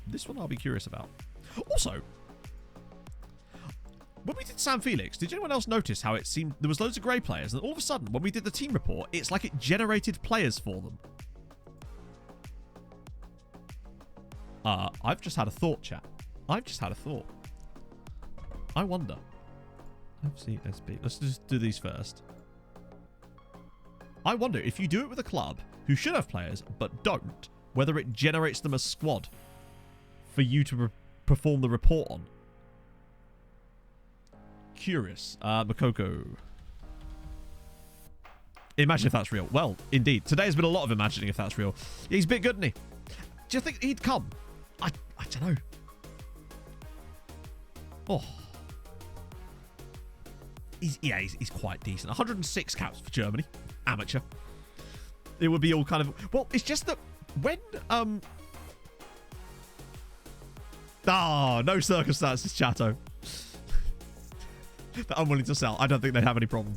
This one I'll be curious about. Also, when we did San Felix, did anyone else notice how it seemed there was loads of grey players, and all of a sudden, when we did the team report, it's like it generated players for them? I've just had a thought, chat. I've just had a thought. I wonder. FCSB. Let's just do these first. I wonder if you do it with a club who should have players but don't, whether it generates them a squad for you to perform the report on. Curious. Makoko. Imagine if that's real. Well, indeed. Today has been a lot of imagining if that's real. Yeah, he's a bit good, isn't he? Do you think he'd come? I don't know. Oh. He's quite decent. 106 caps for Germany. Amateur. It would be all kind of... Well, it's just that when... no circumstances, Chato. That I'm willing to sell. I don't think they'd have any problem.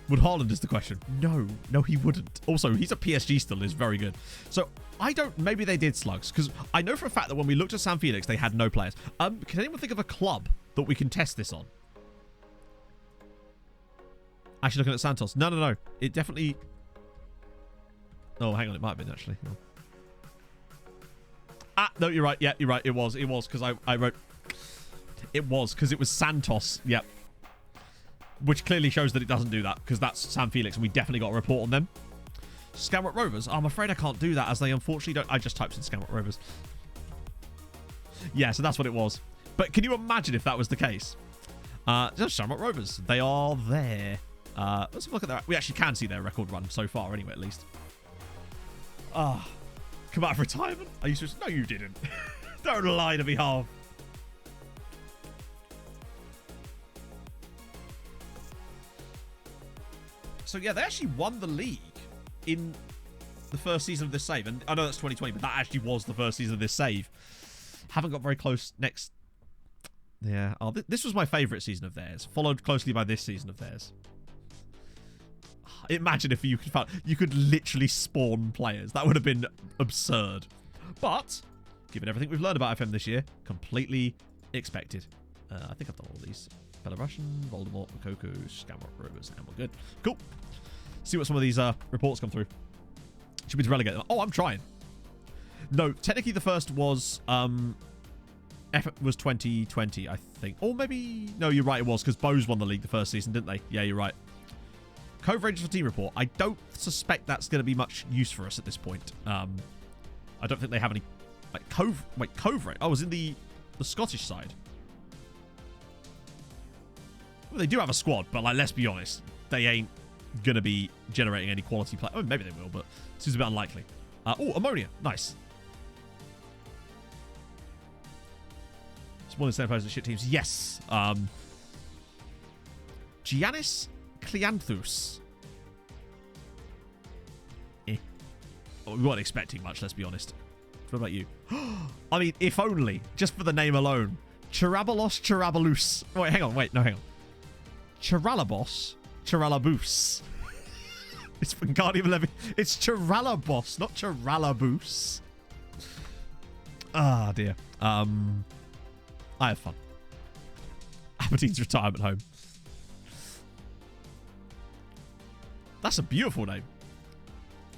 Would Haaland is the question? No, he wouldn't. Also, he's a PSG still, is very good. So, I don't... Maybe they did slugs, because I know for a fact that when we looked at San Felix, they had no players. Can anyone think of a club that we can test this on? Actually, looking at Santos. No. It definitely... Oh, hang on. It might have been, actually. No. No, you're right. Yeah, you're right. It was, because I wrote... It was, because it was Santos. Yep. Which clearly shows that it doesn't do that, because that's San Felix, and we definitely got a report on them. Skamrock Rovers. I'm afraid I can't do that, as they unfortunately don't... I just typed in Skamrock Rovers. Yeah, so that's what it was. But can you imagine if that was the case? Just Shamrock Rovers. They are there. Let's have a look at that. We actually can see their record run so far, anyway, at least. Come out of retirement? I used to... No, you didn't. Don't lie to me, half. So, yeah, they actually won the league in the first season of this save. And I know that's 2020, but that actually was the first season of this save. Haven't got very close next... Yeah. Oh, this was my favourite season of theirs, followed closely by this season of theirs. Imagine if you could literally spawn players. That would have been absurd. But, given everything we've learned about FM this year, completely expected. I think I've done all these. Belarusian, Voldemort, Makoko, Skamrock Rovers, and we're good. Cool. See what some of these reports come through. Should we relegate them? Oh, I'm trying. No, technically the first was was 2020, I think. Or maybe... No, you're right, it was, because Bose won the league the first season, didn't they? Yeah, you're right. Cove Rangers for team report. I don't suspect that's going to be much use for us at this point. I don't think they have any... Like, Cove... Wait, Cove Rangers? Oh, I was in the Scottish side. Well, they do have a squad, but, like, let's be honest. They ain't going to be generating any quality play. Oh, maybe they will, but it seems a bit unlikely. Oh, Ammonia. Nice. It's one of the same players and shit teams. Yes. Giannis Cleanthus. Oh, we weren't expecting much, let's be honest. What about you? I mean, if only. Just for the name alone. Charabalos Charabalus. Wait, hang on. Wait, no, hang on. Charalabos Charalabus. It's Wingardium Levy. It's Charalabos, not Charalabus. Ah, dear. I have fun. Aberdeen's retirement home. That's a beautiful name.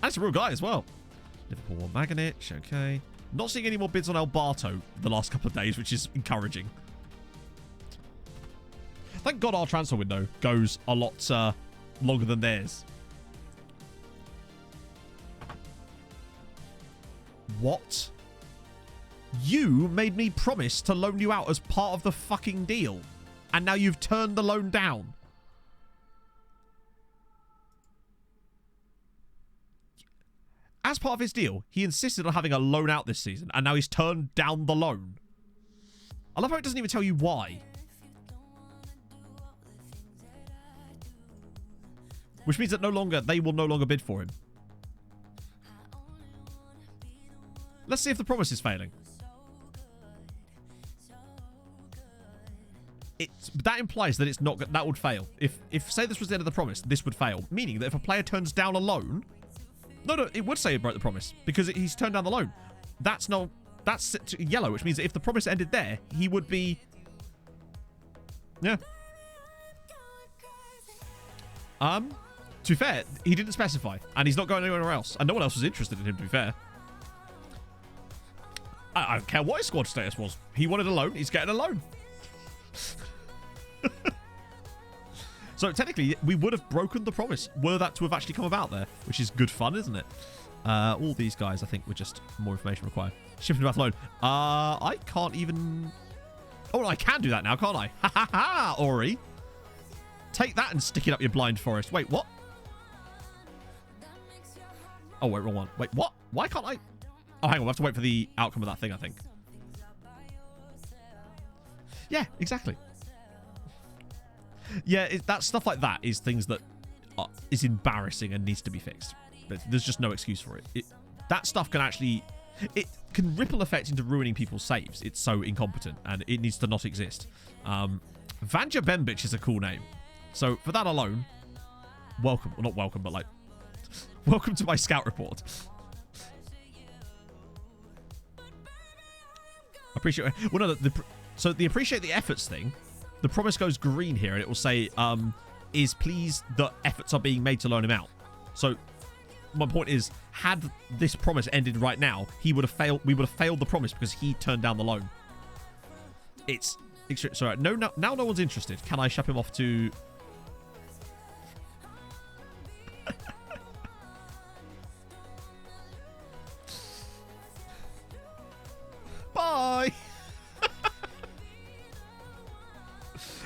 And it's a real guy as well. Liverpool 1 Maganich, okay. Not seeing any more bids on El Barto the last couple of days, which is encouraging. Thank God our transfer window goes a lot longer than theirs. What? You made me promise to loan you out as part of the fucking deal. And now you've turned the loan down. As part of his deal, he insisted on having a loan out this season, and now he's turned down the loan. I love how it doesn't even tell you why. Which means that they will no longer bid for him. Let's see if the promise is failing. That implies that it's not. That would fail. If say this was the end of the promise, this would fail. Meaning that if a player turns down a loan, no, it would say it broke the promise because he's turned down the loan. That's yellow, which means that if the promise ended there, he would be. Yeah. To be fair, he didn't specify, and he's not going anywhere else, and no one else was interested in him. To be fair. I don't care what his squad status was. He wanted a loan. He's getting a loan. So technically, we would have broken the promise were that to have actually come about there, which is good fun, isn't it? All these guys, I think, were just more information required. Shipping about loan. I can't even... Oh, no, I can do that now, can't I? Ha ha ha, Ori. Take that and stick it up your blind forest. Wait, what? Oh, wait, wrong one. Wait, what? Why can't I... Oh, hang on. We'll have to wait for the outcome of that thing, I think. Yeah, exactly. Yeah, that stuff like that is things that is embarrassing and needs to be fixed. But there's just no excuse for it. That stuff can actually... It can ripple effect into ruining people's saves. It's so incompetent, and it needs to not exist. Vanja Bembic is a cool name. So, for that alone, welcome. Well, not welcome, but like... Welcome to my scout report. Appreciate... Well, no, so the appreciate the efforts thing, the promise goes green here, and it will say, is pleased that efforts are being made to loan him out. So, my point is, had this promise ended right now, he would have failed. We would have failed the promise because he turned down the loan. It's sorry. No, now no one's interested. Can I ship him off to? Bye.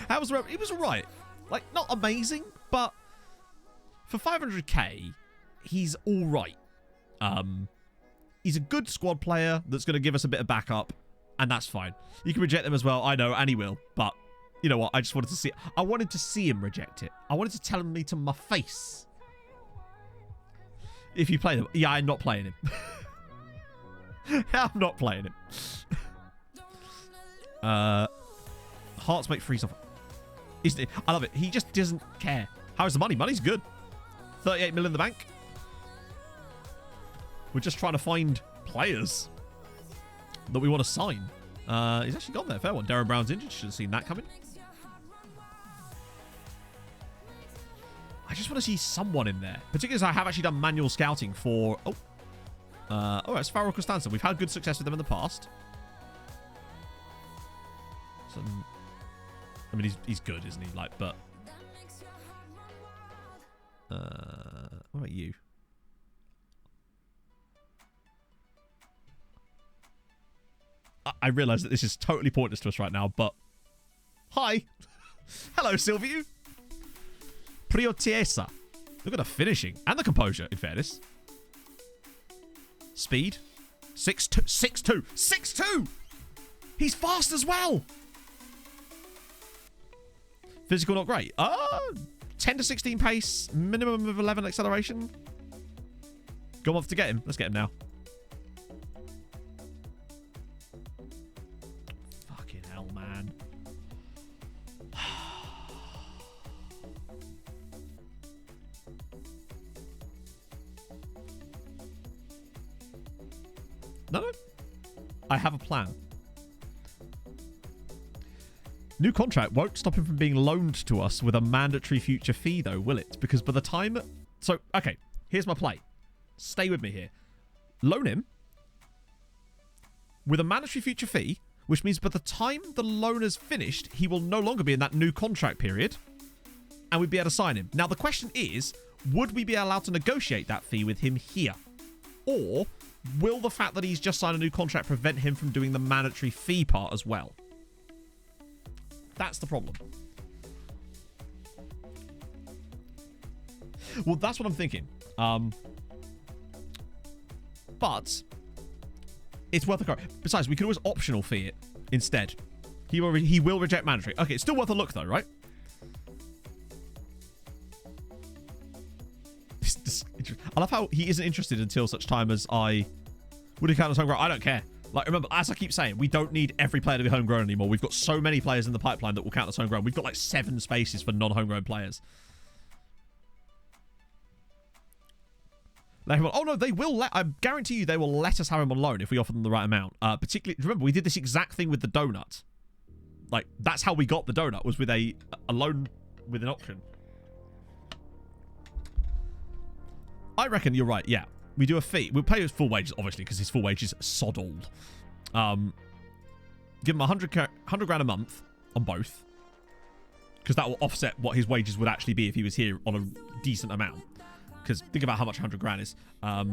How was he was alright. Like, not amazing, but for 500k, he's alright. He's a good squad player that's going to give us a bit of backup, and that's fine. You can reject them as well, I know, and he will, but you know what? I just wanted to see... I wanted to see him reject it. I wanted to tell him to my face. If you play them... Yeah, I'm not playing him. I'm not playing him. Hearts make freeze off. I love it. He just doesn't care. How's the money? Money's good. 38 mil in the bank. We're just trying to find players that we want to sign. He's actually gone there. Fair one. Darren Brown's injured. Should have seen that coming. I just want to see someone in there. Particularly as I have actually done manual scouting for... Oh. Oh, it's Farrell Costanza. We've had good success with them in the past. So, I mean, he's good, isn't he? Like, but... What about you? I realise that this is totally pointless to us right now, but... Hi! Hello, Silvio! Priotiesa. Look at the finishing. And the composure, in fairness. Speed. 6'2". 6'2". 6'2". He's fast as well! Physical, not great. 10 to 16 pace. Minimum of 11 acceleration. Go off to get him. Let's get him now. Fucking hell, man. No. I have a plan. New contract won't stop him from being loaned to us with a mandatory future fee, though, will it? Because by the time... So, okay, here's my play. Stay with me here. Loan him with a mandatory future fee, which means by the time the loan is finished, he will no longer be in that new contract period, and we'd be able to sign him. Now, the question is, would we be allowed to negotiate that fee with him here? Or will the fact that he's just signed a new contract prevent him from doing the mandatory fee part as well? That's the problem. Well, that's what I'm thinking. But it's worth a go. Besides, we could always optional fee it instead. He will reject mandatory. Okay, it's still worth a look though, right? I love how he isn't interested until such time as I... Would he count as homegrown? I don't care. Like, remember, as I keep saying, we don't need every player to be homegrown anymore. We've got so many players in the pipeline that will count as homegrown. We've got like 7 spaces for non-homegrown players. Oh no, they will let... I guarantee you they will let us have him on loan if we offer them the right amount. Particularly, remember, we did this exact thing with the donut. Like, that's how we got the donut, was with a loan with an option. I reckon you're right, yeah. We do a fee. We'll pay his full wages, obviously, because his full wage is sod old. Give him 100 grand a month on both. Because that will offset what his wages would actually be if he was here on a decent amount. Because think about how much 100 grand is. Actually,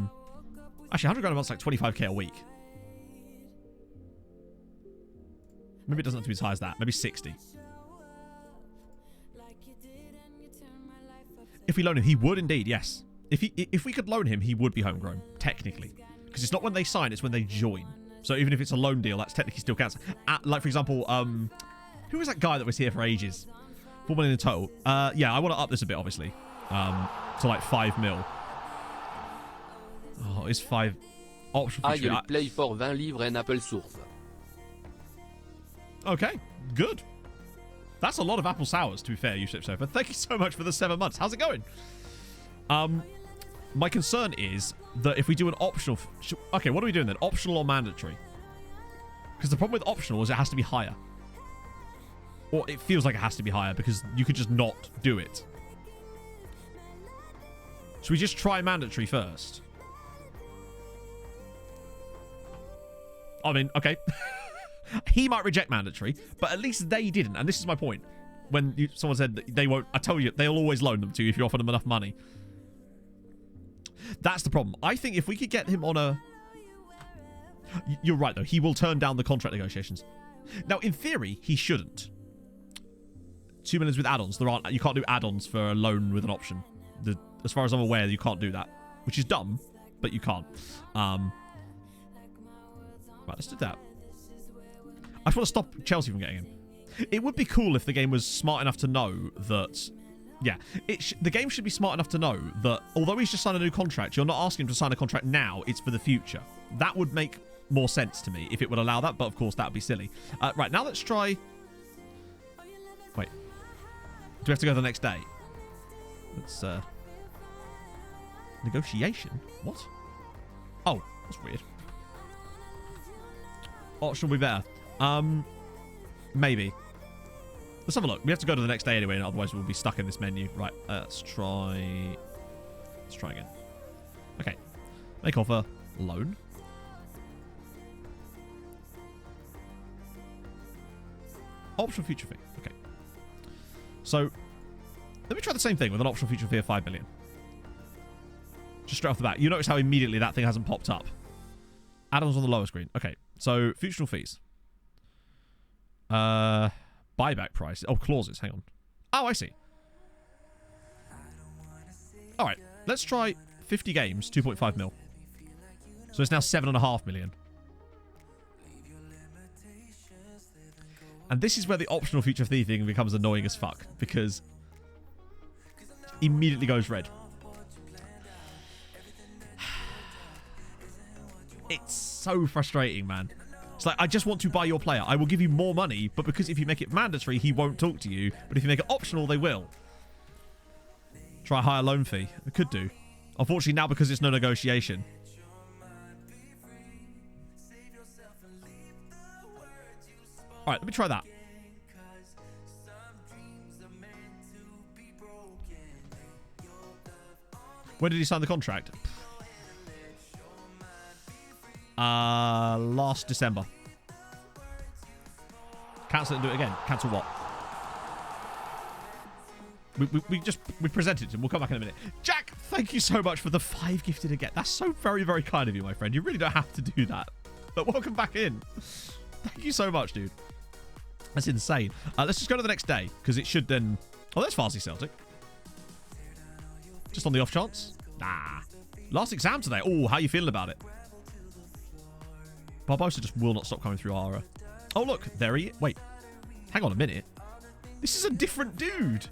100 grand a month is like 25k a week. Maybe it doesn't have to be as high as that. Maybe 60. If we loan him, he would indeed, yes. If we could loan him, he would be homegrown, technically. Because it's not when they sign, it's when they join. So even if it's a loan deal, that's technically still counts. Like, for example, who was that guy that was here for ages? 4 million in total. Yeah, I want to up this a bit, obviously. To like 5 mil. Oh, it's 5... Option for you'll play for 20 livres en Apple Source. Okay, good. That's a lot of apple sours, to be fair, Yusuf Sofa. Thank you so much for the 7 months. How's it going? My concern is that if we do an optional... Okay, what are we doing then? Optional or mandatory? Because the problem with optional is it has to be higher. Or it feels like it has to be higher because you could just not do it. Should we just try mandatory first? I mean, okay. He might reject mandatory, but at least they didn't. And this is my point. When someone said that they won't... I tell you, they'll always loan them to you if you offer them enough money. That's the problem. I think if we could get him on a... You're right, though. He will turn down the contract negotiations. Now, in theory, he shouldn't. 2 million with add-ons. You can't do add-ons for a loan with an option. As far as I'm aware, you can't do that. Which is dumb, but you can't. Right, let's do that. I just want to stop Chelsea from getting him. It would be cool if the game was smart enough to know that... Yeah, the game should be smart enough to know that although he's just signed a new contract, you're not asking him to sign a contract now, it's for the future. That would make more sense to me if it would allow that, but of course that would be silly. Right, now let's try... Wait. Do we have to go the next day? Let's... Negotiation? What? Oh, that's weird. Option will be better. Maybe. Let's have a look. We have to go to the next day anyway, and otherwise we'll be stuck in this menu. Right, let's try... Let's try again. Okay. Make offer. Loan. Option future fee. Okay. So, Let me try the same thing with an optional feature fee of 5 million. Just straight off the bat. You notice how immediately that thing hasn't popped up. Add-ons on the lower screen. Okay, so functional fees. Buyback price. Oh, clauses. Hang on. Oh, I see. All right, let's try 50 games, 2.5 mil. So it's now 7.5 million. And this is where the optional feature fee thing becomes annoying as fuck, because immediately goes red. It's so frustrating, man. It's like, I just want to buy your player. I will give you more money, but because if you make it mandatory, he won't talk to you. But if you make it optional, they will. Try a higher loan fee. It could do. Unfortunately, now because it's no negotiation. All right, let me try that. When did he sign the contract? Last December. Cancel it and do it again. Cancel what? We presented him. We'll come back in a minute. Jack, thank you so much for the 5 gifted again. That's so very, very kind of you, my friend. You really don't have to do that. But welcome back in. Thank you so much, dude. That's insane. Let's just go to the next day, because it should then... Oh, there's Farsi Celtic. Just on the off chance. Nah. Last exam today. Oh, how you feeling about it? Barbosa just will not stop coming through Ara. Oh, look. There he is. Wait. Hang on a minute. This is a different dude.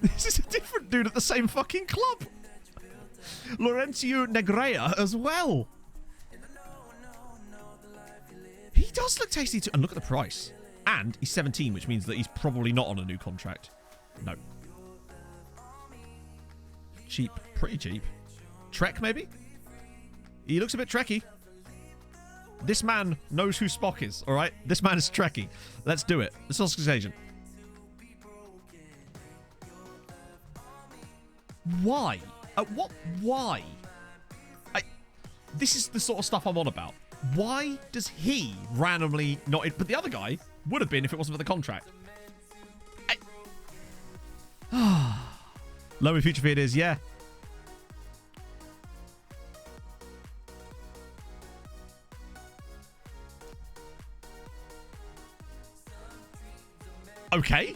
This is a different dude at the same fucking club. Laurencio Negrea as well. He does look tasty too. And look at the price. And he's 17, which means that he's probably not on a new contract. No. Cheap. Pretty cheap. Trek, maybe? He looks a bit Trekky. This man knows who Spock is, all right? This man is Trekky. Let's do it. Let's ask his agent. Why? What? Why? This is the sort of stuff I'm on about. Why does he randomly not... But the other guy would have been if it wasn't for the contract. Low future fee it is, yeah. Okay.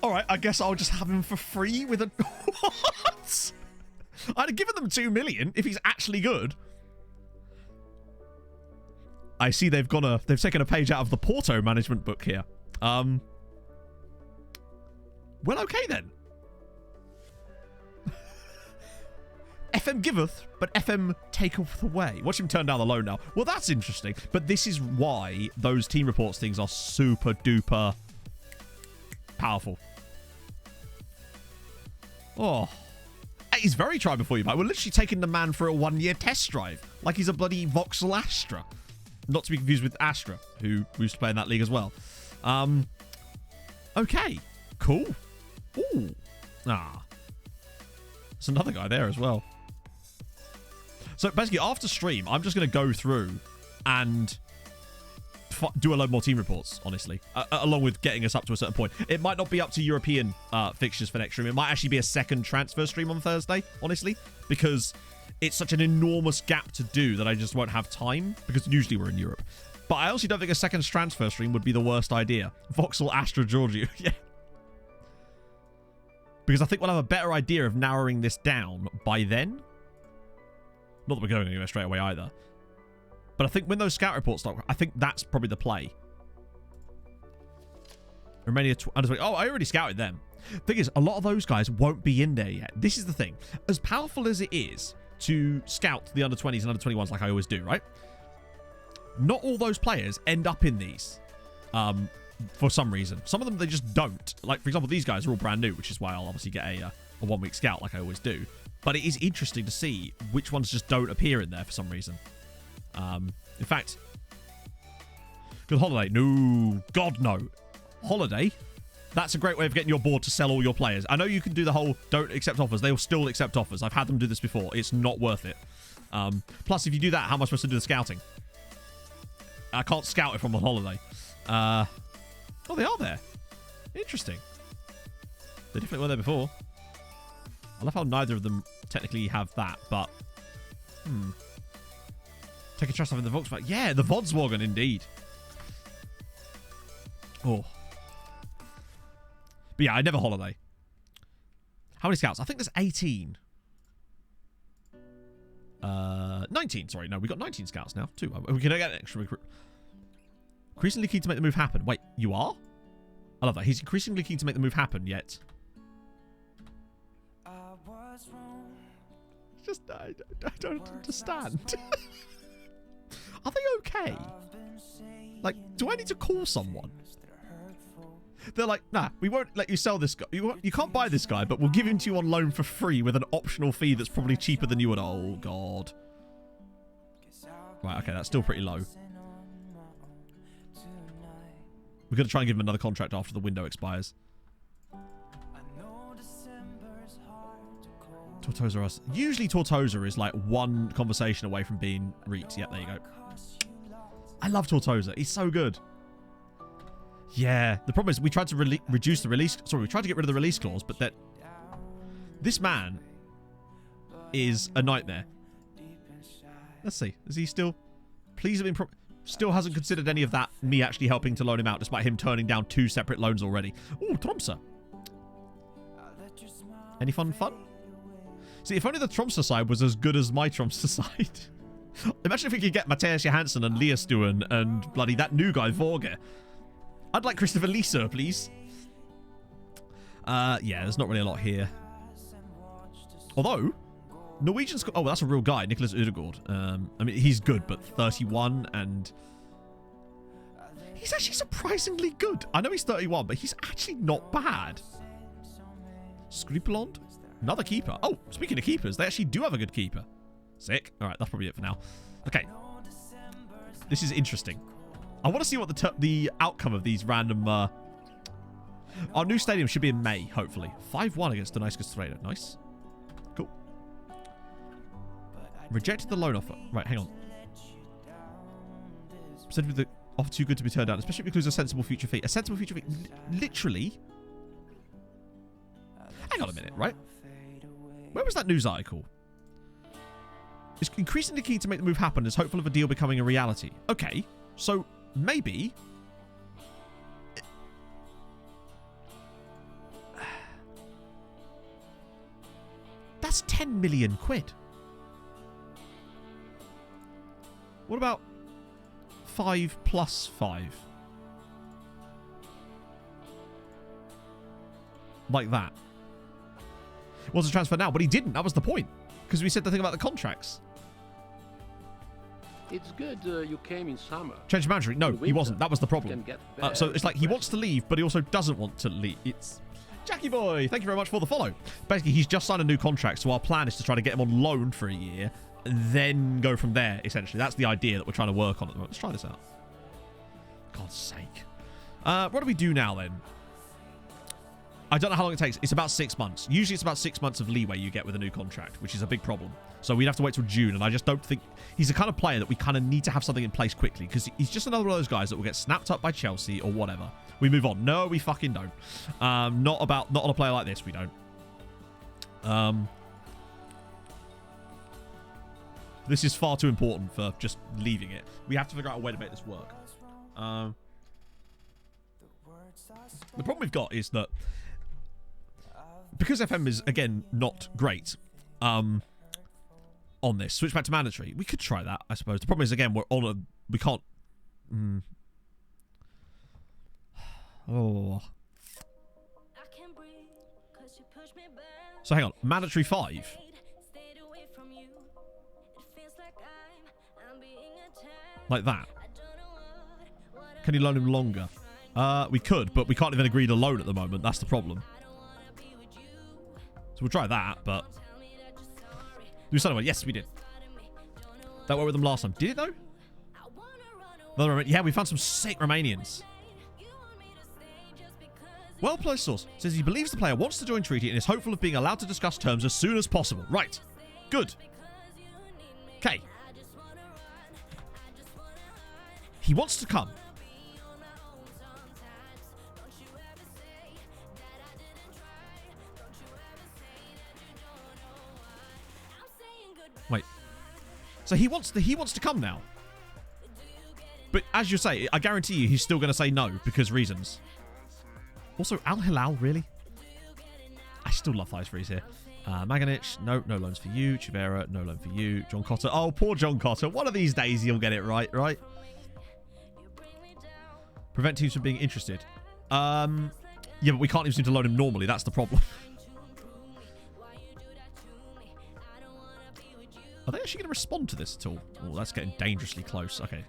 Alright, I guess I'll just have him for free with a... What? I'd have given them 2 million if he's actually good. I see they've taken a page out of the Porto management book here. Well, okay then. FM giveth, but FM taketh away. Watch him turn down the loan now. Well, that's interesting. But this is why those team reports things are super duper powerful. Oh. He's very try before you buy. We're literally taking the man for a 1-year test drive. Like he's a bloody Vauxhall Astra. Not to be confused with Astra, who used to play in that league as well. Okay. Cool. Ooh. Ah. There's another guy there as well. So basically, after stream, I'm just going to go through and do a load more team reports, honestly, along with getting us up to a certain point. It might not be up to European fixtures for next stream. It might actually be a second transfer stream on Thursday, honestly, because it's such an enormous gap to do that I just won't have time, because usually we're in Europe. But I also don't think a second transfer stream would be the worst idea. Vauxhall, Astra, Giorgio, yeah. Because I think we'll have a better idea of narrowing this down by then. Not that we're going anywhere straight away either. But I think when those scout reports start, I think that's probably the play. Romania under 20. Oh, I already scouted them. Thing is, a lot of those guys won't be in there yet. This is the thing. As powerful as it is to scout the under 20s and under 21s like I always do, right? Not all those players end up in these for some reason. Some of them, they just don't. Like, for example, these guys are all brand new, which is why I'll obviously get a 1-week scout like I always do. But it is interesting to see which ones just don't appear in there for some reason. In fact, good Holiday. No, God, no. Holiday? That's a great way of getting your board to sell all your players. I know you can do the whole don't accept offers. They will still accept offers. I've had them do this before. It's not worth it. Plus, if you do that, how am I supposed to do the scouting? I can't scout if I'm on holiday. Oh, they are there. Interesting. They definitely were there before. I love how neither of them technically have that, but... Take a trust off in the Volkswagen. Yeah, the Volkswagen, indeed. Oh. But yeah, I never holiday. How many scouts? I think there's 18. 19, sorry. No, we got 19 scouts now, too. We can get an extra recruit. Increasingly keen to make the move happen. Wait, you are? I love that. He's increasingly keen to make the move happen, yet... Just, I don't understand. Are they okay? Like, do I need to call someone? They're like, nah, we won't let you sell this guy. You can't buy this guy, but we'll give him to you on loan for free with an optional fee that's probably cheaper than you would. Oh, God. Right, okay, that's still pretty low. We're going to try and give him another contract after the window expires. Tortosa us. Usually Tortosa is like one conversation away from being reaped. Yep, there you go. I love Tortosa. He's so good. Yeah, the problem is we tried to reduce the release... Sorry, we tried to get rid of the release clause, but that... This man is a nightmare. Let's see. Is he still... Please have been... Still hasn't considered any of that, me actually helping to loan him out, despite him turning down 2 separate loans already. Ooh, Tromsø. Any fun? See, if only the Tromsø side was as good as my Tromsø side. Imagine if we could get Mathias Johansson and Liastuen and bloody that new guy, Vorge. I'd like Christopher Lisa, please. Yeah, there's not really a lot here. Although, Norwegians... Oh, that's a real guy, Nicholas Ødegaard. I mean, he's good, but 31 and... He's actually surprisingly good. I know he's 31, but he's actually not bad. Skripelond? Another keeper. Oh, speaking of keepers, they actually do have a good keeper. Sick. All right, that's probably it for now. Okay. This is interesting. I want to see what the outcome of these random... Our new stadium should be in May, hopefully. 5-1 against the Nice. Nice. Cool. Rejected the loan offer. Right, hang on. Presented with the offer too good to be turned down, especially if it includes a sensible future fee. A sensible future fee? Literally? Hang on a minute, right? Where was that news article? It's increasingly keen to make the move happen, is hopeful of a deal becoming a reality. Okay, so maybe... That's 10 million quid. What about 5 plus 5? Like that. Wants to transfer now, but he didn't. That was the point. Because we said the thing about the contracts. It's good you came in summer. Change of manager. No, he wasn't. That was the problem. So it's like he wants to leave, but he also doesn't want to leave. It's... Jackie boy, thank you very much for the follow. Basically, he's just signed a new contract, so our plan is to try to get him on loan for a year, and then go from there, essentially. That's the idea that we're trying to work on at the moment. Let's try this out. God's sake. What do we do now, then? I don't know how long it takes. It's about 6 months. Usually it's about 6 months of leeway you get with a new contract, which is a big problem. So we'd have to wait till June, and I just don't think... He's the kind of player that we kind of need to have something in place quickly, because he's just another one of those guys that will get snapped up by Chelsea or whatever. We move on. No, we fucking don't. Not on a player like this, we don't. This is far too important for just leaving it. We have to figure out a way to make this work. The problem we've got is that because FM is, again, not great on this, switch back to mandatory. We could try that, I suppose. The problem is, again, we're on a... We can't... Oh. So hang on. Mandatory 5. Like that. Can you loan him longer? We could, but we can't even agree to loan at the moment. That's the problem. So we'll try that, but... Did we sign one? Yes, we did. That went with them last time. Did it, though? Yeah, we found some sick Romanians. Well-placed source says he believes the player wants to join treaty and is hopeful of being allowed to discuss terms as soon as possible. Right. Good. Okay. He wants to come. Wait. So he wants to come now. But as you say, I guarantee you he's still going to say no because reasons. Also, Al Hilal, really? I still love Thighs Freeze here. Maganich, no loans for you. Chivera, no loan for you. John Cotter, oh, poor John Cotter. One of these days he'll get it right? Prevent teams from being interested. Yeah, but we can't even seem to loan him normally. That's the problem. Are they actually going to respond to this at all? Oh, that's getting dangerously close. Okay.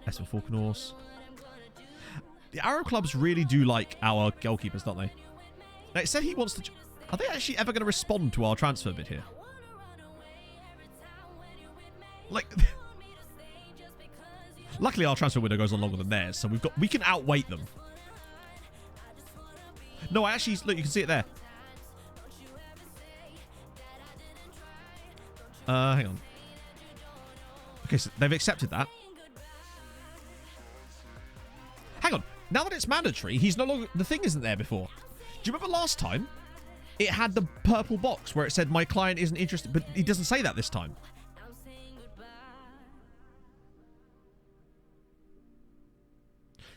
S for Falconors. The Arrow Clubs really do like our goalkeepers, don't they? Now, it said he wants to... Are they actually ever going to respond to our transfer bid here? Like... Luckily, our transfer window goes on longer than theirs, so we can outweight them. No, I actually... Look, you can see it there. Hang on. Okay, so they've accepted that. Hang on. Now that it's mandatory, he's no longer... The thing isn't there before. Do you remember last time? It had the purple box where it said, my client isn't interested, but he doesn't say that this time.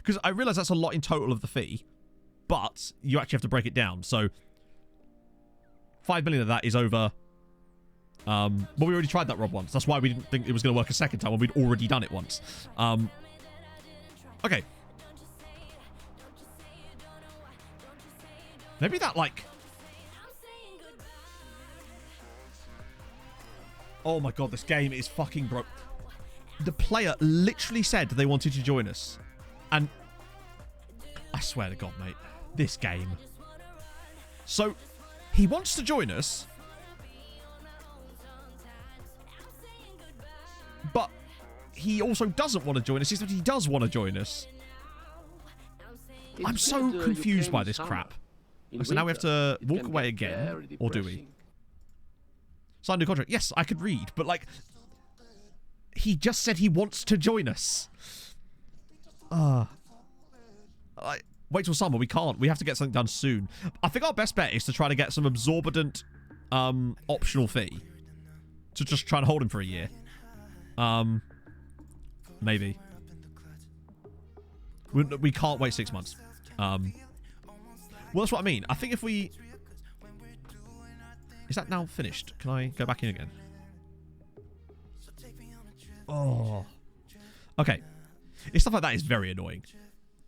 Because I realise that's a lot in total of the fee, but you actually have to break it down. So, 5 million of that is over... Well, we already tried that, Rob, once. That's why we didn't think it was going to work a second time when we'd already done it once. Okay. Maybe that, like... Oh my god, this game is fucking broke. The player literally said they wanted to join us. And... I swear to god, mate. This game. So, he wants to join us... But he also doesn't want to join us. He said he does want to join us. I'm so confused by this crap. So now we have to walk away again. Or do we? Sign a new contract. Yes, I could read. But, like... He just said he wants to join us. Wait till summer. We can't. We have to get something done soon. I think our best bet is to try to get some absorbent optional fee. To just try and hold him for a year. Maybe. We can't wait 6 months. Well, that's what I mean. I think if we... Is that now finished? Can I go back in again? Oh. Okay. Stuff like that is very annoying.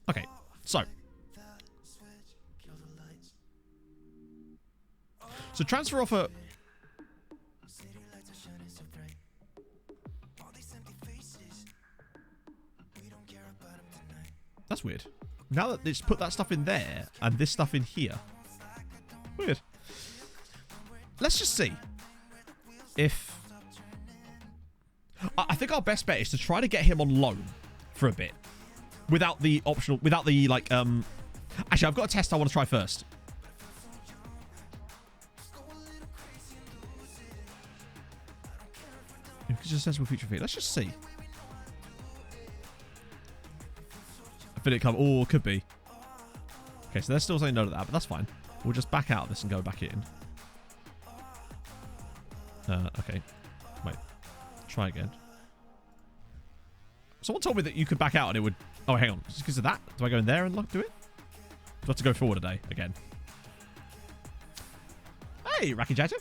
Okay, so. So transfer offer... That's weird. Now that it's put that stuff in there and this stuff in here. Weird. Let's just see if... I think our best bet is to try to get him on loan for a bit. Without the optional... Without the, like, Actually, I've got a test I want to try first. It's just a sensible future fee. Let's just see. Affiliate come. Oh, could be. Okay, so they're still saying no to that, but that's fine. We'll just back out of this and go back in. Okay. Wait. Try again. Someone told me that you could back out and it would... Oh, hang on. Just because of that? Do I go in there and do it? Do I have to go forward today again? Hey, Raki Jato.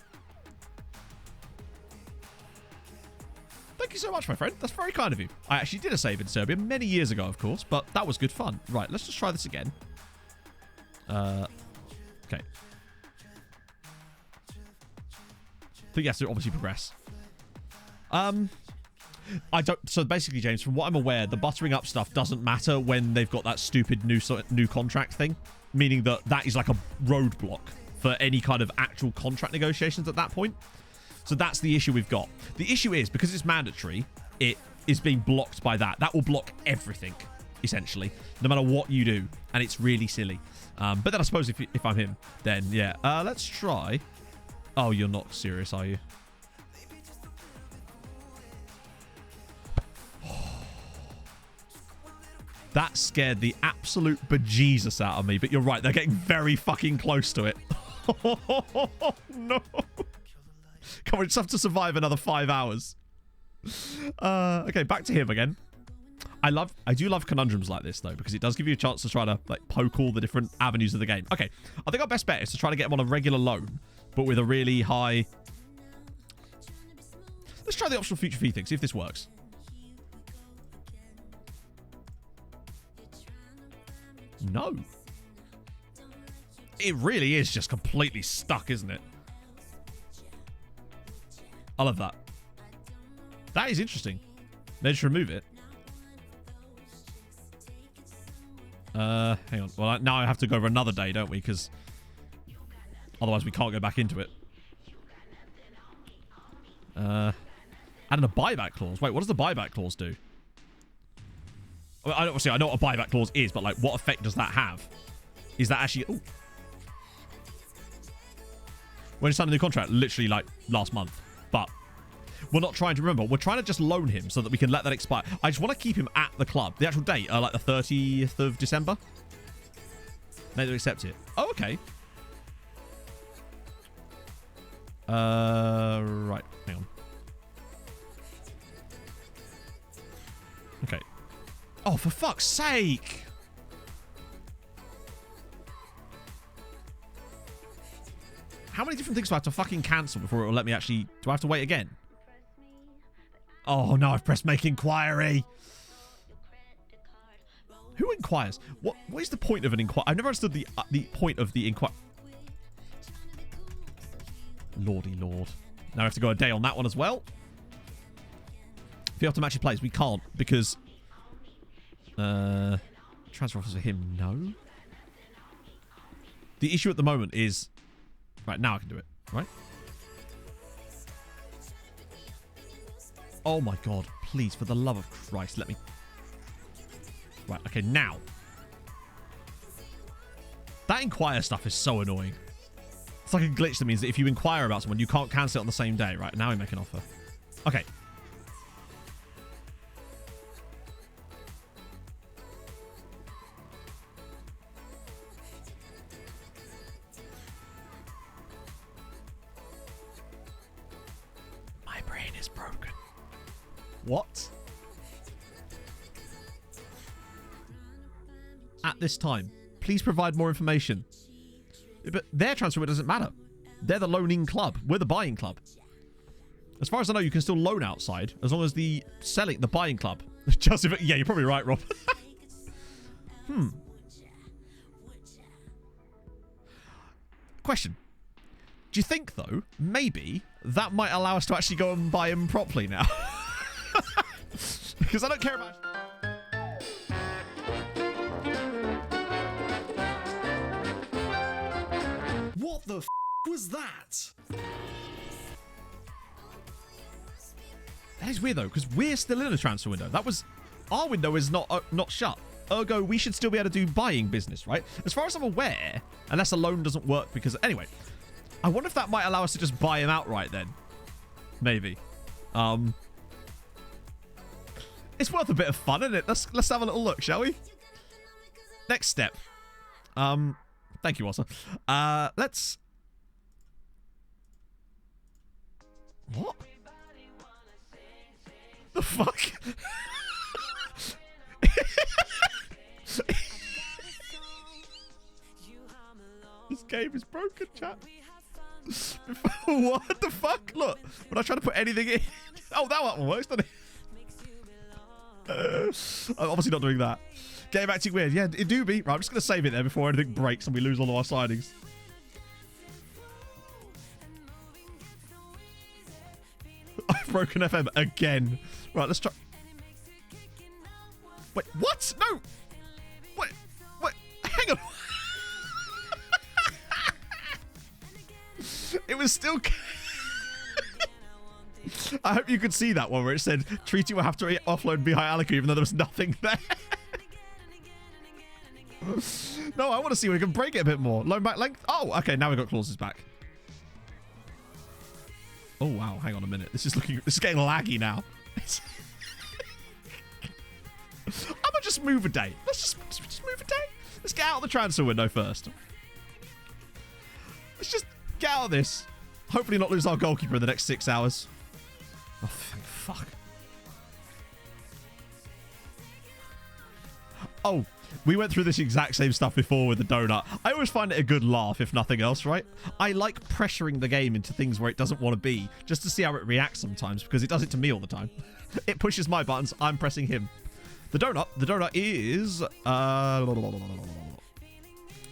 Thank you so much, my friend. That's very kind of you. I actually did a save in Serbia many years ago, of course, but that was good fun. Right, let's just try this again. Okay. But yes, to obviously progress. I don't... So basically, James, from what I'm aware, the buttering up stuff doesn't matter when they've got that stupid new contract thing. Meaning that that is like a roadblock for any kind of actual contract negotiations at that point. So that's the issue we've got. The issue is, because it's mandatory, it is being blocked by that. That will block everything, essentially, no matter what you do. And it's really silly. But then I suppose if I'm him, then yeah. Let's try. Oh, you're not serious, are you? That scared the absolute bejesus out of me. But you're right. They're getting very fucking close to it. No. Come on, we just have to survive another 5 hours. Okay, back to him again. I do love conundrums like this, though, because it does give you a chance to try to like poke all the different avenues of the game. Okay, I think our best bet is to try to get him on a regular loan, but with a really high... Let's try the optional future fee thing, see if this works. No. It really is just completely stuck, isn't it? I love that. That is interesting. Maybe just remove it. Hang on. Well, now I have to go over another day, don't we? Because otherwise we can't go back into it. Adding a buyback clause. Wait, what does the buyback clause do? I mean, I know what a buyback clause is, but like, what effect does that have? Is that actually... Ooh. When you signed a new contract, literally like last month. But we're not trying to remember. We're trying to just loan him so that we can let that expire. I just want to keep him at the club. The actual date, like the 30th of December. Maybe to accept it. Oh, okay. Right. Hang on. Okay. Oh, for fuck's sake! How many different things do I have to fucking cancel before it will let me actually... Do I have to wait again? Oh, no, I've pressed make inquiry. Who inquires? What is the point of an inquiry? I've never understood the point of the inquiry. Lordy lord. Now I have to go a day on that one as well. If you have to match your plays, we can't because... transfer offers for him, no. The issue at the moment is... Right, now I can do it, right? Oh my god, please, for the love of Christ, let me... Right, okay, now. That inquire stuff is so annoying. It's like a glitch that means that if you inquire about someone, you can't cancel it on the same day. Right, now we make an offer. Okay. My brain is broken. What? At this time, please provide more information. But their transfer doesn't matter. They're the loaning club. We're the buying club. As far as I know, you can still loan outside as long as the buying club. Yeah, you're probably right, Rob. Question. Do you think, though, maybe that might allow us to actually go and buy him properly now? Because I don't care about... What the f*** was that? That is weird, though, because we're still in a transfer window. That was... Our window is not shut. Ergo, we should still be able to do buying business, right? As far as I'm aware, unless a loan doesn't work because... Anyway, I wonder if that might allow us to just buy him outright then. Maybe. It's worth a bit of fun, isn't it? Let's have a little look, shall we? Next step. Thank you, Wassa. Let's... What? The fuck? This game is broken, chat. What the fuck? Look, when I try to put anything in... Oh, that one works, doesn't it? I'm obviously not doing that. Game acting weird. Yeah, it do be. Right, I'm just going to save it there before anything breaks and we lose all of our signings. I've broken FM again. Right, let's try... Wait, what? No! Wait, hang on. It was still... I hope you could see that one where it said, Treaty will have to offload Mihai Aliku even though there was nothing there. No, I want to see if we can break it a bit more. Loan back length. Oh, okay. Now we've got clauses back. Oh, wow. Hang on a minute. This is getting laggy now. I'm going to just move a day. Let's just move a day. Let's get out of the transfer window first. Let's just get out of this. Hopefully not lose our goalkeeper in the next 6 hours. Oh, thank fuck. Oh, we went through this exact same stuff before with the donut. I always find it a good laugh, if nothing else, right? I like pressuring the game into things where it doesn't want to be, just to see how it reacts sometimes, because it does it to me all the time. It pushes my buttons, I'm pressing him. The donut is... it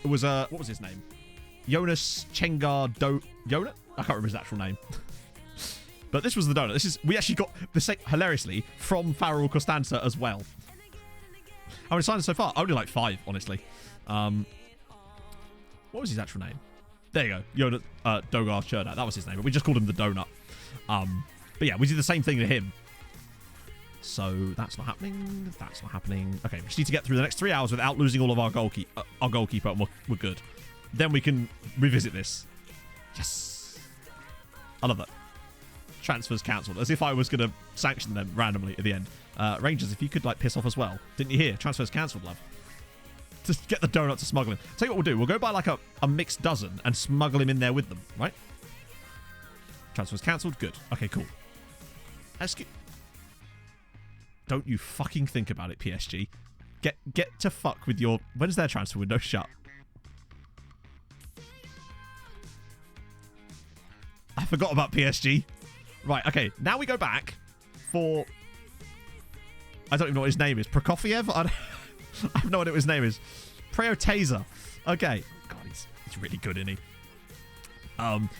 was, what was his name? Jonas Chengar Donut? I can't remember his actual name. But this was the donut. We actually got the same, hilariously, from Farrell Costanza as well. How many signings so far? Only like 5, honestly. What was his actual name? There you go. Jonas Dogar Cherdat. That was his name. But we just called him the donut. But yeah, we did the same thing to him. So that's not happening. That's not happening. Okay, we just need to get through the next 3 hours without losing all of our goalkeeper, and we're good. Then we can revisit this. Yes. I love that. Transfers cancelled. As if I was going to sanction them randomly at the end. Rangers, if you could like piss off as well. Didn't you hear? Transfers cancelled, love. Just get the donut to smuggle him. Tell you what we'll do. We'll go buy like a mixed dozen and smuggle him in there with them, right? Transfers cancelled. Good. Okay, cool. Don't you fucking think about it, PSG. Get to fuck with your... When's their transfer window shut? I forgot about PSG. Right, okay. Now we go back for... I don't even know what his name is. Prokofiev? I have no idea what his name is. Preotaser. Okay. God, he's really good, isn't he?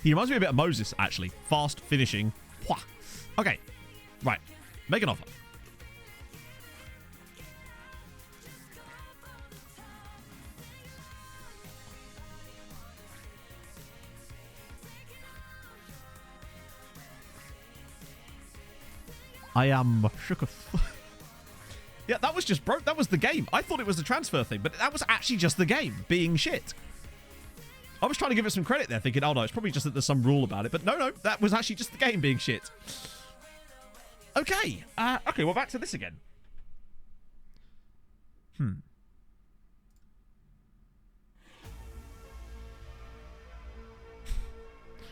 He reminds me a bit of Moses, actually. Fast finishing. Okay. Right. Make an offer. I am shook. Yeah, that was just broke. That was the game. I thought it was the transfer thing, but that was actually just the game being shit. I was trying to give it some credit there, thinking, oh no, it's probably just that there's some rule about it. But no, that was actually just the game being shit. Okay. Okay, well, back to this again.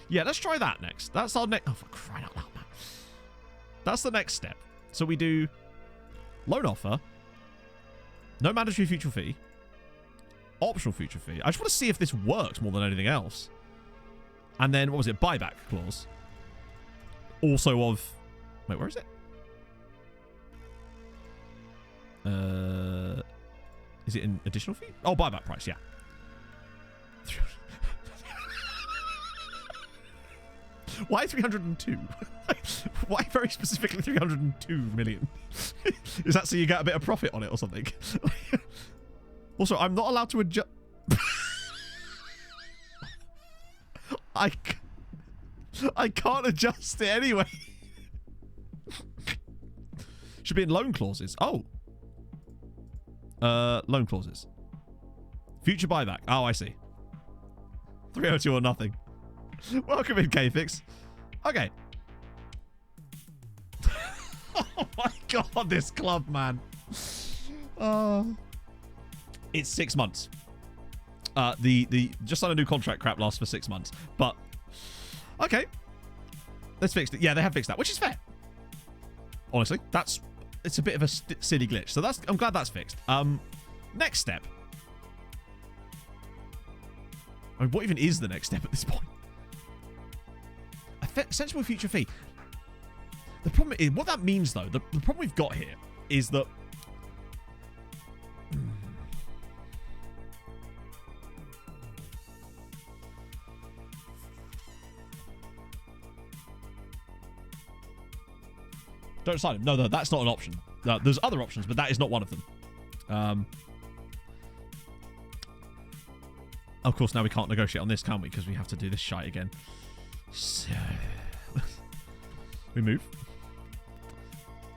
Yeah, let's try that next. That's our next... Oh, for crying out loud, man. That's the next step. So we do loan offer, no mandatory future fee, optional future fee. I just want to see if this works more than anything else. And then, what was it? Buyback clause. Also of... Wait, where is it? Is it an additional fee? Oh, buyback price, yeah. Why 302? Why very specifically 302 million? Is that so you get a bit of profit on it or something? Also, I'm not allowed to adjust... I can't adjust it anyway. Should be in loan clauses. Oh. Loan clauses. Future buyback. Oh, I see. 302 or nothing. Welcome in, K-Fix. Okay. Oh my god, this club, man. It's 6 months. The just on a new contract crap lasts for 6 months. But okay. Let's fix it. Yeah, they have fixed that, which is fair. Honestly, it's a bit of a silly glitch. So I'm glad that's fixed. Next step. I mean, what even is the next step at this point? Sensible future fee. The problem is, what that means though, the problem we've got here is that don't sign him. No, that's not an option. There's other options, but that is not one of them. Of course, now we can't negotiate on this, can we? Because we have to do this shite again. So we move.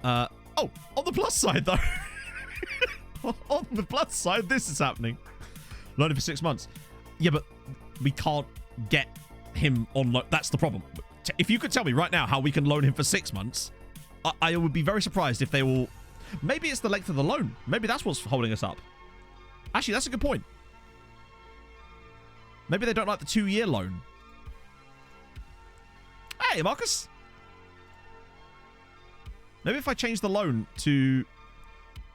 Oh, on the plus side though. On the plus side, this is happening. Loan him for 6 months. Yeah, but we can't get him on loan. That's the problem. If you could tell me right now how we can loan him for 6 months, I would be very surprised if they will... Maybe it's the length of the loan. Maybe that's what's holding us up. Actually, that's a good point. Maybe they don't like the 2-year loan. Hey, Marcus. Maybe if I change the loan to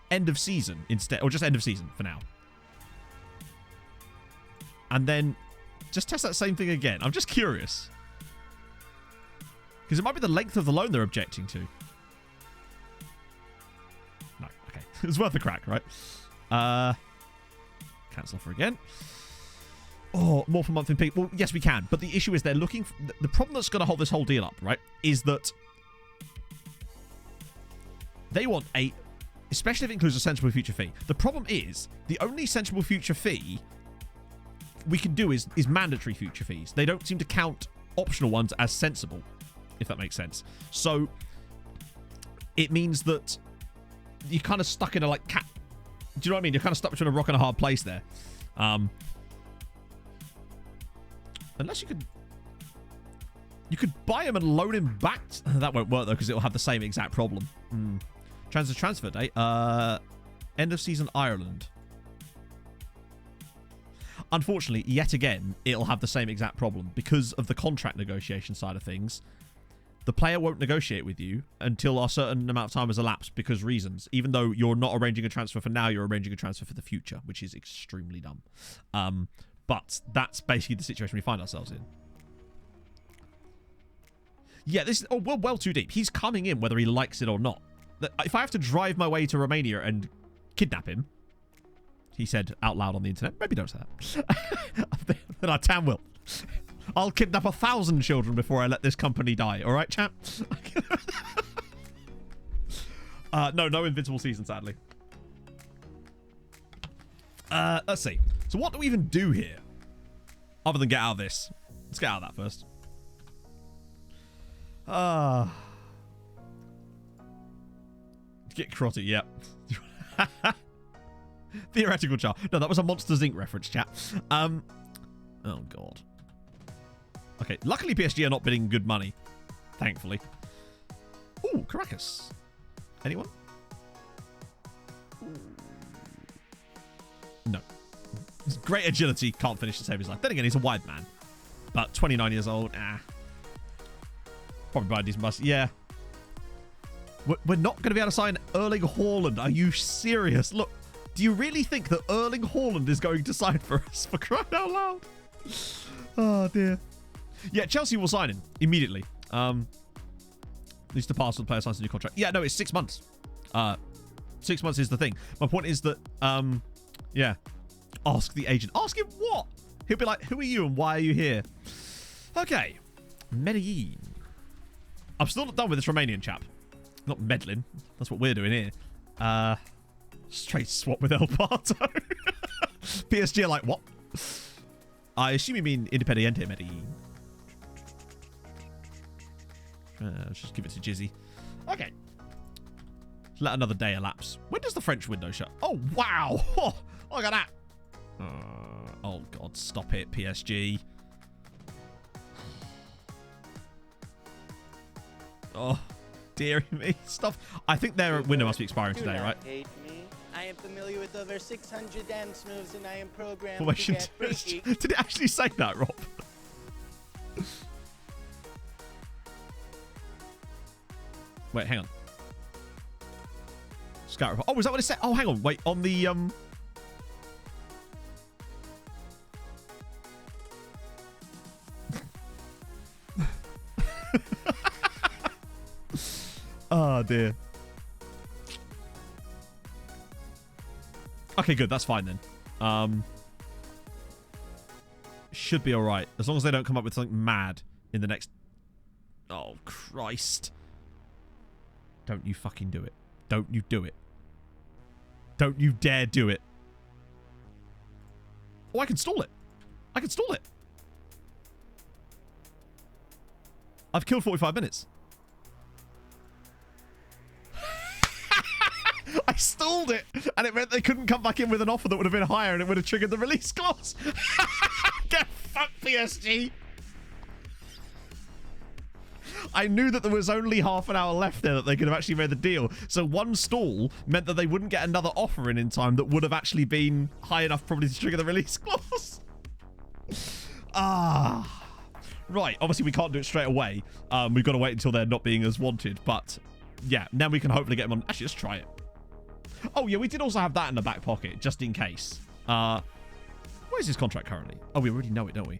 end of season instead, or just end of season for now. And then just test that same thing again. I'm just curious. Because it might be the length of the loan they're objecting to. No, okay. It's worth a crack, right? Cancel offer again. Oh, more per month in peak. Well, yes, we can. But the issue is they're looking... The problem that's going to hold this whole deal up, right, is that they want a... Especially if it includes a sensible future fee. The problem is the only sensible future fee we can do is mandatory future fees. They don't seem to count optional ones as sensible, if that makes sense. So it means that you're kind of stuck in a like cat. Do you know what I mean? You're kind of stuck between a rock and a hard place there. Unless you could buy him and loan him back. That won't work though because it'll have the same exact problem. Transfer date. End of season Ireland. Unfortunately, yet again, it'll have the same exact problem because of the contract negotiation side of things. The player won't negotiate with you until a certain amount of time has elapsed because reasons. Even though you're not arranging a transfer for now, you're arranging a transfer for the future, which is extremely dumb. But that's basically the situation we find ourselves in. Yeah, this is well too deep. He's coming in whether he likes it or not. If I have to drive my way to Romania and kidnap him, he said out loud on the internet. Maybe don't say that. Then I damn will. I'll kidnap 1,000 children before I let this company die. All right, chap? No invincible season, sadly. Let's see. So what do we even do here? Other than get out of this. Let's get out of that first. Get crotty, yep. Theoretical chart. No, that was a Monsters Inc. reference, chat. Oh, God. Okay, luckily PSG are not bidding good money. Thankfully. Ooh, Caracas. Anyone? Ooh. No. Great agility, can't finish to save his life. Then again, he's a wide man. But 29 years old, probably buy a decent bus. Yeah. We're not going to be able to sign Erling Haaland. Are you serious? Look, do you really think that Erling Haaland is going to sign for us? For crying out loud. Oh, dear. Yeah, Chelsea will sign him immediately. Needs to pass when the player signs a new contract. Yeah, no, it's 6 months. 6 months is the thing. My point is that, yeah. Ask the agent. Ask him what? He'll be like, who are you and why are you here? Okay. Medellin. I'm still not done with this Romanian chap. Not meddling. That's what we're doing here. Straight swap with El Pato. PSG are like, what? I assume you mean Independiente Medellin. Let's just give it to Jizzy. Okay. Let another day elapse. When does the French window shut? Oh, wow. Oh, look at that. Oh, God. Stop it, PSG. Oh, dear me. Stop. I think their window must be expiring today, right? Hate me. I am familiar with over 600 dance moves and I am programmed Formation to get freaky. Did it actually say that, Rob? Wait, hang on. Scout report. Oh, is that what it said? Oh, hang on. Wait, on the oh, dear. Okay, good. That's fine then. Should be all right. As long as they don't come up with something mad in the next... Oh, Christ. Don't you fucking do it. Don't you do it. Don't you dare do it. Oh, I can stall it. I can stall it. I've killed 45 minutes. I stalled stalled it, and it meant they couldn't come back in with an offer that would have been higher, and it would have triggered the release clause. Get fucked, PSG. I knew that there was only half an hour left there that they could have actually made the deal. So one stall meant that they wouldn't get another offer in time that would have actually been high enough probably to trigger the release clause. Right. Obviously, we can't do it straight away. We've got to wait until they're not being as wanted. But yeah, now we can hopefully get them on. Actually, let's try it. Oh, yeah, we did also have that in the back pocket, just in case. What is his contract currently? Oh, we already know it, don't we?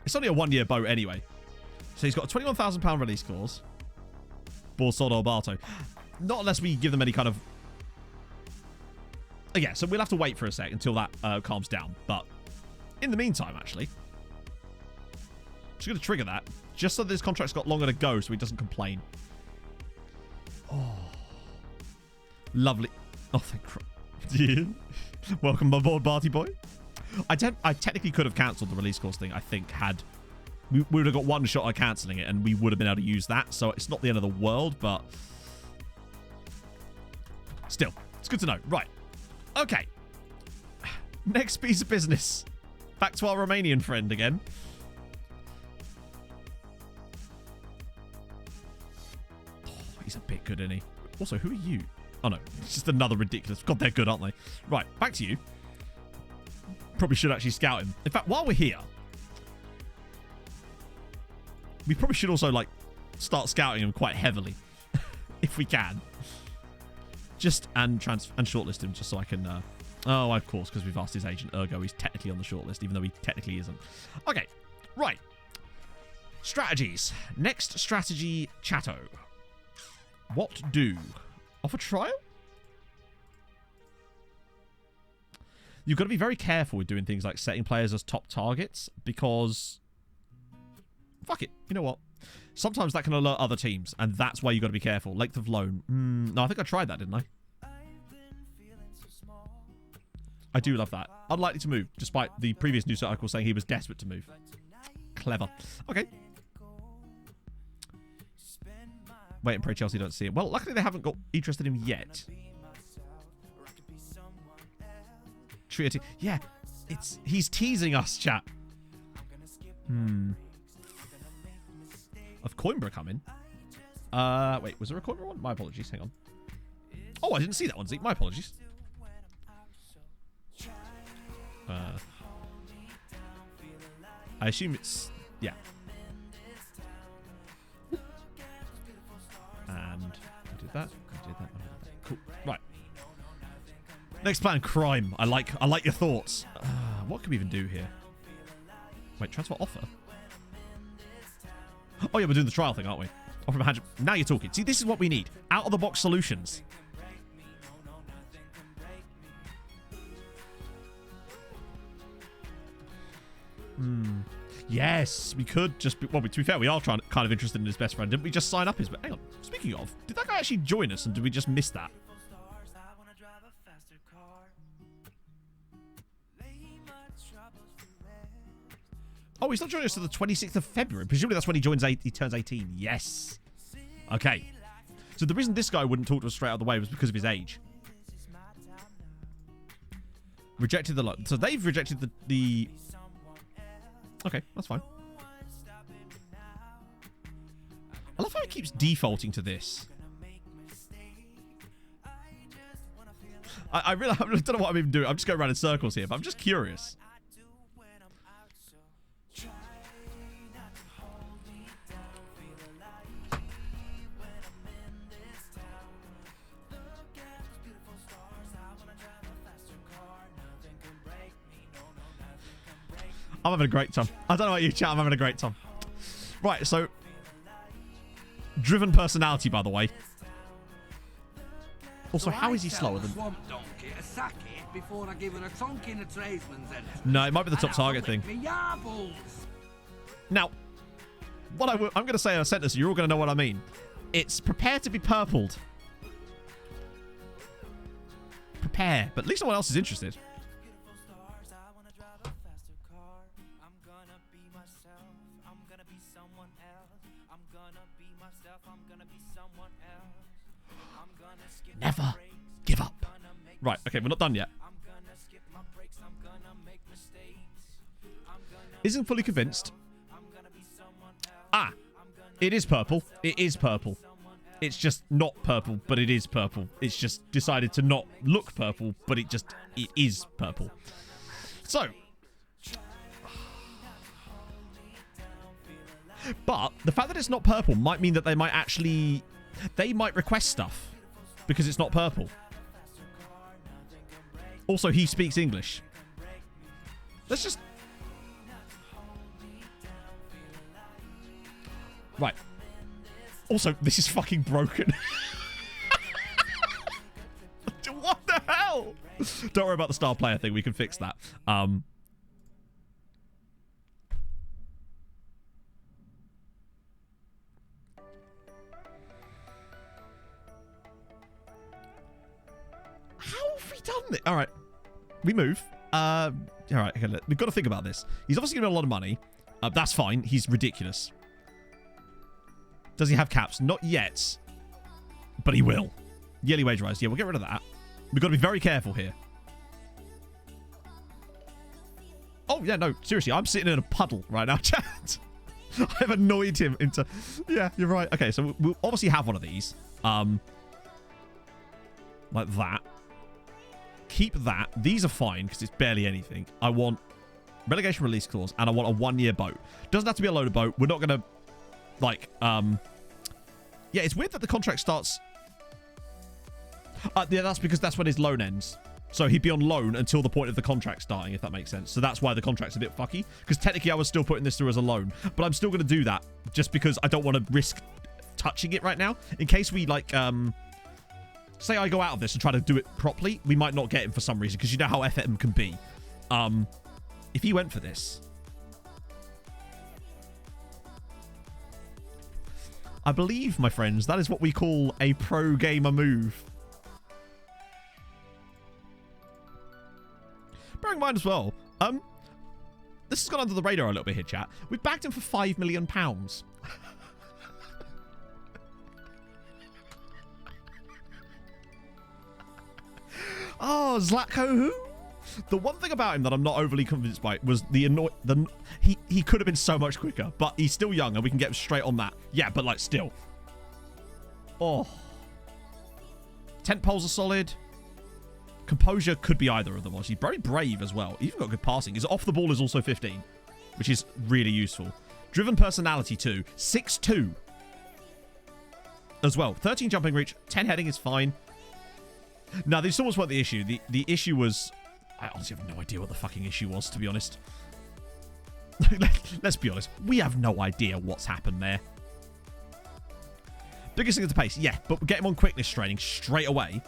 It's only a one-year boat anyway. So he's got a £21,000 release clause. Borsod Barto. Not unless we give them any kind of... Yeah, so we'll have to wait for a sec until that calms down. But in the meantime, actually, just going to trigger that just so this contract's got longer to go so he doesn't complain. Oh. Lovely. Oh, thank you. Welcome aboard, Barty boy. I technically could have cancelled the release clause thing, I think, had... We would have got one shot at cancelling it, and we would have been able to use that. So it's not the end of the world, but... Still, it's good to know. Right. Okay. Next piece of business. Back to our Romanian friend again. Oh, he's a bit good, isn't he? Also, who are you? Oh, no. It's just another ridiculous... God, they're good, aren't they? Right, back to you. Probably should actually scout him. In fact, while we're here... We probably should also, like, start scouting him quite heavily. If we can. Just, and shortlist him just so I can... Oh, of course, because we've asked his agent, ergo he's technically on the shortlist, even though he technically isn't. Okay, right. Strategies. Next strategy, Chatto. What do? Offer trial? You've got to be very careful with doing things like setting players as top targets, because... Fuck it. You know what? Sometimes that can alert other teams, and that's why you got to be careful. Length of loan. No, I think I tried that, didn't I? I do love that. Unlikely to move, despite the previous news article saying he was desperate to move. Clever. Okay. Wait and pray Chelsea don't see it. Well, luckily they haven't got interested in him yet. Trio team. Yeah, he's teasing us, chat. Of Coimbra coming. Wait, was there a Coimbra one? My apologies. Hang on. Oh, I didn't see that one, Zeke. My apologies. I assume it's... Yeah. And I did that. I did that. Cool. Right. Next plan, crime. I like your thoughts. What can we even do here? Wait, transfer offer? Oh, yeah, we're doing the trial thing, aren't we? Offer him 100. Now you're talking. See, this is what we need. Out-of-the-box solutions. Yes, we could just be... Well, to be fair, we are kind of interested in his best friend. Didn't we just sign up his... Hang on. Speaking of, did that guy actually join us, and did we just miss that? Oh, he's not joining us till the 26th of February. Presumably that's when he turns 18. Yes. Okay. So the reason this guy wouldn't talk to us straight out of the way was because of his age. Rejected the loan. So they've rejected the... Okay, that's fine. I love how he keeps defaulting to this. I really don't know what I'm even doing. I'm just going around in circles here, but I'm just curious. I'm having a great time. I don't know about you, chat. I'm having a great time. Right, so... Driven personality, by the way. Also, how is he slower than... No, it might be the top target thing. Now, what I'm going to say in a sentence, you're all going to know what I mean. It's prepare to be purpled. Prepare. But at least no one else is interested. Never Right, okay, we're not done yet. Isn't fully convinced. Ah, it is purple. It is purple. It's just not purple, but it is purple. It's just decided to not look purple, but it is purple. So, but the fact that it's not purple might mean that they might request stuff because it's not purple. Also, he speaks English. Let's just... Right. Also, this is fucking broken. What the hell? Don't worry about the star player thing. We can fix that. How have we done this? All right. We move. All right. Okay, we've got to think about this. He's obviously going to get a lot of money. That's fine. He's ridiculous. Does he have caps? Not yet. But he will. Yearly wage rise. Yeah, we'll get rid of that. We've got to be very careful here. Oh, yeah, no. Seriously, I'm sitting in a puddle right now, chat. I've annoyed him into... Yeah, you're right. Okay, so we'll obviously have one of these. Like that. Keep that. These are fine because it's barely anything. I want relegation release clause and I want a 1-year boat. Doesn't have to be a loaded boat. We're not going to... Like, yeah, it's weird that the contract starts... yeah, that's because that's when his loan ends. So he'd be on loan until the point of the contract starting, if that makes sense. So that's why the contract's a bit fucky. Because technically I was still putting this through as a loan. But I'm still going to do that just because I don't want to risk touching it right now. In case we, like, say I go out of this and try to do it properly, we might not get him for some reason. Because you know how FM can be. If he went for this... I believe, my friends, that is what we call a pro-gamer move. Bearing in mind as well, this has gone under the radar a little bit here, chat. We've backed him for £5 million. Oh, Zlatko who? The one thing about him that I'm not overly convinced by was he could have been so much quicker, but he's still young and we can get him straight on that. Yeah, but like still. Oh. Tent poles are solid. Composure could be either of them. He's very brave as well. He's even got good passing. His off the ball is also 15, which is really useful. Driven personality too. 6'2". As well. 13 jumping reach. 10 heading is fine. Now, these almost weren't the issue. The issue was... I honestly have no idea what the fucking issue was, to be honest. Let's be honest. We have no idea what's happened there. Biggest thing is the pace. Yeah, but get him on quickness training straight away.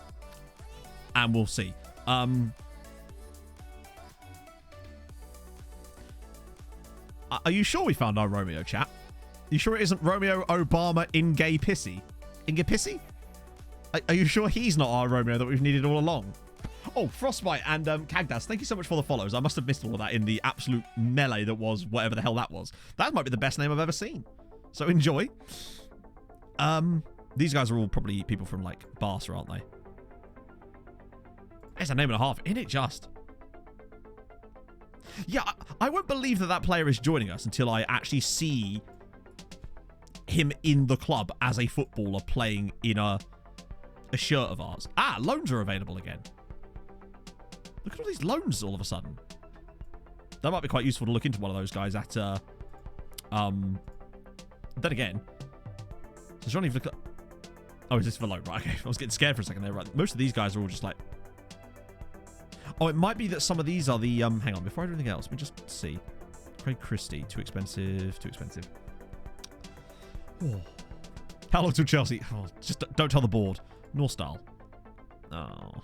And we'll see. Are you sure we found our Romeo, chat? You sure it isn't Romeo Obama in gay pissy? In gay pissy? Are you sure he's not our Romeo that we've needed all along? Oh, Frostbite and Cagdas, thank you so much for the follows. I must have missed all of that in the absolute melee that was whatever the hell that was. That might be the best name I've ever seen. So enjoy. These guys are all probably people from, like, Barca, aren't they? It's a name and a half. Isn't it just? Yeah, I won't believe that player is joining us until I actually see him in the club as a footballer playing in a shirt of ours. Ah, loans are available again. Look at all these loans all of a sudden. That might be quite useful to look into one of those guys at, then again. So Johnny... Oh, is this for loan? Right, okay. I was getting scared for a second there. Right. Most of these guys are all just like... Oh, it might be that some of these are the... hang on, before I do anything else, let me just see. Craig Christie. Too expensive. Too expensive. Oh. How long till Chelsea? Oh, just don't tell the board. Norstyle. Oh.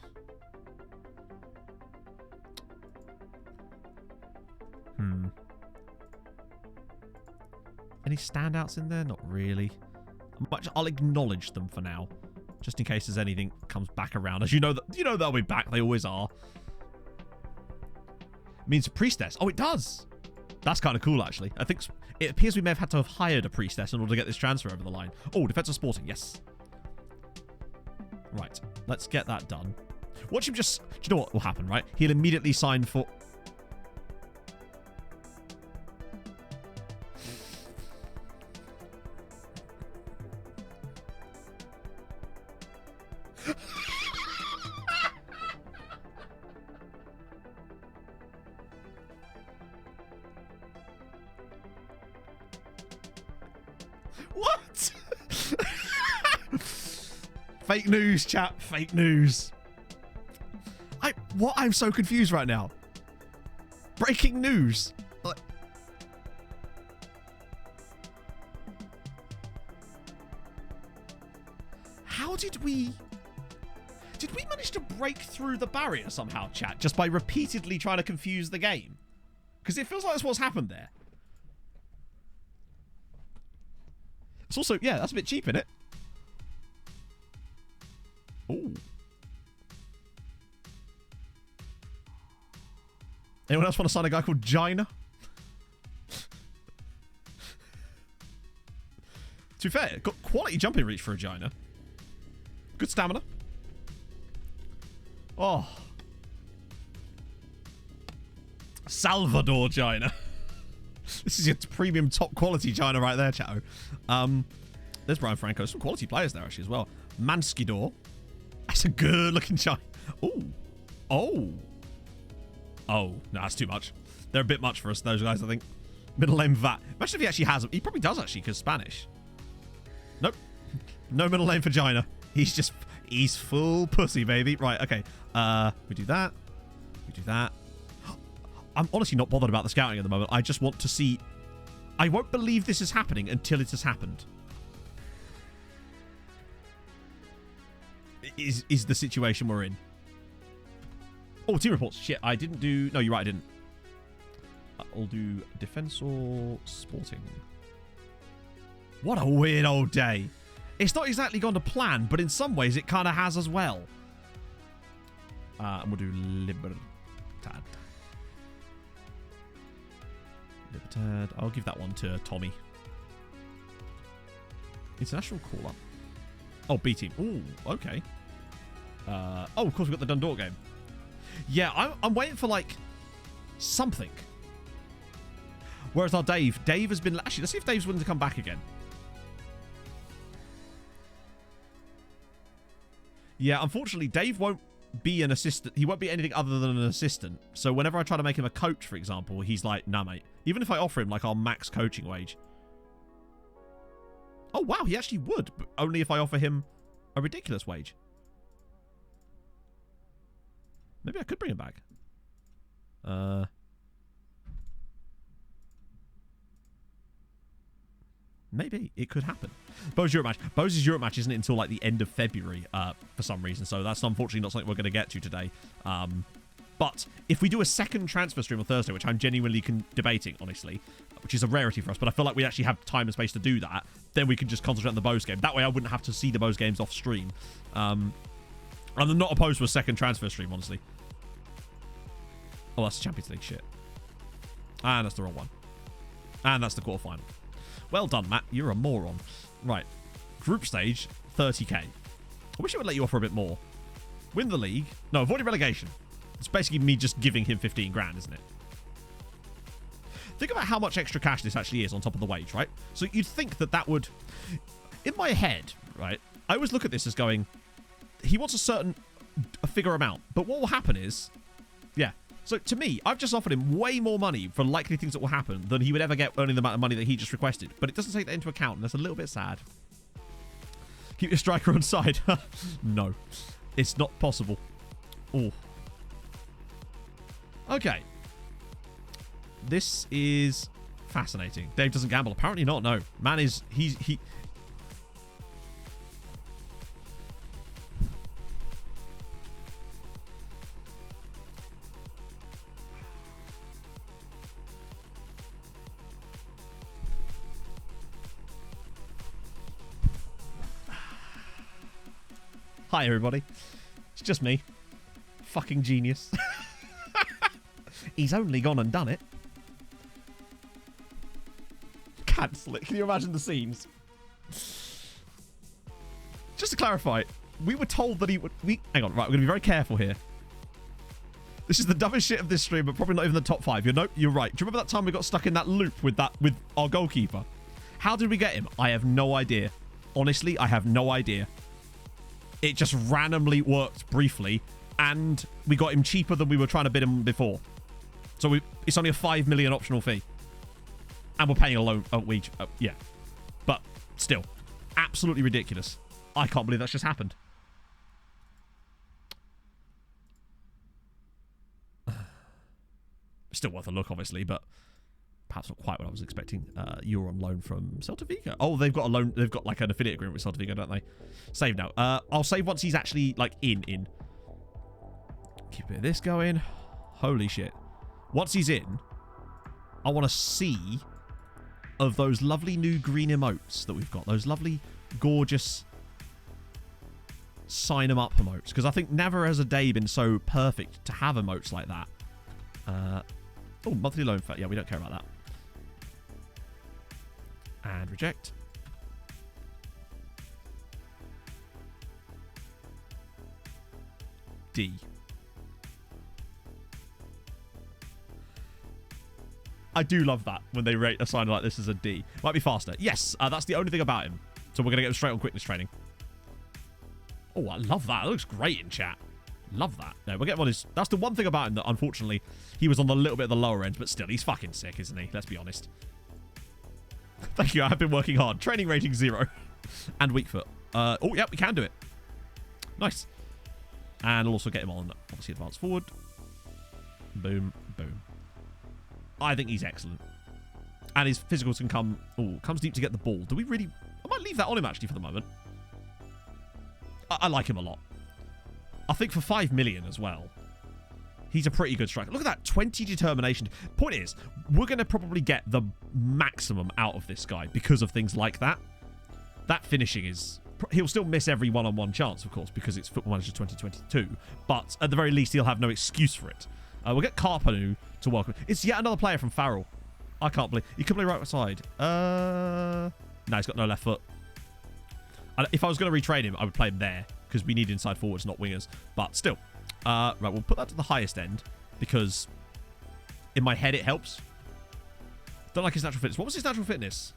Any standouts in there? Not really. I'll acknowledge them for now, just in case there's anything comes back around. As you know they'll be back. They always are. Means a priestess. Oh, it does. That's kind of cool, actually. I think it appears we may have had to have hired a priestess in order to get this transfer over the line. Oh, defensive sporting. Yes. Right. Let's get that done. Watch him just... Do you know what will happen, right? He'll immediately sign for... What? Fake news, chap. Fake news. What? I'm so confused right now. Breaking news. Like, how did we manage to break through the barrier somehow, chat, just by repeatedly trying to confuse the game? Because it feels like that's what's happened there. It's also, yeah, that's a bit cheap, isn't it? Ooh. Anyone else want to sign a guy called Gina? To be fair, got quality jumping reach for a Gina. Good stamina. Oh. Salvador Gina. This is your premium top quality Gina right there, chatto. There's Brian Franco. Some quality players there actually as well. Manskidor. That's a good looking Gina. Ooh. Oh. Oh, no, that's too much. They're a bit much for us, those guys, I think. Middle name VAT. Imagine if he actually has them. He probably does, actually, because Spanish. Nope. No middle name for Gina. He's full pussy, baby. Right, okay. We do that. We do that. I'm honestly not bothered about the scouting at the moment. I just want to see... I won't believe this is happening until it has happened. Is the situation we're in. Oh, team reports. Shit, I didn't do... No, you're right, I didn't. I'll do defense or sporting. What a weird old day. It's not exactly gone to plan, but in some ways it kind of has as well. And we'll do Libertad. Libertad. I'll give that one to Tommy. International call-up. Oh, B team. Ooh, okay. Oh, of course, we've got the Dundalk game. Yeah, I'm waiting for, like, something. Where's our Dave? Dave has been... Actually, let's see if Dave's willing to come back again. Yeah, unfortunately, Dave won't be an assistant. He won't be anything other than an assistant. So whenever I try to make him a coach, for example, he's like, nah, mate. Even if I offer him, like, our max coaching wage. Oh, wow, he actually would. But only if I offer him a ridiculous wage. Maybe I could bring him back. Maybe it could happen. Bo's Europe match. Bo's Europe match isn't until like the end of February for some reason, so that's unfortunately not something we're going to get to today. But if we do a second transfer stream on Thursday, which I'm genuinely debating, honestly, which is a rarity for us, but I feel like we actually have time and space to do that, then we can just concentrate on the Bo's game. That way I wouldn't have to see the Bo's games off stream. I'm not opposed to a second transfer stream, honestly. Oh, that's the Champions League shit. And that's the wrong one. And that's the quarterfinal. Well done, Matt. You're a moron. Right. Group stage, 30k. I wish it would let you offer a bit more. Win the league. No, avoid relegation. It's basically me just giving him 15 grand, isn't it? Think about how much extra cash this actually is on top of the wage, right? So you'd think that that would... In my head, right, I always look at this as going, he wants a figure amount. But what will happen is... Yeah. So to me, I've just offered him way more money for likely things that will happen than he would ever get earning the amount of money that he just requested. But it doesn't take that into account, and that's a little bit sad. Keep your striker on side. No. It's not possible. Oh. Okay. This is fascinating. Dave doesn't gamble. Apparently not, no. Man is... He... Hi, everybody. It's just me. Fucking genius. He's only gone and done it. Cancel it. Can you imagine the scenes? Just to clarify, We were told that he would... Hang on, right, we're going to be very careful here. This is the dumbest shit of this stream, but probably not even the top 5. You're right. Do you remember that time we got stuck in that loop with our goalkeeper? How did we get him? I have no idea. Honestly, I have no idea. It just randomly worked briefly, and we got him cheaper than we were trying to bid him before. So it's only a 5 million optional fee. And we're paying a loan. Yeah. But still, absolutely ridiculous. I can't believe that's just happened. Still worth a look, obviously, but perhaps not quite what I was expecting. You're on loan from Celta Vigo. Oh, they've got a loan. They've got like an affiliate agreement with Celta Vigo, don't they? Save now. I'll save once he's actually like in. Keep a bit of this going. Holy shit! Once he's in, I want to see of those lovely new green emotes that we've got. Those lovely, gorgeous sign 'em up emotes. Because I think never has a day been so perfect to have emotes like that. Oh, monthly loan fee. Yeah, we don't care about that. And reject. D. I do love that when they rate a sign like this as a D. Might be faster. Yes, that's the only thing about him. So we're going to get him straight on quickness training. Oh, I love that. That looks great in chat. Love that. No, we'll get him on his... That's the one thing about him that, unfortunately, he was on the little bit of the lower end, but still, he's fucking sick, isn't he? Let's be honest. Thank you. I have been working hard. Training rating 0. And weak foot. Oh, yeah, we can do it. Nice. And we'll also get him on, obviously, advance forward. Boom, boom. I think he's excellent. And his physicals can come... Oh, comes deep to get the ball. Do we really... I might leave that on him, actually, for the moment. I like him a lot. I think for 5 million as well, he's a pretty good striker. Look at that, 20 determination. Point is, we're going to probably get the maximum out of this guy because of things like that. That finishing is... He'll still miss every one-on-one chance, of course, because it's Football Manager 2022. But at the very least, he'll have no excuse for it. We'll get Carpanu to welcome. It's yet another player from Farrell. I can't believe... He could play right side. No, he's got no left foot. If I was going to retrain him, I would play him there. Because we need inside forwards, not wingers. But still. Right, we'll put that to the highest end. Because in my head, it helps. Don't like his natural fitness. What was his natural fitness?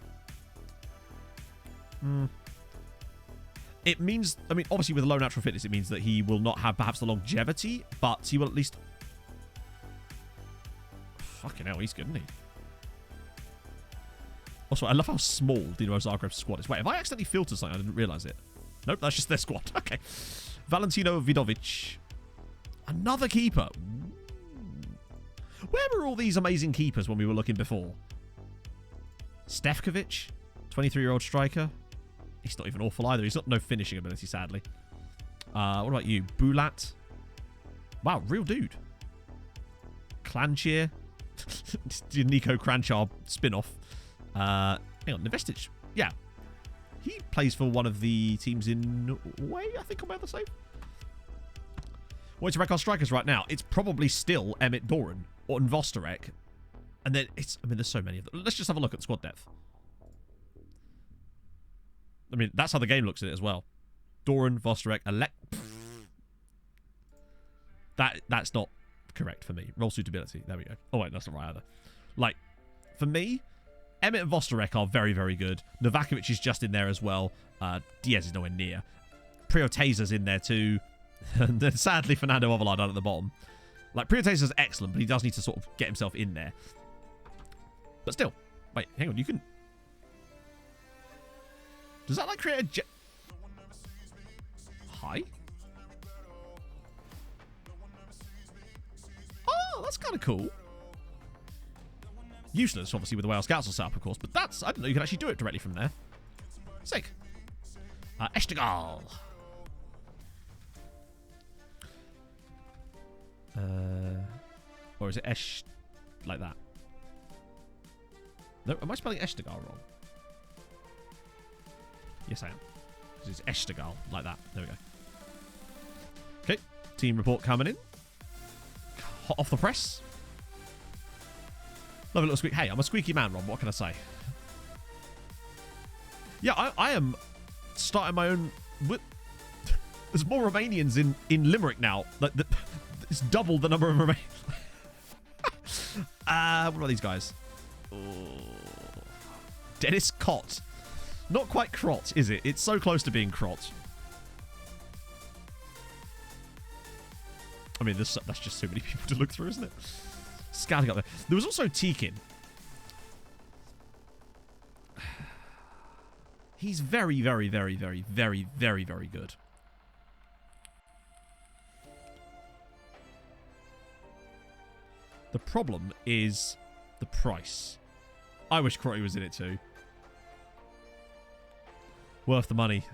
It means... I mean, obviously, with a low natural fitness, it means that he will not have perhaps the longevity. But he will at least... Fucking hell, he's good, isn't he? Also, I love how small Dinamo Zagreb's squad is. Wait, have I accidentally filtered something? I didn't realise it. Nope, that's just their squad. Okay. Valentino Vidovic. Another keeper. Where were all these amazing keepers when we were looking before? Stefkovic, 23-year-old striker. He's not even awful either. He's got no finishing ability, sadly. What about you? Bulat. Wow, real dude. Clanchier. Nico Cranchar spin-off. Hang on, Nevestic. Yeah. He plays for one of the teams in Norway, I think, on my other side. What's your record strikers right now? It's probably still Emmett Doran or Vostarek. And then it's... I mean, there's so many of them. Let's just have a look at squad depth. I mean, that's how the game looks at it as well. Doran, Vostarek, That's not correct for me. Role suitability. There we go. Oh, wait, that's not right either. Like, for me... Emmett and Vostarek are very, very good. Novakovic is just in there as well. Diaz is nowhere near. Priotaza's in there too. And then sadly, Fernando Ovalar down at the bottom. Like, Priotaza's excellent, but he does need to sort of get himself in there. But still. Wait, hang on. You can... Does that, like, create a... Hi? Oh, that's kind of cool. Useless, obviously, with the way our scouts are set up, of course. But that's... I didn't know you could actually do it directly from there. Sick. Eshtigal. Or is it Esh... like that? No, am I spelling Eshtigal wrong? Yes, I am. It's Eshtigal, like that. There we go. Okay. Team report coming in. Hot off the press. Love a little squeak. Hey, I'm a squeaky man, Ron. What can I say? Yeah, I am starting my own... There's more Romanians in Limerick now. Like, it's double the number of Romanians. What about these guys? Oh. Dennis Cott. Not quite Crot, is it? It's so close to being Crot. I mean, that's just too many people to look through, isn't it? Scouting up there. There was also Tekin. He's very, very, very, very, very, very, very good. The problem is the price. I wish Crotty was in it too. Worth the money.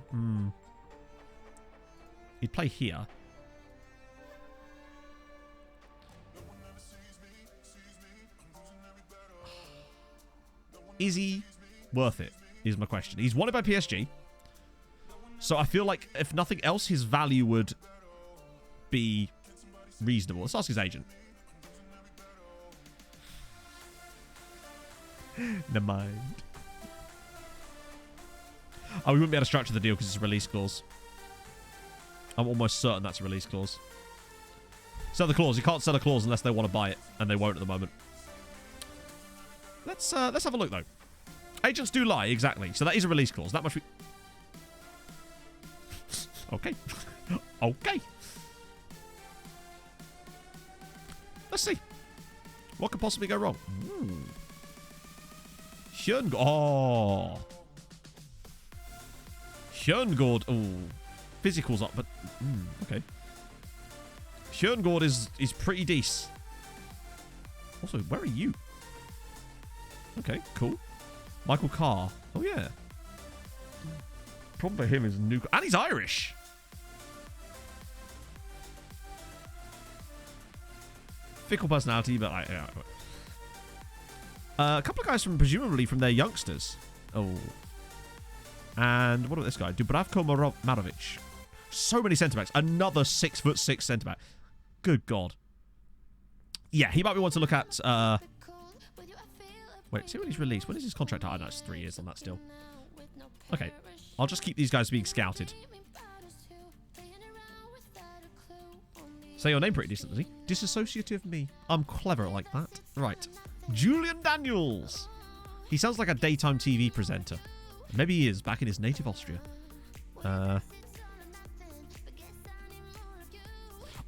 He'd play here. Is he worth it? Is my question. He's wanted by PSG. So I feel like, if nothing else, his value would be reasonable. Let's ask his agent. Never mind. Oh, we wouldn't be able to structure the deal because it's a release clause. I'm almost certain that's a release clause. Sell the clause. You can't sell a clause unless they want to buy it, and they won't at the moment. Let's have a look, though. Agents do lie, exactly. So that is a release clause. That much we... Okay. Okay. Let's see. What could possibly go wrong? Oh. Hjørngård. Oh. Physical's up, but... okay. Hjørngård is pretty decent. Also, where are you? Okay, cool. Michael Carr. Oh, yeah. Problem for him is new... And he's Irish. Fickle personality, but... yeah. A couple of guys presumably from their youngsters. Oh. And what about this guy? Dubravko Marovic. So many centre-backs. Another 6'6" centre-back. Good God. Yeah, he might be one to look at... Wait, see when he's released. When is his contract? I know it's 3 years on that still. Okay. I'll just keep these guys being scouted. Say your name pretty decently. Disassociative me. I'm clever like that. Right. Julian Daniels. He sounds like a daytime TV presenter. Maybe he is, back in his native Austria.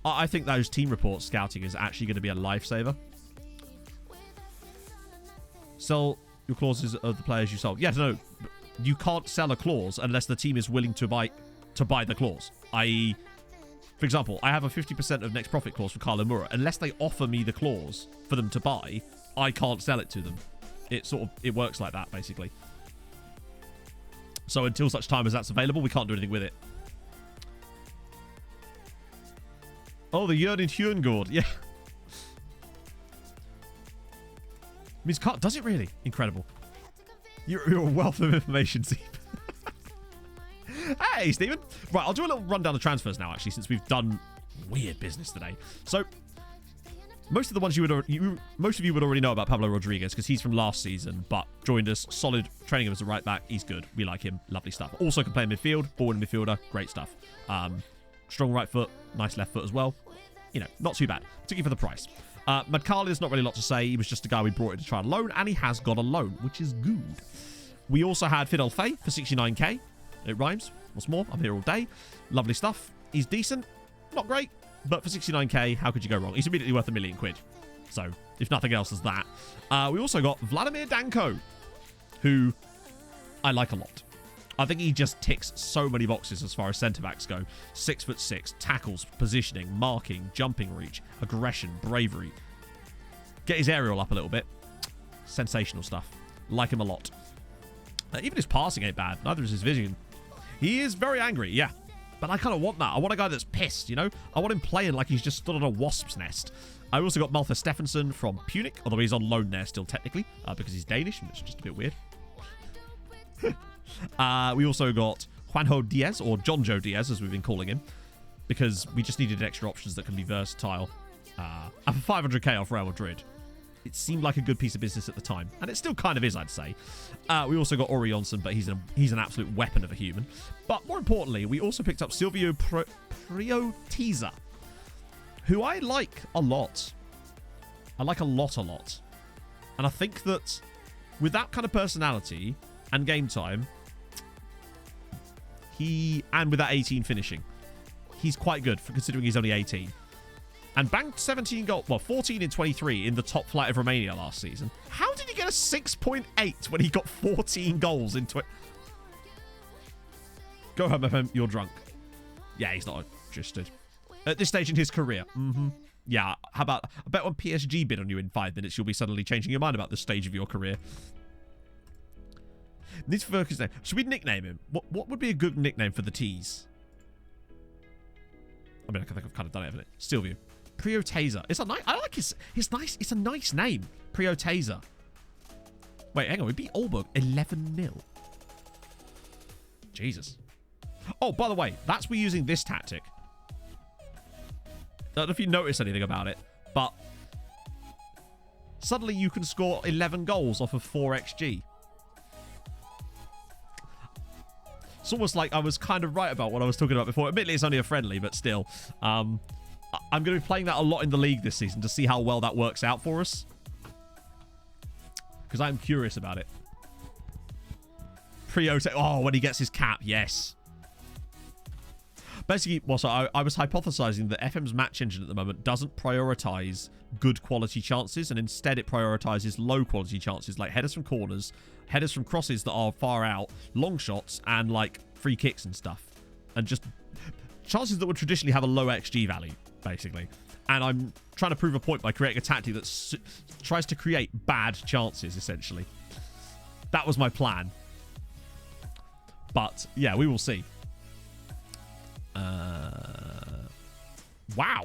I think those team report scouting is actually going to be a lifesaver. Sell your clauses of the players you sold. Yeah, no, you can't sell a clause unless the team is willing to buy the clause. I.e., for example, I have a 50% of next profit clause for Carlo Mura. Unless they offer me the clause for them to buy, I can't sell it to them. It works like that, basically. So until such time as that's available, we can't do anything with it. Oh, the Jørgen Hjørngård. Yeah. Means can't. Does it really? Incredible. You're a wealth of information, Steve. Hey, Stephen. Right, I'll do a little rundown of transfers now, actually, since we've done weird business today. So, most of the ones most of you would already know about Pablo Rodriguez because he's from last season, but joined us. Solid training him as a right back. He's good. We like him. Lovely stuff. Also can play in midfield. Ball-winning midfielder. Great stuff. Strong right foot. Nice left foot as well. You know, not too bad. Particularly for the price. Madkali, there's not really a lot to say. He was just a guy we brought in to try and loan, and he has got a loan, which is good. We also had Fidel Fay for 69k. It rhymes. What's more, I'm here all day. Lovely stuff. He's decent. Not great, but for 69k, how could you go wrong? He's immediately worth £1 million. So, if nothing else, is that. We also got Vladimir Danko, who I like a lot. I think he just ticks so many boxes as far as centre-backs go. 6'6", tackles, positioning, marking, jumping reach, aggression, bravery. Get his aerial up a little bit. Sensational stuff. Like him a lot. Even his passing ain't bad. Neither is his vision. He is very angry, yeah. But I kind of want that. I want a guy that's pissed, you know? I want him playing like he's just stood on a wasp's nest. I also got Maltha Stephenson from Punic, although he's on loan there still technically, because he's Danish, and it's just a bit weird. We also got Juanjo Diaz, or Jonjo Diaz, as we've been calling him, because we just needed extra options that can be versatile. And for 500k off Real Madrid, it seemed like a good piece of business at the time. And it still kind of is, I'd say. We also got Ori Jonsson, but he's an absolute weapon of a human. But more importantly, we also picked up Silvio Prioteza, who I like a lot. I like a lot. And I think that with that kind of personality and game time, and with that 18 finishing, he's quite good for considering he's only 18. And banked 17 goals, well, 14 in 23 in the top flight of Romania last season. How did he get a 6.8 when he got 14 goals in 20? Go home, FM, you're drunk. Yeah, he's not interested. At this stage in his career. Yeah, how about, I bet when PSG bid on you in 5 minutes, you'll be suddenly changing your mind about the stage of your career. Needs to focus name. Should we nickname him? What would be a good nickname for the T's? I mean, I think I've kind of done it, haven't it? Silvio. Prioteza. It's a nice. I like his nice. It's a nice name. Prioteza. Wait, hang on. We beat Aalborg 11-0. Jesus. Oh, by the way, that's we're using this tactic. I don't know if you noticed anything about it, but suddenly you can score 11 goals off of 4 XG. It's almost like I was kind of right about what I was talking about before. Admittedly, it's only a friendly, but still. I'm going to be playing that a lot in the league this season to see how well that works out for us. Because I'm curious about it. Priote. Oh, when he gets his cap. Yes. Basically, well, so I was hypothesizing that FM's match engine at the moment doesn't prioritize good quality chances, and instead it prioritizes low quality chances like headers from corners, headers from crosses that are far out, long shots, and like free kicks and stuff. And just chances that would traditionally have a low XG value, basically. And I'm trying to prove a point by creating a tactic that tries to create bad chances, essentially. That was my plan. But, yeah, we will see. Wow.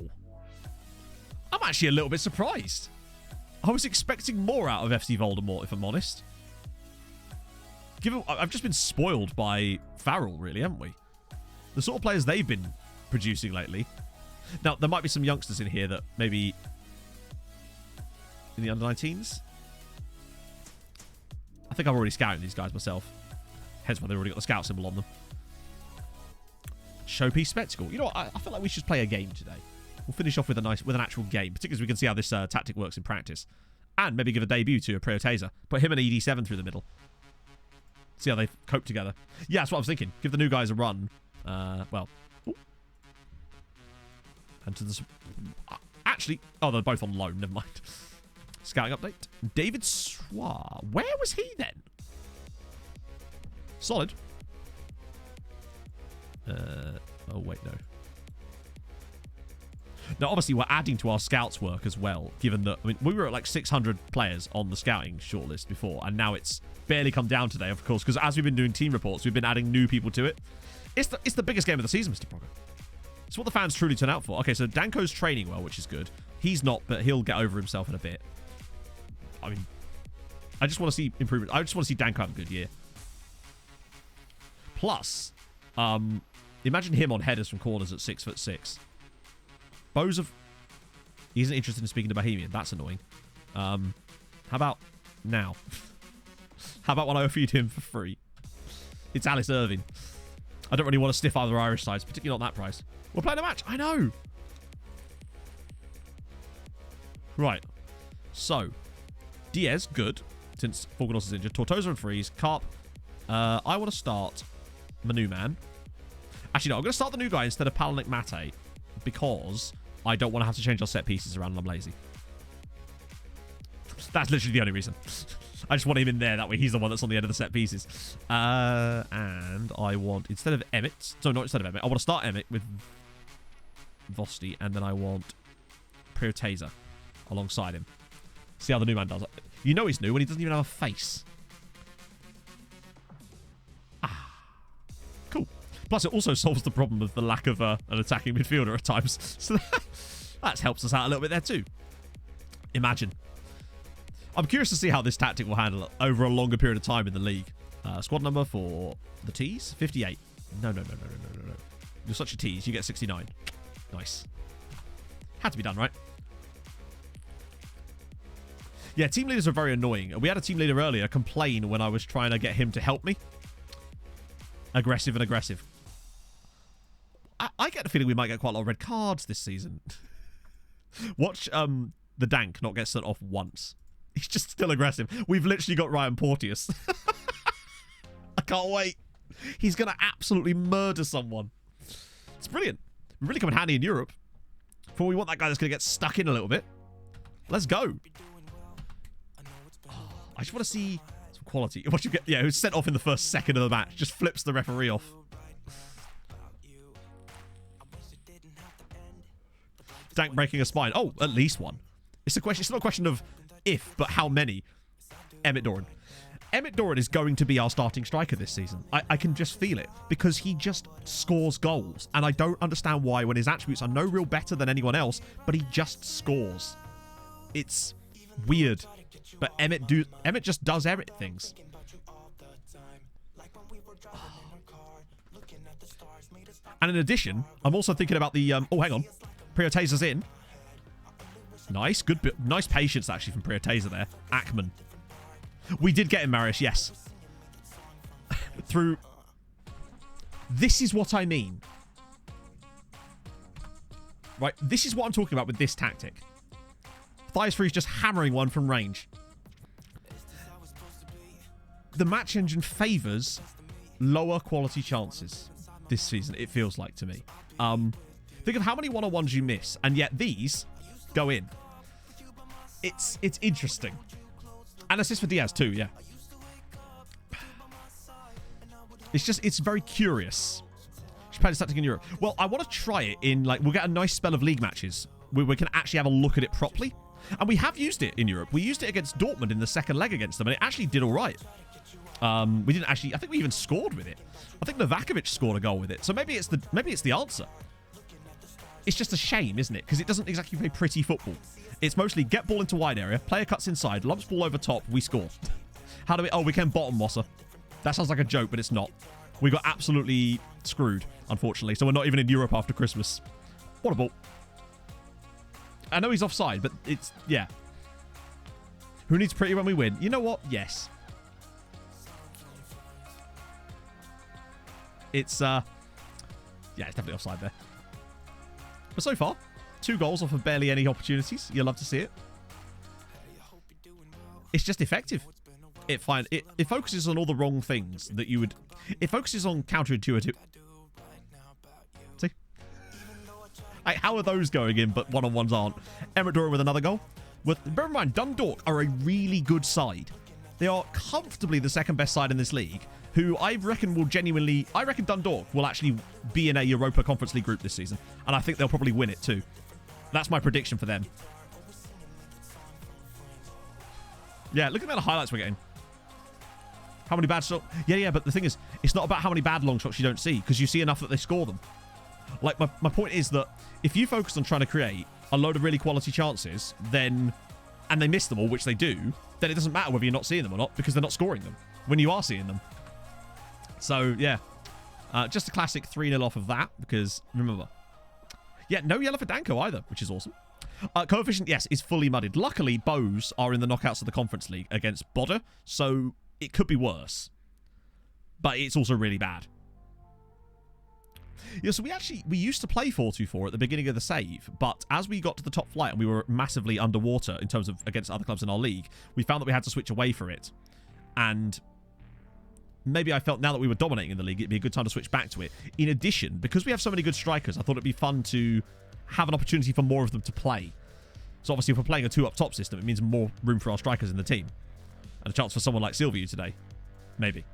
I'm actually a little bit surprised. I was expecting more out of FC Voldemort, if I'm honest. I've just been spoiled by Farrell, really, haven't we? The sort of players they've been producing lately. Now, there might be some youngsters in here that maybe in the under-19s. I think I've already scouted these guys myself. Hence why they've already got the scout symbol on them. Showpiece spectacle. You know what? I feel like we should play a game today. We'll finish off with an actual game, particularly as we can see how this tactic works in practice. And maybe give a debut to a Prioteza. Put him and ED7 through the middle. See how they cope together. Yeah, that's what I was thinking. Give the new guys a run. Well. Ooh. And to the... Actually... Oh, they're both on loan. Never mind. Scouting update. David Swar. Where was he then? Solid. Oh, wait, no. Now, obviously, we're adding to our scouts work as well, given that, I mean, we were at like 600 players on the scouting shortlist before, and now it's barely come down today, of course, because as we've been doing team reports, we've been adding new people to it. It's the biggest game of the season, Mr. Progger. It's what the fans truly turn out for. Okay, so Danko's training well, which is good. He's not, but he'll get over himself in a bit. I mean, I just want to see improvement. I just want to see Danko have a good year. Plus, imagine him on headers from corners at 6'6". He isn't interested in speaking to Bohemian. That's annoying. How about now? How about when I offered him for free? It's Alice Irving. I don't really want to stiff either Irish sides, particularly not that price. We're playing a match. I know. Right. So, Diaz, good, since Forganos is injured. Tortosa and Freeze. Carp. I want to start my new man. Actually, no, I'm going to start the new guy instead of Palanic Mate because I don't want to have to change our set pieces around and I'm lazy. That's literally the only reason. I just want him in there. That way he's the one that's on the end of the set pieces. And I want, instead of Emmett, so not instead of Emmett, I want to start Emmett with Vosti, and then I want Prioteza alongside him. See how the new man does it. You know he's new when he doesn't even have a face. Cool. Plus, it also solves the problem of the lack of an attacking midfielder at times. So that helps us out a little bit there too. Imagine. I'm curious to see how this tactic will handle it over a longer period of time in the league. Squad number for the T's? 58. No. You're such a tease. You get 69. Nice. Had to be done, right? Yeah, team leaders are very annoying. We had a team leader earlier complain when I was trying to get him to help me. Aggressive and aggressive. I get the feeling we might get quite a lot of red cards this season. Watch the Dank not get sent off once. He's just still aggressive. We've literally got Ryan Porteous. I can't wait. He's going to absolutely murder someone. It's brilliant. Really come in handy in Europe. For we want that guy that's going to get stuck in a little bit. Let's go. Oh, I just want to see some quality. What you get? Yeah, who's sent off in the first second of the match. Just flips the referee off. Dank breaking a spine. Oh, at least one. It's a question. It's not a question of if, but how many. Emmett Doran. Emmett Doran is going to be our starting striker this season. I can just feel it because he just scores goals. And I don't understand why when his attributes are no real better than anyone else, but he just scores. It's weird. But Emmett just does Emmett things. And in addition, I'm also thinking about the... oh, hang on. Priotaser's in. Nice. Nice patience, actually, from Priotaser there. Ackman. We did get him, Marius, yes. Through... This is what I mean. Right, this is what I'm talking about with this tactic. Thighs Freeze just hammering one from range. The match engine favours lower quality chances this season, it feels like to me. Think of how many one-on-ones you miss, and yet these go in. It's interesting. And assist for Diaz too, yeah. It's very curious. Should play this tactic in Europe. Well, I want to try it in, like, we'll get a nice spell of league matches where we can actually have a look at it properly. And we have used it in Europe. We used it against Dortmund in the second leg against them, and it actually did all right. We didn't actually... I think we even scored with it. I think Novakovic scored a goal with it. So maybe it's the answer. It's just a shame, isn't it? Because it doesn't exactly play pretty football. It's mostly get ball into wide area, player cuts inside, lumps ball over top, we score. How do we... Oh, we can bottom Mosser. That sounds like a joke, but it's not. We got absolutely screwed, unfortunately. So we're not even in Europe after Christmas. What a ball. I know he's offside, but it's... Yeah. Who needs pretty when we win? You know what? Yes. It's, yeah, it's definitely offside there. But so far, 2 goals off of barely any opportunities. You'll love to see it. It's just effective. It focuses on all the wrong things that you would... It focuses on counterintuitive... See? Like, how are those going in, but one-on-ones aren't? Emmett Doran with another goal. Bear in mind, Dundalk are a really good side. They are comfortably the second best side in this league, who I reckon will genuinely... I reckon Dundalk will actually be in a Europa Conference League group this season. And I think they'll probably win it too. That's my prediction for them. Yeah, look at the amount of highlights we're getting. How many bad shots? Yeah, but the thing is, it's not about how many bad long shots you don't see, because you see enough that they score them. Like, my point is that if you focus on trying to create a load of really quality chances, then... And they miss them all, which they do, then it doesn't matter whether you're not seeing them or not, because they're not scoring them when you are seeing them. So, yeah. Just a classic 3-0 off of that, because, remember... Yeah, no yellow for Danko either, which is awesome. Coefficient, yes, is fully muddied. Luckily, Bows are in the knockouts of the Conference League against Bodø, so it could be worse. But it's also really bad. Yeah, so we used to play 4-2-4 at the beginning of the save, but as we got to the top flight and we were massively underwater in terms of against other clubs in our league, we found that we had to switch away from it. And maybe I felt now that we were dominating in the league, it'd be a good time to switch back to it. In addition, because we have so many good strikers, I thought it'd be fun to have an opportunity for more of them to play. So obviously if we're playing a 2-up-top system, it means more room for our strikers in the team. And a chance for someone like Silviu today. Maybe.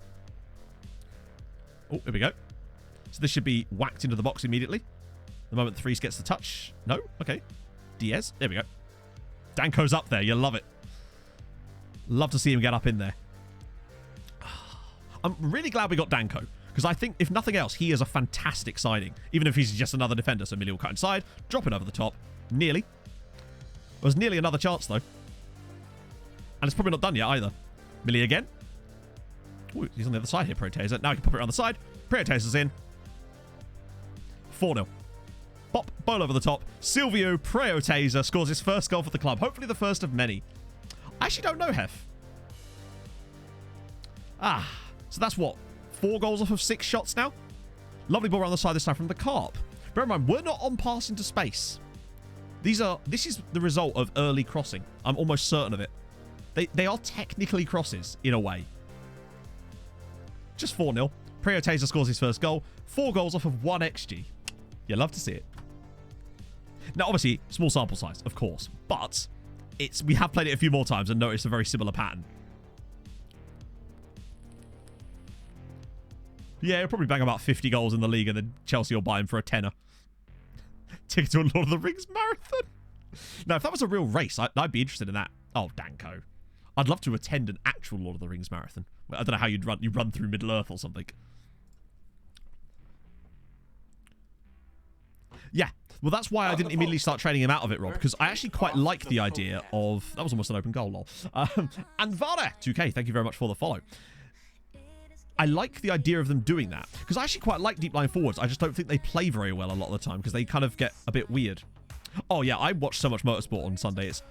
Oh, here we go. So this should be whacked into the box immediately. The moment the Freeze gets the touch. No? Okay. Diaz. There we go. Danko's up there. You'll love it. Love to see him get up in there. I'm really glad we got Danko, because I think, if nothing else, he is a fantastic signing, even if he's just another defender. So Millie will cut inside, drop it over the top. Nearly. There was nearly another chance, though. And it's probably not done yet, either. Millie again. Ooh, he's on the other side here, Priotaser. Now he can pop it around the side. Priotaser's in. 4-0. Pop, ball over the top. Silvio Priotaser scores his first goal for the club. Hopefully the first of many. I actually don't know, Hef. So that's what? 4 goals off of 6 shots now? Lovely ball around the side this time from the Carp. Bear in mind, we're not on pass into space. This is the result of early crossing. I'm almost certain of it. They are technically crosses, in a way. Just 4-0. Prioteza scores his first goal. 4 goals off of 1 XG. You love to see it. Now, obviously, small sample size, of course. But we have played it a few more times and noticed a very similar pattern. Yeah, he'll probably bang about 50 goals in the league and then Chelsea will buy him for a tenner. Ticket to a Lord of the Rings marathon. Now, if that was a real race, I'd be interested in that. Oh, Danko. I'd love to attend an actual Lord of the Rings marathon. I don't know how you'd run through Middle-earth or something. Yeah. Well, that's why I didn't immediately start training him out of it, Rob, because I actually quite like the idea of... That was almost an open goal, lol. And Vara, 2K, thank you very much for the follow. I like the idea of them doing that, because I actually quite like deep line forwards. I just don't think they play very well a lot of the time, because they kind of get a bit weird. Oh, yeah, I watched so much motorsport on Sunday. It's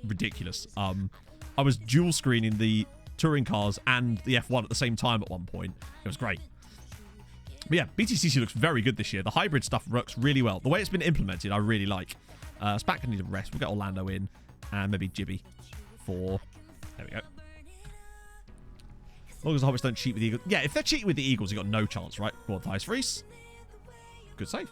ridiculous. I was dual screening the touring cars and the F1 at the same time at one point. It was great. But yeah, BTCC looks very good this year. The hybrid stuff works really well. The way it's been implemented, I really like. Spat can need a rest. We'll get Orlando in. And maybe Jibby for... There we go. As long as the Hobbits don't cheat with the Eagles. Yeah, if they're cheating with the Eagles, you've got no chance, right? Go on, Thijs Fries. Good save.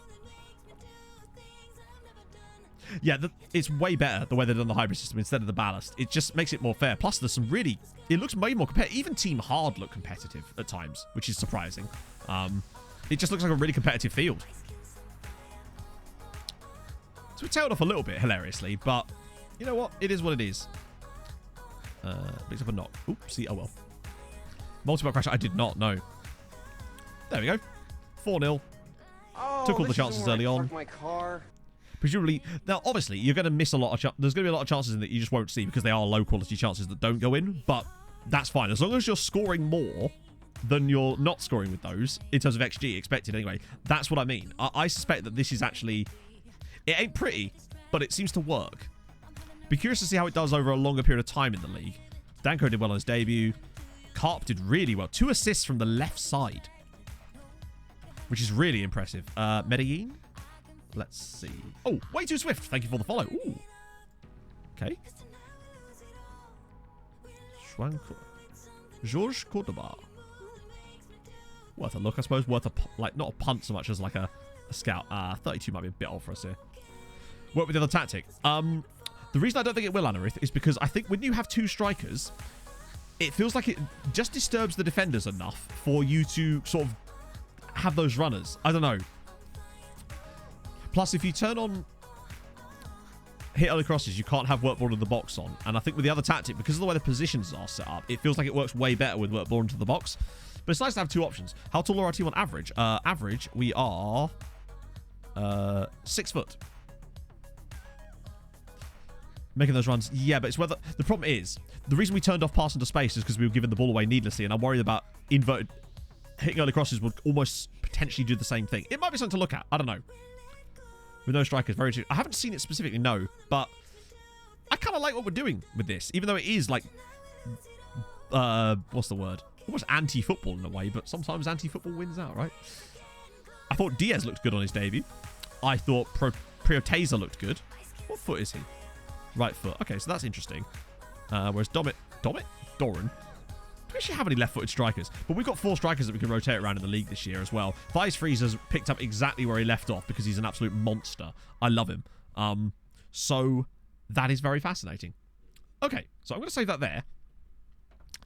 Yeah, it's way better the way they've done the hybrid system instead of the ballast. It just makes it more fair. Plus, there's some really... It looks way more competitive. Even Team Hard look competitive at times, which is surprising. It just looks like a really competitive field. So we tailed off a little bit, hilariously, but you know what? It is what it is. Picks up a knock. Oopsie, oh well. Multiple crash, I did not know. There we go. 4-0. Oh, took all the chances early on. My car. Presumably, now obviously you're going to miss a lot of there's going to be a lot of chances in that you just won't see because they are low quality chances that don't go in, but that's fine. As long as you're scoring more than you're not scoring with those, in terms of XG expected anyway, that's what I mean. I suspect that this is actually, it ain't pretty, but it seems to work. Be curious to see how it does over a longer period of time in the league. Danko did well on his debut. Carp did really well. 2 assists from the left side, which is really impressive. Medellin? Let's see. Oh, way too swift. Thank you for the follow. Ooh. Okay. Georges Cordoba. Worth a look, I suppose. Worth a, like, not a punt so much as like a scout. 32 might be a bit old for us here. Work with the other tactic. The reason I don't think it will, Anarith, is because I think when you have 2 strikers, it feels like it just disturbs the defenders enough for you to sort of have those runners. I don't know. Plus, if you turn on hit early crosses, you can't have work ball in the box on. And I think with the other tactic, because of the way the positions are set up, it feels like it works way better with work ball into the box. But it's nice to have 2 options. How tall are our team on average? Average, we are 6 foot. Making those runs. Yeah, but it's whether... The problem is, the reason we turned off pass into space is because we were giving the ball away needlessly, and I'm worried about inverted... Hitting early crosses would almost potentially do the same thing. It might be something to look at. I don't know. With no strikers, very true. I haven't seen it specifically, no, but I kind of like what we're doing with this, even though it is like, what's the word? Almost anti-football in a way, but sometimes anti-football wins out, right? I thought Diaz looked good on his debut. I thought Prioteza looked good. What foot is he? Right foot. Okay, so that's interesting. Whereas Doran? Do we actually have any left-footed strikers? But we've got 4 strikers that we can rotate around in the league this year as well. Thijs Fries has picked up exactly where he left off because he's an absolute monster. I love him. So that is very fascinating. Okay, so I'm going to save that there.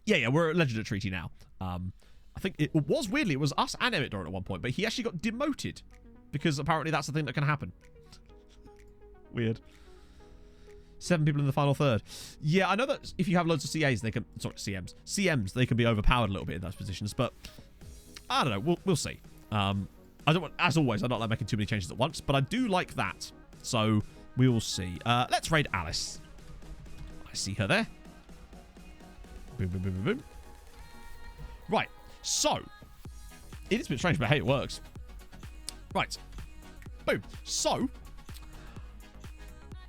Yeah, we're at Legend of Treaty now. I think it was, weirdly, it was us and Emmett Doran at one point, but he actually got demoted because apparently that's the thing that can happen. Weird. 7 people in the final third. Yeah, I know that if you have loads of CAs, they can... Sorry, CMs, they can be overpowered a little bit in those positions, but I don't know. We'll see. I don't want... As always, I don't like making too many changes at once, but I do like that. So, we will see. Let's raid Alice. I see her there. Boom, boom, boom, boom, boom. Right. So, it is a bit strange, but hey, it works. Right. Boom. So...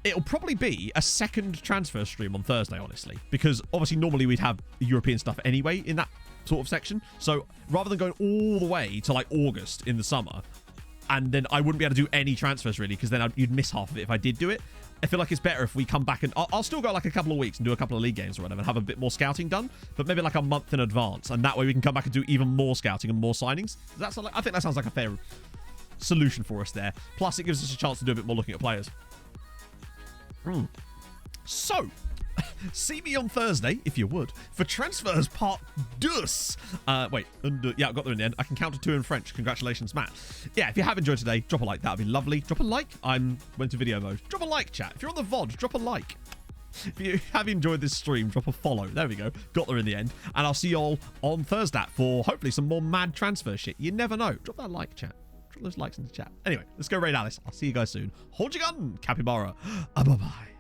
It'll probably be a second transfer stream on Thursday, honestly, because obviously normally we'd have European stuff anyway in that sort of section. So rather than going all the way to like August in the summer, and then I wouldn't be able to do any transfers really, because then you'd miss half of it if I did do it. I feel like it's better if we come back and I'll still go like a couple of weeks and do a couple of league games or whatever and have a bit more scouting done, but maybe like a month in advance, and that way we can come back and do even more scouting and more signings. That's like, I think that sounds like a fair solution for us there. Plus it gives us a chance to do a bit more looking at players. So, see me on Thursday, if you would, for Transfers Part 2. Yeah, I got there in the end. I can count to 2 in French. Congratulations, Matt. Yeah, if you have enjoyed today, drop a like. That would be lovely. Drop a like. Went to video mode. Drop a like, chat. If you're on the VOD, drop a like. If you have enjoyed this stream, drop a follow. There we go. Got there in the end. And I'll see you all on Thursday for hopefully some more mad transfer shit. You never know. Drop that like, chat. Drop those likes in the chat. Anyway, let's go raid Alice. I'll see you guys soon. Hold your gun, Capybara. Bye-bye.